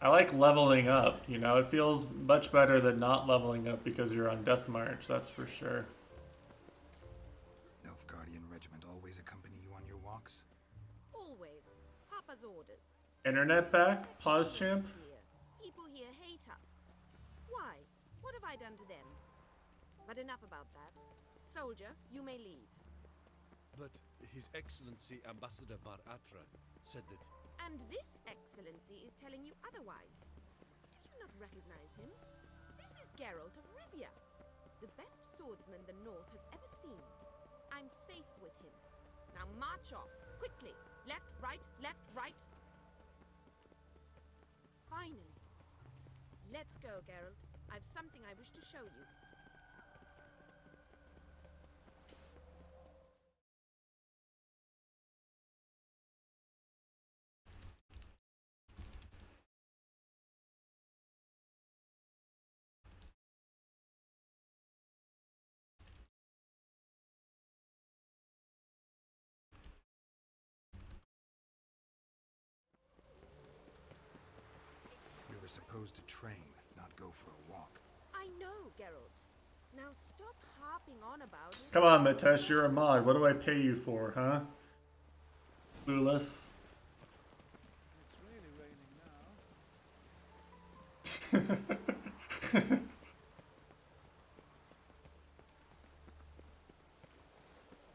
I like leveling up, you know? It feels much better than not leveling up because you're on Death March, that's for sure. Nilfgaardian regiment always accompany you on your walks? Always. Papa's orders. Internet back? Pause champ? People here hate us. Why? What have I done to them? But enough about that. Soldier, you may leave. But His Excellency Ambassador Var Atra said that... And this excellency is telling you otherwise. Do you not recognize him? This is Geralt of Rivia, the best swordsman the North has ever seen. I'm safe with him. Now march off, quickly. Left, right, left, right. Finally. Let's go, Geralt. I've something I wish to show you. We were supposed to train, not go for a walk. I know, Geralt. Now stop harping on about it. Come on, Mitesh, you're a mod. What do I pay you for, huh? Clueless. It's really raining now.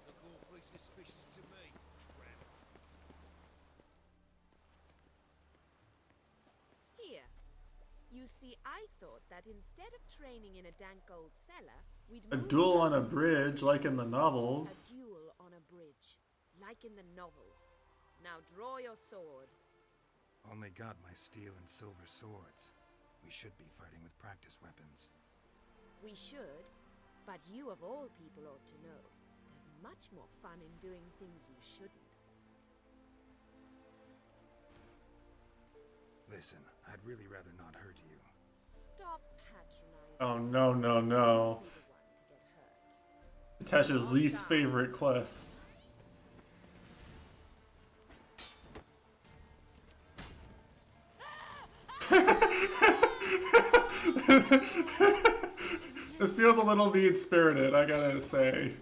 Look awfully suspicious to me, tramp. Here. You see, I thought that instead of training in a dank old cellar, we'd A move duel on a around. bridge, like in the A novels. duel on a bridge, like in the novels. Now draw your sword. Only got my steel and silver swords. We should be fighting with practice weapons. We should, but you of all people ought to know. There's much more fun in doing things you shouldn't. Listen, I'd really rather not hurt you. Stop patronizing. Oh no, no, no. Mitesh's least favorite quest. This feels a little mean-spirited, I gotta say.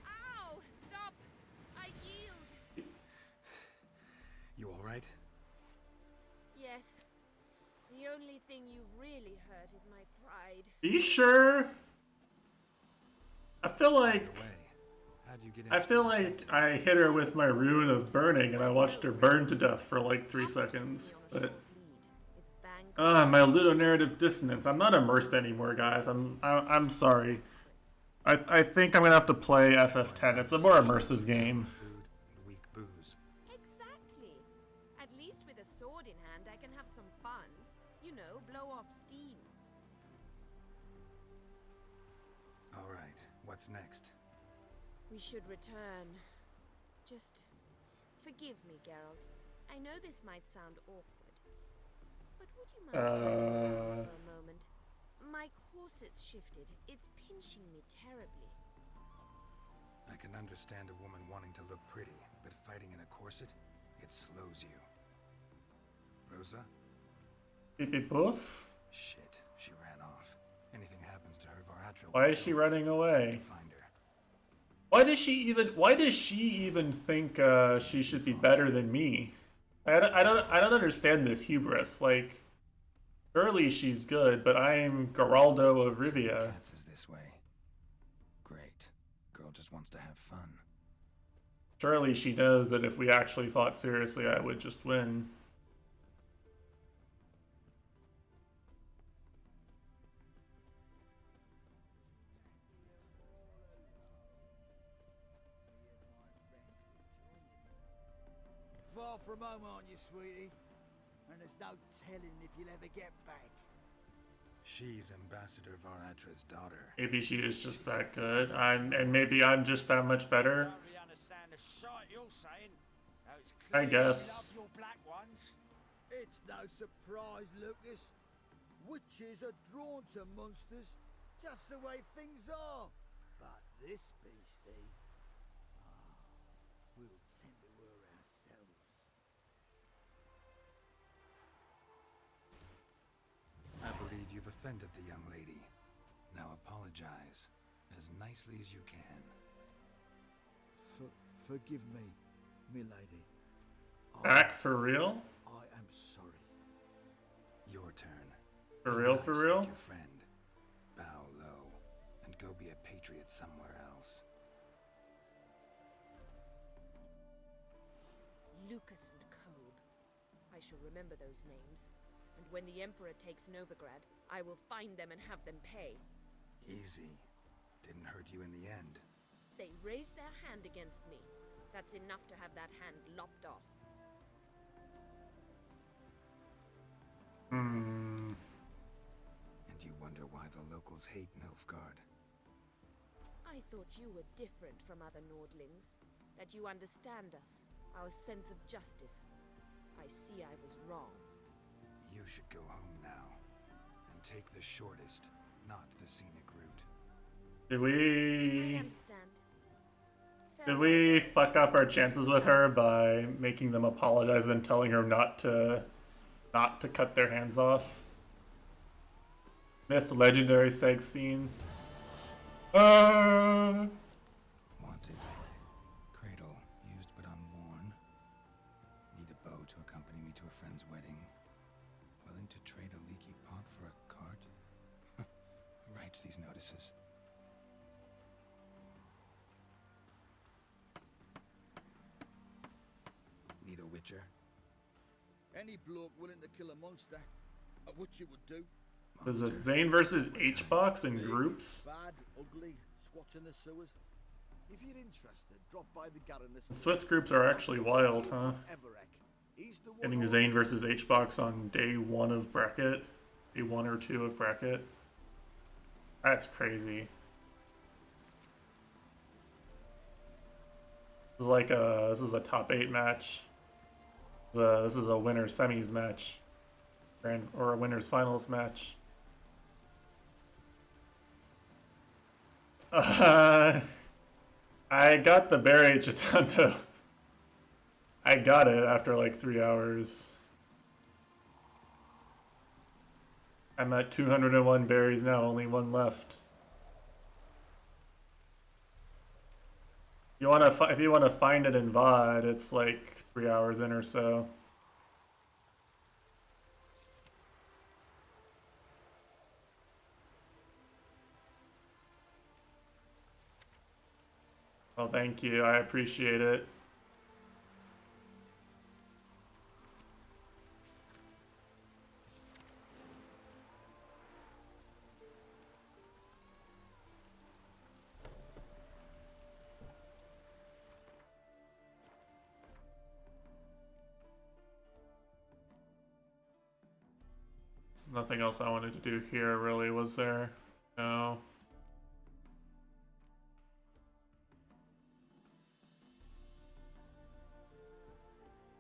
Ow! Stop! I yield! You alright? Yes. The only thing you've really hurt is my pride. Are you sure? I feel like I hit her with my rune of burning and I watched her burn to death for like 3 seconds. But my ludonarrative dissonance. I'm not immersed anymore, guys. I'm sorry. I think I'm gonna have to play FF10. It's a more immersive game. Weak booze. Exactly. At least with a sword in hand, I can have some fun. You know, blow off steam. Alright, what's next? We should return. Just forgive me, Geralt. I know this might sound awkward, but would you mind turning around for a moment? My corset's shifted. It's pinching me terribly. I can understand a woman wanting to look pretty, but fighting in a corset, it slows you. Rosa? Beep beep boof? Shit, she ran off. Anything happens to her, Varatra. Why is she running away? Why does she even think she should be better than me? I don't understand this hubris. Like, surely she's good, but I'm Geraldo of Rivia. Chances this way. Great. Girl just wants to have fun. Surely she knows that if we actually fought seriously, I would just win. Far from home, aren't you, sweetie? And there's no telling if you'll ever get back. She's Ambassador Varatra's daughter. Maybe she is just that good. And maybe I'm just that much better. I guess. It's no surprise, Lucas. Witches are drawn to monsters, just the way things are. But this beastie, we'll tend to her ourselves. I believe you've offended the young lady. Now apologize as nicely as you can. Forgive me, milady. Back for real? I am sorry. Your turn. For real, Be for nice real? like your friend. Bow low and go be a patriot somewhere else. Lucas and Kobe. I shall remember those names. And when the Emperor takes Novigrad, I will find them and have them pay. Easy. Didn't hurt you in the end. They raised their hand against me. That's enough to have that hand lopped off. Hmm. And you wonder why the locals hate Nilfgaard. I thought you were different from other Nordlings. That you understand us, our sense of justice. I see I was wrong. You should go home now. And take the shortest, not the scenic route. Did I we... understand. Did we fuck up our chances with her by making them apologize and telling her not to cut their hands off? Missed legendary sex scene. Wanted. Cradle, used but unworn. Need a bow to accompany me to a friend's wedding. Willing to trade a leaky pot for a cart? Who writes these notices? Need a witcher? Any bloke willing to kill a monster, a witcher would do. Is it Zane versus H-Box in groups? Bad, ugly, squats in the sewers. If you're interested, drop by the Garanist. Swiss groups are actually wild, huh? Getting Zane versus H-Box on day 1 of bracket. Day 1 or 2 of bracket. That's crazy. This is like this is a top 8 match. This is a winner's semis match, or a winner's finals match. I got the berry chitando. I got it after like 3 hours. I'm at 201 berries now, only one left. If you wanna find it in VOD, it's like 3 hours in or so. Well, thank you. I appreciate it. Nothing else I wanted to do here, really, was there? No.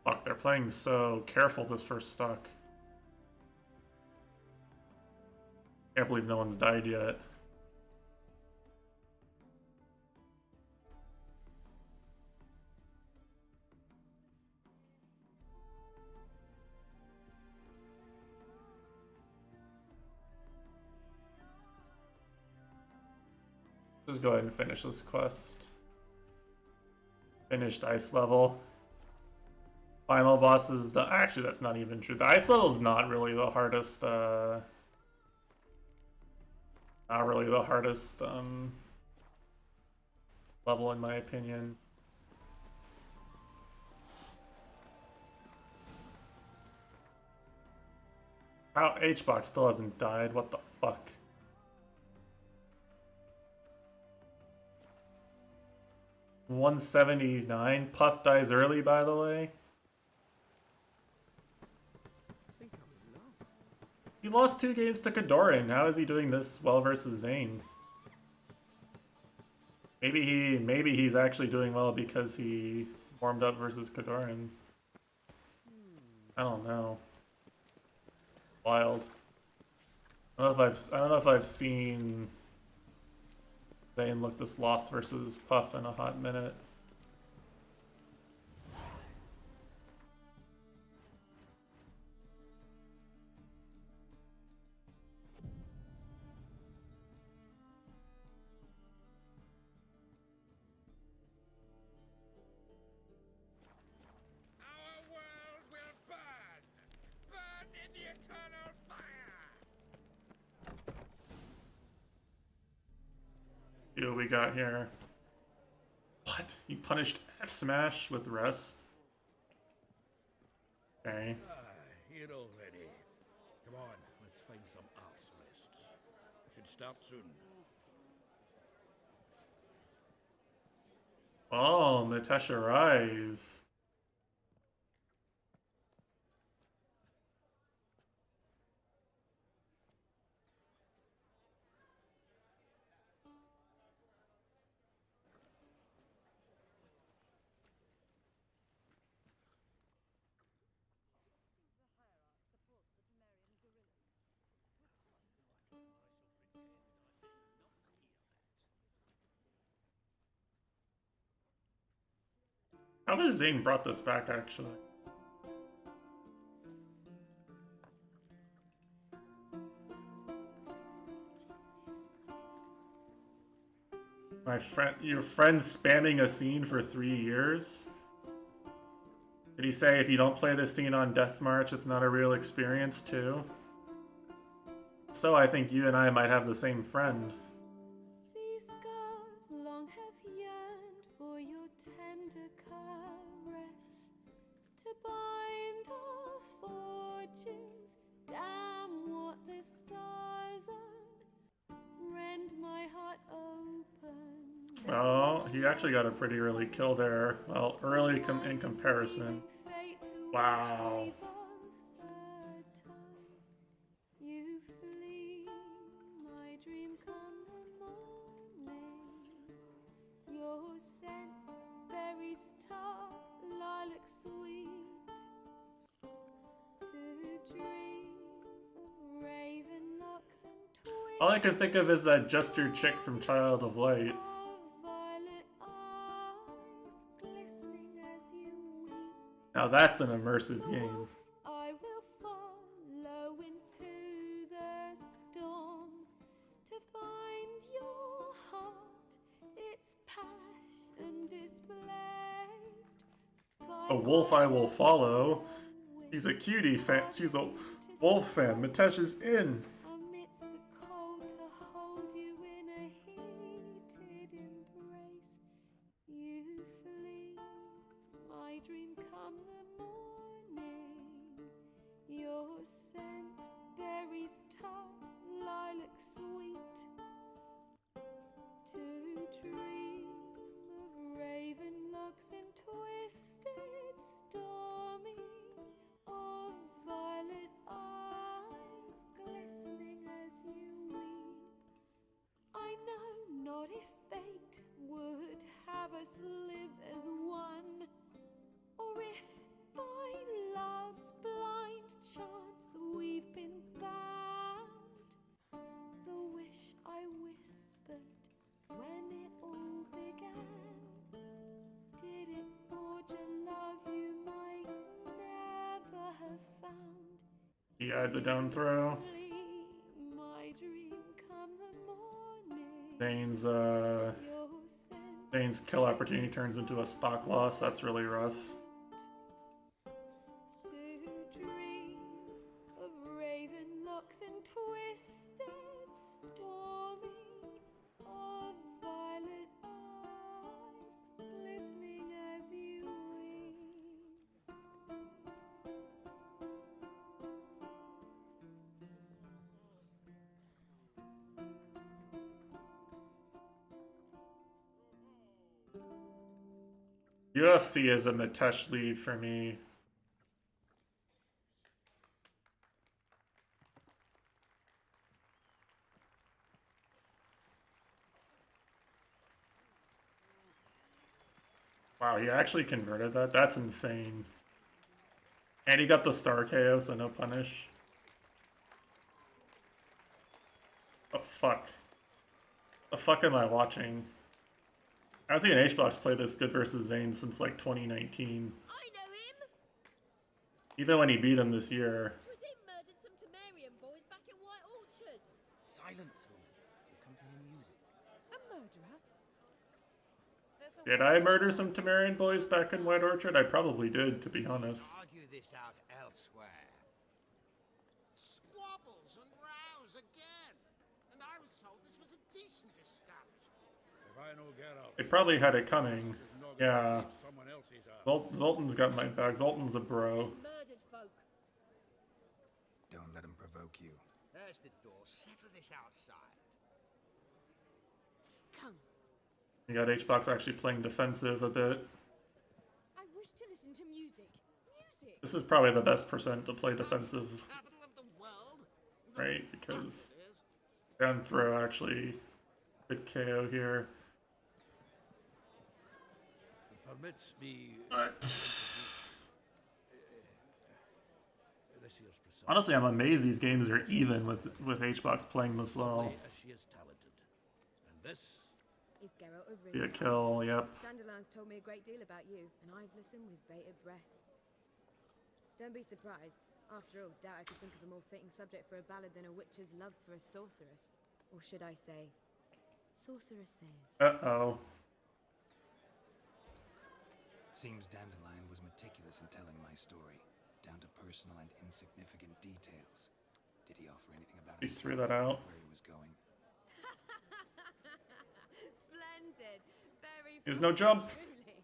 Fuck, they're playing so careful this first stock. Can't believe no one's died yet. Just go ahead and finish this quest. Finished ice level. Final boss is the... Actually, that's not even true. The ice level is not really the hardest, not really the hardest, level in my opinion. Wow, H-Box still hasn't died. What the fuck? $179. Puff dies early, by the way. He lost 2 games to Kadoran. How is he doing this well versus Zane? Maybe he's actually doing well because he warmed up versus Kadoran. I don't know. Wild. I don't know if I've seen Zane look this lost versus Puff in a hot minute. See what we got here. What? He punished F Smash with rest? Okay. Here already. Come on, let's find some arse lists. Should start soon. Oh, Natasha Rive. How has Zane brought this back, actually? Your friend spamming a scene for 3 years? Did he say if you don't play this scene on Death March, it's not a real experience, too? So I think you and I might have the same friend. These scars long have yearned for your tender caress to bind our fortunes. Damn what the stars are. Rend my heart open. Oh, he actually got a pretty early kill there. Well, early in comparison. Wow. You flee, my dream come the morning. Your scent, berry star, lilac sweet. All I can think of is that Jester chick from Child of Light. Now that's an immersive game. I will follow into the storm to find your heart, its passion displaced. A wolf I will follow. She's a cutie fan. She's a wolf fan. Mitesh is in. Amidst the cold to hold you in a heated embrace, you flee. My dream come the morning. Your scent, berries tart, lilac sweet. To dream of raven locks and twisted stormy, of violet eyes glistening as you weep. I know not if fate would have us live as one, or if by love's blind chance we've been bound. The wish I whispered when it all began, did it forge a love you might never have found? He had the down throw. My dream come the morning. Zane's kill opportunity turns into a stock loss. That's really rough. To dream of raven locks and twisted stormy, of violet eyes glistening as you weep. UFC is a Mitesh lead for me. Wow, he actually converted that? That's insane. And he got the star KO, so no punish. Oh, fuck. The fuck am I watching? I haven't seen HBox play this good versus Zane since like 2019. I know him! Even when he beat him this year. It was him murdered some Temerian boys back at White Orchard. Silence, woman. We've come to hear music. A murderer? Did I murder some Temerian boys back in White Orchard? I probably did, to be honest. Argue this out elsewhere. Squabbles and rows again. And I was told this was a decent establishment. If I know Geralt, They probably had it coming. Yeah. someone else's ass. Zoltan's got my back. Zoltan's a bro. Murdered folk. Don't let him provoke you. There's the door. Settle this outside. Come. You got HBox actually playing defensive a bit. I wish to listen to music. Music! This is probably the best percent to play defensive. Right, because down throw actually good KO here. Permits me. Honestly, I'm amazed these games are even with HBox playing this well. She is talented, and this Is Geralt of Be a Rivia. kill, yep. Dandelion's told me a great deal about you, and I've listened with bated breath. Don't be surprised. After all, doubt I could think of a more fitting subject for a ballad than a witch's love for a sorceress. Or should I say, sorceresses. Uh-oh. Seems Dandelion was meticulous in telling my story, down to personal and insignificant details. Did he offer anything about He threw himself, that out. where he was going? Splendid. Very There's no jump. truly.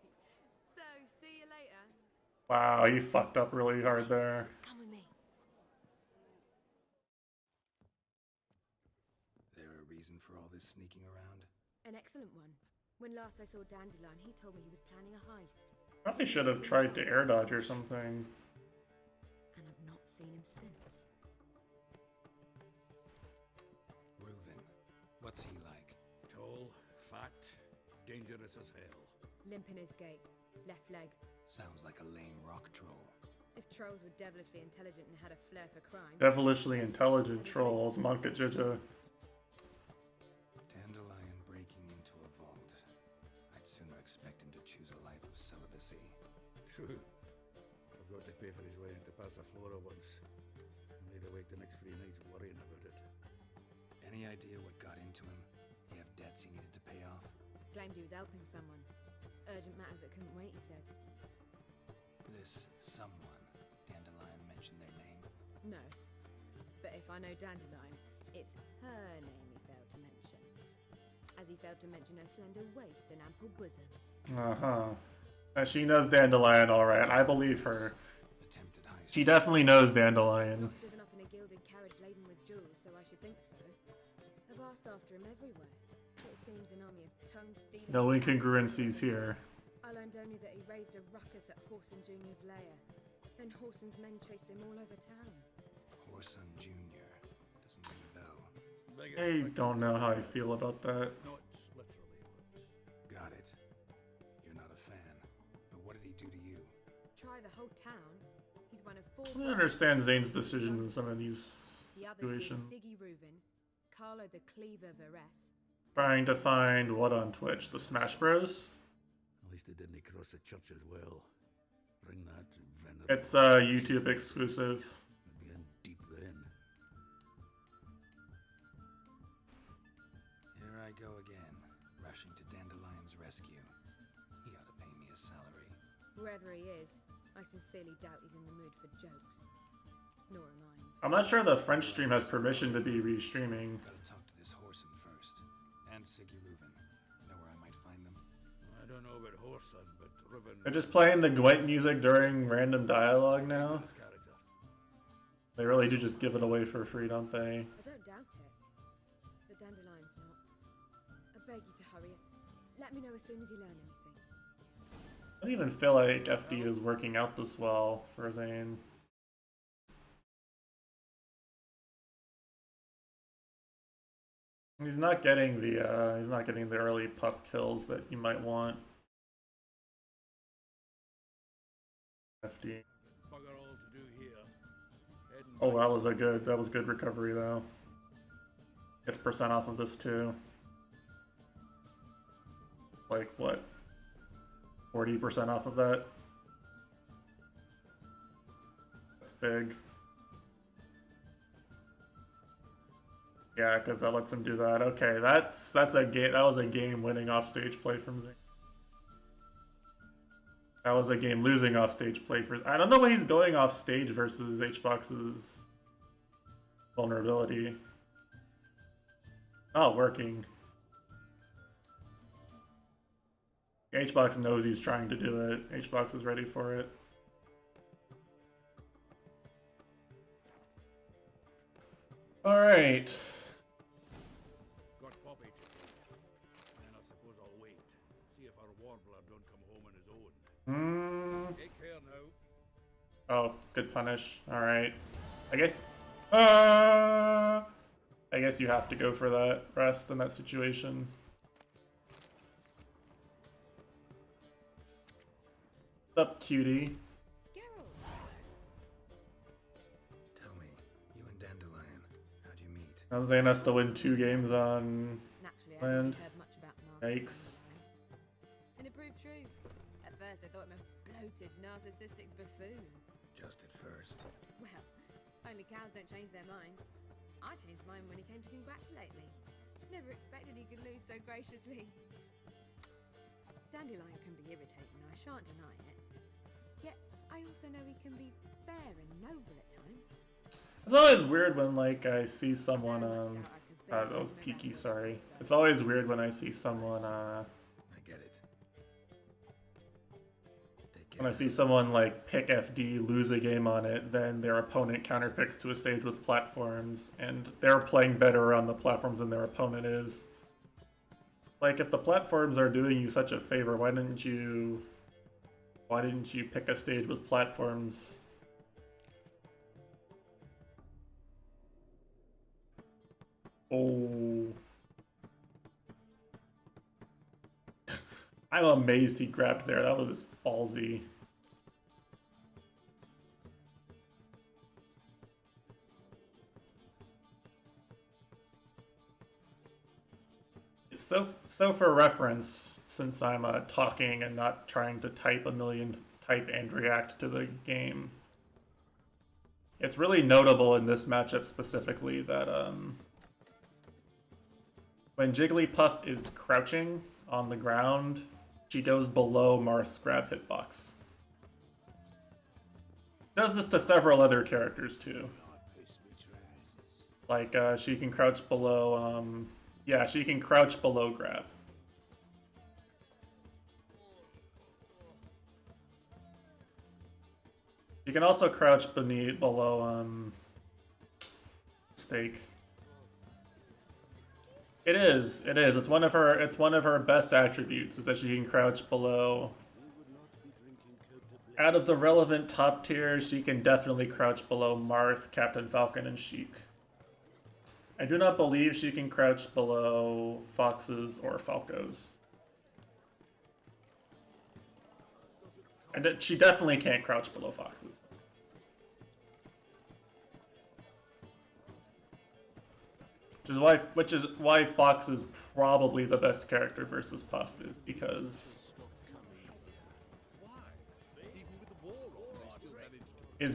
So, see you later. Wow, he fucked up really hard there. Come with me. There a reason for all this sneaking around? An excellent one. When last I saw Dandelion, he told me he was planning a heist. Probably should have tried to air dodge or something. And I've not seen him since. Reuven, what's he like? tall, fat, dangerous as hell. Limp in his gait. Left leg. Sounds like a lame rock troll. If trolls were devilishly intelligent and had a flair for crime... Devilishly intelligent trolls, Monka Jija. us a Flora once. Laid awake the next 3 nights worrying about it. Any idea what got into him? He have debts he needed to pay off? Claimed he was helping someone. Urgent matter that couldn't wait, he said. This someone, Dandelion mentioned their name? No. But if I know Dandelion, it's her name he failed to mention. As he failed to mention her slender waist and ample bosom. She knows Dandelion alright. I believe her. She definitely knows Dandelion. Driven up in a gilded carriage laden with jewels, so I should think so. I've asked after him everywhere. It seems an army of tongue-stealing... No incongruencies here. I learned only that he raised a ruckus at Whoreson Jr.'s lair. Then Whoreson's men chased him all over town. Whoreson Jr. Doesn't ring a bell. I don't know how I feel about that. Got it. You're not a fan. But what did he do to you? Try the whole town. He's one of 4... I don't understand Zane's decisions in some of these situations. The others being Siggy Reuven, Carlo the Cleaver Varese. Trying to find what on Twitch? The Smash Bros? At least they didn't cross the church as well. Bring that venom. It's YouTube exclusive. We'd be in deep then. Here I go again, rushing to Dandelion's rescue. He ought to pay me a salary. Whoever he is, I sincerely doubt he's in the mood for jokes. Nor am I. I'm not sure the French stream has permission to be restreaming. Gotta talk to this Whoreson first. And Siggy Reuven. Know where I might find them? I don't know about Whoreson, but Reuven... They're just playing the Gwent music during random dialogue now. They really do just give it away for free, don't they? I don't doubt it. But Dandelion's not. I beg you to hurry. Let me know as soon as you learn anything. I don't even feel like FD is working out this well for Zane. He's not getting the early puff kills that you might want. FD. Oh, that was good recovery though. 50% off of this too. Like what? 40% off of that? That's big. Yeah, because that lets him do that. Okay, that's a game. That was a game-winning offstage play from Zane. That was a game-losing offstage play for. I don't know why he's going off stage versus HBox's vulnerability. Not working. HBox knows he's trying to do it. HBox is ready for it. All right. Got Bobby to do. And I suppose I'll wait. See if our warbler don't come home on his own. Take care now. Oh, good punish. All right. I guess you have to go for that rest in that situation. What's up, cutie? Tell me, you and Dandelion, how'd you meet? Now Zane has to win 2 games on Naturally, land. I haven't heard much about Narcissus. Yikes. And it proved true. At first, I thought him a bloated, narcissistic buffoon. Just at first. Well, only cows don't change their minds. I changed mine when he came to congratulate me. Never expected he could lose so graciously. Dandelion can be irritating, I shan't deny it. Yet, I also know he can be fair and noble at times. It's always weird when, like, I see someone, that was peaky, sorry. It's always weird when I see someone, I get it. when I see someone, like, pick FD, lose a game on it, then their opponent counterpicks to a stage with platforms, and they're playing better on the platforms than their opponent is. Like, if the platforms are doing you such a favor, why didn't you pick a stage with platforms? Oh. I'm amazed he grabbed there. That was ballsy. So for reference, since I'm talking and not trying to type and react to the game, it's really notable in this matchup specifically that when Jigglypuff is crouching on the ground, she goes below Marth's grab hitbox. Does this to several other characters too. Like she can crouch below. Yeah, she can crouch below grab. You can also crouch below stake. It is. It's one of her best attributes is that she can crouch below. Out of the relevant top tiers, she can definitely crouch below Marth, Captain Falcon, and Sheik. I do not believe she can crouch below Foxes or Falcos. And she definitely can't crouch below Foxes. Which is why Fox is probably the best character versus Puff, is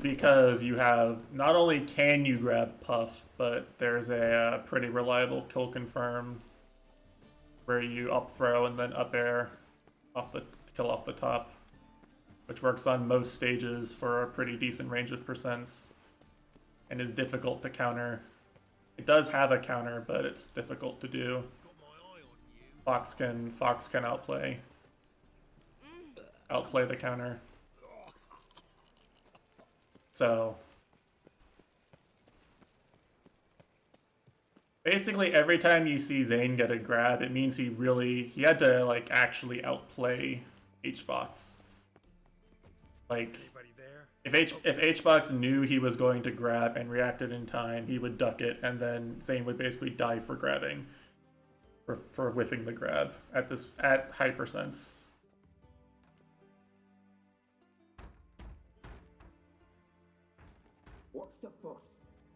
because you have, not only can you grab Puff, but there's a pretty reliable kill confirm where you up throw and then up air kill off the top, which works on most stages for a pretty decent range of percents and is difficult to counter. It does have a counter, but it's difficult to do. Fox can outplay the counter. So basically every time you see Zane get a grab, it means he had to like actually outplay HBox. Like if HBox knew he was going to grab and reacted in time, he would duck it, and then Zane would basically die for grabbing, for whiffing the grab at high percents. What's the fuss?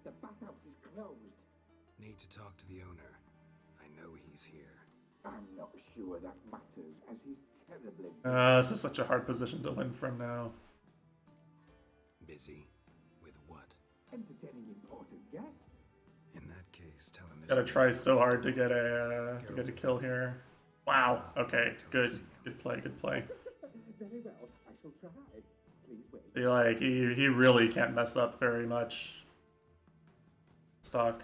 The bathhouse is closed. Need to talk to the owner. I know he's here. I'm not sure that matters, as he's terribly... This is such a hard position to win from now. Busy? With what? Entertaining important guests. In that case, tell him... Gotta try so hard to get a kill here. Wow, okay, good play. Very well, I shall try. Please wait. He really can't mess up very much. Stock.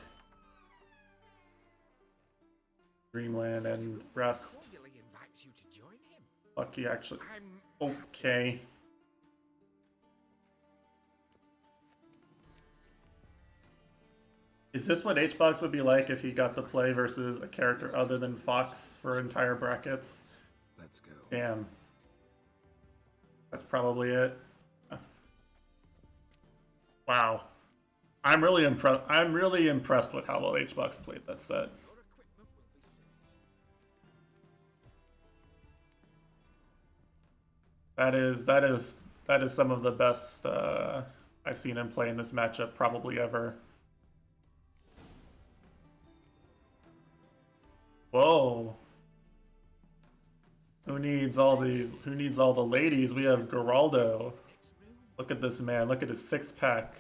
Dreamland and Rust. Fuck, he actually... Okay. Is this what HBox would be like if he got to play versus a character other than Fox for entire brackets? Let's go. Damn. That's probably it. Wow. I'm really impressed with how well HBox played that set. That is some of the best I've seen him play in this matchup probably ever. Whoa. Who needs all the ladies? We have Geraldo. Look at this man. Look at his six-pack.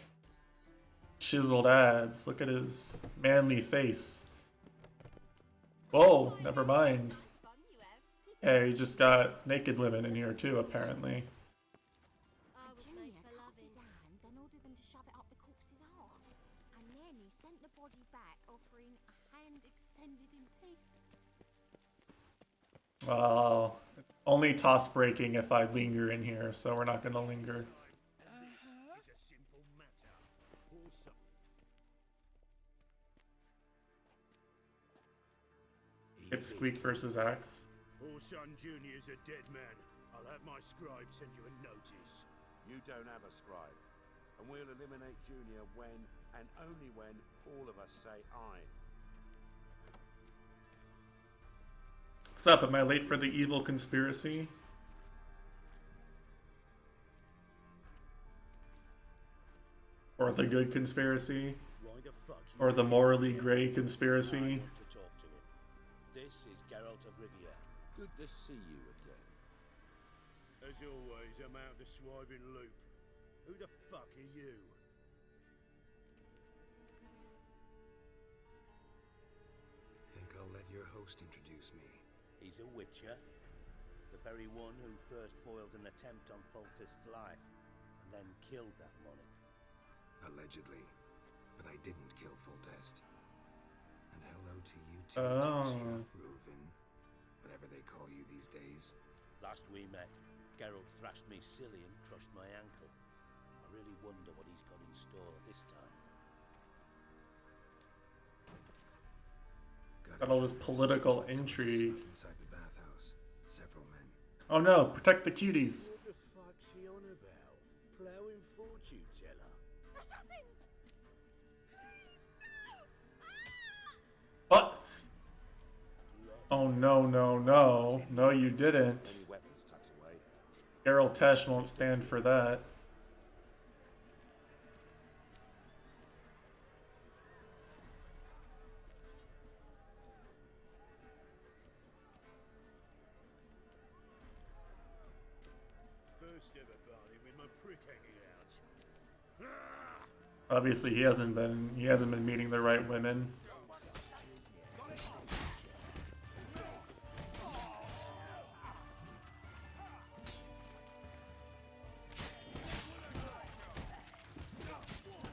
Chiseled abs. Look at his manly face. Whoa, never mind. Yeah, he just got naked women in here too, apparently. Junior cut his hand, then ordered them to shove it up the corpse's arse. And then he sent the body back, offering a hand extended in peace. Well, only toss breaking if I linger in here, so we're not gonna linger. Pipsqueak versus Axe. Orson Jr.'s a dead man. I'll have my scribe send you a notice. You don't have a scribe. And we'll eliminate Junior when, and only when, all of us say aye. What's up? Am I late for the evil conspiracy? Or the good conspiracy? Or the morally gray conspiracy? This is Geralt of Rivia. Good to see you again. As always, I'm out the swiving loop. Who the fuck are you? Most introduce me. He's a witcher. The very one who first foiled an attempt on Foltest's life, and then killed that monarch. Allegedly. But I didn't kill Foltest. And hello to you too, Dijkstra, Reuven, whatever they call you these days. Last we met, Geralt thrashed me silly and crushed my ankle. I really wonder what he's got in store this time. Got all this political intrigue. Inside the bathhouse, several men. Oh no, protect the cuties. What the fuck's he on about? Plowing fortune teller? Assassins! What? Oh no, no, no. No, you didn't. Any weapons tucked away? Geralt Tesh won't stand for that. First ever party with my prick hanging out. Obviously, he hasn't been meeting the right women.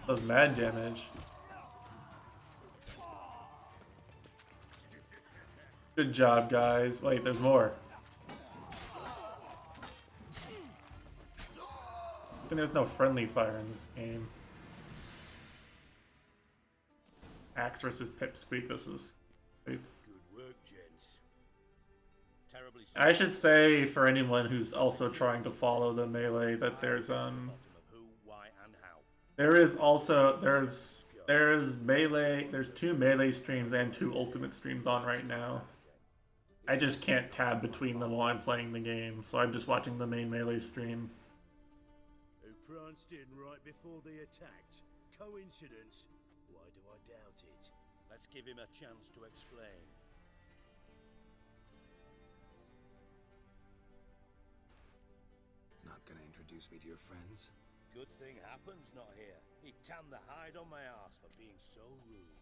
Does mad damage. Good job, guys. Wait, there's more. I think there's no friendly fire in this game. Axe versus Pipsqueak. This is Good work, gents. Terribly I should say for anyone who's also trying to follow the melee that there's who, why, and how. there is also there's melee, there's 2 melee streams and 2 ultimate streams on right now. I just can't tab between them while I'm playing the game, so I'm just watching the main melee stream. Who pranced in right before they attacked? Coincidence? Why do I doubt it? Let's give him a chance to explain. Not gonna introduce me to your friends? Good thing happens not here. He'd tan the hide on my ass for being so rude.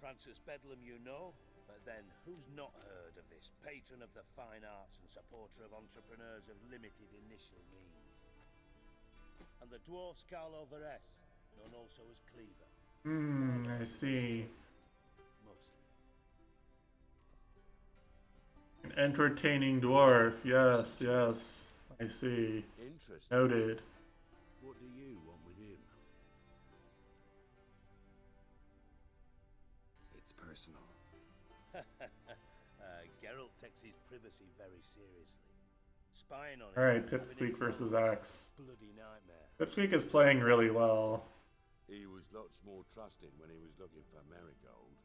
Francis Bedlam you know, but then who's not heard of this patron of the fine arts and supporter of entrepreneurs of limited initial means? And the dwarf Carlo Veres, known also as Cleaver. I see. Mostly. An entertaining dwarf, yes, yes. I see. Interesting. Noted. What do you want with him? It's personal. Geralt takes his privacy very seriously. Spying on him. Alright, Pipsqueak versus Axe. Bloody nightmare. Pipsqueak is playing really well. He was lots more trusting when he was looking for Marigold.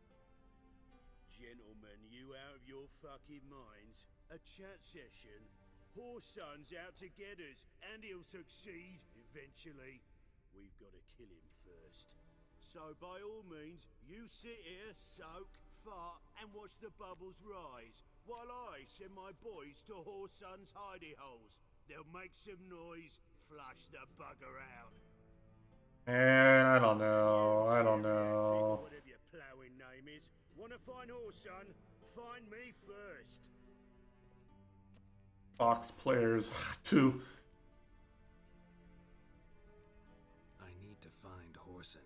Gentlemen, you out of your fucking minds? A chat session? Whoreson's out to get us, and he'll succeed eventually. We've got to kill him first. So by all means, you sit here, soak, fart, and watch the bubbles rise, while I send my boys to Whoreson's hidey holes. They'll make some noise, flush the bugger out. And I don't know. I don't know. Whatever your ploughing name is, wanna find Whoreson? Find me first. Fox players too. I need to find Whoreson.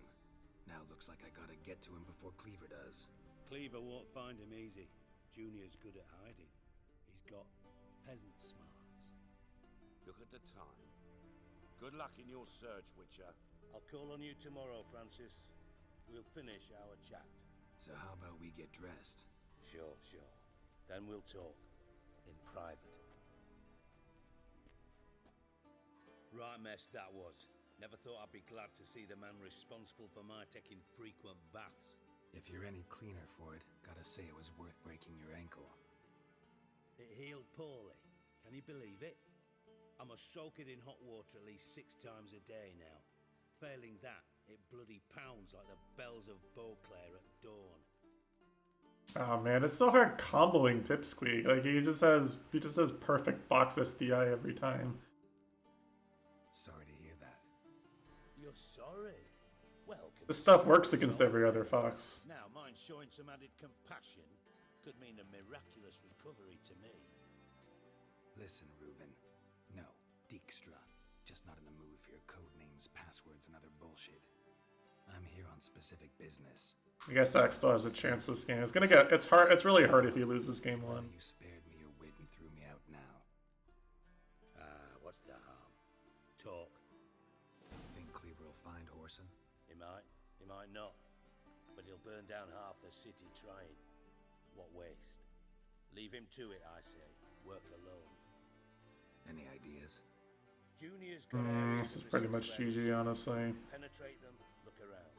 Now looks like I gotta get to him before Cleaver does. Cleaver won't find him easy. Junior's good at hiding. He's got peasant smarts. Look at the time. Good luck in your search, Witcher. I'll call on you tomorrow, Francis. We'll finish our chat. So how about we get dressed? Sure. Then we'll talk. In private. Right mess that was. Never thought I'd be glad to see the man responsible for my taking frequent baths. If you're any cleaner for it, gotta say it was worth breaking your ankle. It healed poorly. Can you believe it? I must soak it in hot water at least 6 times a day now. Failing that, it bloody pounds like the bells of Beauclair at dawn. Oh man, it's so hard comboing Pipsqueak. Like he just has perfect box SDI every time. Sorry to hear that. You're sorry? Well, This stuff works against every other fox. Now, mind showing some added compassion? Could mean a miraculous recovery to me. Listen, Reuven. No, Dijkstra. Just not in the mood for your code names, passwords, and other bullshit. I'm here on specific business. I guess Axe still has a chance this game. It's gonna get. It's hard. It's really hard if he loses game one. You spared me your wit and threw me out now. What's the harm? Talk. Think Cleaver will find Horson? He might not. But he'll burn down half the city trying. What waste? Leave him to it, I say. Work alone. Any ideas? Junior's got This is pretty much GG, honestly. Penetrate them, look around.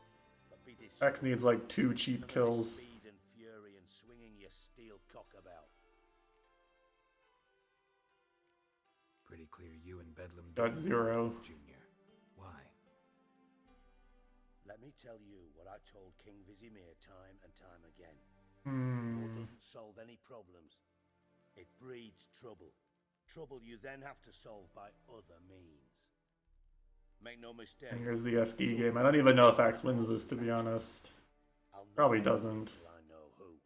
But be Axe needs like 2 cheap kills. Speed and fury and swinging your steel cock about. Pretty clear you and Bedlam Got 0. Junior. Why? Let me tell you what I told King Vizimir time and time again. War doesn't solve any problems. It breeds trouble. Trouble you then have to solve by other means. Make no mistake. And here's the FD game. I don't even know if Axe wins this, to be honest. Probably doesn't. I know who.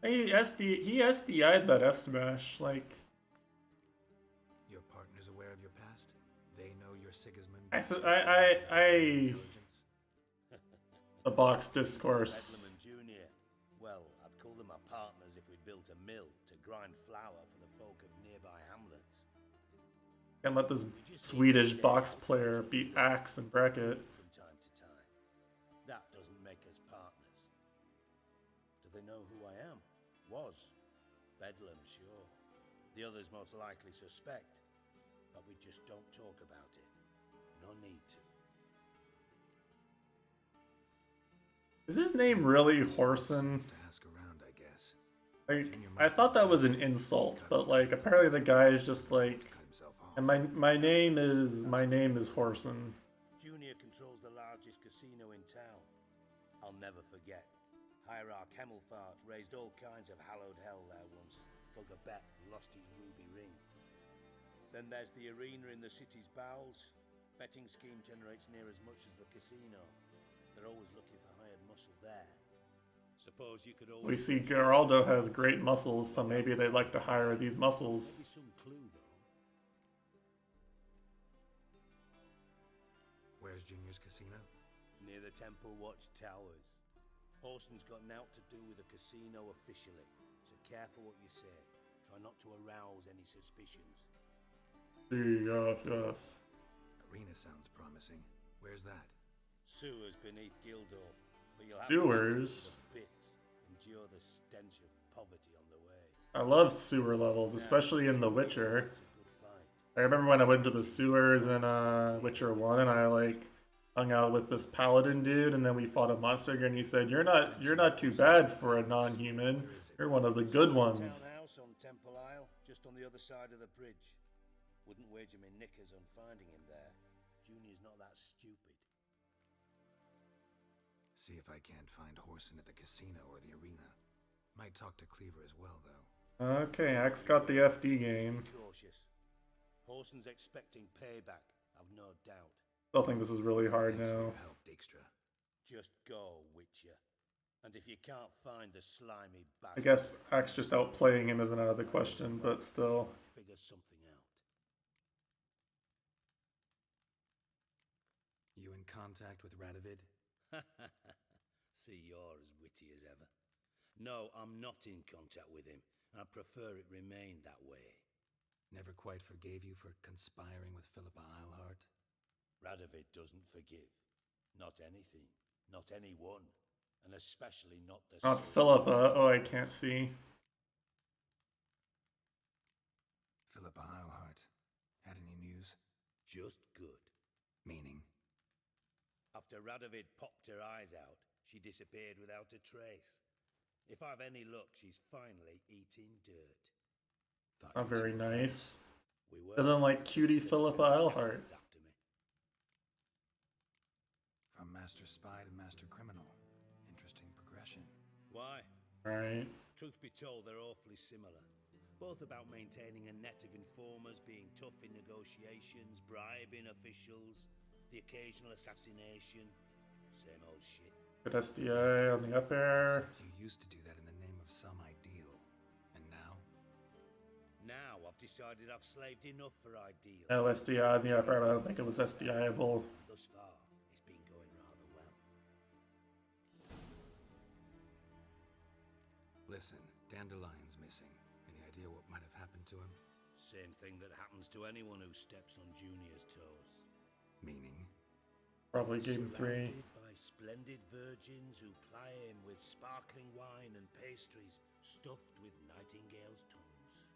He SDI'd that F smash, like. Your partner's aware of your past? They know you're Sigismund. The box discourse. Bedlam and Junior. Well, I'd call them our partners if we'd built a mill to grind flour for the folk of nearby hamlets. Can't let this Swedish box player beat Axe in bracket. From time to time. That doesn't make us partners. Do they know who I am? Was. Bedlam, sure. The others most likely suspect. But we just don't talk about it. No need to. Is his name really Horson? Ask around, I guess. Like, I thought that was an insult, but like apparently the guy is just like, and my name is Horson. Junior controls the largest casino in town. I'll never forget. Hierarch Hemmelfart raised all kinds of hallowed hell there once. Bugger bet lost his ruby ring. Then there's the arena in the city's bowels. Betting scheme generates near as much as the casino. They're always looking for hired muscle there. Suppose you could always... We see Geraldo has great muscles, so maybe they'd like to hire these muscles. Maybe some clue, though. Where's Junior's casino? Near the Temple Watch Towers. Horson's got naught to do with the casino officially, so careful what you say. Try not to arouse any suspicions. Arena sounds promising. Where's that? Sewers beneath Gildorf, but you'll have Sewers? to the bits, endure the stench of poverty on the way. I love sewer levels, especially in The Witcher. I remember when I went to the sewers in Witcher 1 and I like hung out with this paladin dude, and then we fought a monster and he said, You're not too bad for a non-human. You're one of the good ones. Townhouse on Temple Isle, just on the other side of the bridge. Wouldn't wager me knickers on finding him there. Junior's not that stupid. See if I can't find Horson at the casino or the arena. Might talk to Cleaver as well, though. Okay, Axe got the FD game. Be cautious. Horson's expecting payback, I've no doubt. Still think this is really hard now. Help, Dijkstra. Just go, Witcher. And if you can't find the slimy bastard... I guess Axe just outplaying him isn't out of the question, but still. Figure something out. You in contact with Radovid? See, you're as witty as ever. No, I'm not in contact with him. I prefer it remain that way. Never quite forgave you for conspiring with Philippa Eilhart? Radovid doesn't forgive. Not anything. Not anyone. And especially not the... Not Philippa. Oh, I can't see. Philippa Eilhart. Had any news? Just good. Meaning? After Radovid popped her eyes out, she disappeared without a trace. If I've any luck, she's finally eating dirt. Not very nice. Doesn't like cutie Philippa Eilhart. From Master Spy to Master Criminal. Interesting progression. Why? Right. Truth be told, they're awfully similar. Both about maintaining a net of informers, being tough in negotiations, bribing officials, the occasional assassination. Same old shit. Good SDI on the up air. Except you used to do that in the name of some ideal. And now? Now I've decided I've slaved enough for ideals. No SDI on the up air, but I don't think it was SDIable. Thus far, it's been going rather well. Listen, Dandelion's missing. Any idea what might have happened to him? Same thing that happens to anyone who steps on Junior's toes. Meaning? Probably game 3. Surrounded by splendid virgins who ply him with sparkling wine and pastries stuffed with nightingales' tongues.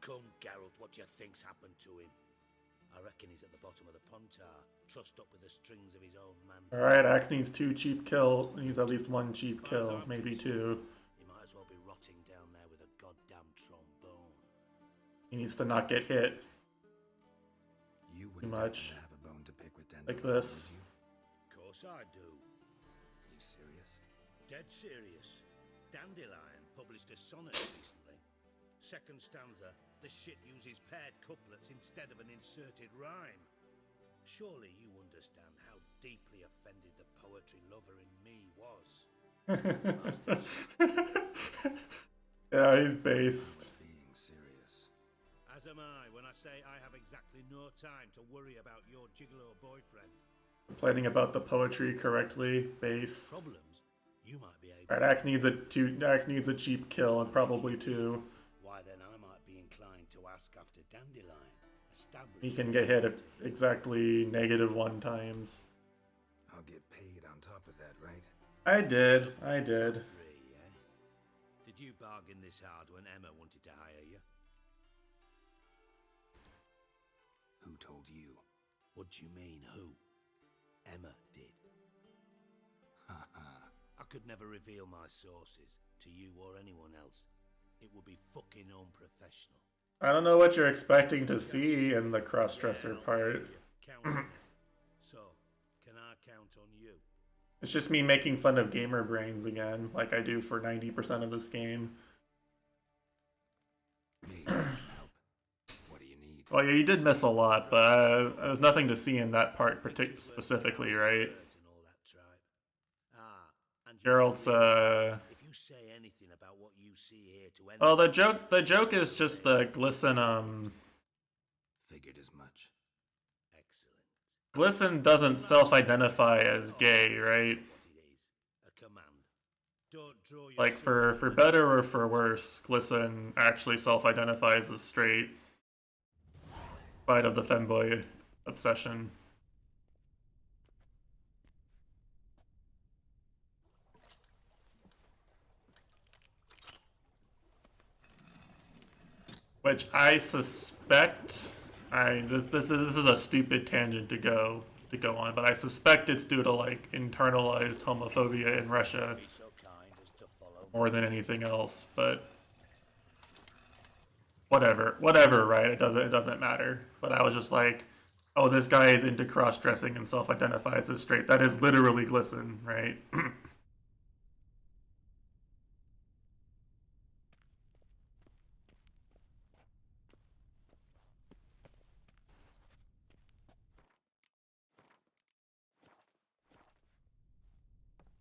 Come, Geralt, what do you think's happened to him? I reckon he's at the bottom of the Pontar, trussed up with the strings of his own man. Alright, Axe needs 2 cheap kill. He needs at least 1 cheap kill, maybe 2. He might as well be rotting down there with a goddamn trombone. He needs to not get hit. You too much. have a bone to pick with like this. Of course I do. You serious? Dead serious. Dandelion published a sonnet recently. Second stanza, the shit uses paired couplets instead of an inserted rhyme. Surely you understand how deeply offended the poetry lover in me was. Yeah, he's based. Being serious. As am I when I say I have exactly no time to worry about your gigolo boyfriend. Complaining about the poetry correctly based. Problems? You might be able. Alright, Axe needs a cheap kill and probably 2. Why then I might be inclined to ask after Dandelion. He can get hit at exactly -1 times. I'll get paid on top of that, right? I did. Three, eh? Did you bargain this hard when Emma wanted to hire you? Who told you? What do you mean, who? Emma did. Haha. I could never reveal my sources to you or anyone else. It would be fucking unprofessional. I don't know what you're expecting to see in the cross-dresser part. So, can I count on you? It's just me making fun of gamer brains again, like I do for 90% of this game. What do you need? Well, yeah, you did miss a lot, but there's nothing to see in that part specifically, right? Geralt's, If you say anything about what you see here to anyone... Well, the joke is just the Glisten, Figured as much. Excellent. Glisten doesn't self-identify as gay, right? A command. Don't draw your Like, for better or for worse, Glisten actually self-identifies as straight. In spite of the femboy obsession. Which I suspect, this is a stupid tangent to go on, but I suspect it's due to like internalized homophobia in Russia more than anything else. But whatever, right? It doesn't matter. But I was just like, oh, this guy is into cross-dressing and self-identifies as straight. That is literally Glisten, right?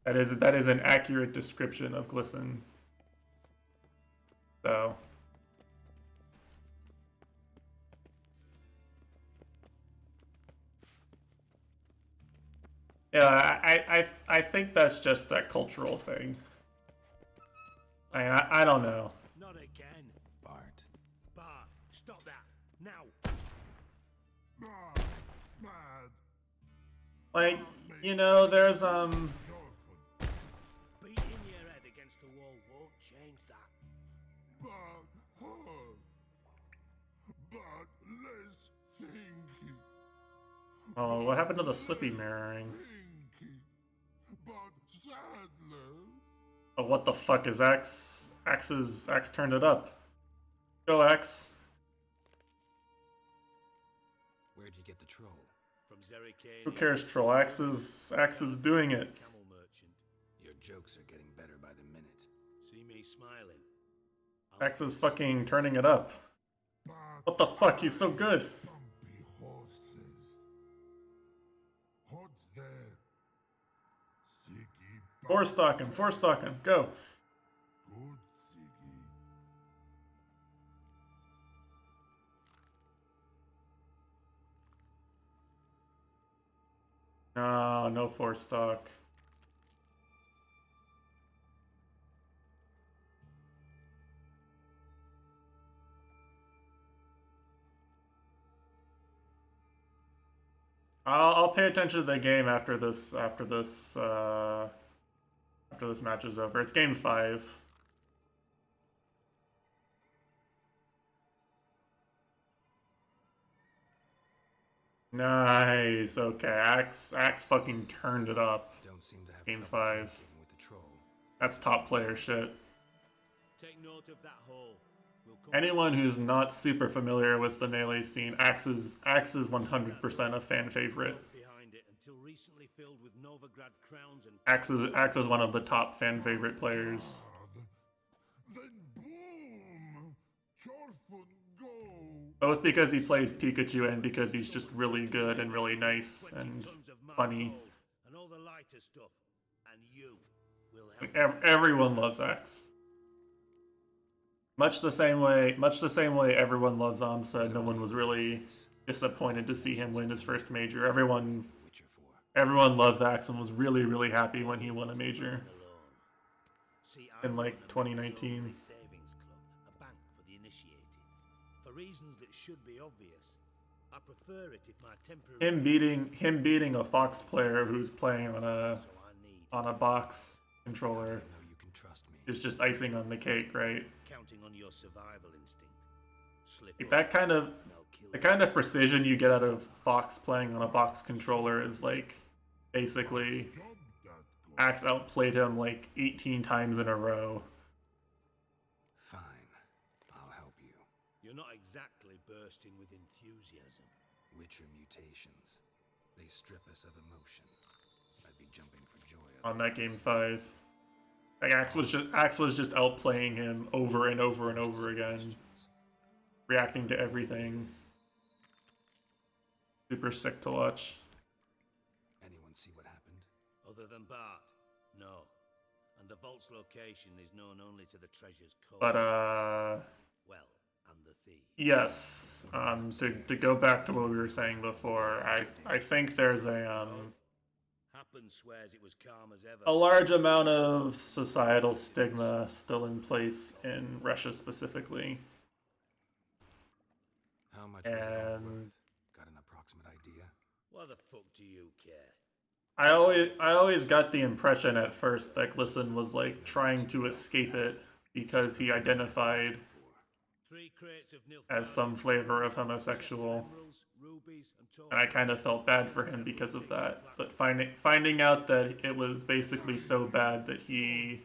That is an accurate description of Glisten. So yeah, I think that's just a cultural thing. I don't know. Not again. Bart. Bart, stop that. Now. Like, you know, there's Beating your head against the wall won't change that. But less thinky. Oh, what happened to the slippy mirroring? But sadness. Oh, what the fuck is Axe? Axe turned it up. Go, Axe. Where'd you get the troll? From Zerrikania. Who cares, troll? Axe is doing it. Camel merchant. Your jokes are getting better smiling. Axe is fucking turning it up. What the fuck? He's so good. Four stock him, go. No, no four stock. I'll pay attention to the game after this match is over. It's game 5. Nice. Okay, Axe fucking turned it up. Don't seem to have game trouble 5. communicating with the troll. That's top player shit. Take note of that hole. Anyone who's not super familiar with the melee scene, Axe is 100% a fan favorite. Behind it until recently filled with Novigrad crowns and Axe is one of the top fan favorite players. Both because he plays Pikachu and because he's just really good and really nice and funny. and all the lighter stuff. And you will help. Everyone loves Axe. Much the same way everyone loves Amsa. No one was really disappointed to see him win his first major. Everyone loves Axe and was really, really happy when he won a major in like 2019. Savings club, a bank for the initiated. For reasons that should be obvious, I prefer it if my temporary Him beating a Fox player who's playing on a box controller is just icing on the cake, right? Counting on your survival instinct. Like the kind of precision you get out of Fox playing on a box controller is like basically Axe outplayed him like 18 times in a row. Fine, I'll help you. You're not exactly bursting with enthusiasm. Witcher mutations. They strip us of emotion. I'd be jumping for joy On that game 5. Like Axe was just outplaying him over and over and over again. Reacting to everything. Super sick to watch. Anyone see what happened? Other than Bart, no. And the vault's location is known only to the treasure's code. But well, and the thief. yes. To go back to what we were saying before, I think there's Happen swears it was calm as ever. a large amount of societal stigma still in place in Russia specifically. How much was it all worth? Got an approximate idea? Why the fuck do you care? I always got the impression at first that Glisten was like trying to escape it because he identified as some flavor of homosexual. And I kind of felt bad for him because of that. But finding out that it was basically so bad that it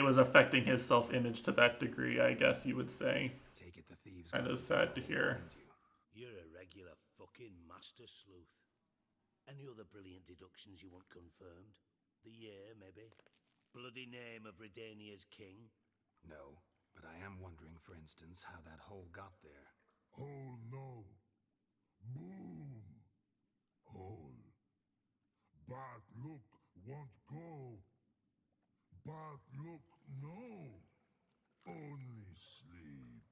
was affecting his self-image to that degree, I guess you would say. Take it the thieves. Kind of sad to hear. You're a regular fucking master sleuth. Any other brilliant deductions you want confirmed? The year, maybe? Bloody name of Redania's king? No, but I am wondering, for instance, how that hole got there. Oh no. Boom. Hole. Bad look won't go. Bad look no. Only sleep.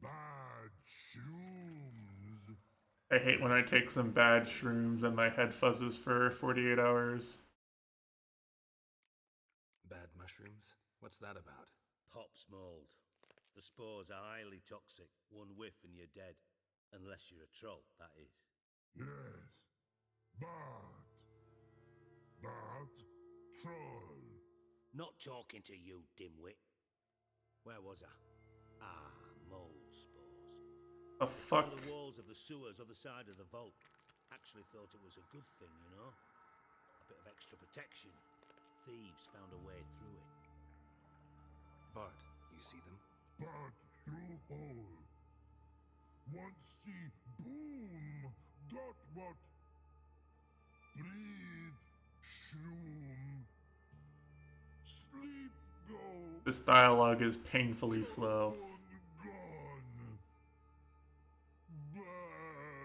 Bad shrooms. I hate when I take some bad shrooms and my head fuzzes for 48 hours. Bad mushrooms? What's that about? Pop's mold. The spores are highly toxic. One whiff and you're dead. Unless you're a troll, that is. Yes. Bad. Bad troll. Not talking to you, dimwit. Where was I? Ah, mold spores. The fuck? One of the walls of the sewers other side of the vault. Actually thought it was a good thing, you know? A bit of extra protection. Thieves found a way through it. Bart, you see them? Bad through hole. Want see boom. Got what? Breathe. Shroom. sleep go. This dialogue is painfully slow.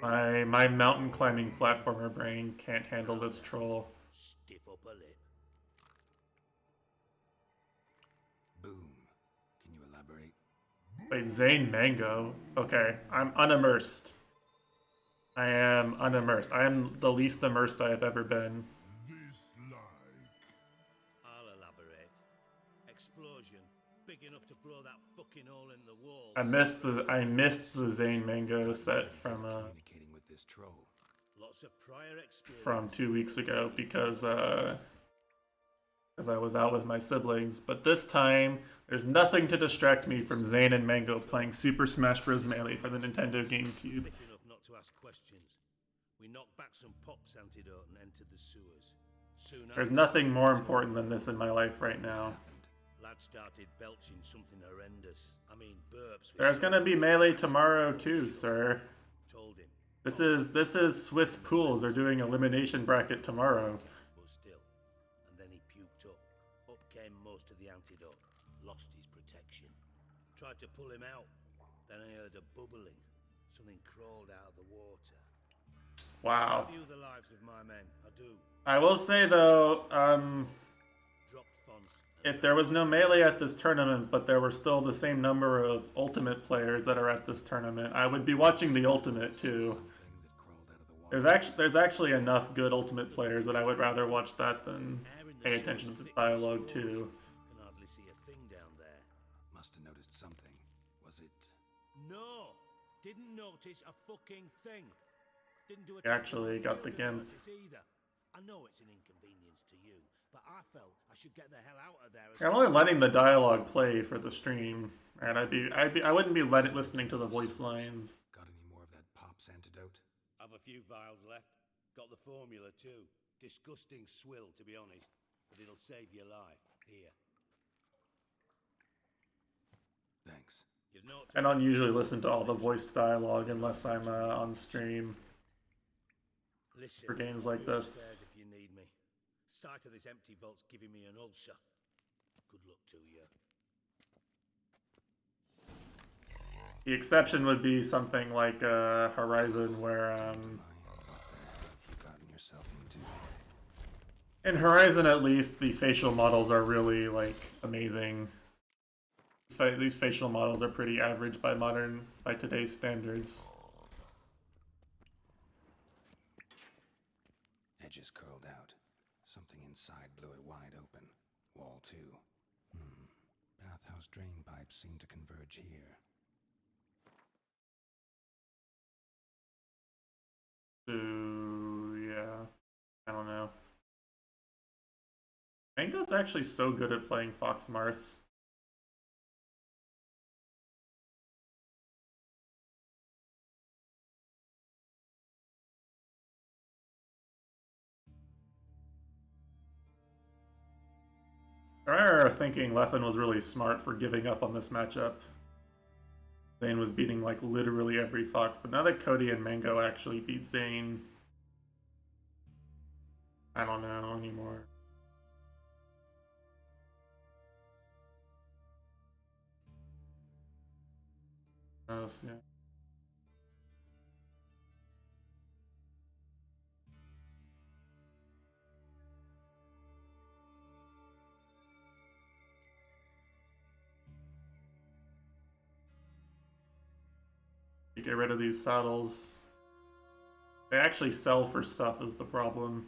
My mountain climbing platformer brain can't handle this troll. Stiff upper lip. Boom. Can you elaborate? Wait, Zane Mango? Okay, I'm unimmersed. I am unimmersed. I am the least immersed I have ever been. I'll elaborate. Explosion. Big enough to blow that fucking hole in the wall. I missed the Zane Mango set from Communicating with this troll. Lots of prior experience. from 2 weeks ago because I was out with my siblings. But this time, there's nothing to distract me from Zane and Mango playing Super Smash Bros. Melee for the Nintendo GameCube. Quick enough not to ask questions. We knocked back some pops antidote and entered the sewers. Soon There's after, nothing more important than this in my life right now. lad started belching something horrendous. I mean, burps. There's gonna be Melee tomorrow too, sir. Told him. This is Swiss Pools. They're doing elimination bracket tomorrow. But still. And then he puked up. Up came most of the antidote. Lost his protection. Tried to pull him out. Then I heard a bubbling. Something crawled out of the water. Wow. I view the lives of my men. I do. I will say though, Dropped fonts. if there was no Melee at this tournament, but there were still the same number of Ultimate players that are at this tournament, I would be watching the Ultimate too. There's actually enough good Ultimate players that I would rather watch that than pay attention to this dialogue too. Can hardly see a thing down there. Must have noticed something. Was it? No! Didn't notice a fucking thing. Didn't do a He actually got the GIMP. either. I know it's an inconvenience to you, but I felt I should get the hell out of there. I'm only letting the dialogue play for the stream, and I wouldn't be listening to the voice lines. Got any more of that Pop's antidote? I've a few vials left. Got the formula too. Disgusting swill, to be honest, but it'll save your life. Here. Thanks. I don't usually listen to all the voiced dialogue unless I'm on stream Listen, for games I'll like be this. upstairs if you need me. Sight of this empty vault's giving me an ulcer. Good luck to you. The exception would be something like Horizon, where in Horizon at least the facial models are really like amazing. These facial models are pretty average by today's standards. Edges curled out. Something inside blew it wide open. Wall 2. Bathhouse drain pipes seem to converge here. Yeah, I don't know. Mango's actually so good at playing Foxmarth. I remember thinking Leffen was really smart for giving up on this matchup. Zane was beating like literally every Fox, but now that Cody and Mango actually beat Zane, I don't know anymore. Yeah. You get rid of these saddles. They actually sell for stuff is the problem.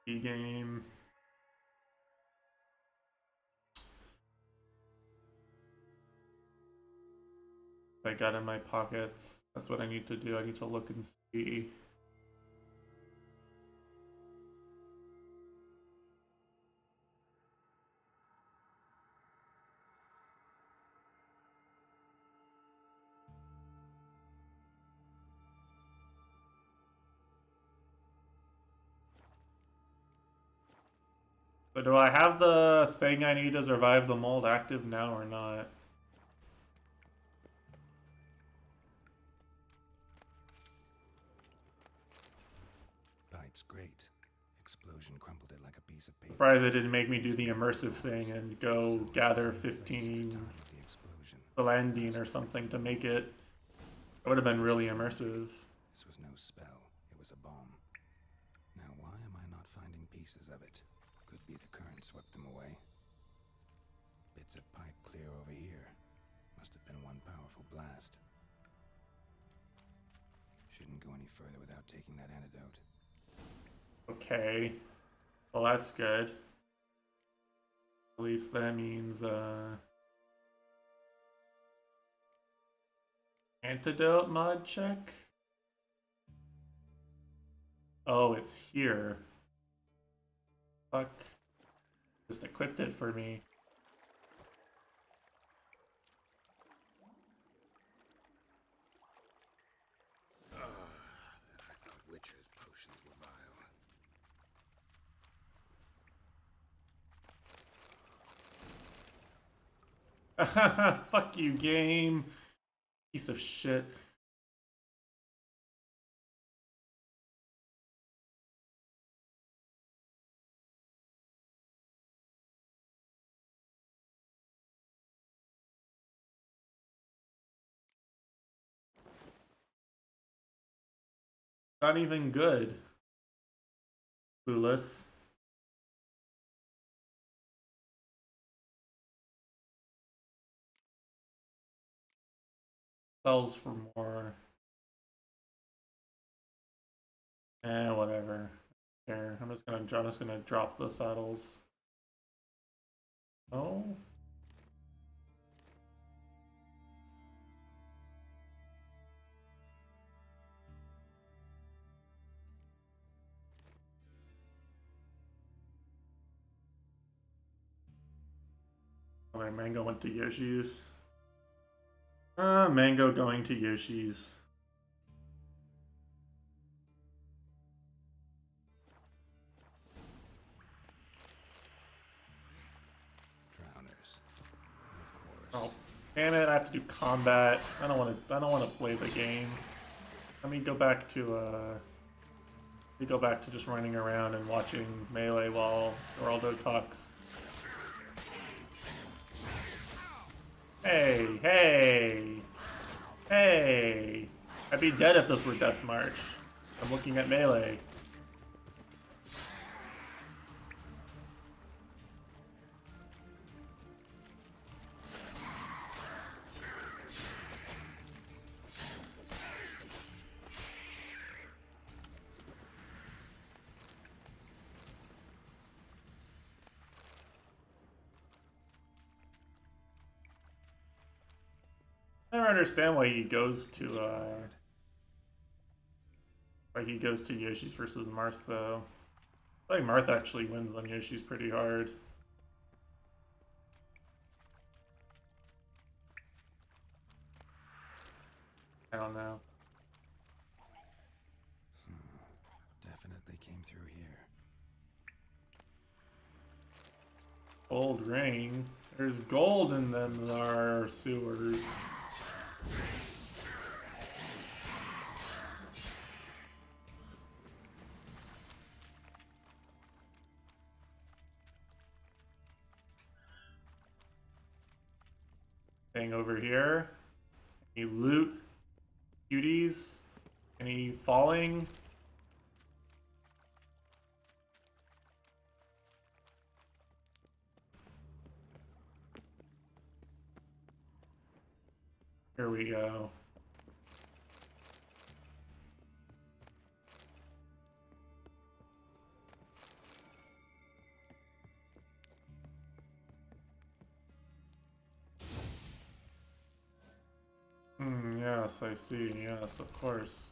E-game. I got in my pockets. That's what I need to do. I need to look and see. So do I have the thing I need to survive the mold active now or not? like a piece of paper. Surprised they didn't make me do the immersive thing and go gather 15 Celandine or something to make it. It would have been really immersive. This was no spell, it was a bomb. Now why am I not finding pieces of it? Could be the current swept them away. Bits of pipe clear over here. Must have been one powerful blast. Shouldn't go any further without taking that antidote. Okay. Well, that's good. At least that means, antidote mod check? Oh, it's here. Fuck. Just equipped it for me. I thought Witcher's potions were vile. Fuck you, game. Piece of shit. Not even good. Clueless. Sells for more. Whatever. Here, I'm just gonna drop the saddles. Oh. My Mango went to Yoshi's. Mango going to Yoshi's. Drowners. Of course. Oh, damn it! I have to do combat. I don't want to play the game. Let me go back to just running around and watching Melee while Geraldo talks. Hey, hey, hey! I'd be dead if this were Death March. I'm looking at Melee. I don't understand why he goes to Yoshi's versus Marth though. I think Marth actually wins on Yoshi's pretty hard. I don't know. Definitely came through here. Gold ring. There's gold in them our sewers. Thing over here. Any loot? Cuties? Any falling? Here we go. Yes, I see. Yes, of course.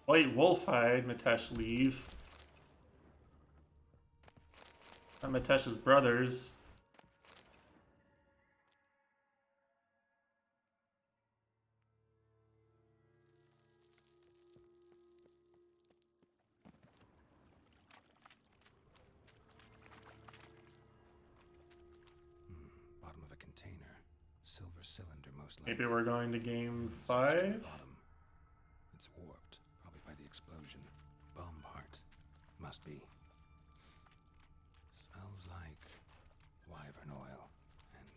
White wolf hide, Mitesh leave. Not Mitesh's brothers. Bottom of a container. Silver cylinder, most likely. Maybe we're going to game 5? It It's warped, probably by the explosion. Bomb part. Must be. Smells like wyvern oil and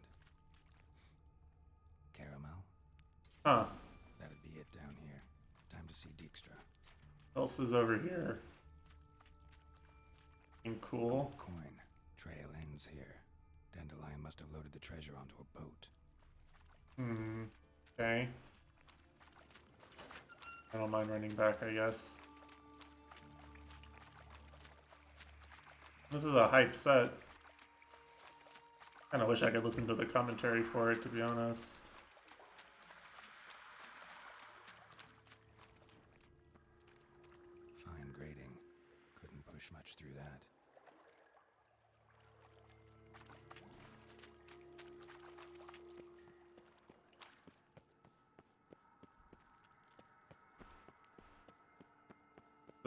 caramel. Huh. That'd be it down here. Time to see Dijkstra. What else is over here? And cool. Coin. Trail ends here. Dandelion must have loaded the treasure onto a boat. Okay. I don't mind running back, I guess. This is a hype set. Kinda wish I could listen to the commentary for it, to be honest. Fine grading. Couldn't push much through that.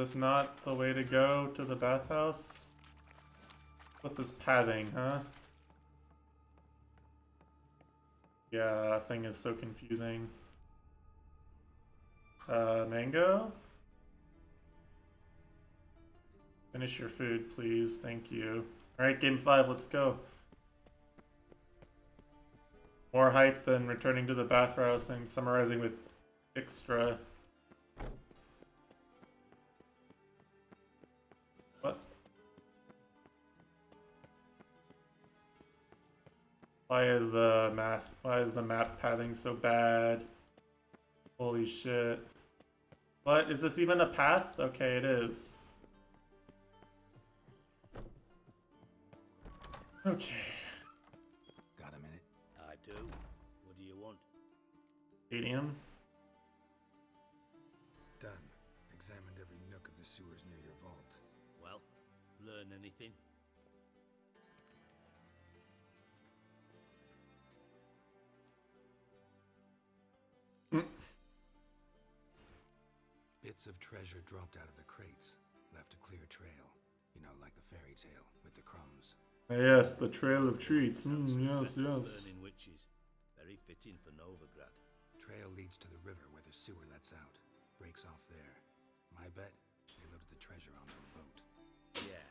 Is this not the way to go to the bathhouse? With this pathing, huh? Yeah, that thing is so confusing. Mango? Finish your food, please. Thank you. Alright, game 5, let's go. More hype than returning to the bathhouse and summarizing with Dijkstra. What? Why is the map pathing so bad? Holy shit. What? Is this even a path? Okay, it is. Okay. Got a minute? I do. What do you want? Stadium. Done. Examined every nook of the sewers near your vault. Well, learn anything? Bits of treasure dropped out of the crates. Left a clear trail. You know, like the fairy tale with the crumbs. Yes, the trail of treats. Yes, yes. Burning witches. Very fitting for Novigrad. Trail leads to the river where the sewer lets out. Breaks off there. My bet, they loaded the treasure onto a boat. Yeah,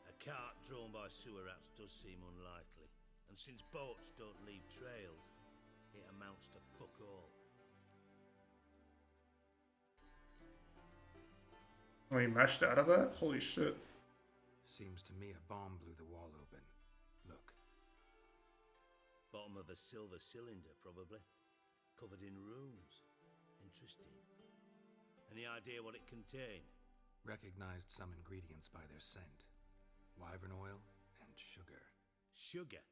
a cart drawn by sewer rats does seem unlikely. And since boats don't leave trails, it amounts to fuck all. We mashed out of that? Holy shit. Seems to me a bomb blew the wall open. Look. Bottom of a silver cylinder, probably. Covered in runes. Interesting. Any idea what it contained? Recognized some ingredients by their scent. Wyvern oil and sugar. Sugar?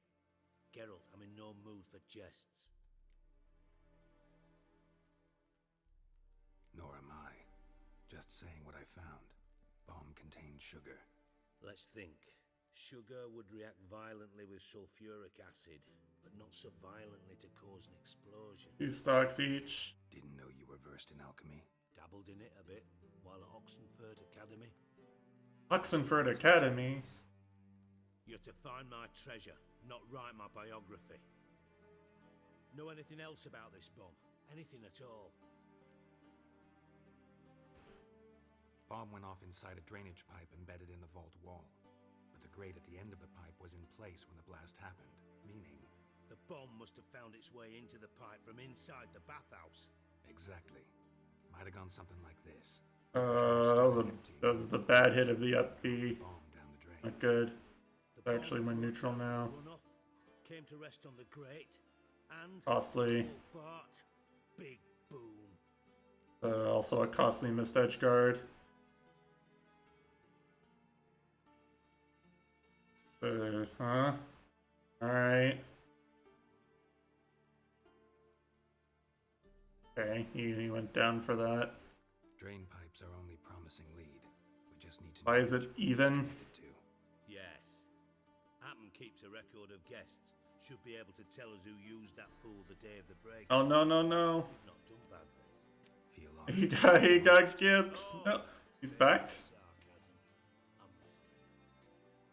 Geralt, I'm in no mood for jests. Nor am I. Just saying what I found. Bomb contained sugar. Let's think. Sugar would react violently with sulfuric acid, but not so violently to cause an explosion. 2 stocks each. Didn't know you were versed in alchemy. Dabbled in it a bit while at Oxenford Academy. Oxenford Academy? You're to find my treasure, not write my biography. Know anything else about this bomb? Anything at all? Bomb went off inside a drainage pipe embedded in the vault wall. But the grate at the end of the pipe was in place when the blast happened, meaning... The bomb must have found its way into the pipe from inside the bathhouse. Exactly. Might have gone something like this. That was the bad hit of the up-B. Not good. It's actually my neutral now. Came to rest on the grate, and... Costly. Bart, big boom. Also a costly missed edge guard. Huh? Alright. Okay, he went down for that. Drain pipes are only promising lead. We just need to Why is it even? Yes. Happen keeps a record of guests. Should be able to tell us who used that pool the day of the break. Oh no no no. Not done badly. Feel He got gimped. No, he's back.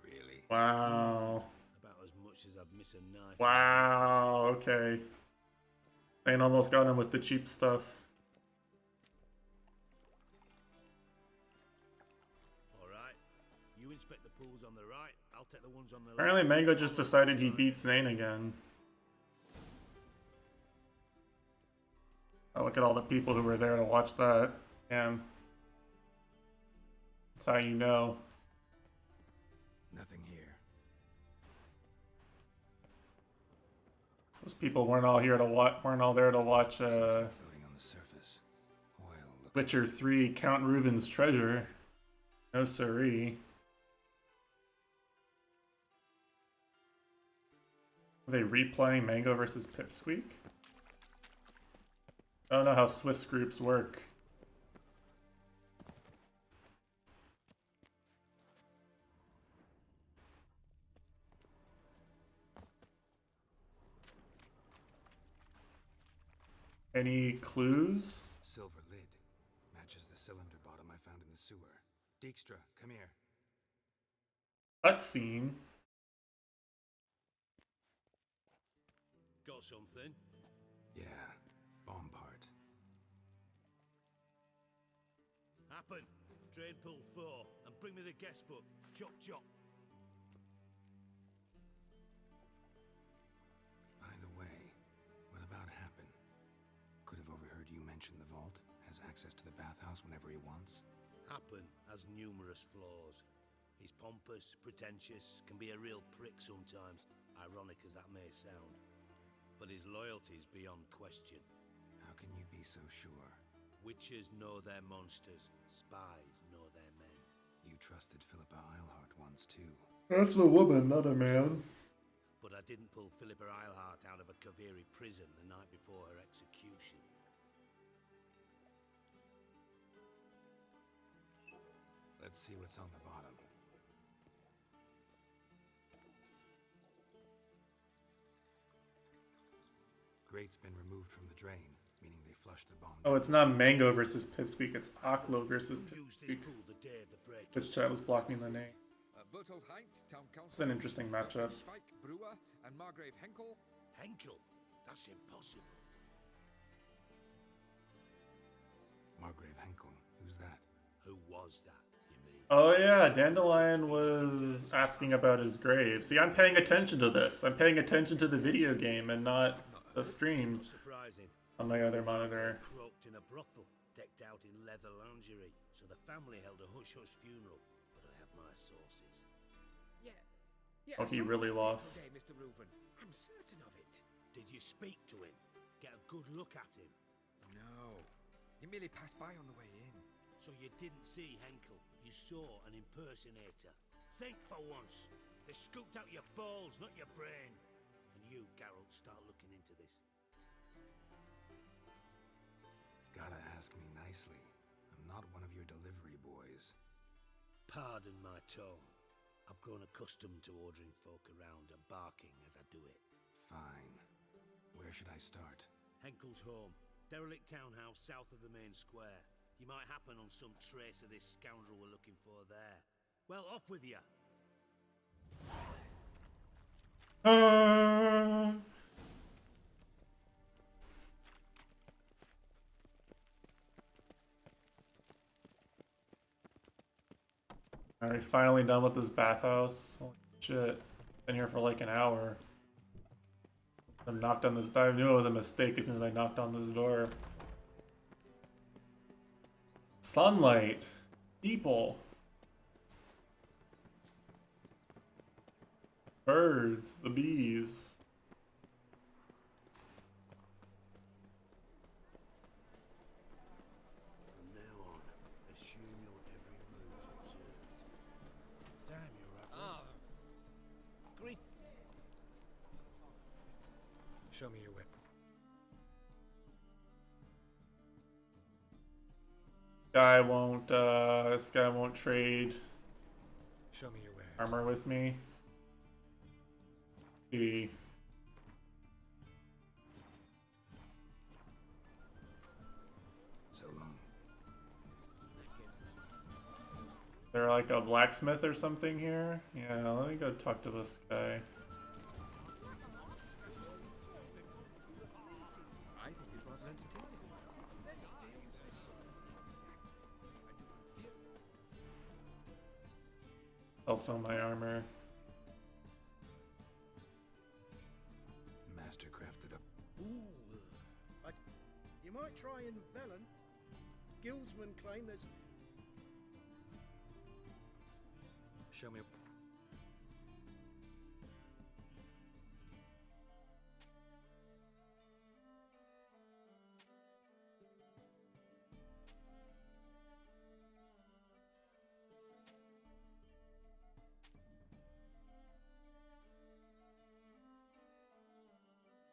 Really? Wow. About as much as I'd miss a knife. Wow, okay. Thane almost got him with the cheap stuff. inspect the pools on the right, I'll take the ones on the Apparently Mango just decided he beats Zane again. Oh, look at all the people who were there to watch that. Damn. That's how you know. Nothing here. Those people weren't all here to watch. Weren't all there to watch. Floating on the surface. Oil. Witcher 3: Count Reuven's Treasure. No siree. Are they replaying Mango versus Pipsqueak? I don't know how Swiss groups work. Any clues? Silver lid. Matches the cylinder bottom I found in the sewer. Dijkstra, come here. Cutscene. Got something? Yeah, bomb part. Happen. Trade pool 4 and bring me the guest book. Chop chop. By the way, what about Happen? Could have overheard you mention the vault. Has access to the bathhouse whenever he wants. Happen has numerous flaws. He's pompous, pretentious, can be a real prick sometimes, ironic as that may sound. But his loyalty's beyond question. How can you be so sure? Witches know their monsters, spies know their men. You trusted Philippa Eilhart once too. That's a woman, not a man. But I didn't pull Philippa Eilhart out of a Kaviri prison the night before her execution. Let's see what's on the bottom. Grate's been removed from the drain, meaning they flushed the bomb. Oh, it's not Mango versus Pipsqueak, it's Aklo versus Pipsqueak. Which chat was blocking the name. It's an interesting matchup. Brewer and Margrave Henkel. Henkel? That's impossible. Margrave Henkel, who's that? Who was that, you mean? Oh yeah, Dandelion was asking about his grave. See, I'm paying attention to this. I'm paying attention to the video game and not the stream on my other monitor. Croaked in a brothel, decked out in leather lingerie, so the family held a hush-hush funeral. But I have my sources. Yeah. Oh, he really lost. Today, Mr. Reuven. I'm certain of it. Did you speak to him? Get a good look at him? No. He merely passed by on the way in. So you didn't see Henkel. You saw an impersonator. Think for once. They scooped out your balls, not your brain. And you, Geralt, start looking into this. Gotta ask me nicely. I'm not one of your delivery boys. Pardon my tone. I've grown accustomed to ordering folk around and barking as I do it. Fine. Where should I start? Henkel's home. Derelict townhouse south of the main square. You might happen on some trace of this scoundrel we're looking for there. Well, off with you. Alright, finally done with this bathhouse. Holy shit. Been here for like an hour. I knocked on this. I knew it was a mistake as soon as I knocked on this door. Sunlight. People. Birds. The bees. From now on, assume your every move's observed. Damn, you're up. Great. Show me your whip. This guy won't trade Show me your wares. armor with me. See. So long. Is there like a blacksmith or something here? Yeah, let me go talk to this guy. I think it's rather entertaining. Also my armor. Master crafted up. Ooh, you might try in Velen. Guildsmen claim there's... Show me.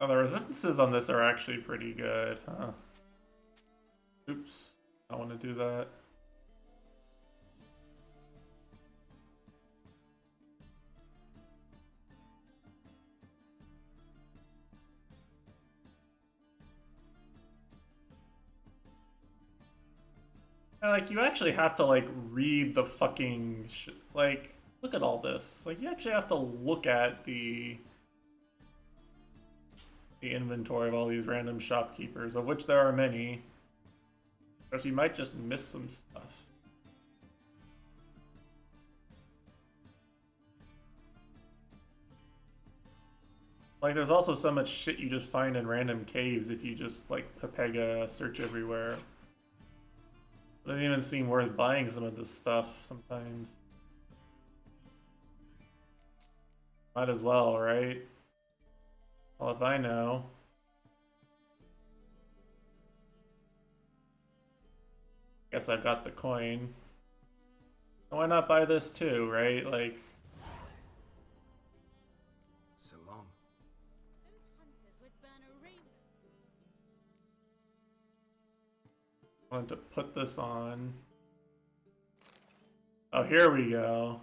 Oh, the resistances on this are actually pretty good, huh? Oops, I want to do that. Like, you actually have to, like, read the fucking like, look at all this. Like, you actually have to look at the inventory of all these random shopkeepers, of which there are many. Because you might just miss some stuff. Like, there's also so much shit you just find in random caves if you just, like, Pepega search everywhere. It doesn't even seem worth buying some of this stuff sometimes. Might as well, right? Well, if I know. Guess I've got the coin. Why not buy this too, right? Like... So long. I want to put this on. Oh, here we go.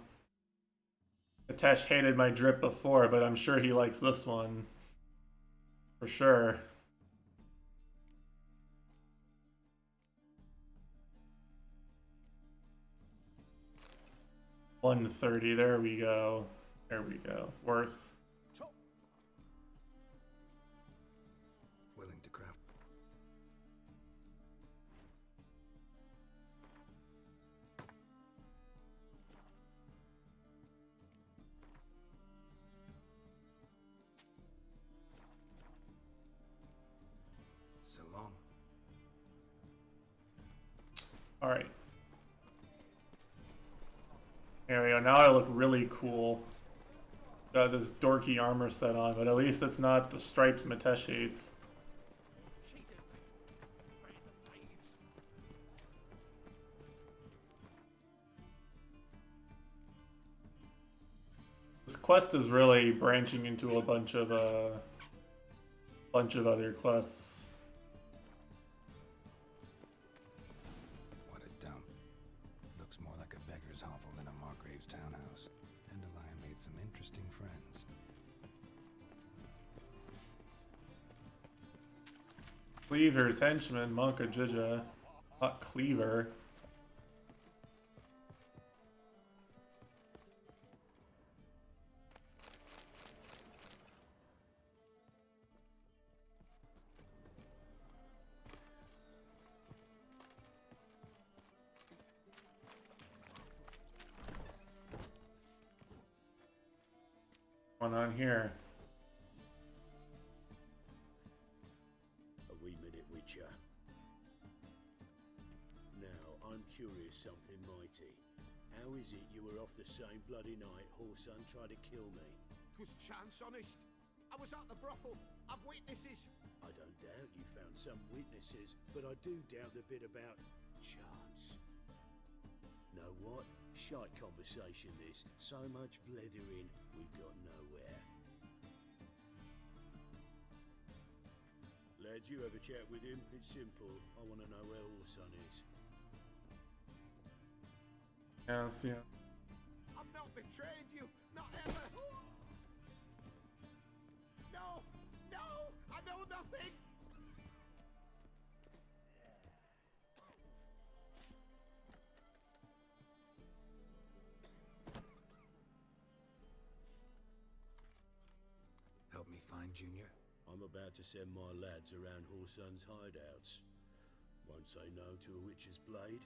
Atesh hated my drip before, but I'm sure he likes this one. For sure. $130, there we go. There we go. Worth. Willing to craft. So long. Alright. There we go. Now I look really cool. Got this dorky armor set on, but at least it's not the stripes Mitesh hates. This quest is really branching into a bunch of other quests. What a dump. Looks more like a beggar's hovel than a Margrave's townhouse. Dandelion made some interesting friends. Cleaver's henchman, Monka Jija. Hot Cleaver. One on here. A wee minute, Witcher. Now, I'm curious something mighty. How is it you were off the same bloody night Whoreson tried to kill me? 'Twas chance, honest. I was at the brothel. I've witnesses. I don't doubt you found some witnesses, but I do doubt the bit about chance. Know what? Shite conversation this. So much blethering, we've got nowhere. Lad, you have a chat with him? It's simple. I want to know where Whoreson is. Yeah, see ya. I've not betrayed you. Not ever. No! No! I know nothing! Help me find Junior? I'm about to send my lads around Whoreson's hideouts. Won't say no to a witch's blade.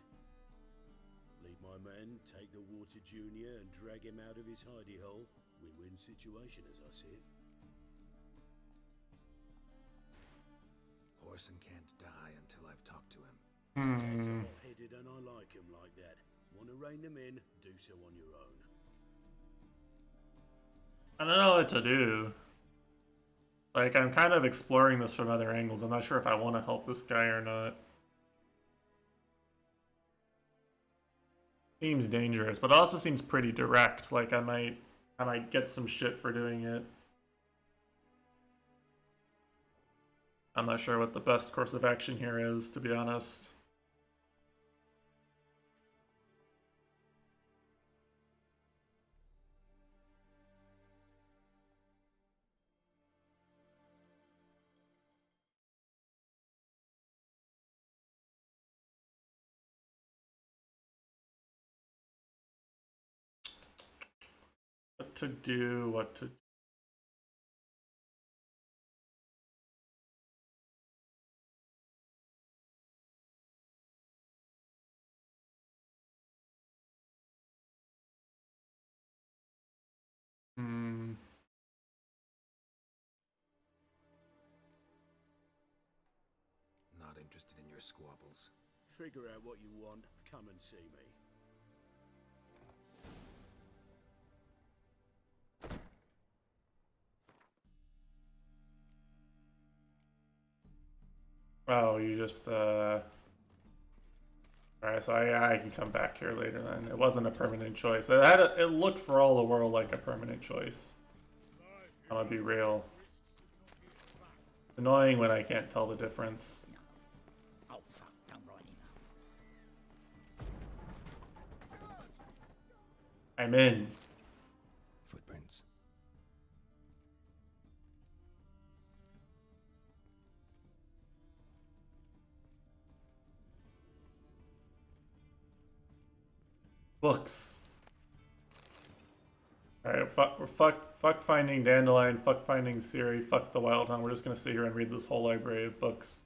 Lead Take my man, take the Water Junior, and drag him out of his hidey hole. Win-win situation, as I see it. Orson can't die until I've talked to him. That's hot-headed, and I like him like that. Want to rein them in? Do so on your own. I don't know what to do. Like, I'm kind of exploring this from other angles. I'm not sure if I want to help this guy or not. Seems dangerous, but also seems pretty direct. Like, I might get some shit for doing it. I'm not sure what the best course of action here is, to be honest. What to do, what to do. Not interested in your squabbles. Figure out what you want, come and see me. Oh, you just, Alright, so I can come back here later then. It wasn't a permanent choice. It looked for all the world like a permanent choice. I'm gonna be real. Annoying when I can't tell the difference. Oh fuck, don't write it. I'm in. Footprints. Books. Alright, fuck finding Dandelion, fuck finding Ciri, fuck the Wild Hunt. We're just gonna sit here and read this whole library of books.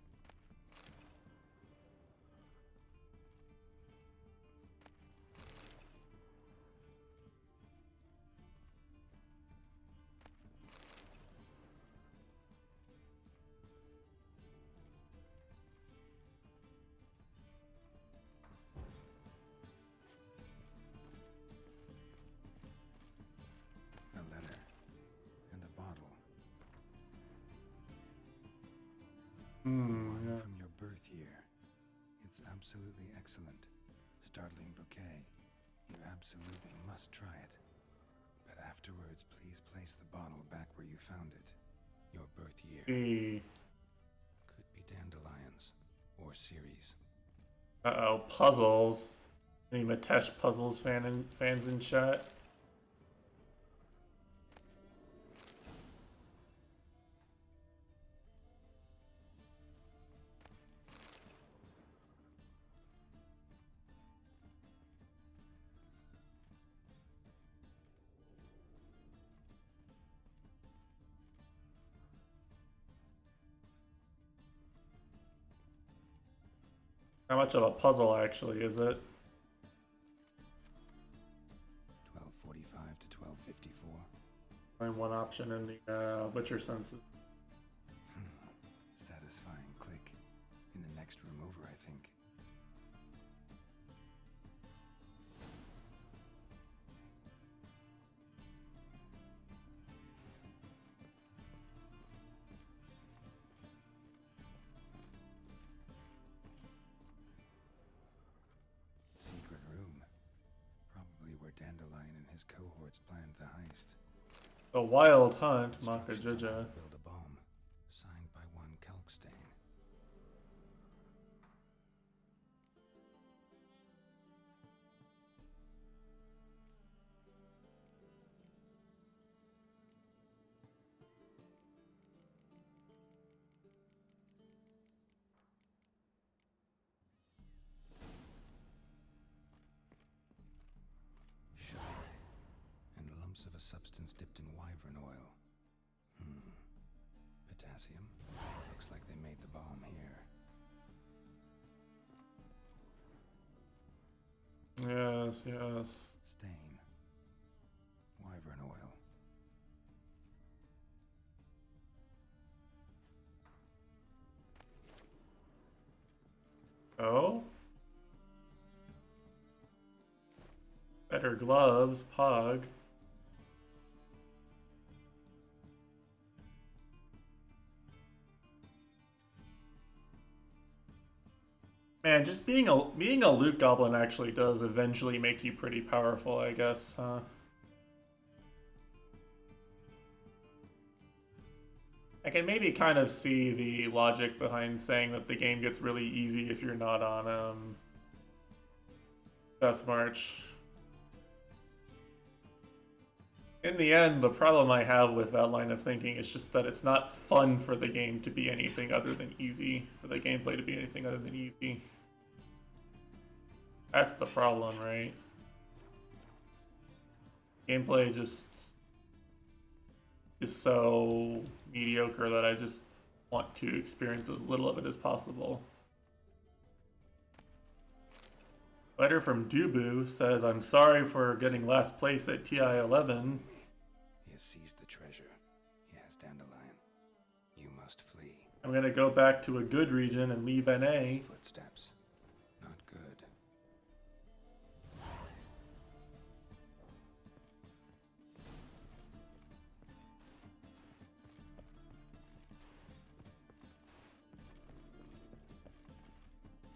Yeah. From your birth year. It's absolutely excellent. Startling bouquet. You absolutely must try it. But afterwards, please place the bottle back where you found it. Your birth year. Could be dandelions or Ciri's. Uh-oh, puzzles. Any Matesh puzzles fans in chat? How much of a puzzle actually is it? 1245 to 1254. Find one option in the Butcher Senses. Satisfying click. In the next room over, I think. Secret room. Probably where Dandelion and his cohorts planned the heist. The Wild Hunt, Makajaja. Build a bomb. Signed by one Kalkstain. Sugar. And lumps of a substance dipped in wyvern oil. Potassium. Looks like they made the bomb here. Yeah, Yes, yes. Stain. Wyvern oil. Oh? Better gloves, Pog. Man, just being a loot goblin actually does eventually make you pretty powerful, I guess, huh? I can maybe kind of see the logic behind saying that the game gets really easy if you're not on Death March. In the end, the problem I have with that line of thinking is just that it's not fun for the game to be anything other than easy. For the gameplay to be anything other than easy. That's the problem, right? Gameplay just is so mediocre that I just want to experience as little of it as possible. Letter from Dubu says, I'm sorry for getting last place at TI 11. He has seized the treasure. He has Dandelion. You must flee. I'm gonna go back to a good region and leave NA. Footsteps. Not good.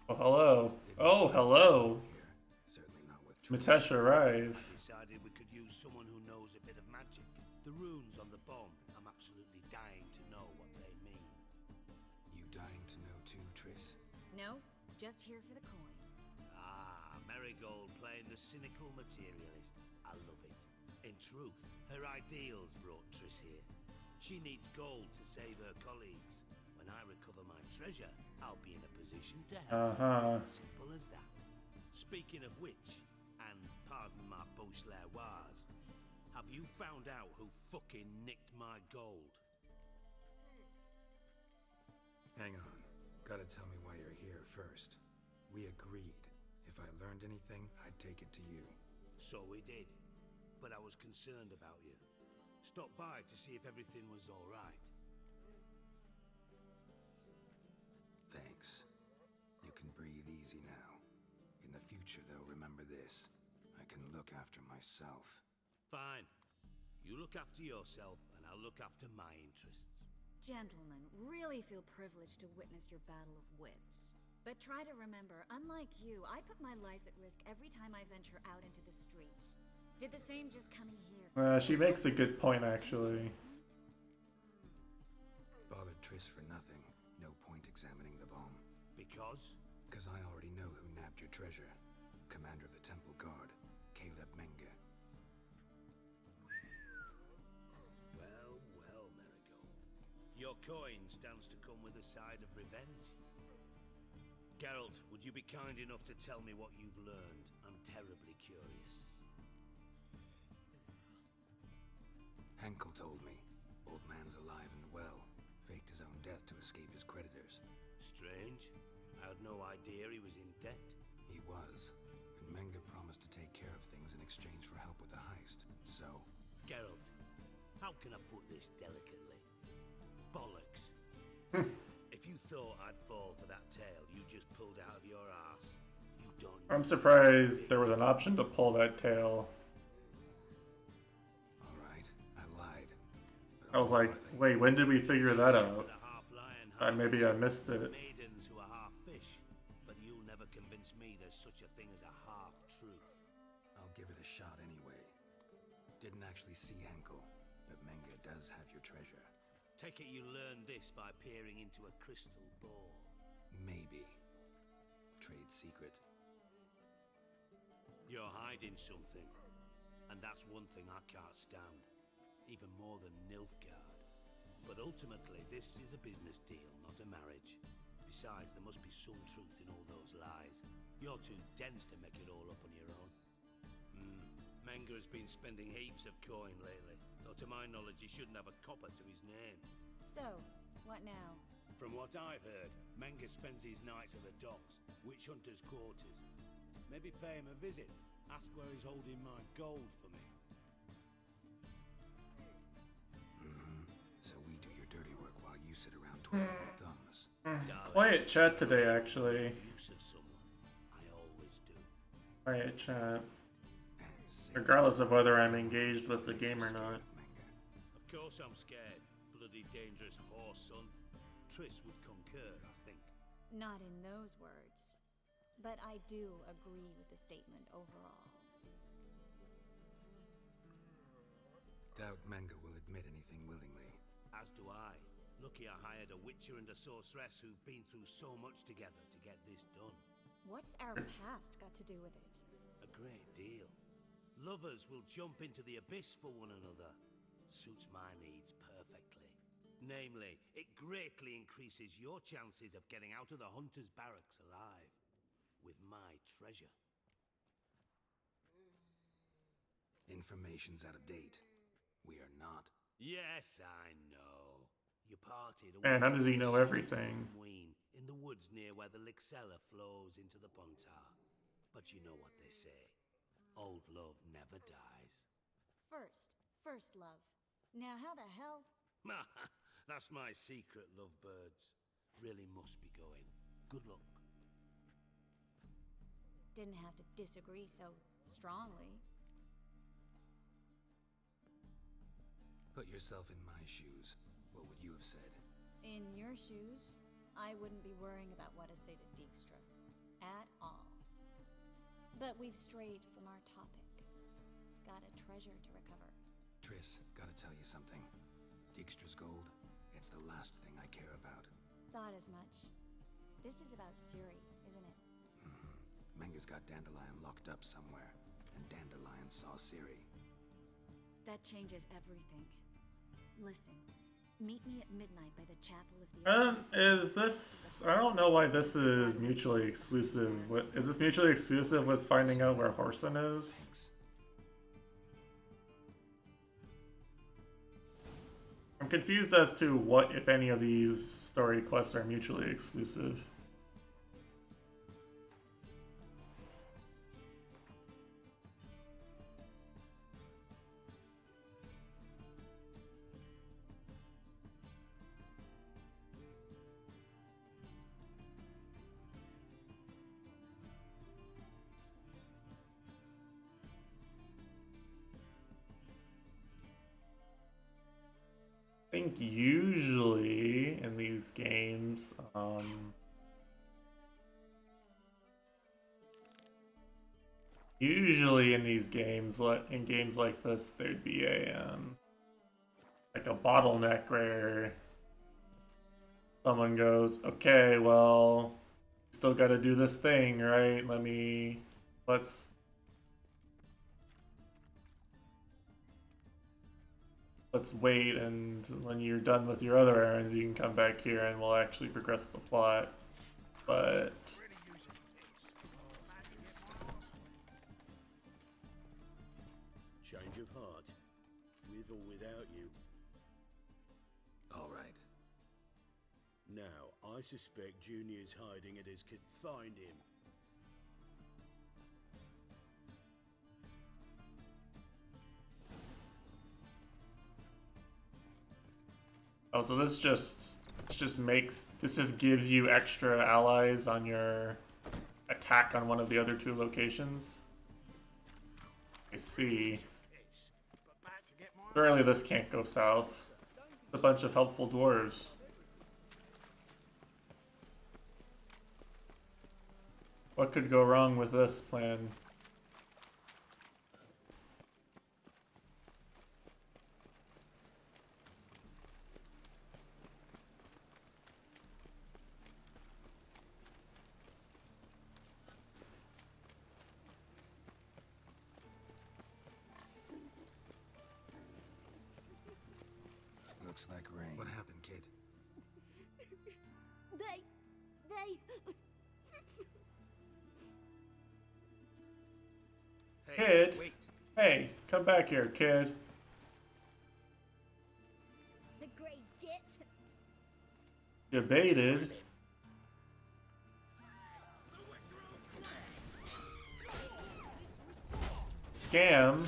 Oh, hello. Oh, hello. Mitesh arrive. Decided we could use someone who knows a bit of magic. The runes on the bomb, I'm absolutely dying to know what they mean. You dying to know too, Triss? No, just here for the coin. Ah, Marigold playing the cynical materialist. I love it. In truth, her ideals brought Triss here. She needs gold to save her colleagues. When I recover my treasure, I'll be in a position to help. Simple as that. Speaking of which, and pardon my Beauclervoise, have you found out who fucking nicked my gold? Hang on. Gotta tell me why you're here first. We agreed. If I learned anything, I'd take it to you. So we did. But I was concerned about you. Stopped by to see if everything was alright. Thanks. You can breathe easy now. In the future, though, remember this. I can look after myself. Fine. You look after yourself, and I'll look after my interests. Gentlemen, really feel privileged to witness your battle of wits. But try to remember, unlike you, I put my life at risk every time I venture out into the streets. Did the same just coming here. She makes a good point, actually. Bothered Triss for nothing. No point examining the bomb. Because? Because I already know who nabbed your treasure. Commander of the Temple Guard, Caleb Menge. Well, well, Marigold. Your coin stands to come with a side of revenge. Geralt, would you be kind enough to tell me what you've learned? I'm terribly curious. Henkel told me. Old man's alive and well. Faked his own death to escape his creditors. Strange. I had no idea he was in debt. He was. And Menge promised to take care of things in exchange for help with the heist. So... Geralt, how can I put this delicately? Bollocks. If you thought I'd fall for that tale you just pulled out of your arse, you don't... I'm surprised there was an option to pull that tail. Alright, I lied. I was like, wait, when did we figure that out? Maybe I missed it. Maidens who are half fish, but you'll never convince me there's such a thing as a half-truth. I'll give it a shot anyway. Didn't actually see Henkel, but Menge does have your treasure. Take it you learned this by peering into a crystal ball. Maybe. Trade secret. You're hiding something. And that's one thing I can't stand. Even more than Nilfgaard. But ultimately, this is a business deal, not a marriage. Besides, there must be some truth in all those lies. You're too dense to make it all up on your own. Menge has been spending heaps of coin lately. Though to my knowledge, he shouldn't have a copper to his name. So, what now? From what I've heard, Menge spends his nights at the docks, witch hunters' quarters. Maybe pay him a visit. Ask where he's holding my gold for me. So we do your dirty work while you sit around twiddling your thumbs. Quiet chat today, actually. Use of someone. I always do. Quiet chat. Regardless of whether I'm engaged with the game or not. Of course I'm scared. Bloody dangerous horse, son. Triss would concur, I think. Not in those words. But I do agree with the statement overall. Doubt Manga will admit anything willingly. As do I. Lucky I hired a witcher and a sorceress who've been through so much together to get this done. What's our past got to do with it? A great deal. Lovers will jump into the abyss for one another. Suits my needs perfectly. Namely, it greatly increases your chances of getting out of the hunter's barracks alive. With my treasure. Information's out of date. We are not. Yes, I know. You parted a Man, how does he know week everything? in the woods near where the Lixella flows into the Pontar. But you know what they say. Old love never dies. First love. Now how the hell? That's my secret, lovebirds. Really must be going. Good luck. Didn't have to disagree so strongly. Put yourself in my shoes. What would you have said? In your shoes, I wouldn't be worrying about what to say to Dijkstra. At all. But we've strayed from our topic. Got a treasure to recover. Triss, gotta tell you something. Dijkstra's gold, it's the last thing I care about. Thought as much. This is about Ciri, isn't it? Menga's got Dandelion locked up somewhere, and Dandelion saw Ciri. That changes everything. Listen, meet me at midnight by the chapel of the... Is this... I don't know why this is mutually exclusive. Is this mutually exclusive with finding out where Horson is? I'm confused as to what, if any, of these story quests are mutually exclusive. I think usually in these games, in games like this, there'd be a like a bottleneck where someone goes, okay, well, still got to do this thing, right? Let's wait, and when you're done with your other errands, you can come back here and we'll actually progress the plot. But Change of heart. With or without you. All right. Now, I suspect Junior's hiding at his kid. Find him. oh, so this just gives you extra allies on your attack on one of the other two locations. I see. Surely this can't go south. It's a bunch of helpful dwarves. What could go wrong with this plan? Looks like rain. What happened, kid? They... Kid? Wait. Hey, come back here, kid. The Grey Git. Debated. scam.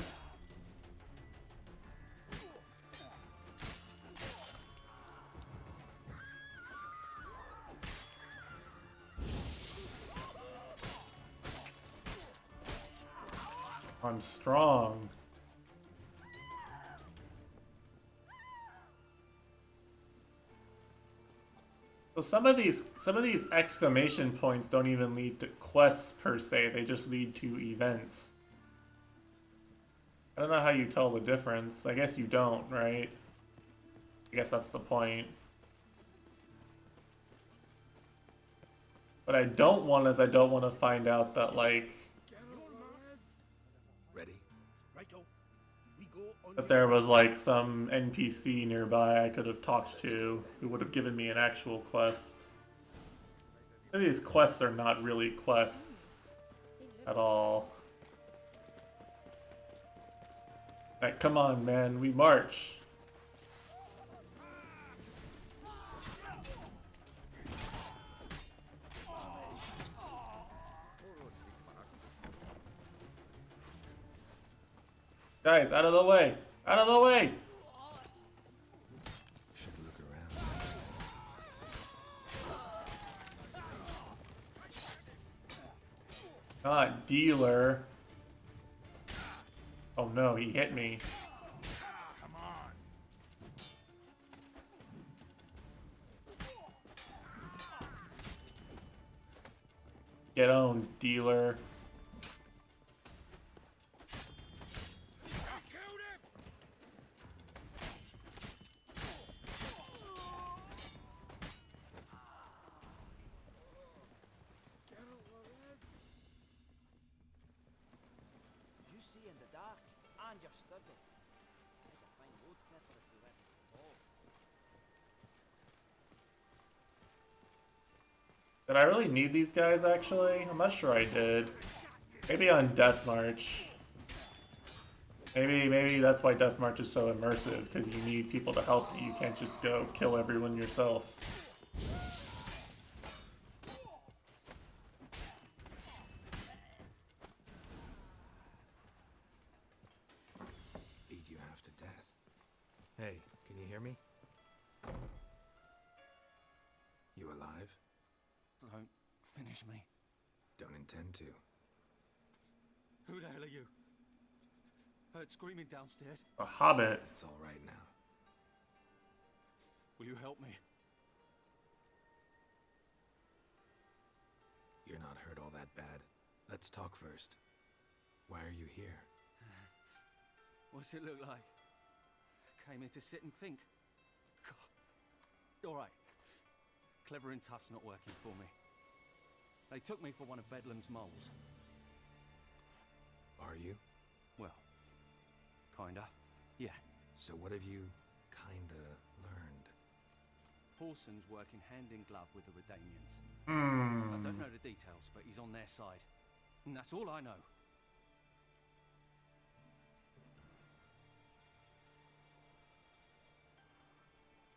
I'm strong. So some of these exclamation points don't even lead to quests per se, they just lead to events. I don't know how you tell the difference. I guess you don't, right? I guess that's the point. What I don't want is I don't want to find out that, like, Ready? that there was like some NPC nearby I could have talked to who would have given me an actual quest. Some of these quests are not really quests at all. Like, come on, man, we march. Guys, out of the way! Out of the way! Should look around. Not dealer. Oh no, he hit me. Come on. Get on, dealer. You see in the dark, and you're stuck it. Like a fine wood sniffer if you went to the ball. Did I really need these guys, actually? I'm not sure I did. Maybe on Death March. Maybe that's why Death March is so immersive, because you need people to help you. You can't just go kill everyone yourself. Beat you half to death. Hey, can you hear me? You alive? Don't finish me. Don't intend to. Who the hell are you? Heard screaming downstairs. A hobbit. It's all right now. Will you help me? You're not hurt all that bad. Let's talk first. Why are you here? What's it look like? Came here to sit and think. God. All right. Clever and tough's not working for me. They took me for one of Bedlam's moles. Are you? Well, kinda. Yeah. So what have you kinda learned? Paulson's working hand in glove with the Redanians. Hmm. I don't know the details, but he's on their side. And that's all I know.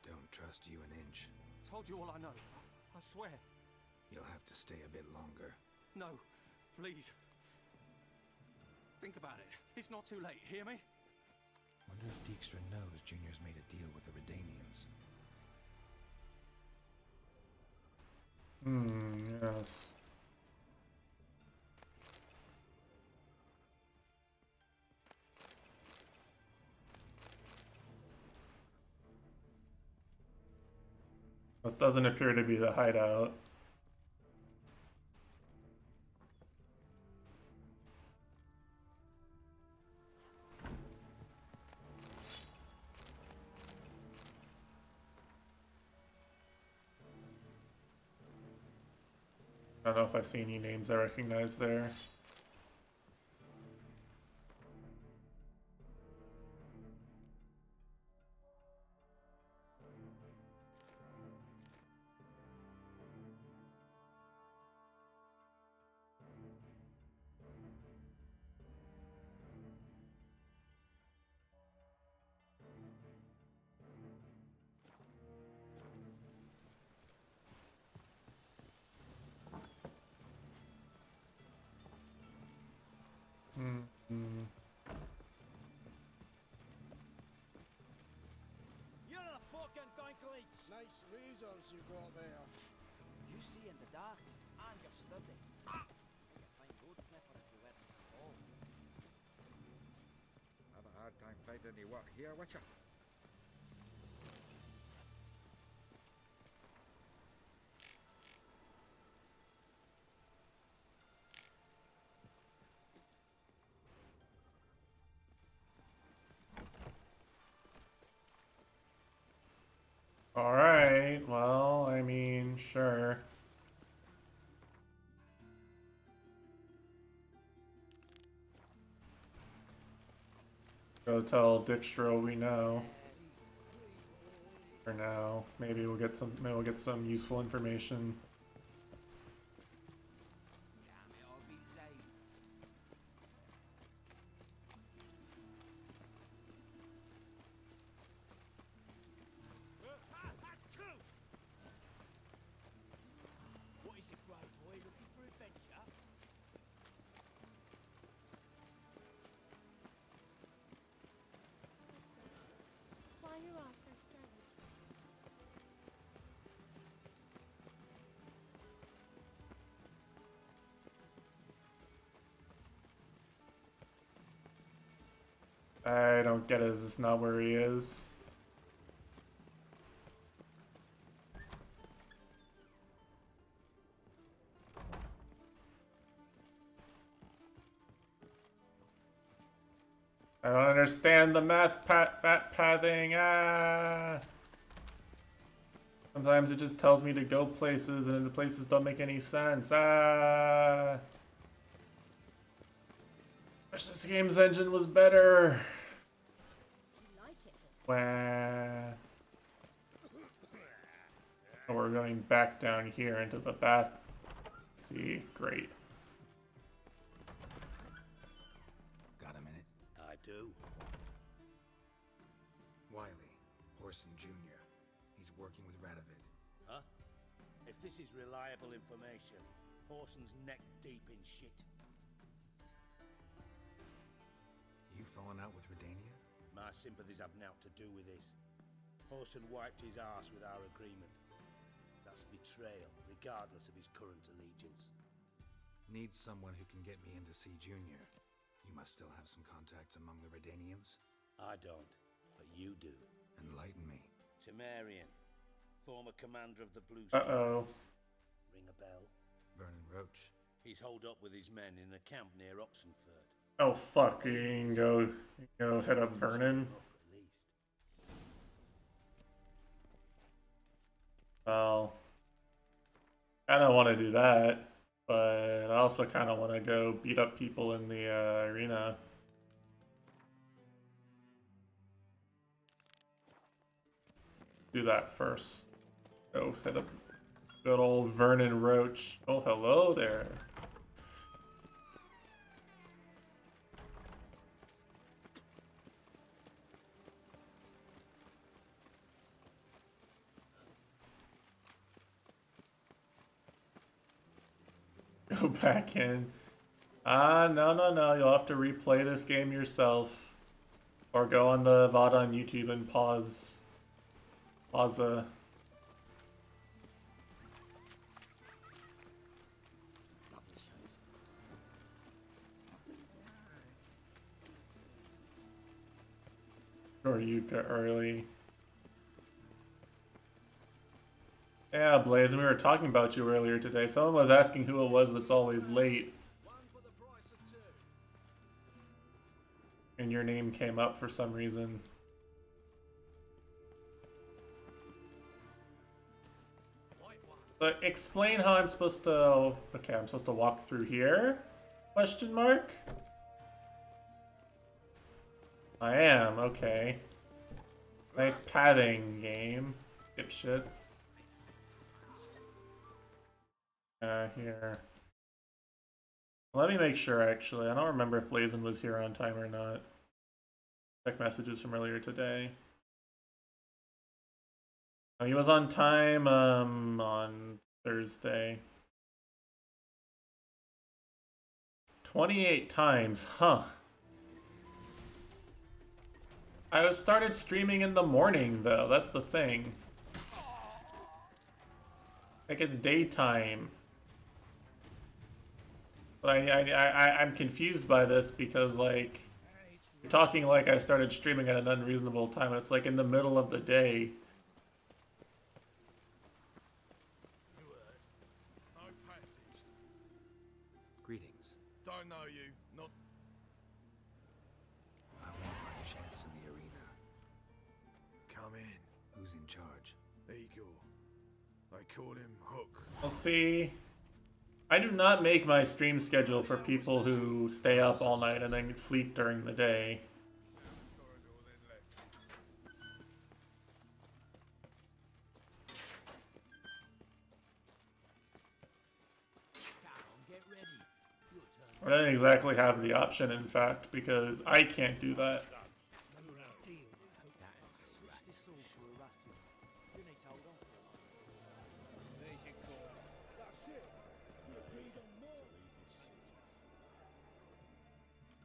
Don't trust you an inch. Told you all I know. I swear. You'll have to stay a bit longer. No, please. Think about it. It's not too late, hear me? Wonder if Dijkstra knows Junior's made a deal with the Redanians. Yes. That doesn't appear to be the hideout. I don't know if I see any names I recognize there. nice razors you got there. You see in the dark and your study. Make a fine road sniffer if you weren't so tall. Have a hard time finding any work here, Witcher. Alright, well, I mean, sure. Go tell Dijkstra we know. For now, maybe we'll get some useful information. What is it, brave boy? Looking for adventure? Why are your eyes so strange? I don't get it. Is this not where he is? I don't understand the math pathing. Ah. Sometimes it just tells me to go places and the places don't make any sense. Ah. Wish this game's engine was better. Wah. Oh, we're going back down here into the bath. See, great. Got a minute? I do. Wiley, Horson Jr. He's working with Radovid. Huh? If this is reliable information, Horson's neck deep in shit. You falling out with Redania? My sympathies have naught to do with this. Horson wiped his arse with our agreement. That's betrayal, regardless of his current allegiance. Need someone who can get me in to see Junior. You must still have some contacts among the Redanians. I don't, but you do. Enlighten me. Temerian, former commander of the Blue Uh-oh. Stripes. Ring a bell? Vernon Roach. He's holed up with his men in a camp near Oxenford. Oh fuck, you can go hit up Vernon. Well, I don't want to do that, but I also kind of want to go beat up people in the arena. Do that first. Go hit up good old Vernon Roach. Oh, hello there. Go back in. No. You'll have to replay this game yourself. Or go on the VOD on YouTube and pause. Or Yuka early. Yeah, Blaze, and we were talking about you earlier today. Someone was asking who it was that's always late. And your name came up for some reason. But explain how I'm supposed to... Okay, I'm supposed to walk through here? Question mark? I am, okay. Nice padding game, dipshits. Here. Let me make sure, actually. I don't remember if Blazin was here on time or not. Check messages from earlier today. Oh, he was on time on Thursday. 28 times, huh? I started streaming in the morning, though. That's the thing. Like it's daytime. But I'm confused by this because like you're talking like I started streaming at an unreasonable time. It's like in the middle of the day. Greetings. Don't know you. Not. I want my chance in the arena. Come in. Who's in charge? Igor. They call him Hook. We'll see. I do not make my stream schedule for people who stay up all night and then sleep during the day. I don't exactly have the option, in fact, because I can't do that.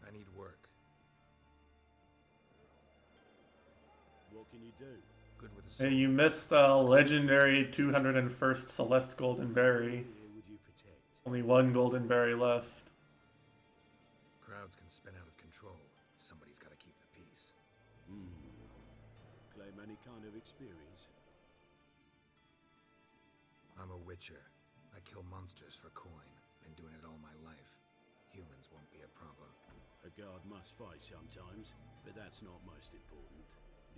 I need work. What can you do? Good with the Hey, sword. you missed legendary 201st Celeste Golden Berry. Only one Golden Berry left. Crowds can spin out of control. Somebody's got to keep the peace. Claim any kind of experience? I'm a witcher. I kill monsters for coin. Been doing it all my life. Humans won't be a problem. A guard must fight sometimes, but that's not most important.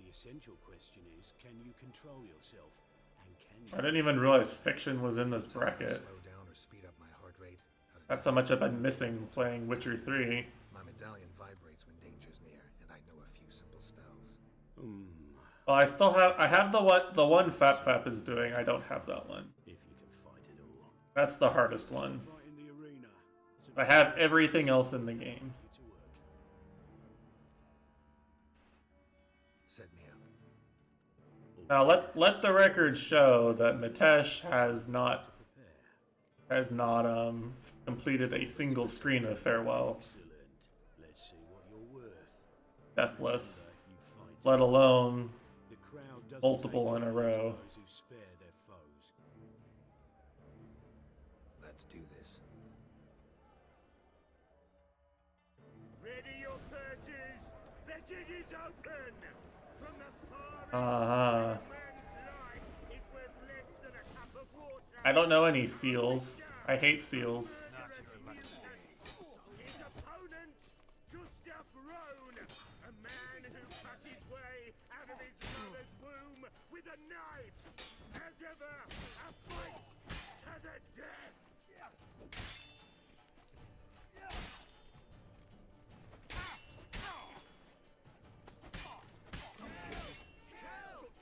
The essential question is, can you control yourself? And can you... I didn't even realize fiction was in this bracket. Slow down or speed up my heart rate. That's how much I've been missing playing Witcher 3. My medallion vibrates when danger's near, and I know a few simple spells. Well, I have the one Fap is doing. I don't have that one. If you can fight it all. That's the hardest one. Fight in the arena. I have everything else in the game. Set me up. Now let the record show that Mitesh has not completed a single screen of Farewell. Let's see what you're worth. Deathless, let alone multiple in a row. Who spare their foes. Let's do this. Ready your purses. Betting is open. From the far man's life is worth less than a cup of water. I don't know any seals. I hate seals. His opponent, Gustav Rohn, a man who cut his way out of his mother's womb with a knife. As ever, a fight to the death.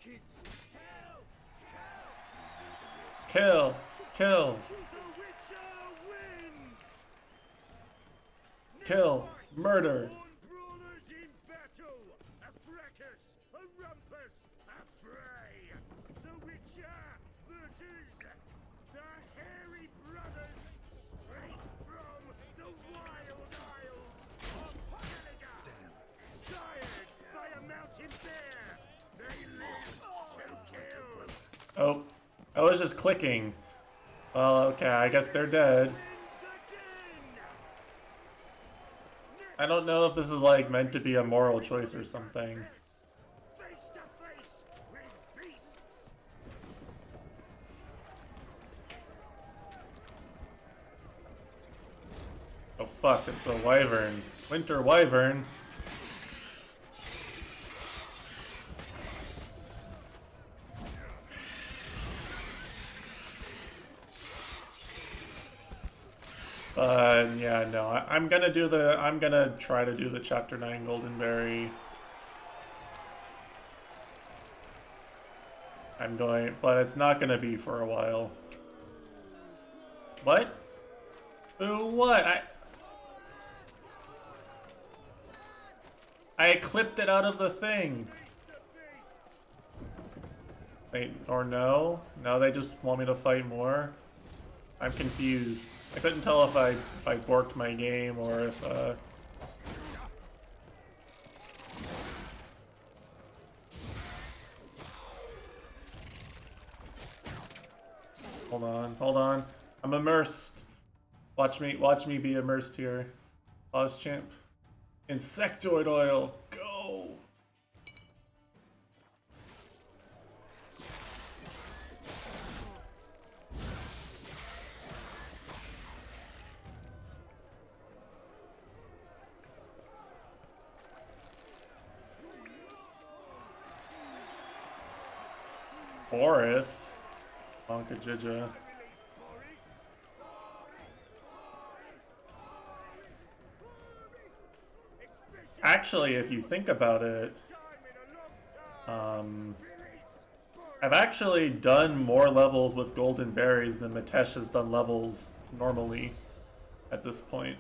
Kids. Kill, kill, kill, murder. Brawlers in battle, a fracas, a rumpus, a fray. The Witcher versus the Hairy Brothers, straight from the Wild Isles of Gallagher. Sired by a mountain bear, they live to kill. Oh, I was just clicking. Well, okay, I guess they're dead. I don't know if this is like meant to be a moral choice or something. Face to face with beasts. Oh fuck, it's a wyvern. Winter wyvern. Yeah, no, I'm gonna try to do the Chapter 9 Golden Berry. But it's not gonna be for a while. What? What? I clipped it out of the thing. Wait, or no? No, they just want me to fight more? I'm confused. I couldn't tell if I borked my game or if Hold on, hold on. I'm immersed. Watch me be immersed here. Pause champ. Insectoid oil, go! Boris. Bonka Jija. Actually, if you think about it, I've actually done more levels with golden berries than Mitesh has done levels normally at this point.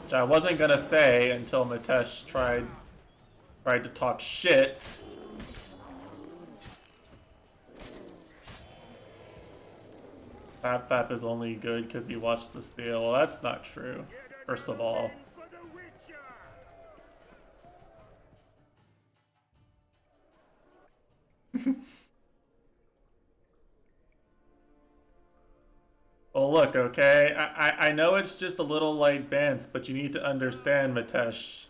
Which I wasn't gonna say until Mitesh tried to talk shit. Fap is only good because he watched the seal. Well, that's not true, first of all. Well, look, okay? I know it's just a little light bants, but you need to understand, Mitesh.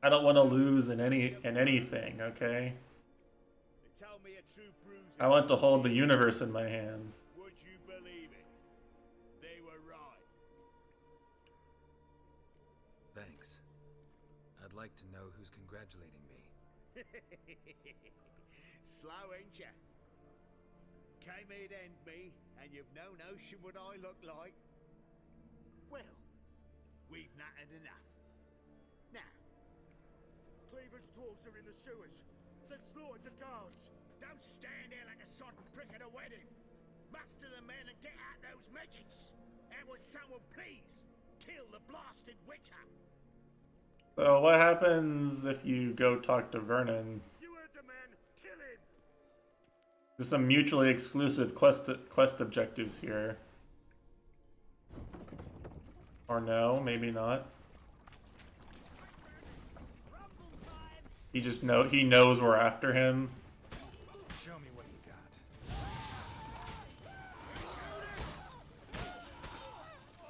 I don't want to lose in anything, okay? I want to hold the universe in my hands. Would you believe it? They were right. Thanks. I'd like to know who's congratulating me. Slow, ain't ya? Came here to end me, and you've no notion what I look like. Well, we've nattered enough. Now, Cleaver's dwarves are in the sewers. They've slaughtered the guards. don't stand there like a sodden prick at a wedding. Muster the men and get out those midgets. And would someone please kill the blasted witcher? So what happens if you go talk to Vernon? You heard the man. Kill him. There's some mutually exclusive quest objectives here. Or no, maybe not. He knows we're after him. Show me what you got.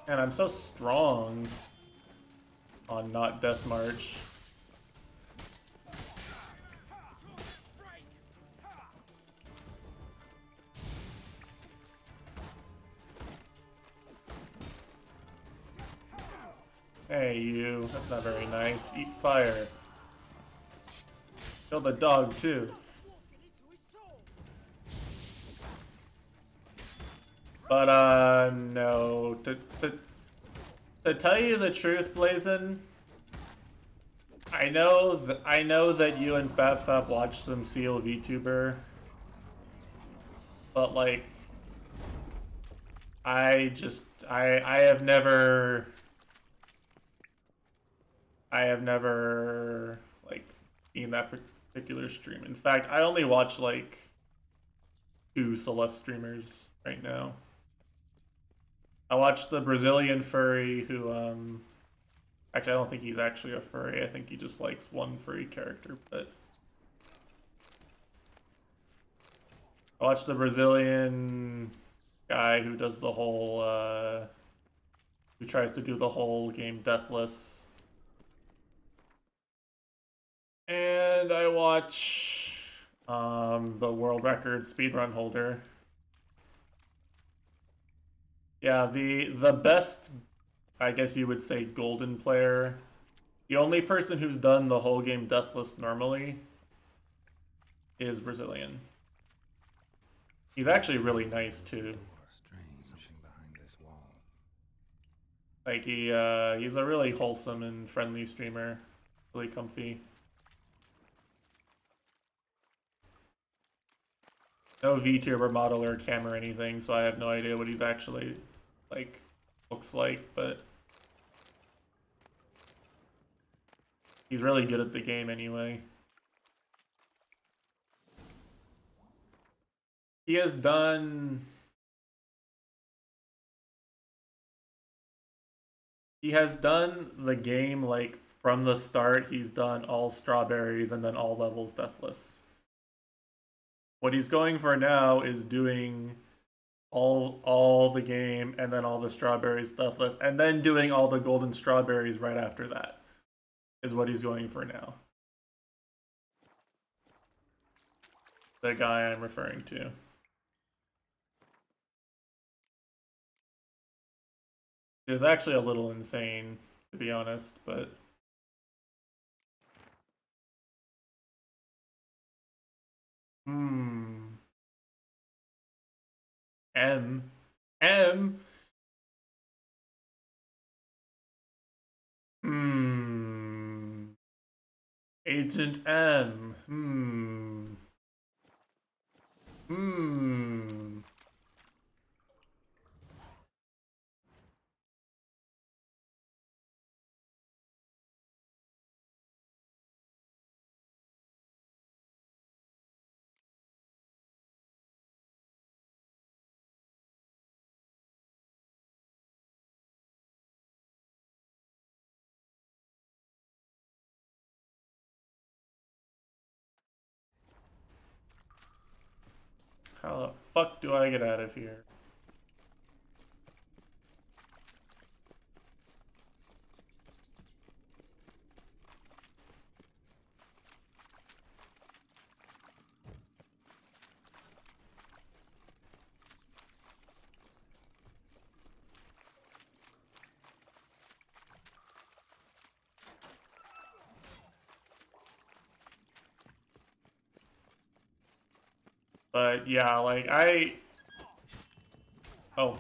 And I'm so strong on not Death March. Hey, you. That's not very nice. Eat fire. Kill the dog, too. But, no. To tell you the truth, Blazin', I know that you and Fab watch some Seal VTuber, but like, I have never like seen that particular stream. In fact, I only watch like 2 Celeste streamers right now. I watched the Brazilian furry who, actually I don't think he's actually a furry, I think he just likes one furry character, but... I watched the Brazilian guy who does the whole, who tries to do the whole game deathless. And I watch, the world record speedrun holder. Yeah, the best, I guess you would say, golden player. The only person who's done the whole game deathless normally is Brazilian. He's actually really nice too. Like he's a really wholesome and friendly streamer, really comfy. No VTuber model or cam or anything, so I have no idea what he's actually like looks like, but he's really good at the game anyway. He has done the game like from the start, he's done all strawberries and then all levels deathless. What he's going for now is doing all the game and then all the strawberries deathless and then doing all the golden strawberries right after that is what he's going for now. The guy I'm referring to. It was actually a little insane, to be honest, but M. Agent M. How the fuck do I get out of here? But yeah, like oh.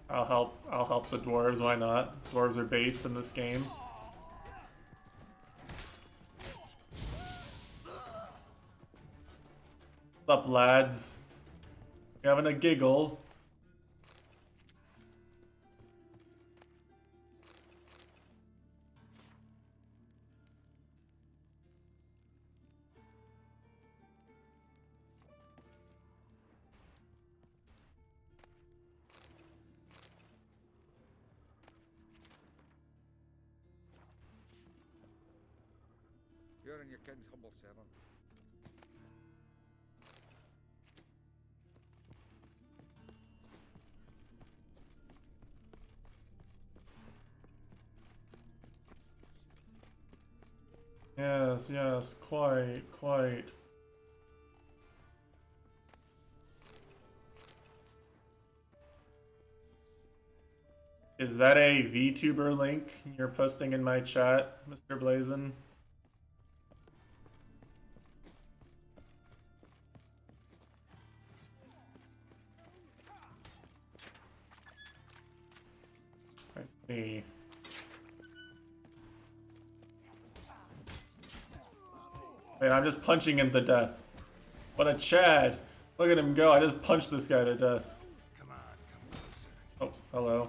I'll help the dwarves, why not? Dwarves are based in this game. What's up, lads? You having a giggle? You're in your king's humble servant. Yes, quite. Is that a VTuber link you're posting in my chat, Mr. Blazin? I see. Wait, I'm just punching him to death. What a Chad! Look at him go, I just punched this guy to death. Come on, come closer. Oh, hello.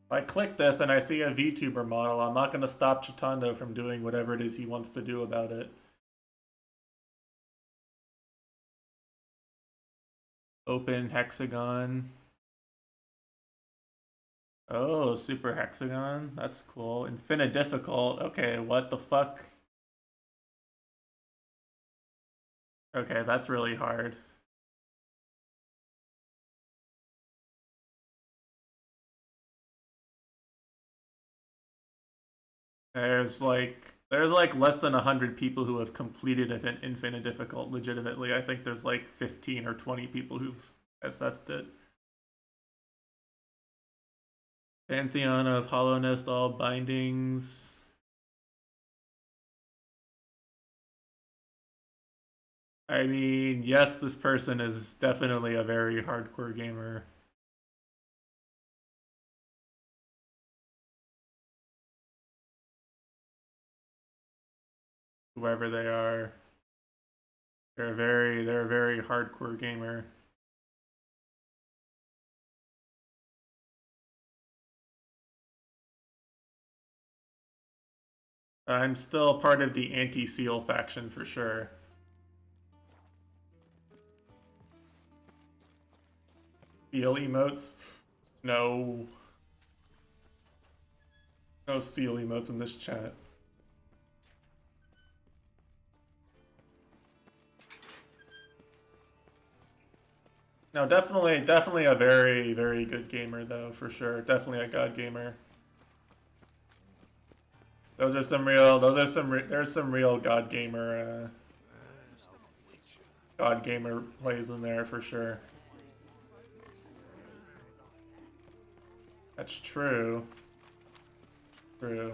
If I click this and I see a VTuber model, I'm not going to stop Chitando from doing whatever it is he wants to do about it. Open hexagon. Oh, super hexagon. That's cool. Infinite difficult. Okay, what the fuck? Okay, that's really hard. There's like less than 100 people who have completed an infinite difficult legitimately. I think there's like 15 or 20 people who've assessed it. Pantheon of Hollowness, all bindings. I mean, yes, this person is definitely a very hardcore gamer. Whoever they are. They're a very hardcore gamer. I'm still part of the anti-seal faction for sure. Seal emotes? No. No seal emotes in this chat. No, definitely a very, very good gamer though, for sure. Definitely a god gamer. There's some real god gamer plays in there for sure. That's true. True.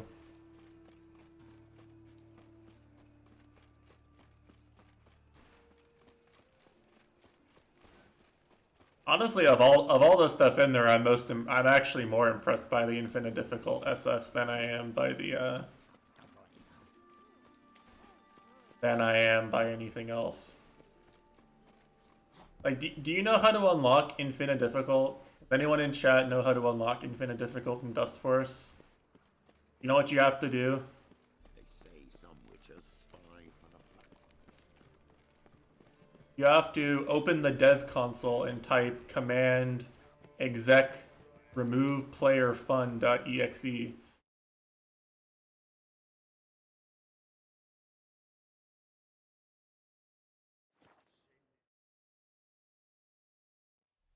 Honestly, of all the stuff in there, I'm actually more impressed by the Infinite Difficult SS than I am by the anything else. Like, do you know how to unlock Infinite Difficult? Does anyone in chat know how to unlock Infinite Difficult in Dust Force? You know what you have to do? They say some witches spy for the You have to open the dev console and type command exec remove player fun.exe.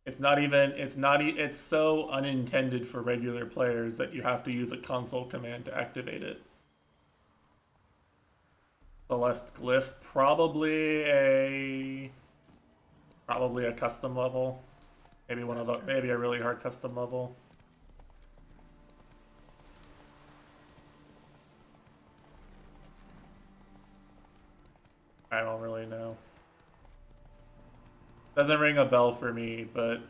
It's so unintended for regular players that you have to use a console command to activate it. Celeste Glyph, probably a custom level. Maybe maybe a really hard custom level. I don't really know. Doesn't ring a bell for me, but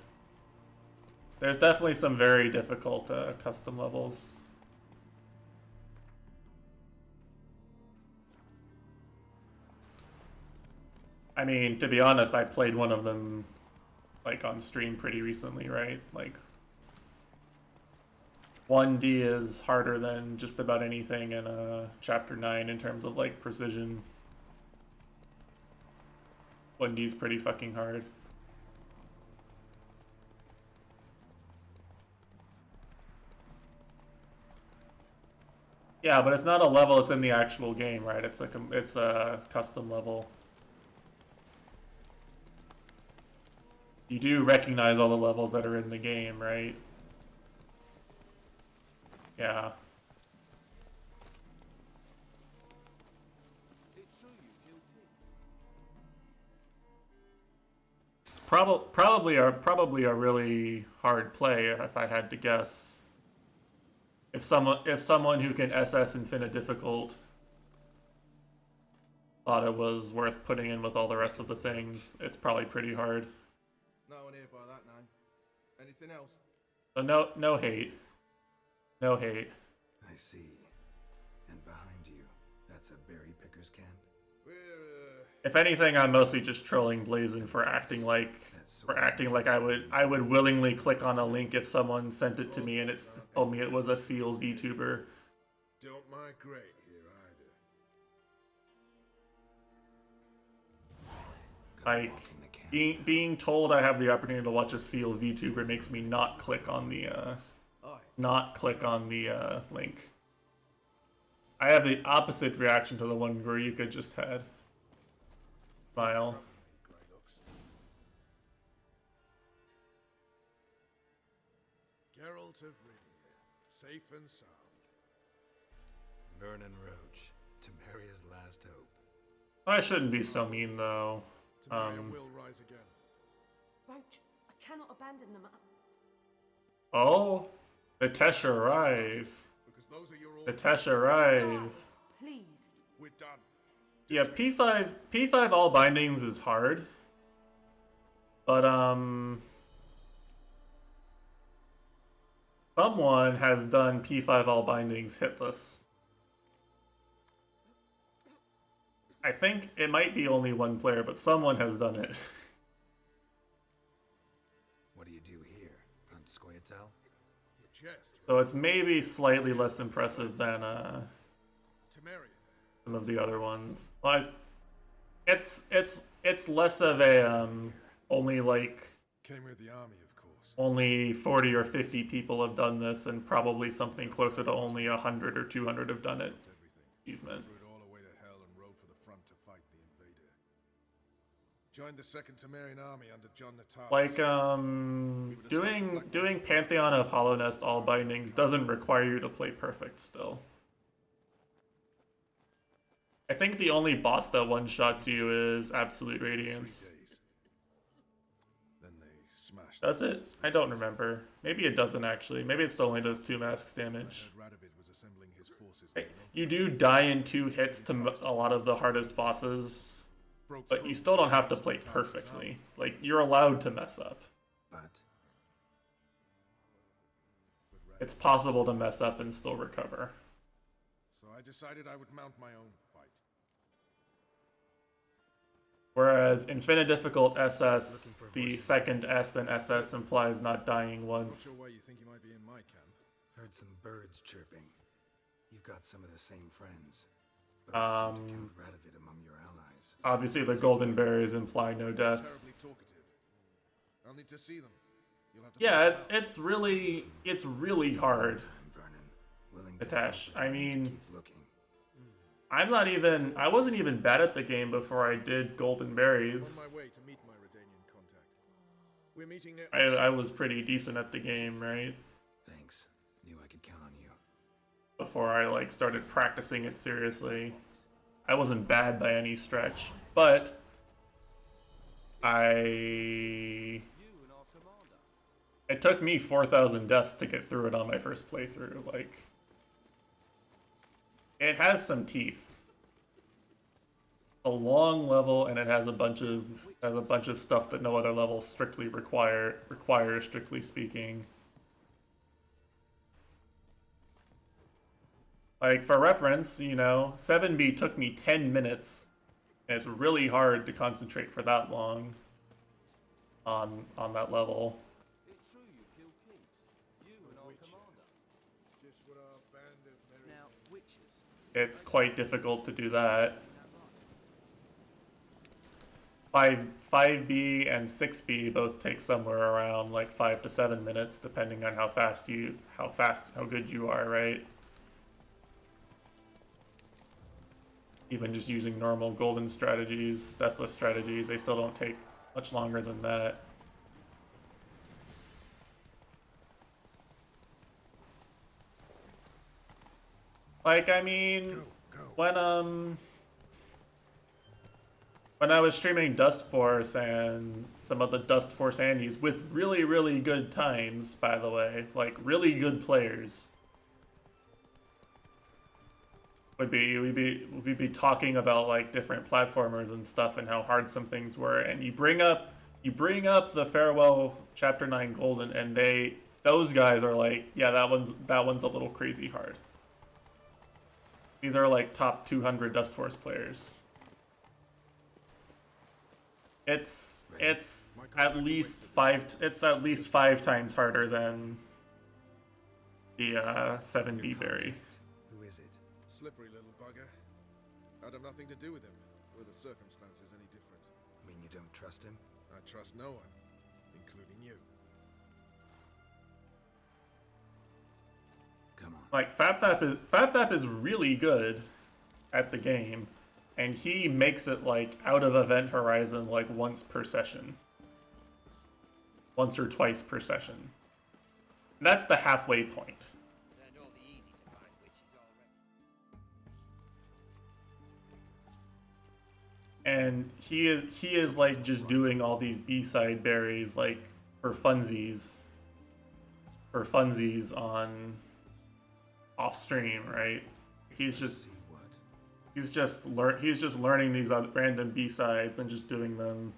there's definitely some very difficult custom levels. I mean, to be honest, I played one of them like on stream pretty recently, right? Like 1D is harder than just about anything in Chapter 9 in terms of like precision. 1D is pretty fucking hard. Yeah, but it's not a level, it's in the actual game, right? It's a custom level. You do recognize all the levels that are in the game, right? Yeah. It's probably a really hard play if I had to guess. If someone who can SS Infinite Difficult thought it was worth putting in with all the rest of the things, it's probably pretty hard. No one here by that name. Anything else? So no hate. No hate. I see. And behind you, that's a berry picker's camp? If anything, I'm mostly just trolling Blazin for acting like I would willingly click on a link if someone sent it to me and it told me it was a seal VTuber. Don't migrate here either. Like being told I have the opportunity to watch a seal VTuber makes me not click on the link. I have the opposite reaction to the one Grayuka just had. Smile. Geralt of Rivia, safe and sound. Vernon Roach, Temeria's last hope. I shouldn't be so mean though. Temeria will rise again. Roach, I cannot abandon them. Oh, the Tesh arrive. The Tesh arrive. Please. We're done. Yeah, P5 all bindings is hard. But someone has done P5 all bindings hitless. I think it might be only one player, but someone has done it. What do you do here? Hunt Scoia'tael? Your chest. So it's maybe slightly less impressive than some of the other ones. Well, it's less of a only like Came with the army, of course. only 40 or 50 people have done this, and probably something closer to only 100 or 200 have done it. Achievement. Threw it all away to hell and rode for the front to fight the invader. Joined the Second Temerian army under John Natalis. Like doing Pantheon of Hollow Nest all bindings doesn't require you to play perfect still. I think the only boss that one-shots you is Absolute Radiance. Then they smashed. Does it? I don't remember. Maybe it doesn't actually. Maybe it still only does 2 masks damage. Was assembling his forces. You do die in 2 hits to a lot of the hardest bosses, but you still don't have to play perfectly. Like, you're allowed to mess up. But it's possible to mess up and still recover. So I decided I would mount my own fight. Whereas Infinite Difficult SS, the second S in SS implies not dying once. Not sure why you think you might be in my camp. heard some birds chirping. You've got some of the same friends. Birds seem to count Radovid among your allies. Obviously the golden berries imply no deaths. Terribly talkative. I'll need to see them. You'll have to Yeah, it's really hard. Atash. I mean, I wasn't even bad at the game before I did golden berries. On my way to meet my Redanian contact. We're meeting near I was pretty decent at the game, right? Thanks. Knew I could count on you. Before I like started practicing it seriously. I wasn't bad by any stretch, but it took me 4,000 deaths to get through it on my first playthrough. Like, it has some teeth. A long level, and it has a bunch of stuff that no other level strictly requires, strictly speaking. Like, for reference, you know, 7B took me 10 minutes, and it's really hard to concentrate for that long on that level. It's true you killed kings. You and our commander. Just what our band of Now, witches. It's quite difficult to do that. 5B and 6B both take somewhere around like 5 to 7 minutes, depending on how good you are, right? Even just using normal golden strategies, deathless strategies, they still don't take much longer than that. Like, I mean, when I was streaming Dust Force and some of the Dust Force Andes with really, really good times, by the way, like really good players, we'd be talking about like different platformers and stuff and how hard some things were, and you bring up the Farewell Chapter 9 Golden, and those guys are like, yeah, that one's a little crazy hard. These are like top 200 Dust Force players. It's at least 5 times harder than the 7B berry. Who is it? Slippery little bugger. I'd have nothing to do with him, were the circumstances any different. Mean you don't trust him? I trust no one, including you. Come on. Like, FabFab is really good at the game, and he makes it like out of Event Horizon like once per session. Once or twice per session. That's the halfway point. And he is like just doing all these B-side berries like for funsies on off stream, right? He's just learning these other random B-sides and just doing them.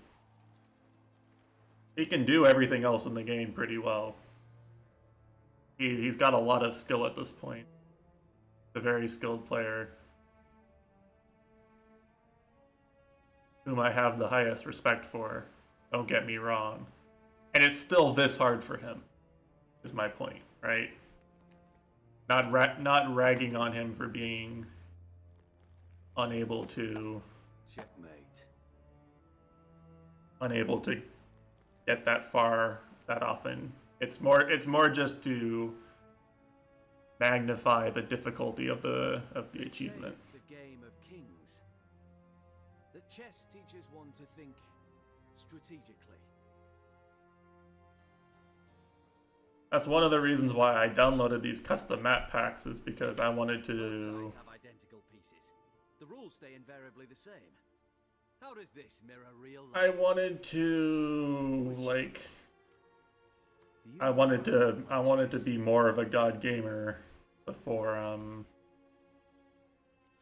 He can do everything else in the game pretty well. He's got a lot of skill at this point. A very skilled player. whom I have the highest respect for. Don't get me wrong. And it's still this hard for him, is my point, right? Not ragging on him for being unable to get that far that often. It's more just to magnify the difficulty of the achievement. It's the game of kings. That chess teaches one to think strategically. That's one of the reasons why I downloaded these custom map packs, is because I wanted to. Both sides have identical pieces. The rules stay invariably the same. How does this mirror real life? I wanted to like. I wanted to be more of a god gamer before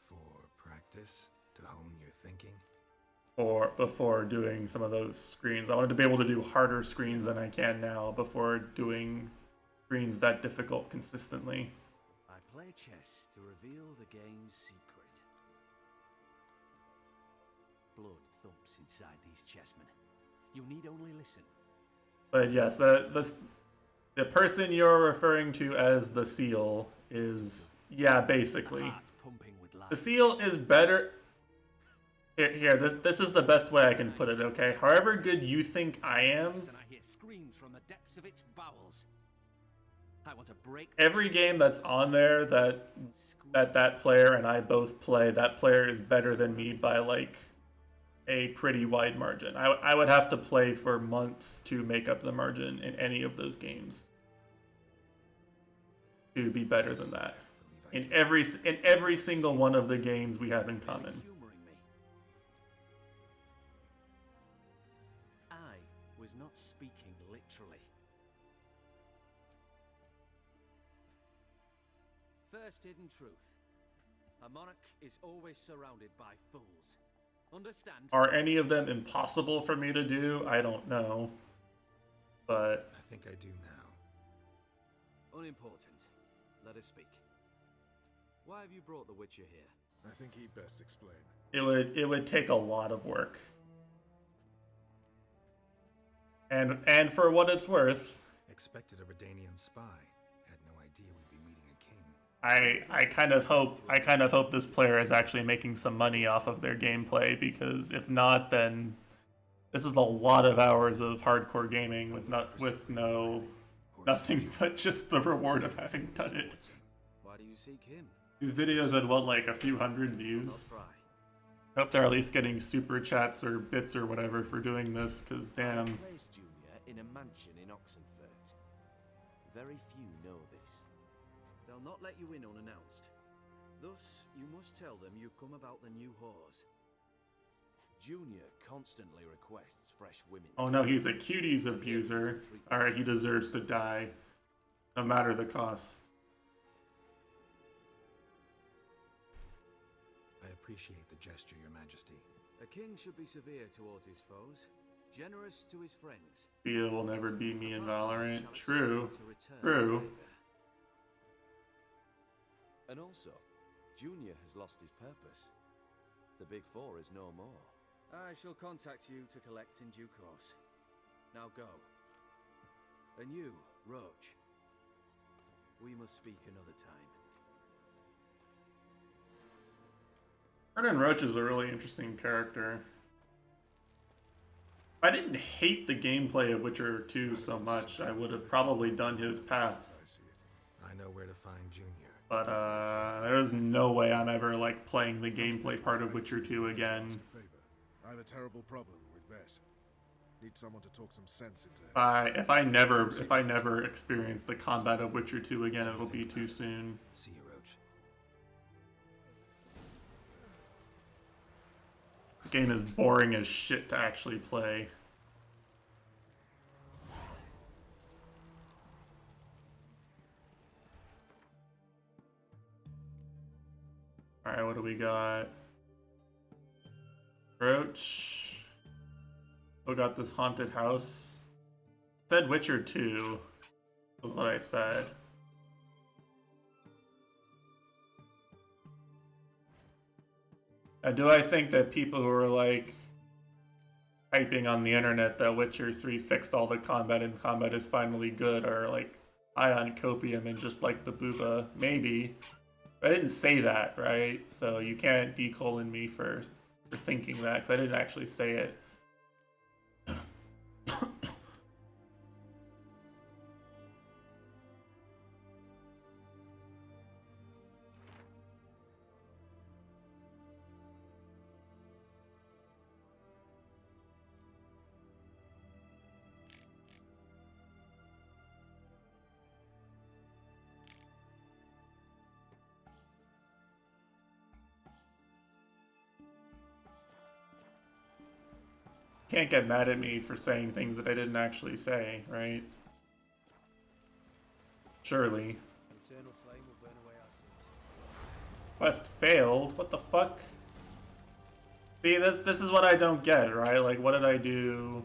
For practice, to hone your thinking. or before doing some of those screens. I wanted to be able to do harder screens than I can now before doing screens that difficult consistently. I play chess to reveal the game's secret. Blood thumps inside these chessmen. You need only listen. But yes, the person you're referring to as the seal is, yeah, basically. The seal is better. Here, this is the best way I can put it, okay? However good you think I am, And I hear screams from the depths of its bowels. I want to break every game that's on there that player and I both play, that player is better than me by like a pretty wide margin. I would have to play for months to make up the margin in any of those games to be better than that. In every single one of the games we have in common. I was not speaking literally. First hidden truth. A monarch is always surrounded by fools. Understand? Are any of them impossible for me to do? I don't know. But I think I do now. Unimportant. Let us speak. Why have you brought the Witcher here? I think he'd best explain. it would take a lot of work. And for what it's worth, Expected a Redanian spy. Had no idea we'd be meeting a king. I kind of hope this player is actually making some money off of their gameplay, because if not, then this is a lot of hours of hardcore gaming with nothing but just the reward of having done it. Why do you seek him? These videos had what, like a few hundred views. I hope they're at least getting super chats or bits or whatever for doing this, because damn. I placed Junior in a mansion in Oxenfurt. Very few know this. They'll not let you in unannounced. Thus, you must tell them you've come about the new whores. Junior constantly requests fresh women. Oh no, he's a cuties abuser. Alright, he deserves to die. No matter the cost. I appreciate the gesture, Your Majesty. A king should be severe towards his foes, generous to his friends. Thea will never beat me in Valorant. True. True. And also, Junior has lost his purpose. The Big Four is no more. I shall contact you to collect in due course. Now go. And you, Roach. We must speak another time. Vernon Roach is a really interesting character. If I didn't hate the gameplay of Witcher 2 so much, I would have probably done his path. I know where to find Junior. But there's no way I'm ever like playing the gameplay part of Witcher 2 again. I have a terrible problem with Vess. Need someone to talk some sense into him. If I never experience the combat of Witcher 2 again, it'll be too soon. See you, Roach. The game is boring as shit to actually play. Alright, what do we got? Roach. We got this haunted house. Said Witcher 2 was what I said. Do I think that people who are like, hyping on the internet that Witcher 3 fixed all the combat and combat is finally good are like high on copium and just like the booba. Maybe. But I didn't say that, right? So you can't decolon me for thinking that, because I didn't actually say it. Can't get mad at me for saying things that I didn't actually say, right? Surely. Eternal flame will burn away our sins. Quest failed? What the fuck? See, this is what I don't get, right? Like, what did I do?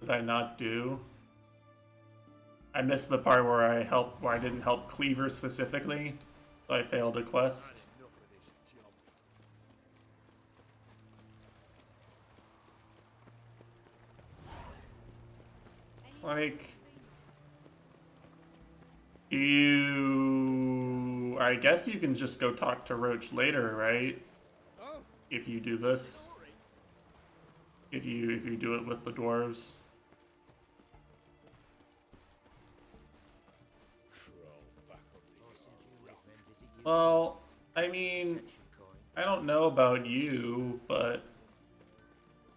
Did I not do? I missed the part where I didn't help Cleaver specifically, so I failed a quest. Like, I guess you can just go talk to Roach later, right? If you do this. If you do it with the dwarves. Well, I mean, I don't know about you, but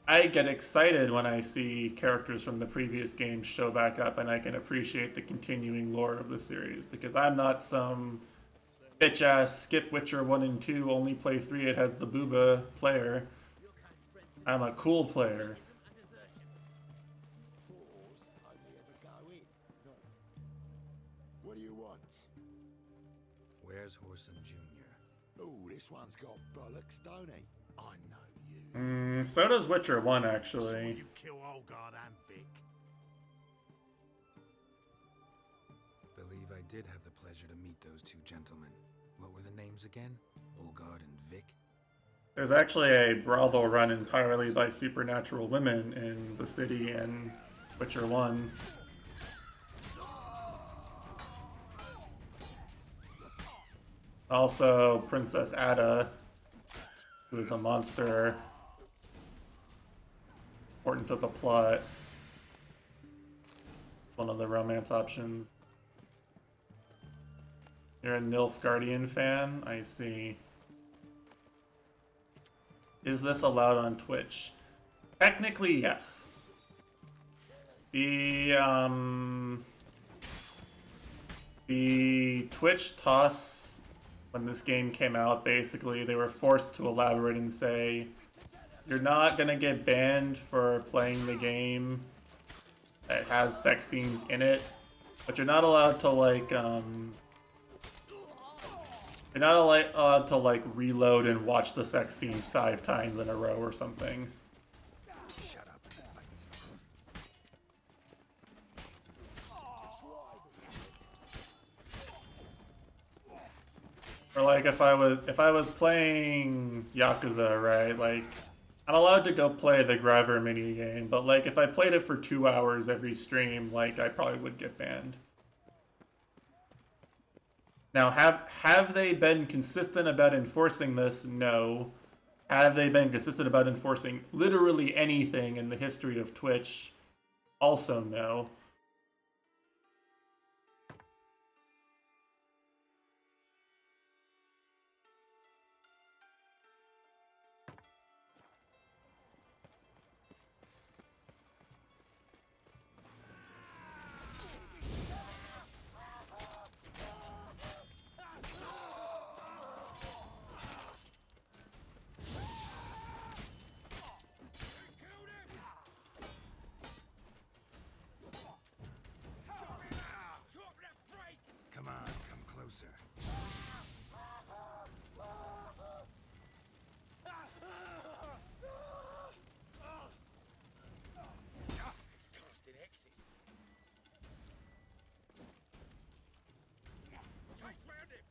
I get excited when I see characters from the previous games show back up, and I can appreciate the continuing lore of the series, because I'm not some bitch-ass skip Witcher 1 and 2, only play 3, it has the booba player. I'm a cool player. What do you want? Where's Whoreson Jr.? Oh, this one's got bollocks, don't he? I know you. So does Witcher 1, actually. You kill Olgard and Vic. Believe I did have the pleasure to meet those two gentlemen. What were the names again? Olgard and Vic? There's actually a brothel run entirely by supernatural women in the city in Witcher 1. Also, Princess Ada, who is a monster. Important to the plot. One of the romance options. You're a Nilfgaardian fan? I see. Is this allowed on Twitch? Technically, yes. The Twitch toss, when this game came out, basically, they were forced to elaborate and say, you're not gonna get banned for playing the game that has sex scenes in it, but you're not allowed to, like, you're not allowed to, like, reload and watch the sex scene 5 times in a row or something. Shut up and fight. Or like if I was playing Yakuza, right? Like, I'm allowed to go play the Graver minigame, but like if I played it for 2 hours every stream, like I probably would get banned. Now, have they been consistent about enforcing this? No. Have they been consistent about enforcing literally anything in the history of Twitch? Also no. Come on, come closer. It's casting hexes. Chase round him.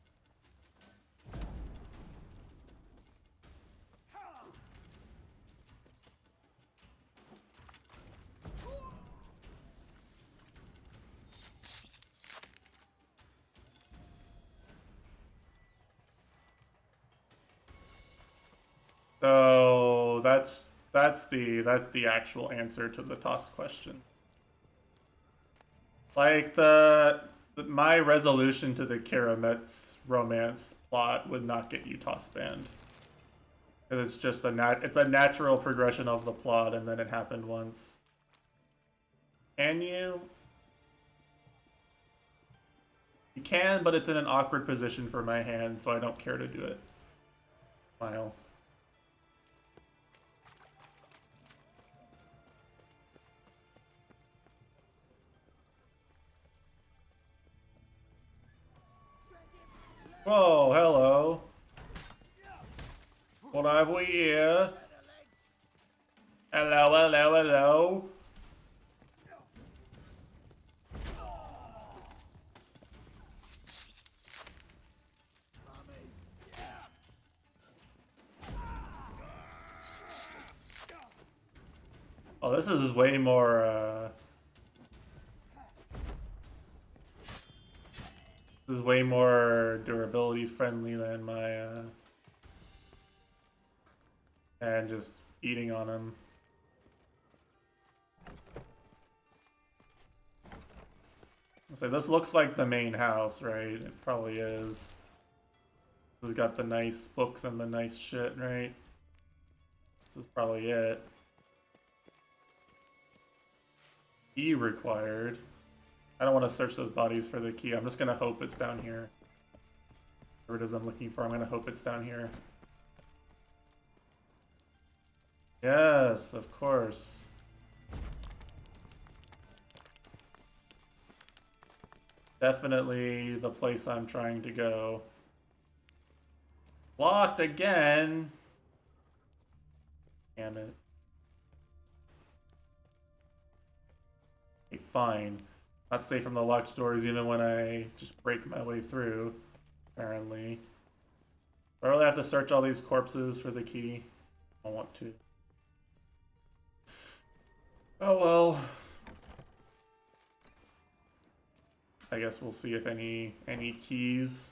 So that's the actual answer to the toss question. Like my resolution to the Karamet's romance plot would not get you toss banned. Because it's just it's a natural progression of the plot, and then it happened once. Can you? You can, but it's in an awkward position for my hand, so I don't care to do it. Smile. Whoa, hello. What have we here? Hello, hello, hello. Oh, this is way more, this is way more durability friendly than my, and just eating on him. So this looks like the main house, right? It probably is. This has got the nice books and the nice shit, right? This is probably it. Key required. I don't want to search those bodies for the key. I'm just gonna hope it's down here. Whatever it is I'm looking for, I'm gonna hope it's down here. Yes, of course. Definitely the place I'm trying to go. Locked again! Damn it. Okay, fine. Not safe from the locked doors even when I just break my way through, apparently. Do I really have to search all these corpses for the key? I don't want to. Oh well. I guess we'll see if any keys.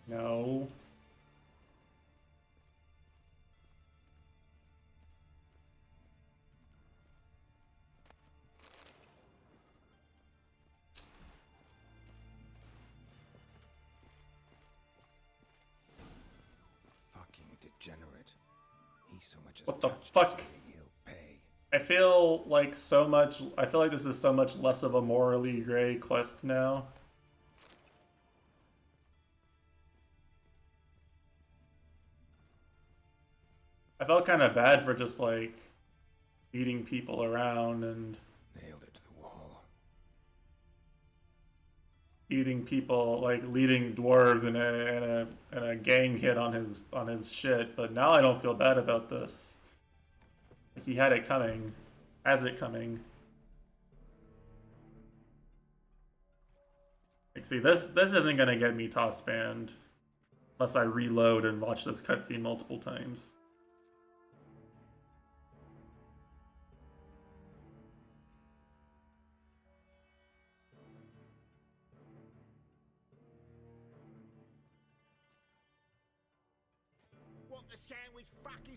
No. Fucking degenerate. He so much as What the touched fuck? Siri, he'll pay. I feel like I feel like this is so much less of a morally gray quest now. I felt kind of bad for just like beating people around and Nailed it to the wall. eating people, like leading dwarves in a gang hit on his shit. But now I don't feel bad about this. He had it coming, has it coming. Like, see, this isn't gonna get me toss banned unless I reload and watch this cutscene multiple times.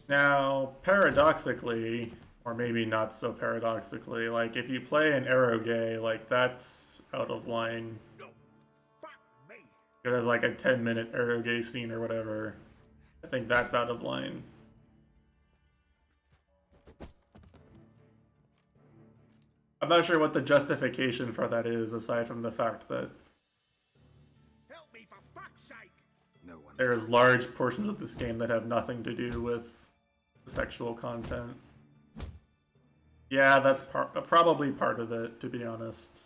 Now, paradoxically, or maybe not so paradoxically, like if you play an eroge, like that's out of line. There's like a 10-minute eroge scene or whatever. I think that's out of line. I'm not sure what the justification for that is, aside from the fact that there's large portions of this game that have nothing to do with sexual content. Yeah, that's probably part of it, to be honest.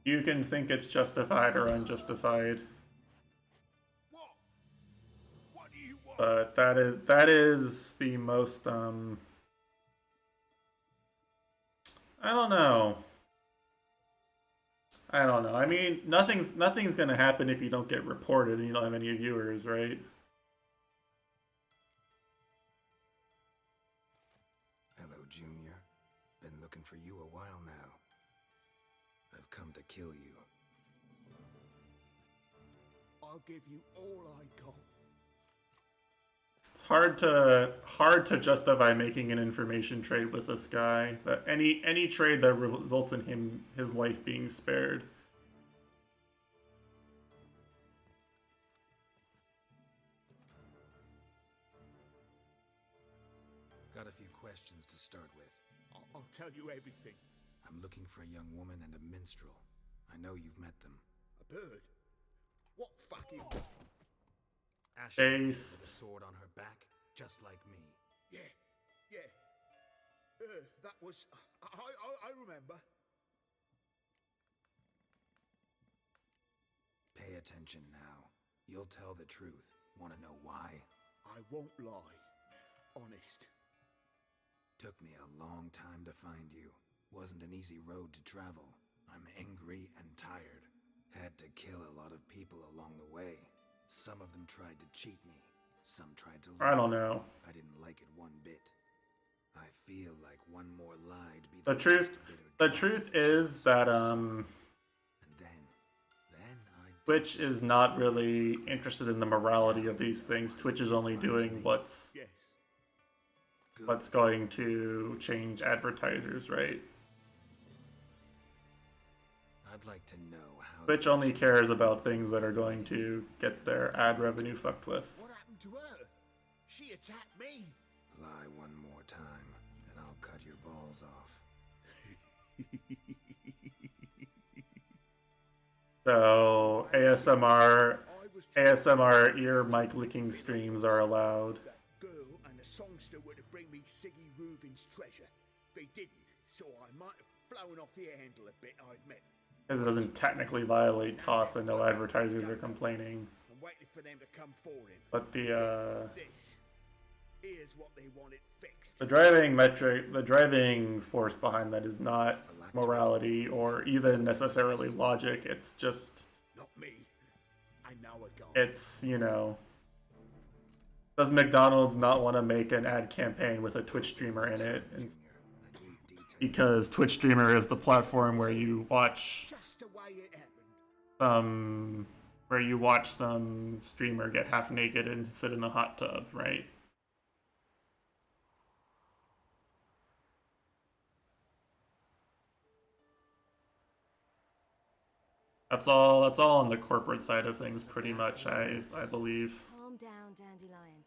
You can think it's justified or unjustified. But that is the most I don't know. I mean, nothing's gonna happen if you don't get reported and you don't have any viewers, right? looking for you a while now. I've come to kill you. I'll give you all I got. It's hard to justify making an information trade with this guy. That any trade that results in his life being spared. Got a few questions to start with. I'll tell you everything. I'm looking for a young woman and a minstrel. I know you've met them. A bird? What fucking... Ashley with a sword on her back, just like me. Yeah. That was... I remember. Pay attention now. You'll tell the truth. Want to know why? I won't lie. Honest. Took me a long time to find you. Wasn't an easy road to travel. I'm angry and tired. Had to kill a lot of people along the way. Some of them tried to cheat me. Some tried to lie. I don't know. I didn't like it one bit. I feel like one more lie'd be The truth is that Twitch is not really interested in the morality of these things. Twitch is only doing what's going to change advertisers, right? I'd like to know how Twitch only cares about things that are going to get their ad revenue fucked with. What happened to her? She attacked me. Lie one more time, and I'll cut your balls off. So ASMR ear mic licking streams are allowed. That girl and the songster were to bring me Siggy Reuven's treasure. They didn't, so I might have flown off the handle a bit, I admit. Because it doesn't technically violate TOS and no advertisers are complaining. I'm waiting for them to come for him. But Here's what they wanted fixed. the driving force behind that is not morality or even necessarily logic. It's just... Not me. I know a guy. It's, you know... Does McDonald's not want to make an ad campaign with a Twitch streamer in it? And because Twitch streamer is the platform where you watch some streamer get half naked and sit in a hot tub, right? That's all on the corporate side of things, pretty much, I believe. Calm down, Dandelion.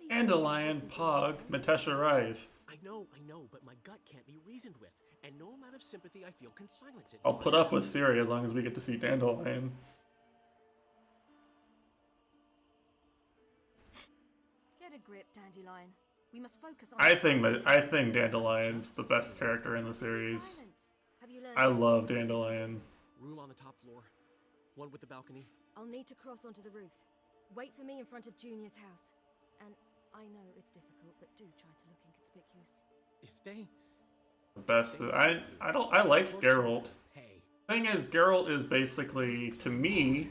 Dandelion, Pog, Matesha Rive. I know, but my gut can't be reasoned with, and no amount of sympathy I feel can silence it. I'll put up with Siri as long as we get to see Dandelion. Get a grip, Dandelion. We must focus on... I think Dandelion's the best character in the series. I love Dandelion. Room on the top floor. One with the balcony. I'll need to cross onto the roof. Wait for me in front of Junior's house. And I know it's difficult, but do try to look inconspicuous. If they... The best. I like Geralt. Thing is, Geralt is basically, to me,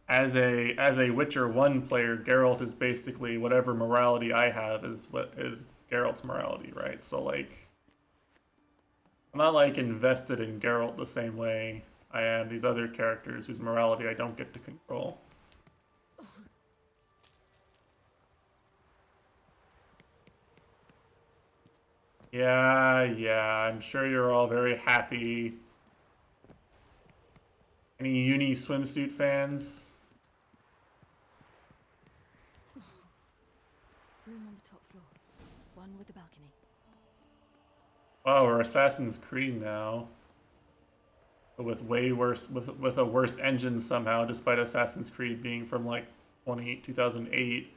as a Witcher 1 player, Geralt is basically whatever morality I have is what is Geralt's morality, right? So like, I'm not like invested in Geralt the same way I am these other characters whose morality I don't get to control. Yeah, I'm sure you're all very happy. Any uni swimsuit fans? Room on the top floor. One with the balcony. Wow, we're Assassin's Creed now. But with way worse, with a worse engine somehow, despite Assassin's Creed being from like 2008.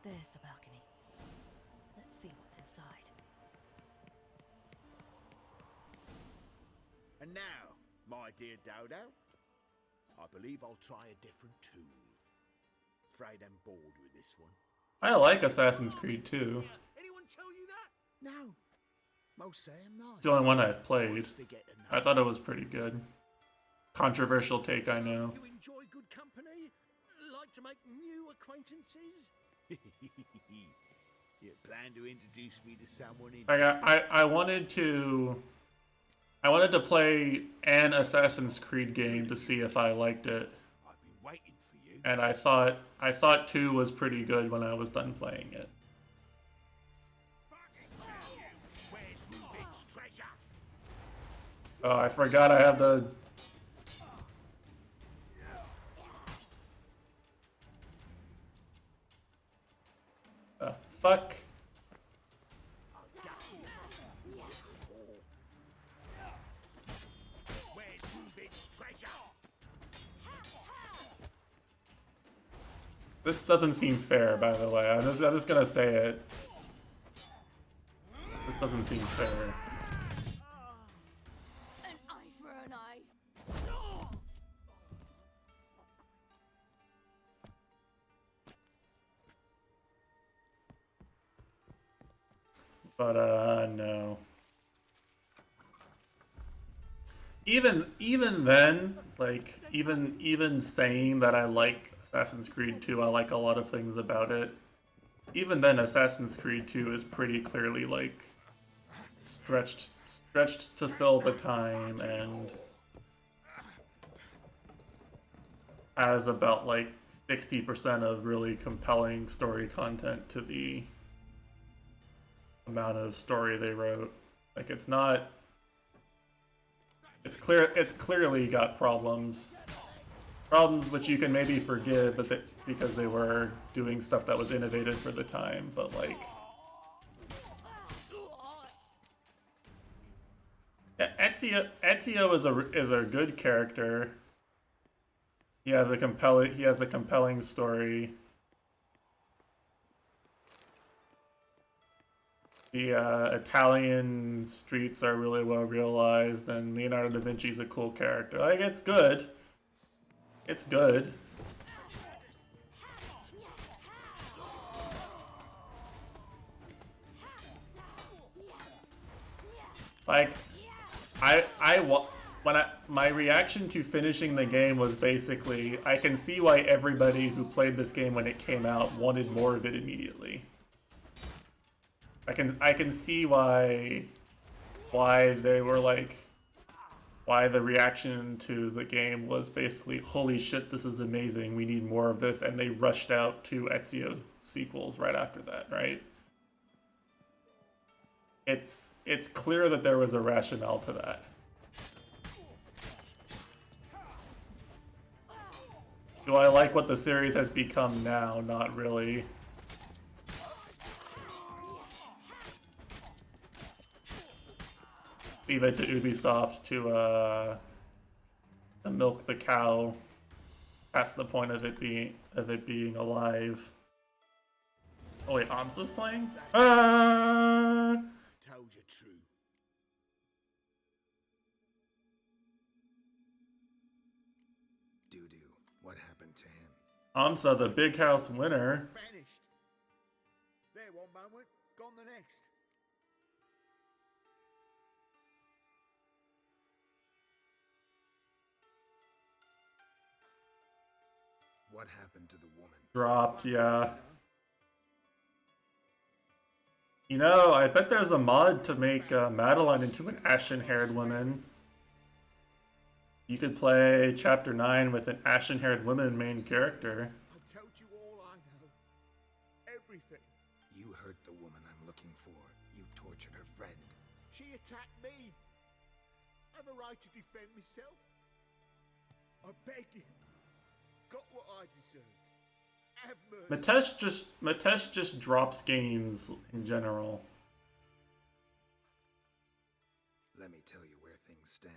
There's the balcony. Let's see what's inside. And now, my dear Dodo, I believe I'll try a different tool. Afraid I'm bored with this one. I like Assassin's Creed too. Anyone tell you that? No. Most say I'm not. It's the only one I've played. I thought it was pretty good. Controversial take, I know. You enjoy good company? Like to make new acquaintances? You plan to introduce me to someone in... I wanted to play an Assassin's Creed game to see if I liked it. I've been waiting for you. And I thought 2 was pretty good when I was done playing it. Where's Rubik's treasure? Oh, I forgot I have the... Fuck. Where's Rubik's treasure? This doesn't seem fair, by the way. I'm just gonna say it. This doesn't seem fair. An eye for an eye. But no. Even then, like even saying that I like Assassin's Creed 2, I like a lot of things about it. Even then, Assassin's Creed 2 is pretty clearly like stretched to fill the time and has about like 60% of really compelling story content to the amount of story they wrote. Like it's clearly got problems which you can maybe forgive, but because they were doing stuff that was innovative for the time. But like Ezio is a good character. He has a compelling story. The Italian streets are really well realized, and Leonardo da Vinci's a cool character. Like, it's good. It's good. Like, my reaction to finishing the game was basically, I can see why everybody who played this game when it came out wanted more of it immediately. I can see why they were like, why the reaction to the game was basically, holy shit, this is amazing, we need more of this, and they rushed out 2 Ezio sequels right after that, right? It's clear that there was a rationale to that. Do I like what the series has become now? Not really. Leave it to Ubisoft to milk the cow past the point of it being alive. Oh wait, Hamza's playing? Told you true. Doo-doo, what happened to him? Hamza, the big house winner. Vanished. There one moment, gone the next. What happened to the woman? Dropped, yeah. You know, I bet there's a mod to make Madeline into an ashen-haired woman. You could play Chapter 9 with an ashen-haired woman main character. I've told you all I know. Everything. You hurt the woman I'm looking for. You tortured her friend. She attacked me. I have a right to defend myself. I beg you. Got what I deserved. Have mercy. Matesh just drops games in general. Let me tell you where things stand.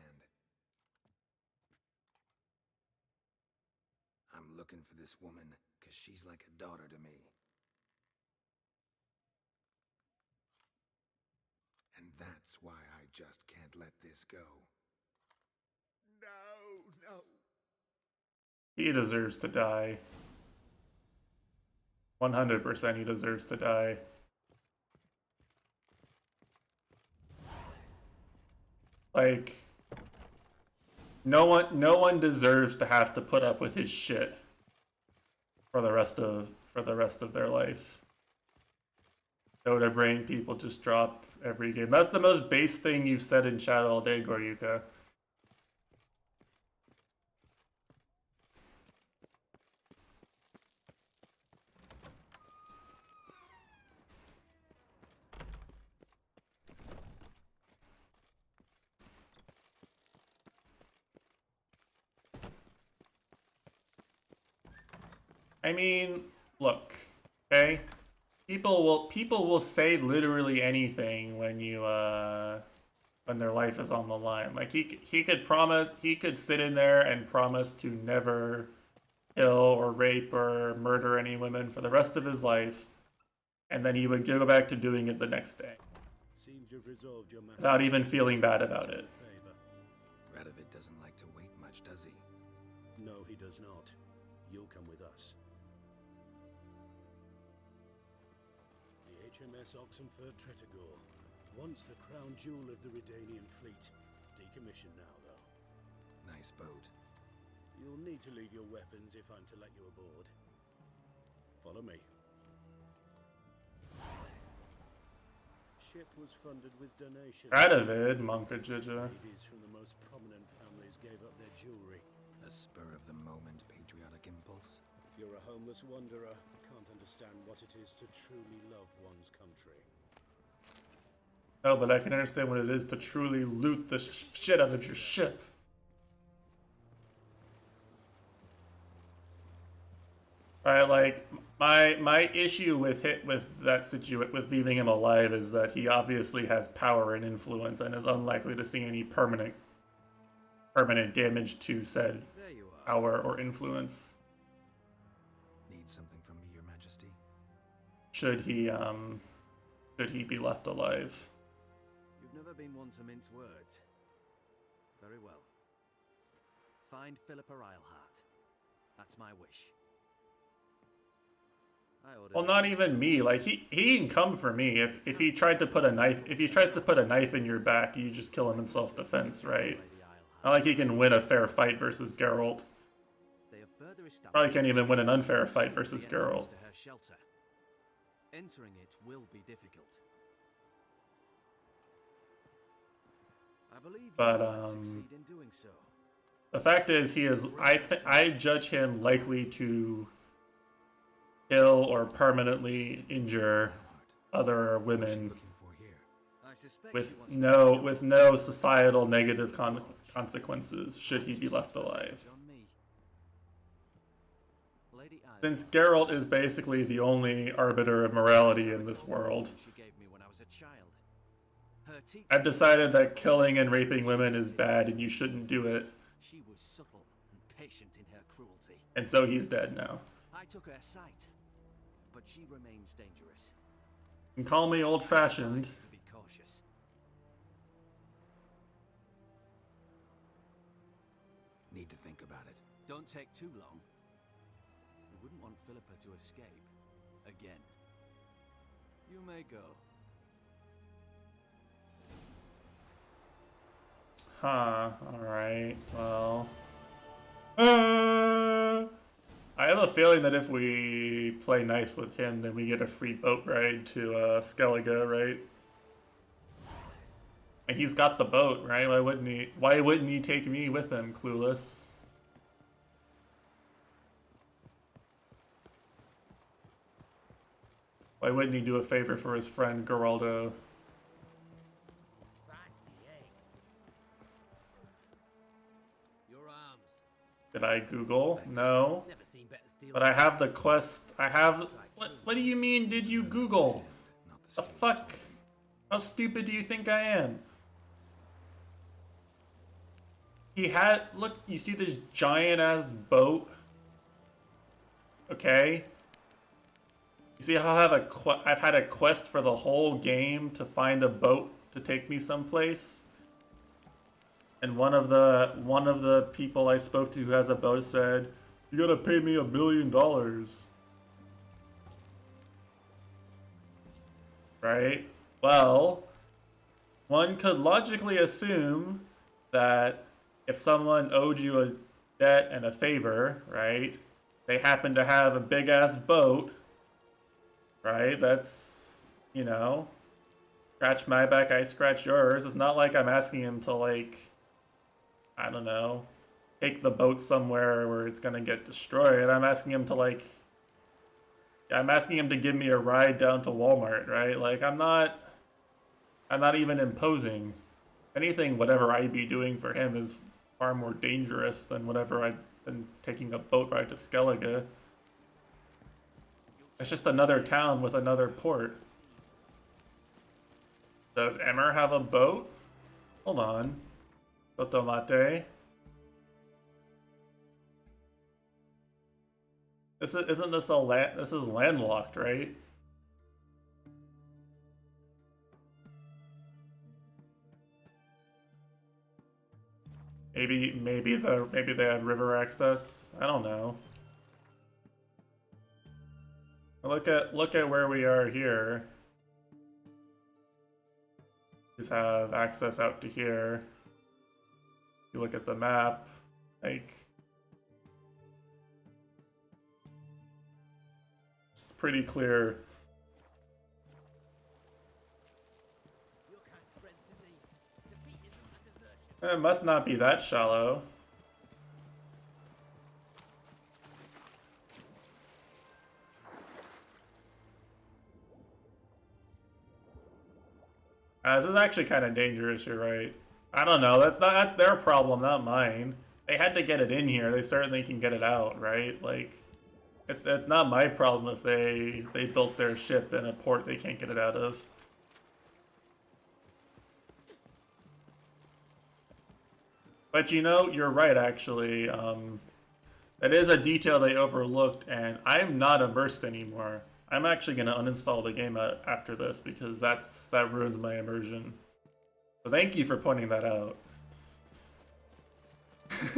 I'm looking for this woman because she's like a daughter to me. And that's why I just can't let this go. No. He deserves to die. 100% he deserves to die. Like, no one deserves to have to put up with his shit for the rest of their life. Dota brain people just drop every game. That's the most base thing you've said in chat all day, Goryuka. I mean, look, okay? People will say literally anything when you when their life is on the line. Like he could sit in there and promise to never kill or rape or murder any women for the rest of his life, and then he would go back to doing it the next day. Seems you've resolved your matter. Without even feeling bad about it. Radovid doesn't like to wait much, does he? No, he does not. You'll come with us. The HMS Oxenford Tretogor, once the crown jewel of the Redanian fleet. Decommissioned now, though. Nice boat. You'll need to leave your weapons if I'm to let you aboard. Follow me. Ship was funded with donations. Radovid, Monka Jija. Ladies from the most prominent families gave up their jewelry. A spur-of-the-moment patriotic impulse? You're a homeless wanderer. Can't understand what it is to truly love one's country. No, but I can understand what it is to truly loot the shit out of your ship. Right, like my issue with with leaving him alive is that he obviously has power and influence and is unlikely to see any permanent damage to said power or influence. Need something from me, Your Majesty? Should he be left alive? You've never been one to mince words. Very well. Find Philippa Eilhart. That's my wish. Well, not even me. Like he can come for me if he tried to put a knife. If he tries to put a knife in your back, you just kill him in self-defense, right? Not like he can win a fair fight versus Geralt. Probably can't even win an unfair fight versus Geralt. Entering it will be difficult. I believe But you might succeed in doing so. the fact is, he is. I judge him likely to kill or permanently injure other women with no societal negative consequences should he be left alive. Since Geralt is basically the only arbiter of morality in this world, I've decided that killing and raping women is bad and you shouldn't do it. She was subtle and patient in her cruelty. And so he's dead now. I took her sight, but she remains dangerous. You can call me old-fashioned. To be cautious. Need to think about it. Don't take too long. We wouldn't want Philippa to escape again. You may go. Huh, alright, well... I have a feeling that if we play nice with him, then we get a free boat ride to Skellige, right? And he's got the boat, right? Why wouldn't he take me with him, clueless? Why wouldn't he do a favor for his friend Geraldo? Did I Google? No. But I have the quest. I have... What do you mean, did you Google? The fuck? How stupid do you think I am? He had... Look, you see this giant-ass boat? Okay. You see how I've had a quest for the whole game to find a boat to take me someplace? And one of the people I spoke to who has a boat said, "You gotta pay me $1 billion." Right? Well, one could logically assume that if someone owed you a debt and a favor, right? They happen to have a big ass boat, right? That's, you know, scratch my back, I scratch yours. It's not like I'm asking him to, like, I don't know, take the boat somewhere where it's gonna get destroyed. I'm asking him to, like, I'm asking him to give me a ride down to Walmart, right? Like, I'm not even imposing. If anything, whatever I'd be doing for him is far more dangerous than whatever I've been taking a boat ride to Skellige. It's just another town with another port. Does Emmer have a boat? Hold on. Totomate. Isn't this this is landlocked, right? Maybe they have river access. I don't know. Look at where we are here. Just have access out to here. If you look at the map, like, it's pretty clear. It must not be that shallow. This is actually kind of dangerous, you're right. I don't know, that's their problem, not mine. They had to get it in here, they certainly can get it out, right? Like, it's not my problem if they built their ship in a port they can't get it out of. But you know, you're right actually. That is a detail they overlooked, and I'm not immersed anymore. I'm actually going to uninstall the game after this because that ruins my immersion. So thank you for pointing that out. Seems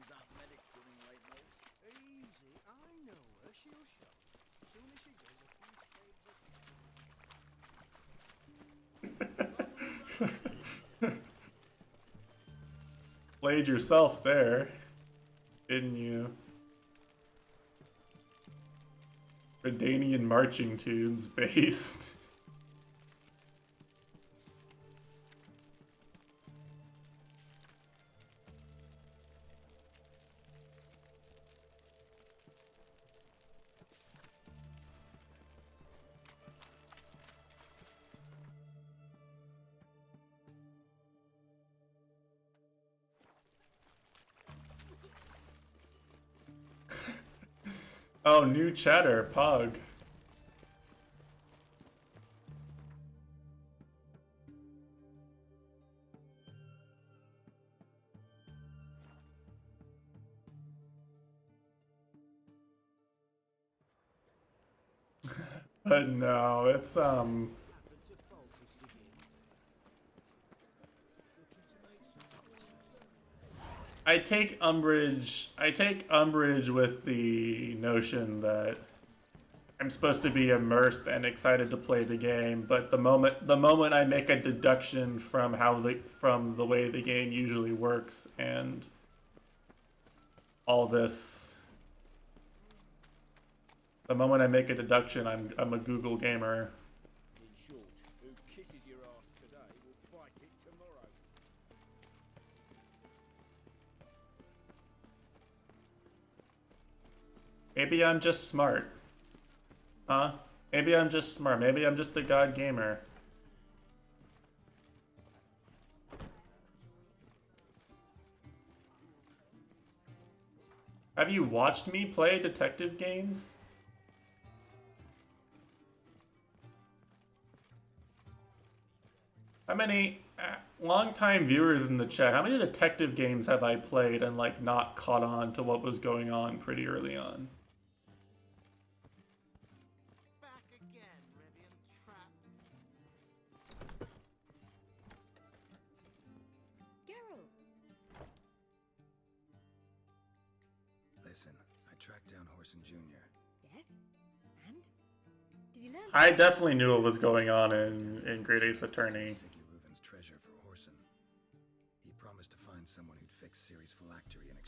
that medic's running late, mate. Easy, I know her. She'll show. Soon as she does, a few spades Played yourself there, didn't you? Redanian marching tunes based. Oh, new chatter, Pug. But no, it's I take umbrage with the notion that I'm supposed to be immersed and excited to play the game, but the moment I make a deduction from the way the game usually works and all this, the moment I make a deduction, I'm a Google gamer. In short, who kisses your ass today will bite it tomorrow. Maybe I'm just smart. Huh? Maybe I'm just smart. Maybe I'm just a god gamer. Have you watched me play detective games? How many long-time viewers in the chat, how many detective games have I played and like not caught on to what was going on pretty early on? back again, Rivian Trap. Geralt! Listen, I tracked down Horson Jr. Yes? And? Did you learn? I definitely knew what was going on in Great Ace Attorney. Sicky Reuben's fix Ciri's phylactery and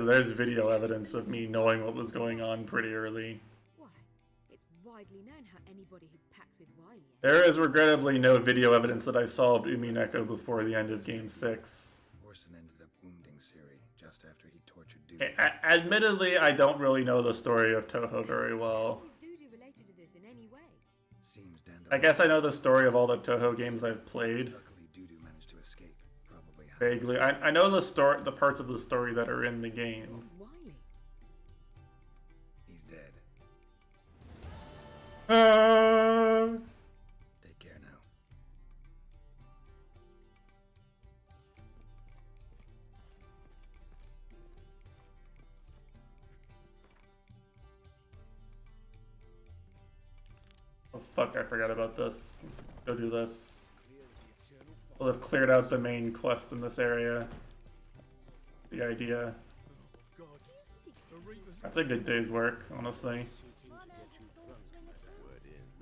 There's video evidence of me knowing what was going on pretty early. Why, it's widely known how anybody who packs with Wily. There is regrettably no video evidence that I solved Umineko before the end of Game 6. Orson ended up wounding Ciri just after he tortured Dudu. Admittedly, I don't really know the story of Toho very well. Is Dudu related to this in any way? Seems I guess I know the story of all the Toho games I've played. Luckily, Dudu managed to escape. Probably Vaguely. I know the parts of the story that are in the game. Wily. He's dead. Take care now. Oh fuck, I forgot about this. Let's go do this. We'll have cleared out the main quest in this area. The idea. That's a good day's work, honestly.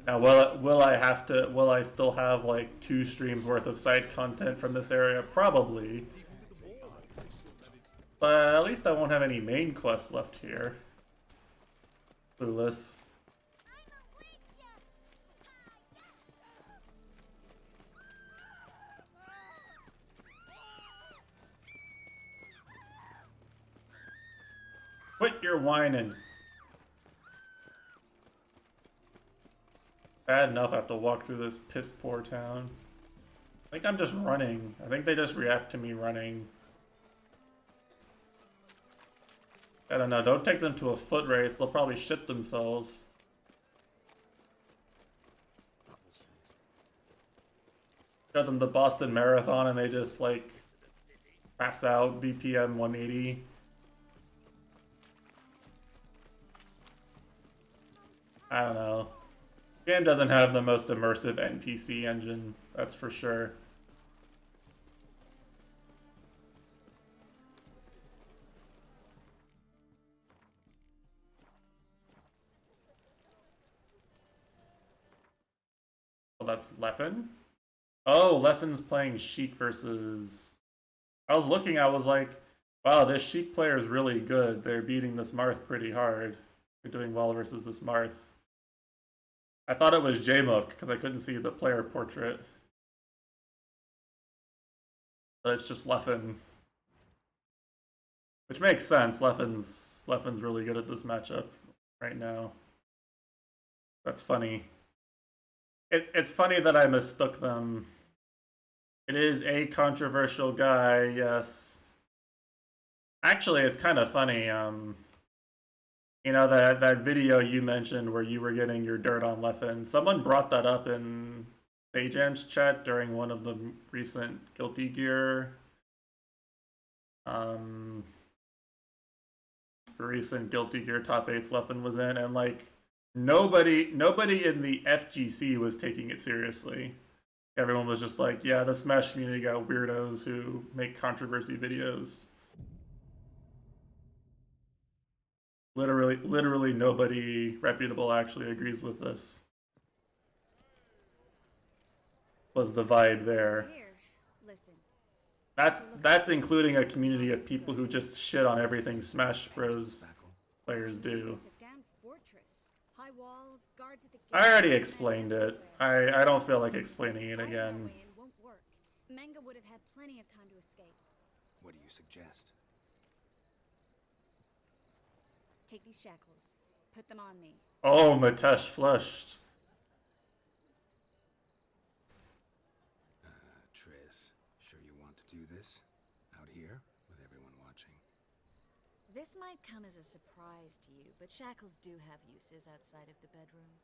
Now, will I still have like 2 streams worth of side content from this area? Probably. But at least I won't have any main quests left here. Clueless. Quit your whining. Bad enough I have to walk through this piss poor town. I think I'm just running. I think they just react to me running. I don't know. Don't take them to a foot race. They'll probably shit themselves. Show them the Boston Marathon and they just like pass out BPM 180. I don't know. The game doesn't have the most immersive NPC engine, that's for sure. Oh, that's Leffen? Oh, Leffen's playing Sheik versus... I was looking, I was like, wow, this Sheik player is really good. They're beating this Marth pretty hard. They're doing well versus this Marth. I thought it was Jmook because I couldn't see the player portrait. But it's just Leffen. Which makes sense. Leffen's really good at this matchup right now. That's funny. It's funny that I mistook them. It is a controversial guy, yes. Actually, it's kind of funny. You know, that video you mentioned where you were getting your dirt on Leffen. Someone brought that up in Sajam's chat during one of the recent Guilty Gear recent Guilty Gear top 8s Leffen was in, and like nobody in the FGC was taking it seriously. Everyone was just like, yeah, the Smash community got weirdos who make controversy videos. Literally nobody reputable actually agrees with this. Was the vibe there. Here, listen. That's including a community of people who just shit on everything Smash Bros. Players do. It's a damn fortress. High walls, guards at the I already explained it. I don't feel like explaining it again. It won't work. Menga would have had plenty of time to escape. What do you suggest? Take these shackles. Put them on me. Oh, Matesh flushed. Triss, sure you want to do this? Out here, with everyone watching? This might come as a surprise to you, but shackles do have uses outside of the bedroom.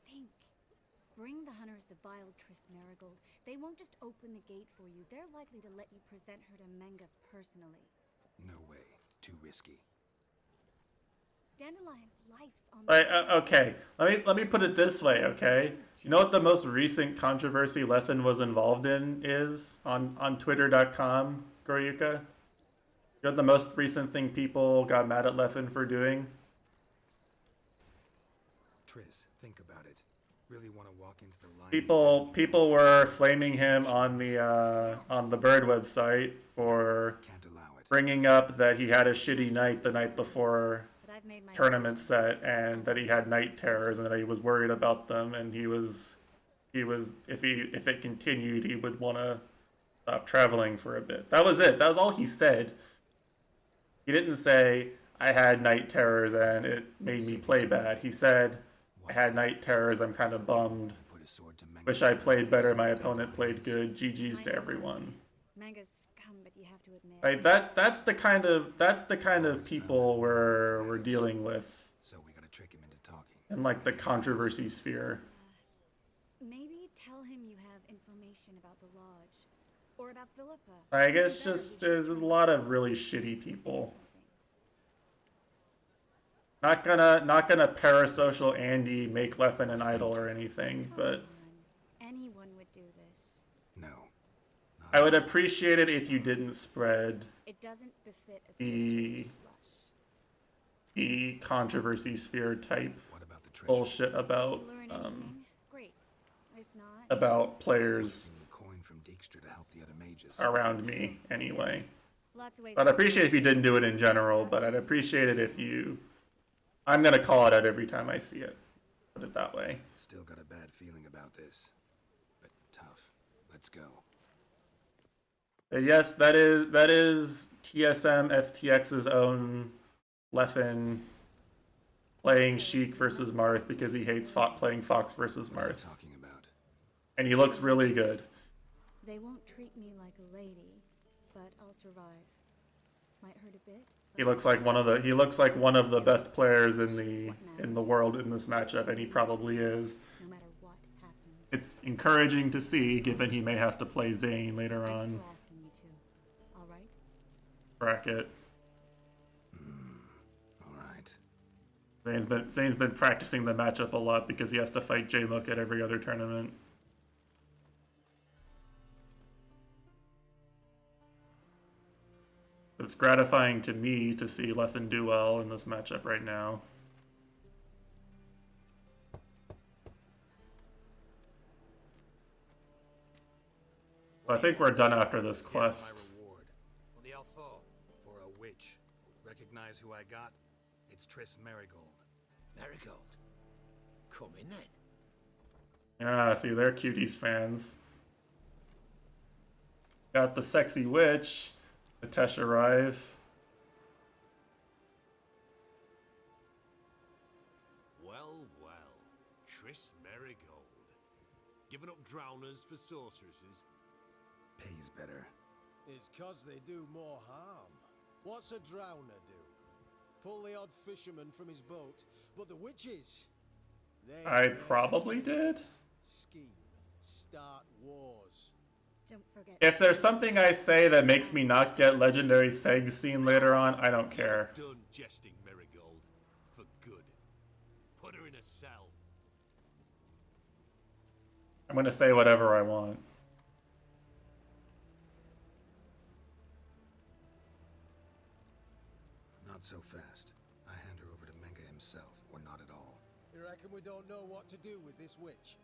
Think. Bring the hunters the vile Triss Marigold. They won't just open the gate for you. They're likely to let you present her to Menga personally. No way. Too risky. Dandelion's life's on the Okay, let me put it this way, okay? You know what the most recent controversy Leffen was involved in is on Twitter.com, Goryuka? You know what the most recent thing people got mad at Leffen for doing? Triss, think about it. Really want to walk into the line? People were flaming him on the Bird website for Can't allow bringing up that he had a shitty night the night before tournament set, and that he had night terrors, and that he was worried about them, and he was if it continued, he would want to stop traveling for a bit. That was it. That was all he said. He didn't say, I had night terrors and it made me play bad. He said, I had night terrors, I'm kind of bummed. Wish I played better, my opponent played good. GG's to everyone. Manga's scum, but you have to admit. Like that's the kind of people we're dealing with. So we gotta trick him into talking. In like the controversy sphere. Maybe tell him you have information about the lodge. Or about Philippa. I guess just there's a lot of really shitty people. Not gonna parasocial Andy make Leffen an idol or anything, but Anyone would do this. No. I would appreciate it if you didn't spread It doesn't befit a sorceress to blush. the controversy sphere type bullshit about Great. If not, about players Coin from Dijkstra to help the other mages. around me anyway. Lots of ways I'd appreciate if you didn't do it in general, but I'd appreciate it if you... I'm gonna call it out every time I see it. Put it that way. Still got a bad feeling about this. But tough. Let's go. Yes, that is TSM FTX's own Leffen playing Sheik versus Marth because he hates playing Fox versus Marth. And he looks really good. they won't treat me like a lady, but I'll survive. Might hurt a bit. He looks like one of the best players in the world in this matchup, and he probably is. No matter what happens. It's encouraging to see, given he may have to play Zane later on. Asking you to. All right? Bracket. Alright. Zane's been practicing the matchup a lot because he has to fight J-Mook at every other tournament. It's gratifying to me to see Leffen do well in this matchup right now. I think we're done after this quest. Reward. What the hell for? For a witch. Recognize who I got? It's Triss Marigold. Marigold? Come in then. Yeah, see, they're Cuties fans. Got the sexy witch. Natesh arrive. Well, well. Triss Marigold. Giving up drowners for sorceresses? Pays better. It's 'cause they do more harm. What's a drowner do? Pull the odd fisherman from his boat, but the witches, I probably did. scheme, start wars. Don't forget. If there's something I say that makes me not get legendary Seg scene later on, I don't care. Done jesting, Marigold. For good. Put her in a cell. I'm gonna say whatever I want. Not so fast. I hand her over to Menga himself, or not at all. You reckon we don't know what to do with this witch?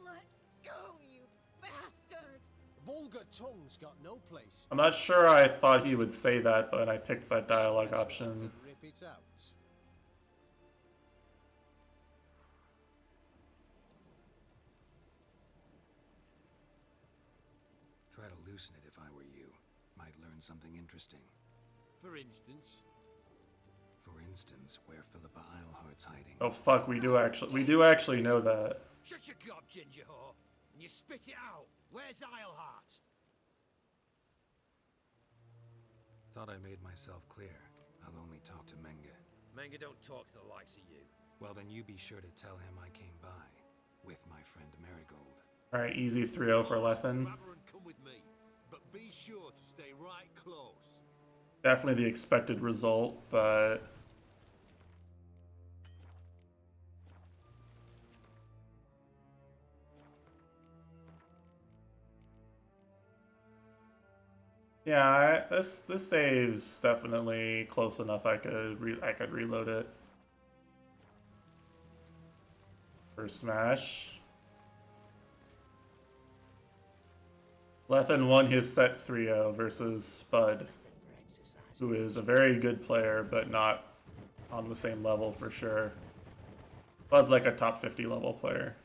Let go, you bastard! Vulgar tongue's got no place. I'm not sure I thought he would say that, but I picked that dialogue option. Rip it out. Try to loosen it if I were you. Might learn something interesting. For instance? For instance, where Philippa Eilhart's hiding. Oh fuck, we do actually know that. Shut your gob, ginger whore, and you spit it out. Where's Eilhart? Thought I made myself clear. I'll only talk to Menga. Menga don't talk to the likes of you. Well, then you be sure to tell him I came by. With my friend Marigold. Alright, easy 3-0 for Leffen. Grab her and come with me. But be sure to stay right close. Definitely the expected result, but... Yeah, this save's definitely close enough. I could reload it for Smash. Leffen won his set 3-0 versus Spud. who is a very good player, but not on the same level for sure. Bud's like a top 50 level player.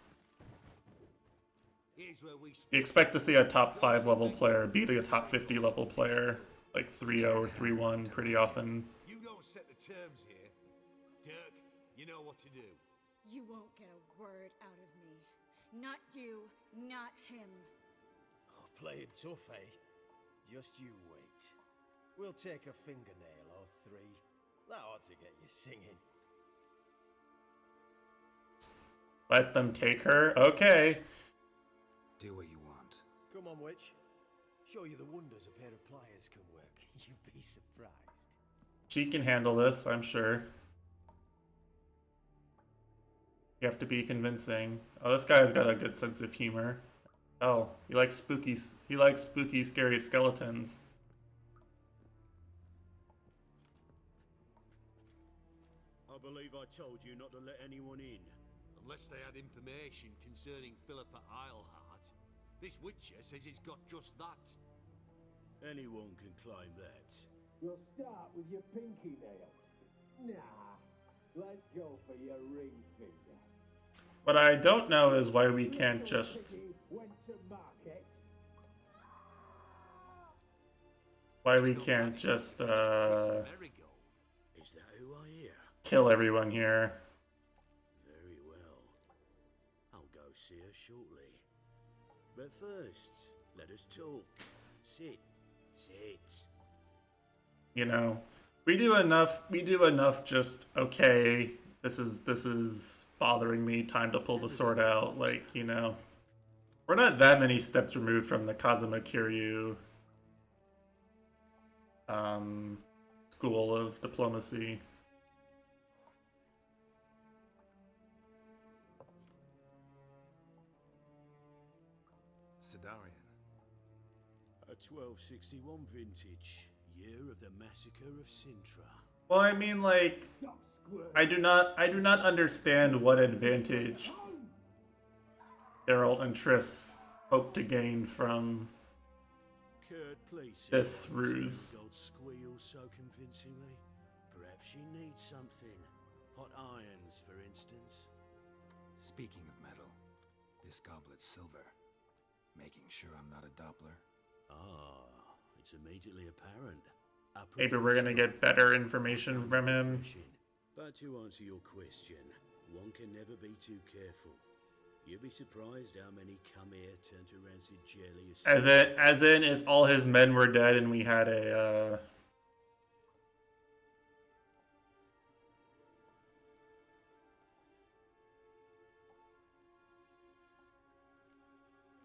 You expect to see a top 5 level player beat a top 50 level player like 3-0 or 3-1 pretty often. You don't set the terms here. Dirk, you know what to do. You won't get a word out of me. Not you, not him. Oh, play it tough, eh? Just you wait. We'll take a fingernail or 3. That ought to get you singing. Let them take her? Okay. Do what you want. Come on, witch. Show you the wonders a pair of pliers can work. You'd be surprised. She can handle this, I'm sure. You have to be convincing. Oh, this guy's got a good sense of humor. Oh, he likes spooky, scary skeletons. I believe I told you not to let anyone in. Unless they had information concerning Philippa Eilhart. This Witcher says he's got just that. Anyone can claim that. You'll start with your pinky nail. Nah, let's go for your ring finger. What I don't know is why we can't just... Why we can't just, Is that who I hear? kill everyone here. Very well. I'll go see her shortly. But first, let us talk. Sit. You know, we do enough just, okay, this is bothering me, time to pull the sword out, like, you know. We're not that many steps removed from the Kazuma Kiryu school of diplomacy. Sidarian. A 1261 vintage, year of the massacre of Sintra. Well, I mean, like, I do not understand what advantage Geralt and Triss hope to gain from Kurt, please. this ruse. God squeals so convincingly. Perhaps she needs something. Hot irons, for instance. Speaking of metal, this goblet's silver. Making sure I'm not a Doppler. Ah, it's immediately apparent. Maybe we're gonna get better information from him. But to answer your question, one can never be too careful. You'll be surprised how many come here turn to rancid jelly. As in, if all his men were dead and we had a,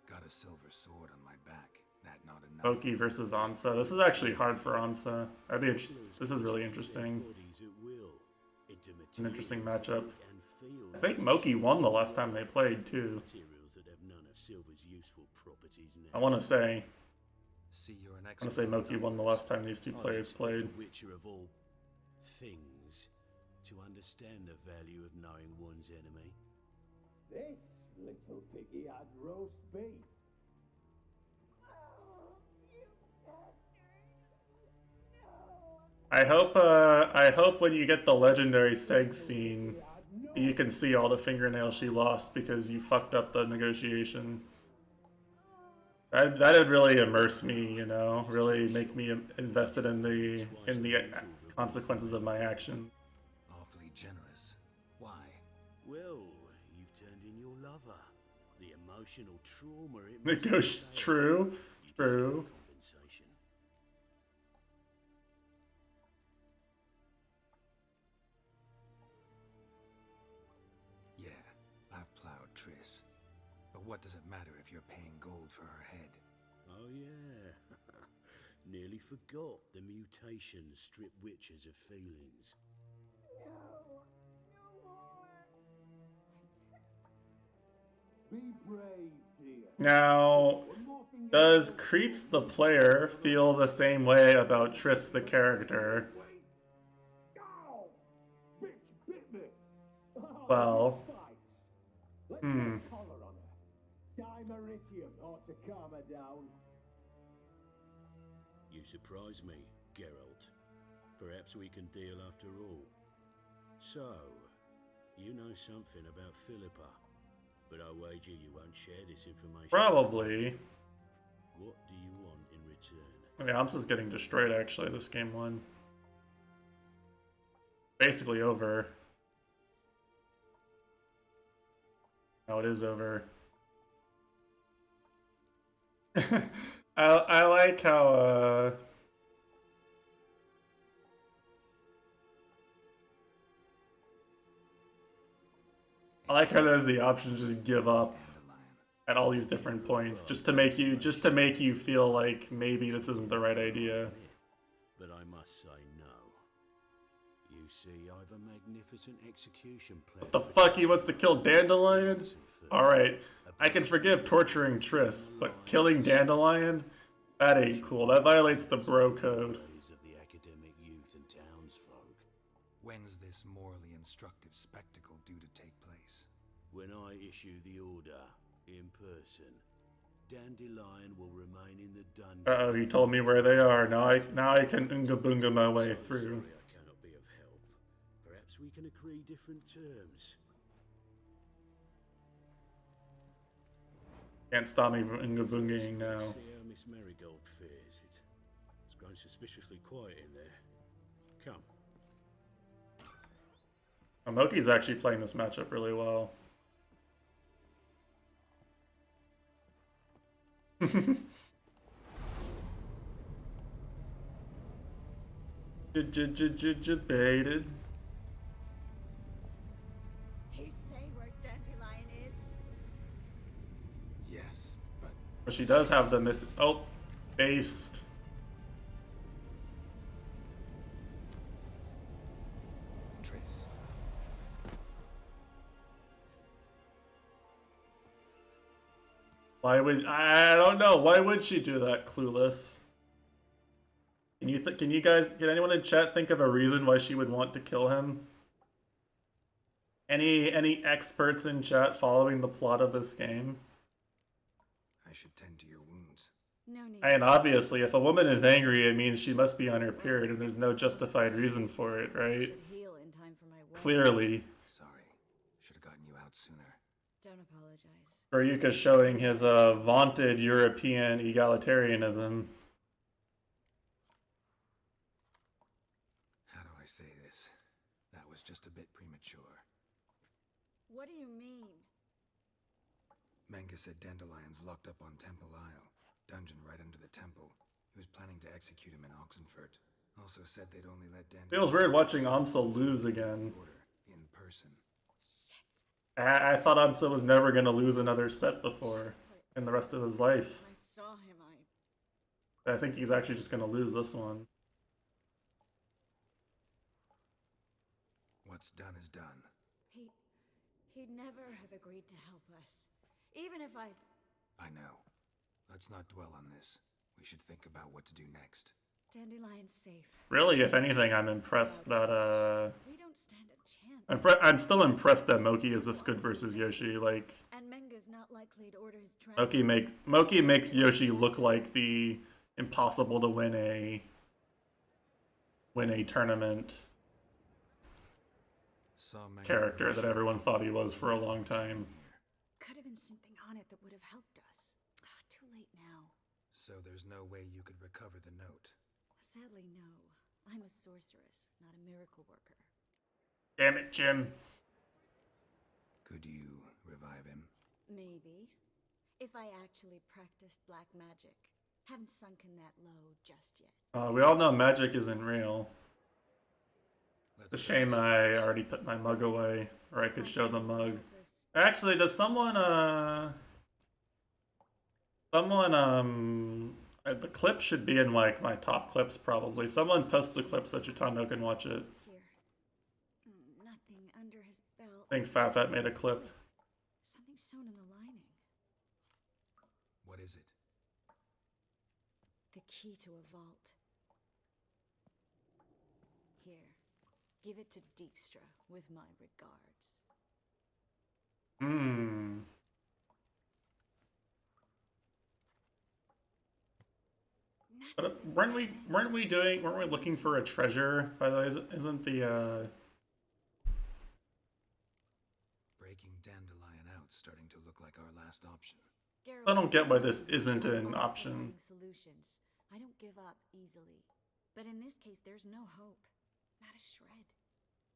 Got a silver sword on my back. That not enough. Loki versus Ansa. This is actually hard for Ansa. This is really interesting. An interesting matchup. I think Moki won the last time they played too. I want to say. Moki won the last time these two players played. Witcher of all things to understand the value of knowing one's enemy. This little piggy had roast beef. I hope when you get the legendary Seg scene, you can see all the fingernails she lost because you fucked up the negotiation. That'd really immerse me, you know, really make me invested in the consequences of my action. Awfully generous. Why? Well, you've turned in your lover. The emotional trauma it True. compensation. Yeah, I've plowed Triss. But what does it matter if you're paying gold for her head? Oh yeah. Nearly forgot the mutations strip witches of feelings. Be brave, dear. Now, does Kreitz the player feel the same way about Triss the character? Well, Dimeritium ought to calm her down. You surprise me, Geralt. Perhaps we can deal after all. So, you know something about Philippa, but I wager you won't share this information. Probably. What do you want in return? I mean, Amsa's getting destroyed, actually, this game one. Basically over. No, it is over. I like how, I like how there's the option to just give up at all these different points, just to make you feel like maybe this isn't the right idea. But I must say no. You see, I've a magnificent execution plan. What the fuck? He wants to kill Dandelion? Alright, I can forgive torturing Triss, but killing Dandelion? That ain't cool. That violates the bro code. Of the academic youth and townsfolk. When's this morally instructive spectacle due to take place? When I issue the order in person, Dandelion will remain in the dungeon. Uh-oh, he told me where they are. Now I can Oonga Boonga my way through. Sorry I cannot be of help. Perhaps we can agree different terms. Can't stop me from Oonga Boongaing now. See how Miss Marigold fares. It's grown suspiciously quiet in there. Come. Moki's actually playing this matchup really well. Debated. He say where Dandelion is? Yes, but She does have the miss. Oh, based. Triss. Why would I don't know. Why would she do that, Clueless? Can you guys, can anyone in chat think of a reason why she would want to kill him? Any experts in chat following the plot of this game? I should tend to your wounds. No need. And obviously, if a woman is angry, it means she must be on her period, and there's no justified reason for it, right? Should heal in time for my wedding. Clearly. Sorry. Should have gotten you out sooner. Don't apologize. Ryuka's showing his vaunted European egalitarianism. How do I say this? That was just a bit premature. What do you mean? Menga said Dandelion's locked up on Temple Isle, dungeon right under the temple. He was planning to execute him in Oxenfurt. Also said they'd only let Dandelion... Feels weird watching Amsa lose again. In person. I thought Amsa was never going to lose another set before in the rest of his life. I saw him, I think he's actually just going to lose this one. What's done is done. He'd never have agreed to help us. Even if I know. Let's not dwell on this. We should think about what to do next. Dandelion's safe. Really, if anything, I'm impressed that, We don't stand a chance. I'm still impressed that Moki is this good versus Yoshi. Like, And Menga's not likely to order his transfer. Moki makes Yoshi look like the impossible to win a tournament character that everyone thought he was for a long time. Could have been something on it that would have helped us. Too late now. So there's no way you could recover the note? Sadly, no. I'm a sorceress, not a miracle worker. Damn it, Jim. Could you revive him? Maybe. If I actually practiced black magic. Haven't sunken that low just yet. We all know magic isn't real. It's a shame I already put my mug away, or I could show the mug. Actually, does someone, the clip should be in, like, my top clips, probably. Someone post the clip so Chitano can watch it. Here. Nothing under his belt. I think Fat made a clip. Something sewn in the lining. What is it? The key to a vault. Here. Give it to Dijkstra with my regards. No! But weren't we looking for a treasure? By the way, isn't the Breaking Dandelion out starting to look like our last option. I don't get why this isn't an option. Solutions. I don't give up easily. But in this case, there's no hope. Not a shred.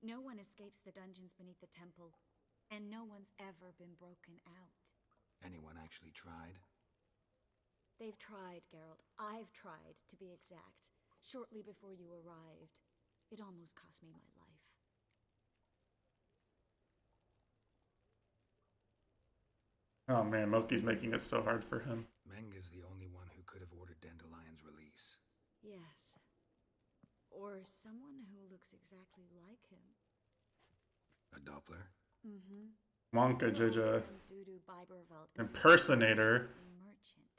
No one escapes the dungeons beneath the temple, and no one's ever been broken out. Anyone actually tried? They've tried, Geralt. I've tried, to be exact. Shortly before you arrived. It almost cost me my life. Oh man, Moki's making it so hard for him. Menga's the only one who could have ordered Dandelion's release. Yes. Or someone who looks exactly like him. A Doppler? Mm-hmm. Wonka Jija. Dudu Biberveld Impersonator. Merchant.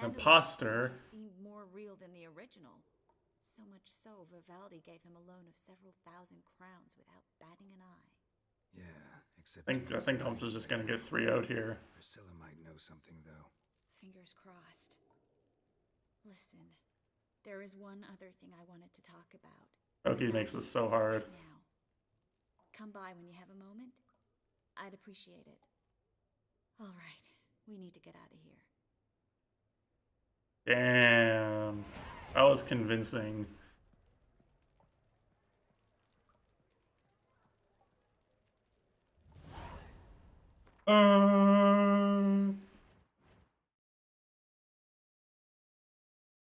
Imposter. Seemed more real than the original. So much so, Vivaldi gave him a loan of several thousand crowns without batting an eye. Yeah, except I think Holmes is just gonna get 3 out here. Priscilla might know something though. Fingers crossed. Listen, there is one other thing I wanted to talk about. Moki makes this so hard. Now, come by when you have a moment. I'd appreciate it. All right, we need to get out of here. Damn, that was convincing.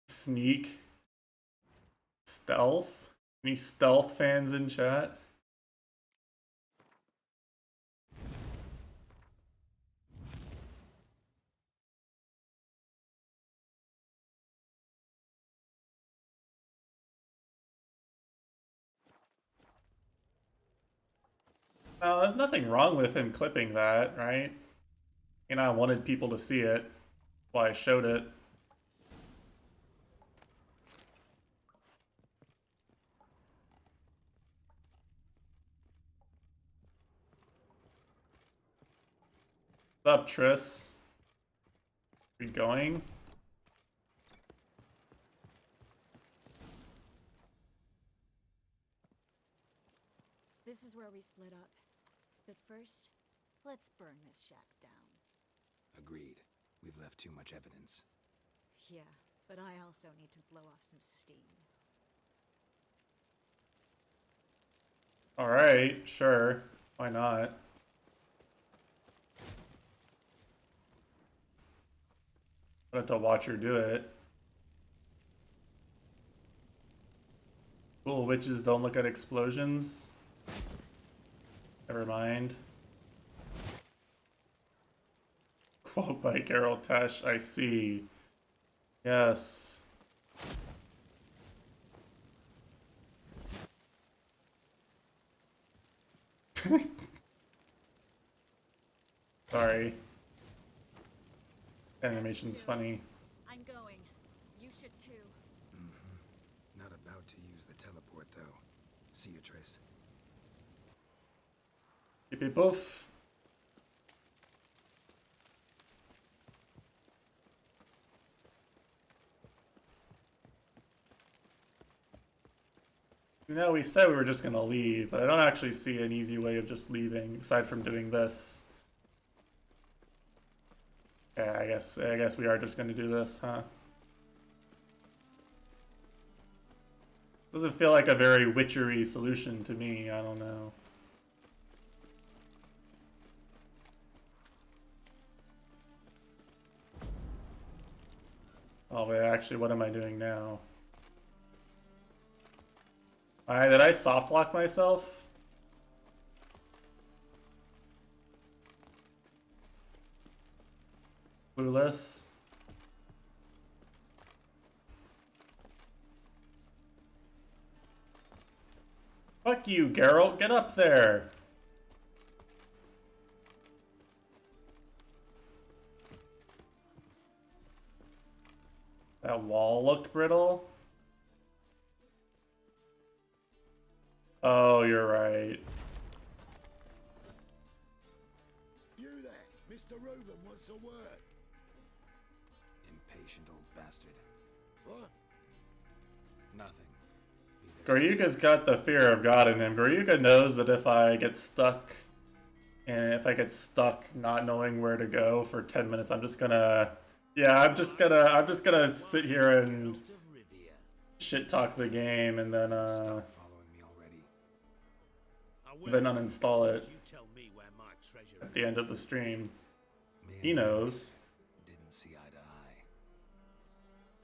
Sneak. Stealth? Any stealth fans in chat? No, there's nothing wrong with him clipping that, right? You know, I wanted people to see it. That's why I showed it. What's up, Triss? We going? This is where we split up. But first, let's burn this shack down. Agreed. We've left too much evidence. Yeah, but I also need to blow off some steam. Alright, sure. Why not? I have to watch her do it. Cool, witches don't look at explosions. Never mind. Quote by Geralt Tesh, I see. Yes. Sorry. Animation's funny. I'm going. You should too. Not about to use the teleport though. See you, Triss. Keep it buff. You know, we said we were just gonna leave, but I don't actually see an easy way of just leaving, aside from doing this. Yeah, I guess we are just gonna do this, huh? Doesn't feel like a very witchery solution to me, I don't know. Oh wait, actually, what am I doing now? Alright, did I soft lock myself? Clueless. Fuck you, Geralt, get up there! That wall looked brittle. Oh, you're right. You there, Mr. Reuben wants a word. Impatient old bastard. What? Nothing. Goryuga's got the fear of God in him. Goryuga knows that if I get stuck, and if I get stuck not knowing where to go for 10 minutes, I'm just gonna, yeah, I'm just gonna sit here and shit talk the game and then uninstall it at the end of the stream. He knows. Didn't see eye to eye.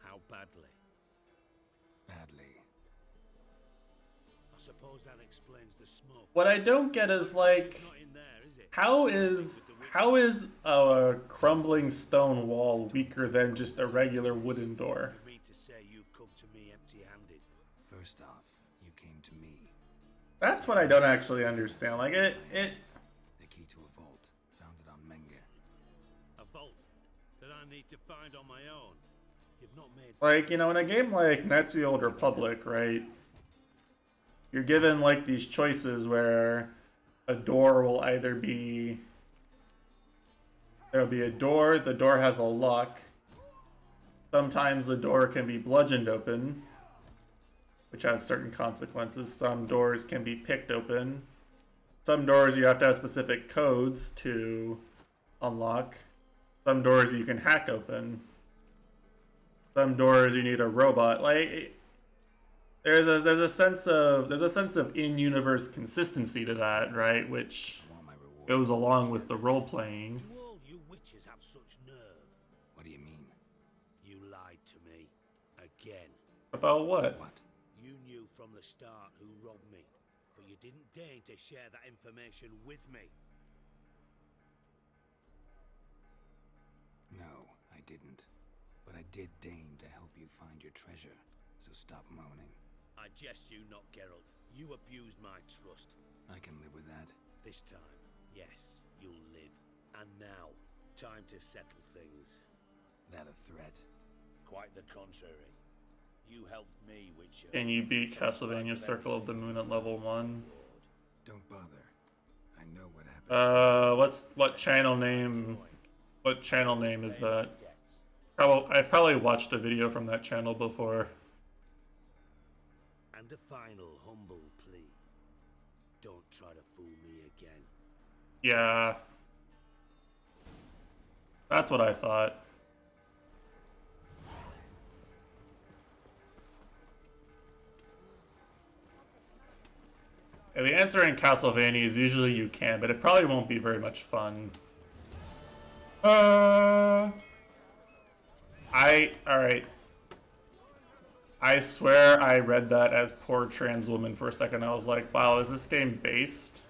How badly? Badly. I suppose that explains the smoke. What I don't get is like, how is a crumbling stone wall weaker than just a regular wooden door? You mean to say you've come to me empty-handed? First off, you came to me. That's what I don't actually understand. Like it. The key to a vault, found it on Menge. A vault that I need to find on my own. You've not made. Like, you know, in a game like Knights of the Old Republic, right? You're given like these choices where a door will either be, there'll be a door, the door has a lock. Sometimes the door can be bludgeoned open, which has certain consequences. Some doors can be picked open. Some doors you have to have specific codes to unlock. Some doors you can hack open. Some doors you need a robot. Like, there's a sense of in-universe consistency to that, right? Which goes along with the role playing. Do all you witches have such nerve? What do you mean? You lied to me. Again. About what? You knew from the start who robbed me, but you didn't deign to share that information with me. No, I didn't. But I did deign to help you find your treasure, so stop moaning. I jest you not, Geralt. You abused my trust. I can live with that. This time, yes, you'll live. And now, time to settle things. That a threat? Quite the contrary. You helped me, Witcher. Can you beat Castlevania Circle of the Moon at level 1? Don't bother. I know what happened. What channel name? What channel name is that? I've probably watched a video from that channel before. And a final humble plea. Don't try to fool me again. Yeah. That's what I thought. Yeah, the answer in Castlevania is usually you can, but it probably won't be very much fun. Alright. I swear I read that as poor trans woman for a second. I was like, wow, is this game based?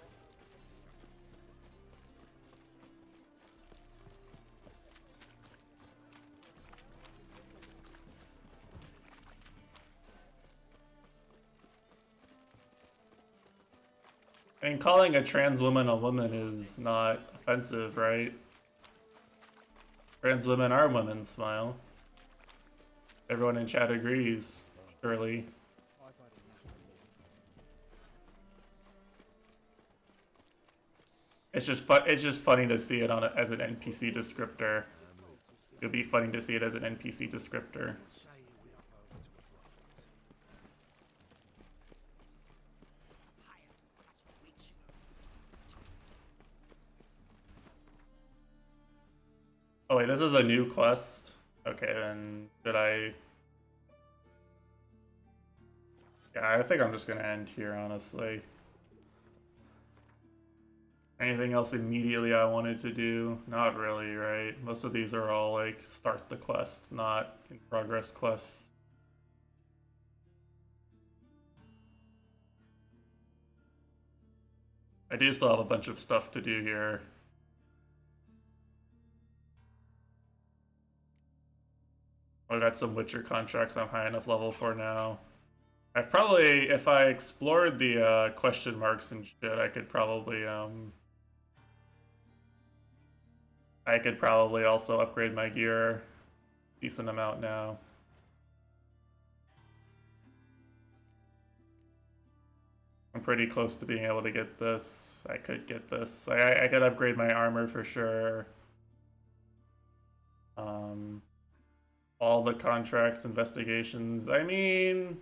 I mean, calling a trans woman a woman is not offensive, right? Trans women are women, Smile. Everyone in chat agrees, surely. It's just funny to see it on as an NPC descriptor. It'll be funny to see it as an NPC descriptor. Oh wait, this is a new quest? Okay, then did I... Yeah, I think I'm just gonna end here, honestly. Anything else immediately I wanted to do? Not really, right? Most of these are all like start the quest, not in progress quests. I do still have a bunch of stuff to do here. I got some Witcher contracts I'm high enough level for now. I probably, if I explored the question marks and shit, I could probably also upgrade my gear a decent amount now. I'm pretty close to being able to get this. I could get this. I could upgrade my armor for sure. All the contracts, investigations. I mean,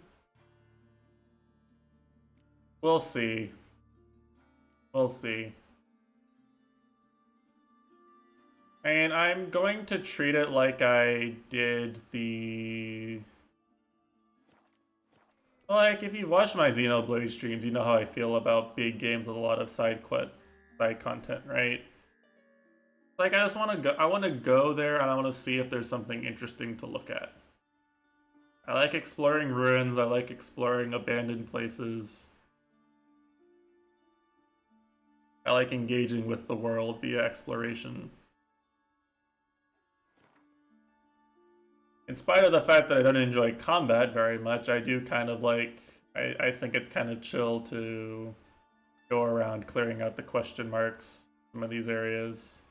We'll see. We'll see. And I'm going to treat it like I did the... Like, if you've watched my Xenoblade streams, you know how I feel about big games with a lot of side content, right? Like, I just want to go. I want to go there, and I want to see if there's something interesting to look at. I like exploring ruins. I like exploring abandoned places. I like engaging with the world via exploration. In spite of the fact that I don't enjoy combat very much, I do kind of like... I think it's kind of chill to go around clearing out the question marks in some of these areas.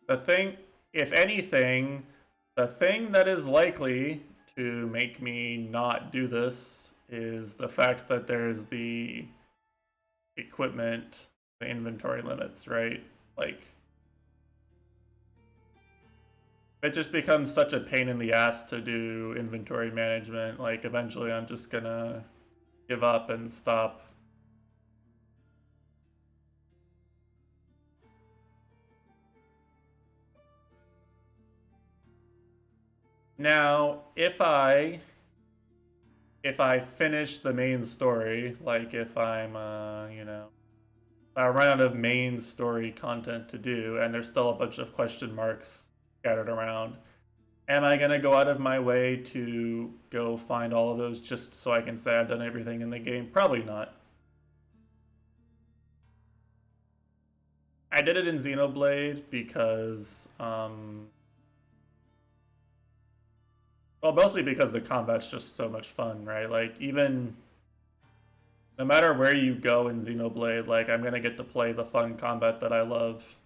The thing, if anything, the thing that is likely to make me not do this is the fact that there's the equipment, the inventory limits, right? Like, it just becomes such a pain in the ass to do inventory management. Like, eventually I'm just gonna give up and stop. Now, if I finish the main story, like if I'm, you know, I run out of main story content to do, and there's still a bunch of question marks scattered around, am I gonna go out of my way to go find all of those just so I can say I've done everything in the game? Probably not. I did it in Xenoblade because, well, mostly because the combat's just so much fun, right? Like, even no matter where you go in Xenoblade, like, I'm gonna get to play the fun combat that I love.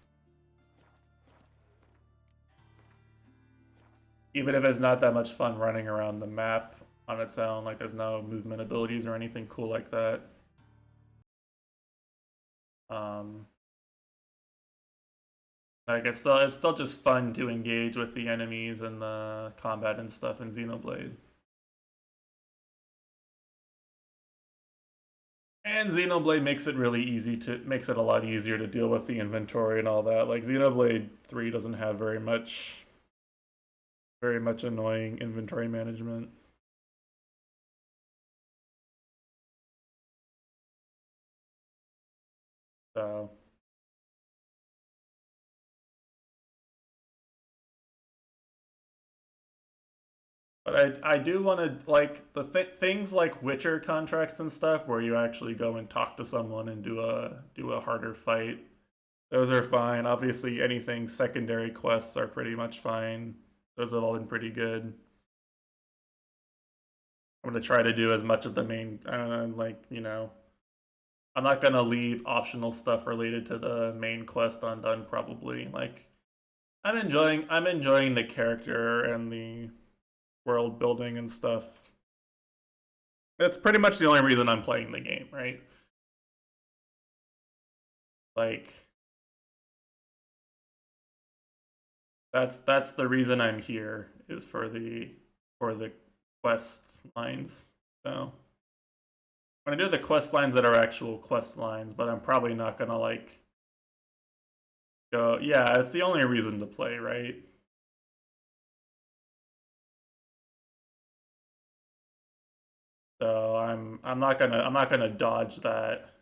Even if it's not that much fun running around the map on its own, like, there's no movement abilities or anything cool like that. Like, it's still just fun to engage with the enemies and the combat and stuff in Xenoblade. And Xenoblade makes it makes it a lot easier to deal with the inventory and all that. Like, Xenoblade 3 doesn't have very much annoying inventory management. So, but I do want to, like, the things like Witcher contracts and stuff where you actually go and talk to someone and do a harder fight. Those are fine. Obviously, anything secondary quests are pretty much fine. Those have all been pretty good. I'm gonna try to do as much of the main, like, you know, I'm not gonna leave optional stuff related to the main quest undone, probably. Like, I'm enjoying the character and the world building and stuff. That's pretty much the only reason I'm playing the game, right? Like, that's the reason I'm here, is for the quest lines. So I'm gonna do the quest lines that are actual quest lines, but I'm probably not gonna, like, go, yeah, it's the only reason to play, right? So I'm not gonna dodge that.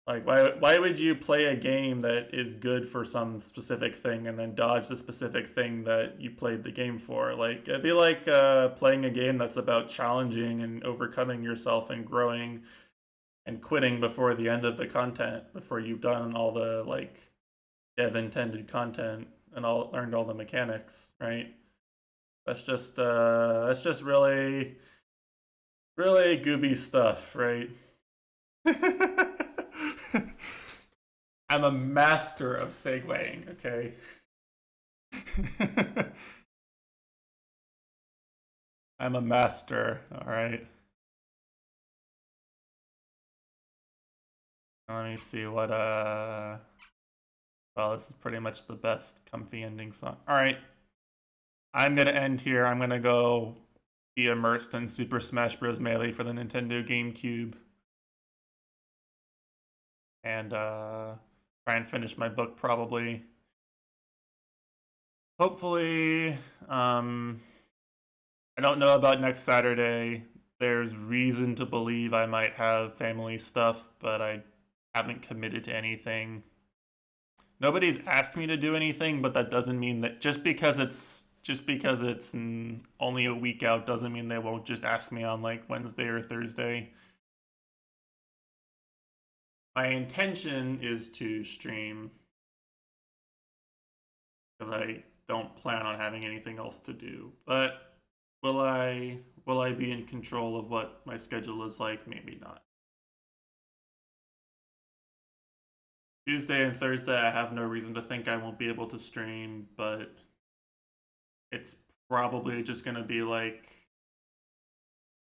Like, why would you play a game that is good for some specific thing and then dodge the specific thing that you played the game for? Like, it'd be like playing a game that's about challenging and overcoming yourself and growing and quitting before the end of the content, before you've done all the, like, dev intended content and learned all the mechanics, right? That's just really gooby stuff, right? I'm a master of segueing, okay? I'm a master, alright? Let me see what, well, this is pretty much the best comfy ending song. Alright. I'm gonna end here. I'm gonna go be immersed in Super Smash Bros. Melee for the Nintendo GameCube. And try and finish my book probably. Hopefully, I don't know about next Saturday. There's reason to believe I might have family stuff, but I haven't committed to anything. Nobody's asked me to do anything, but that doesn't mean that just because it's only a week out doesn't mean they won't just ask me on like Wednesday or Thursday. My intention is to stream because I don't plan on having anything else to do. But will I be in control of what my schedule is like? Maybe not. Tuesday and Thursday, I have no reason to think I won't be able to stream, but it's probably just gonna be like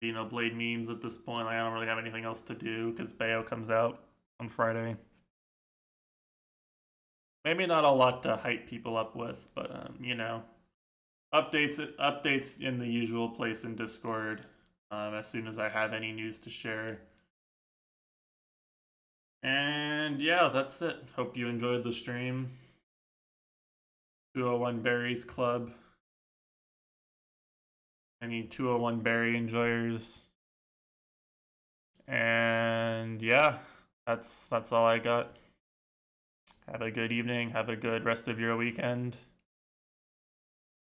Blade memes at this point. I don't really have anything else to do because Bayo comes out on Friday. Maybe not a lot to hype people up with, but updates in the usual place in Discord as soon as I have any news to share. And yeah, that's it. Hope you enjoyed the stream. 201 Berries Club. Any 201 Berry enjoyers. And yeah, that's all I got. Have a good evening. Have a good rest of your weekend.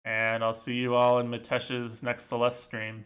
And I'll see you all in Mitesh's next Celeste stream.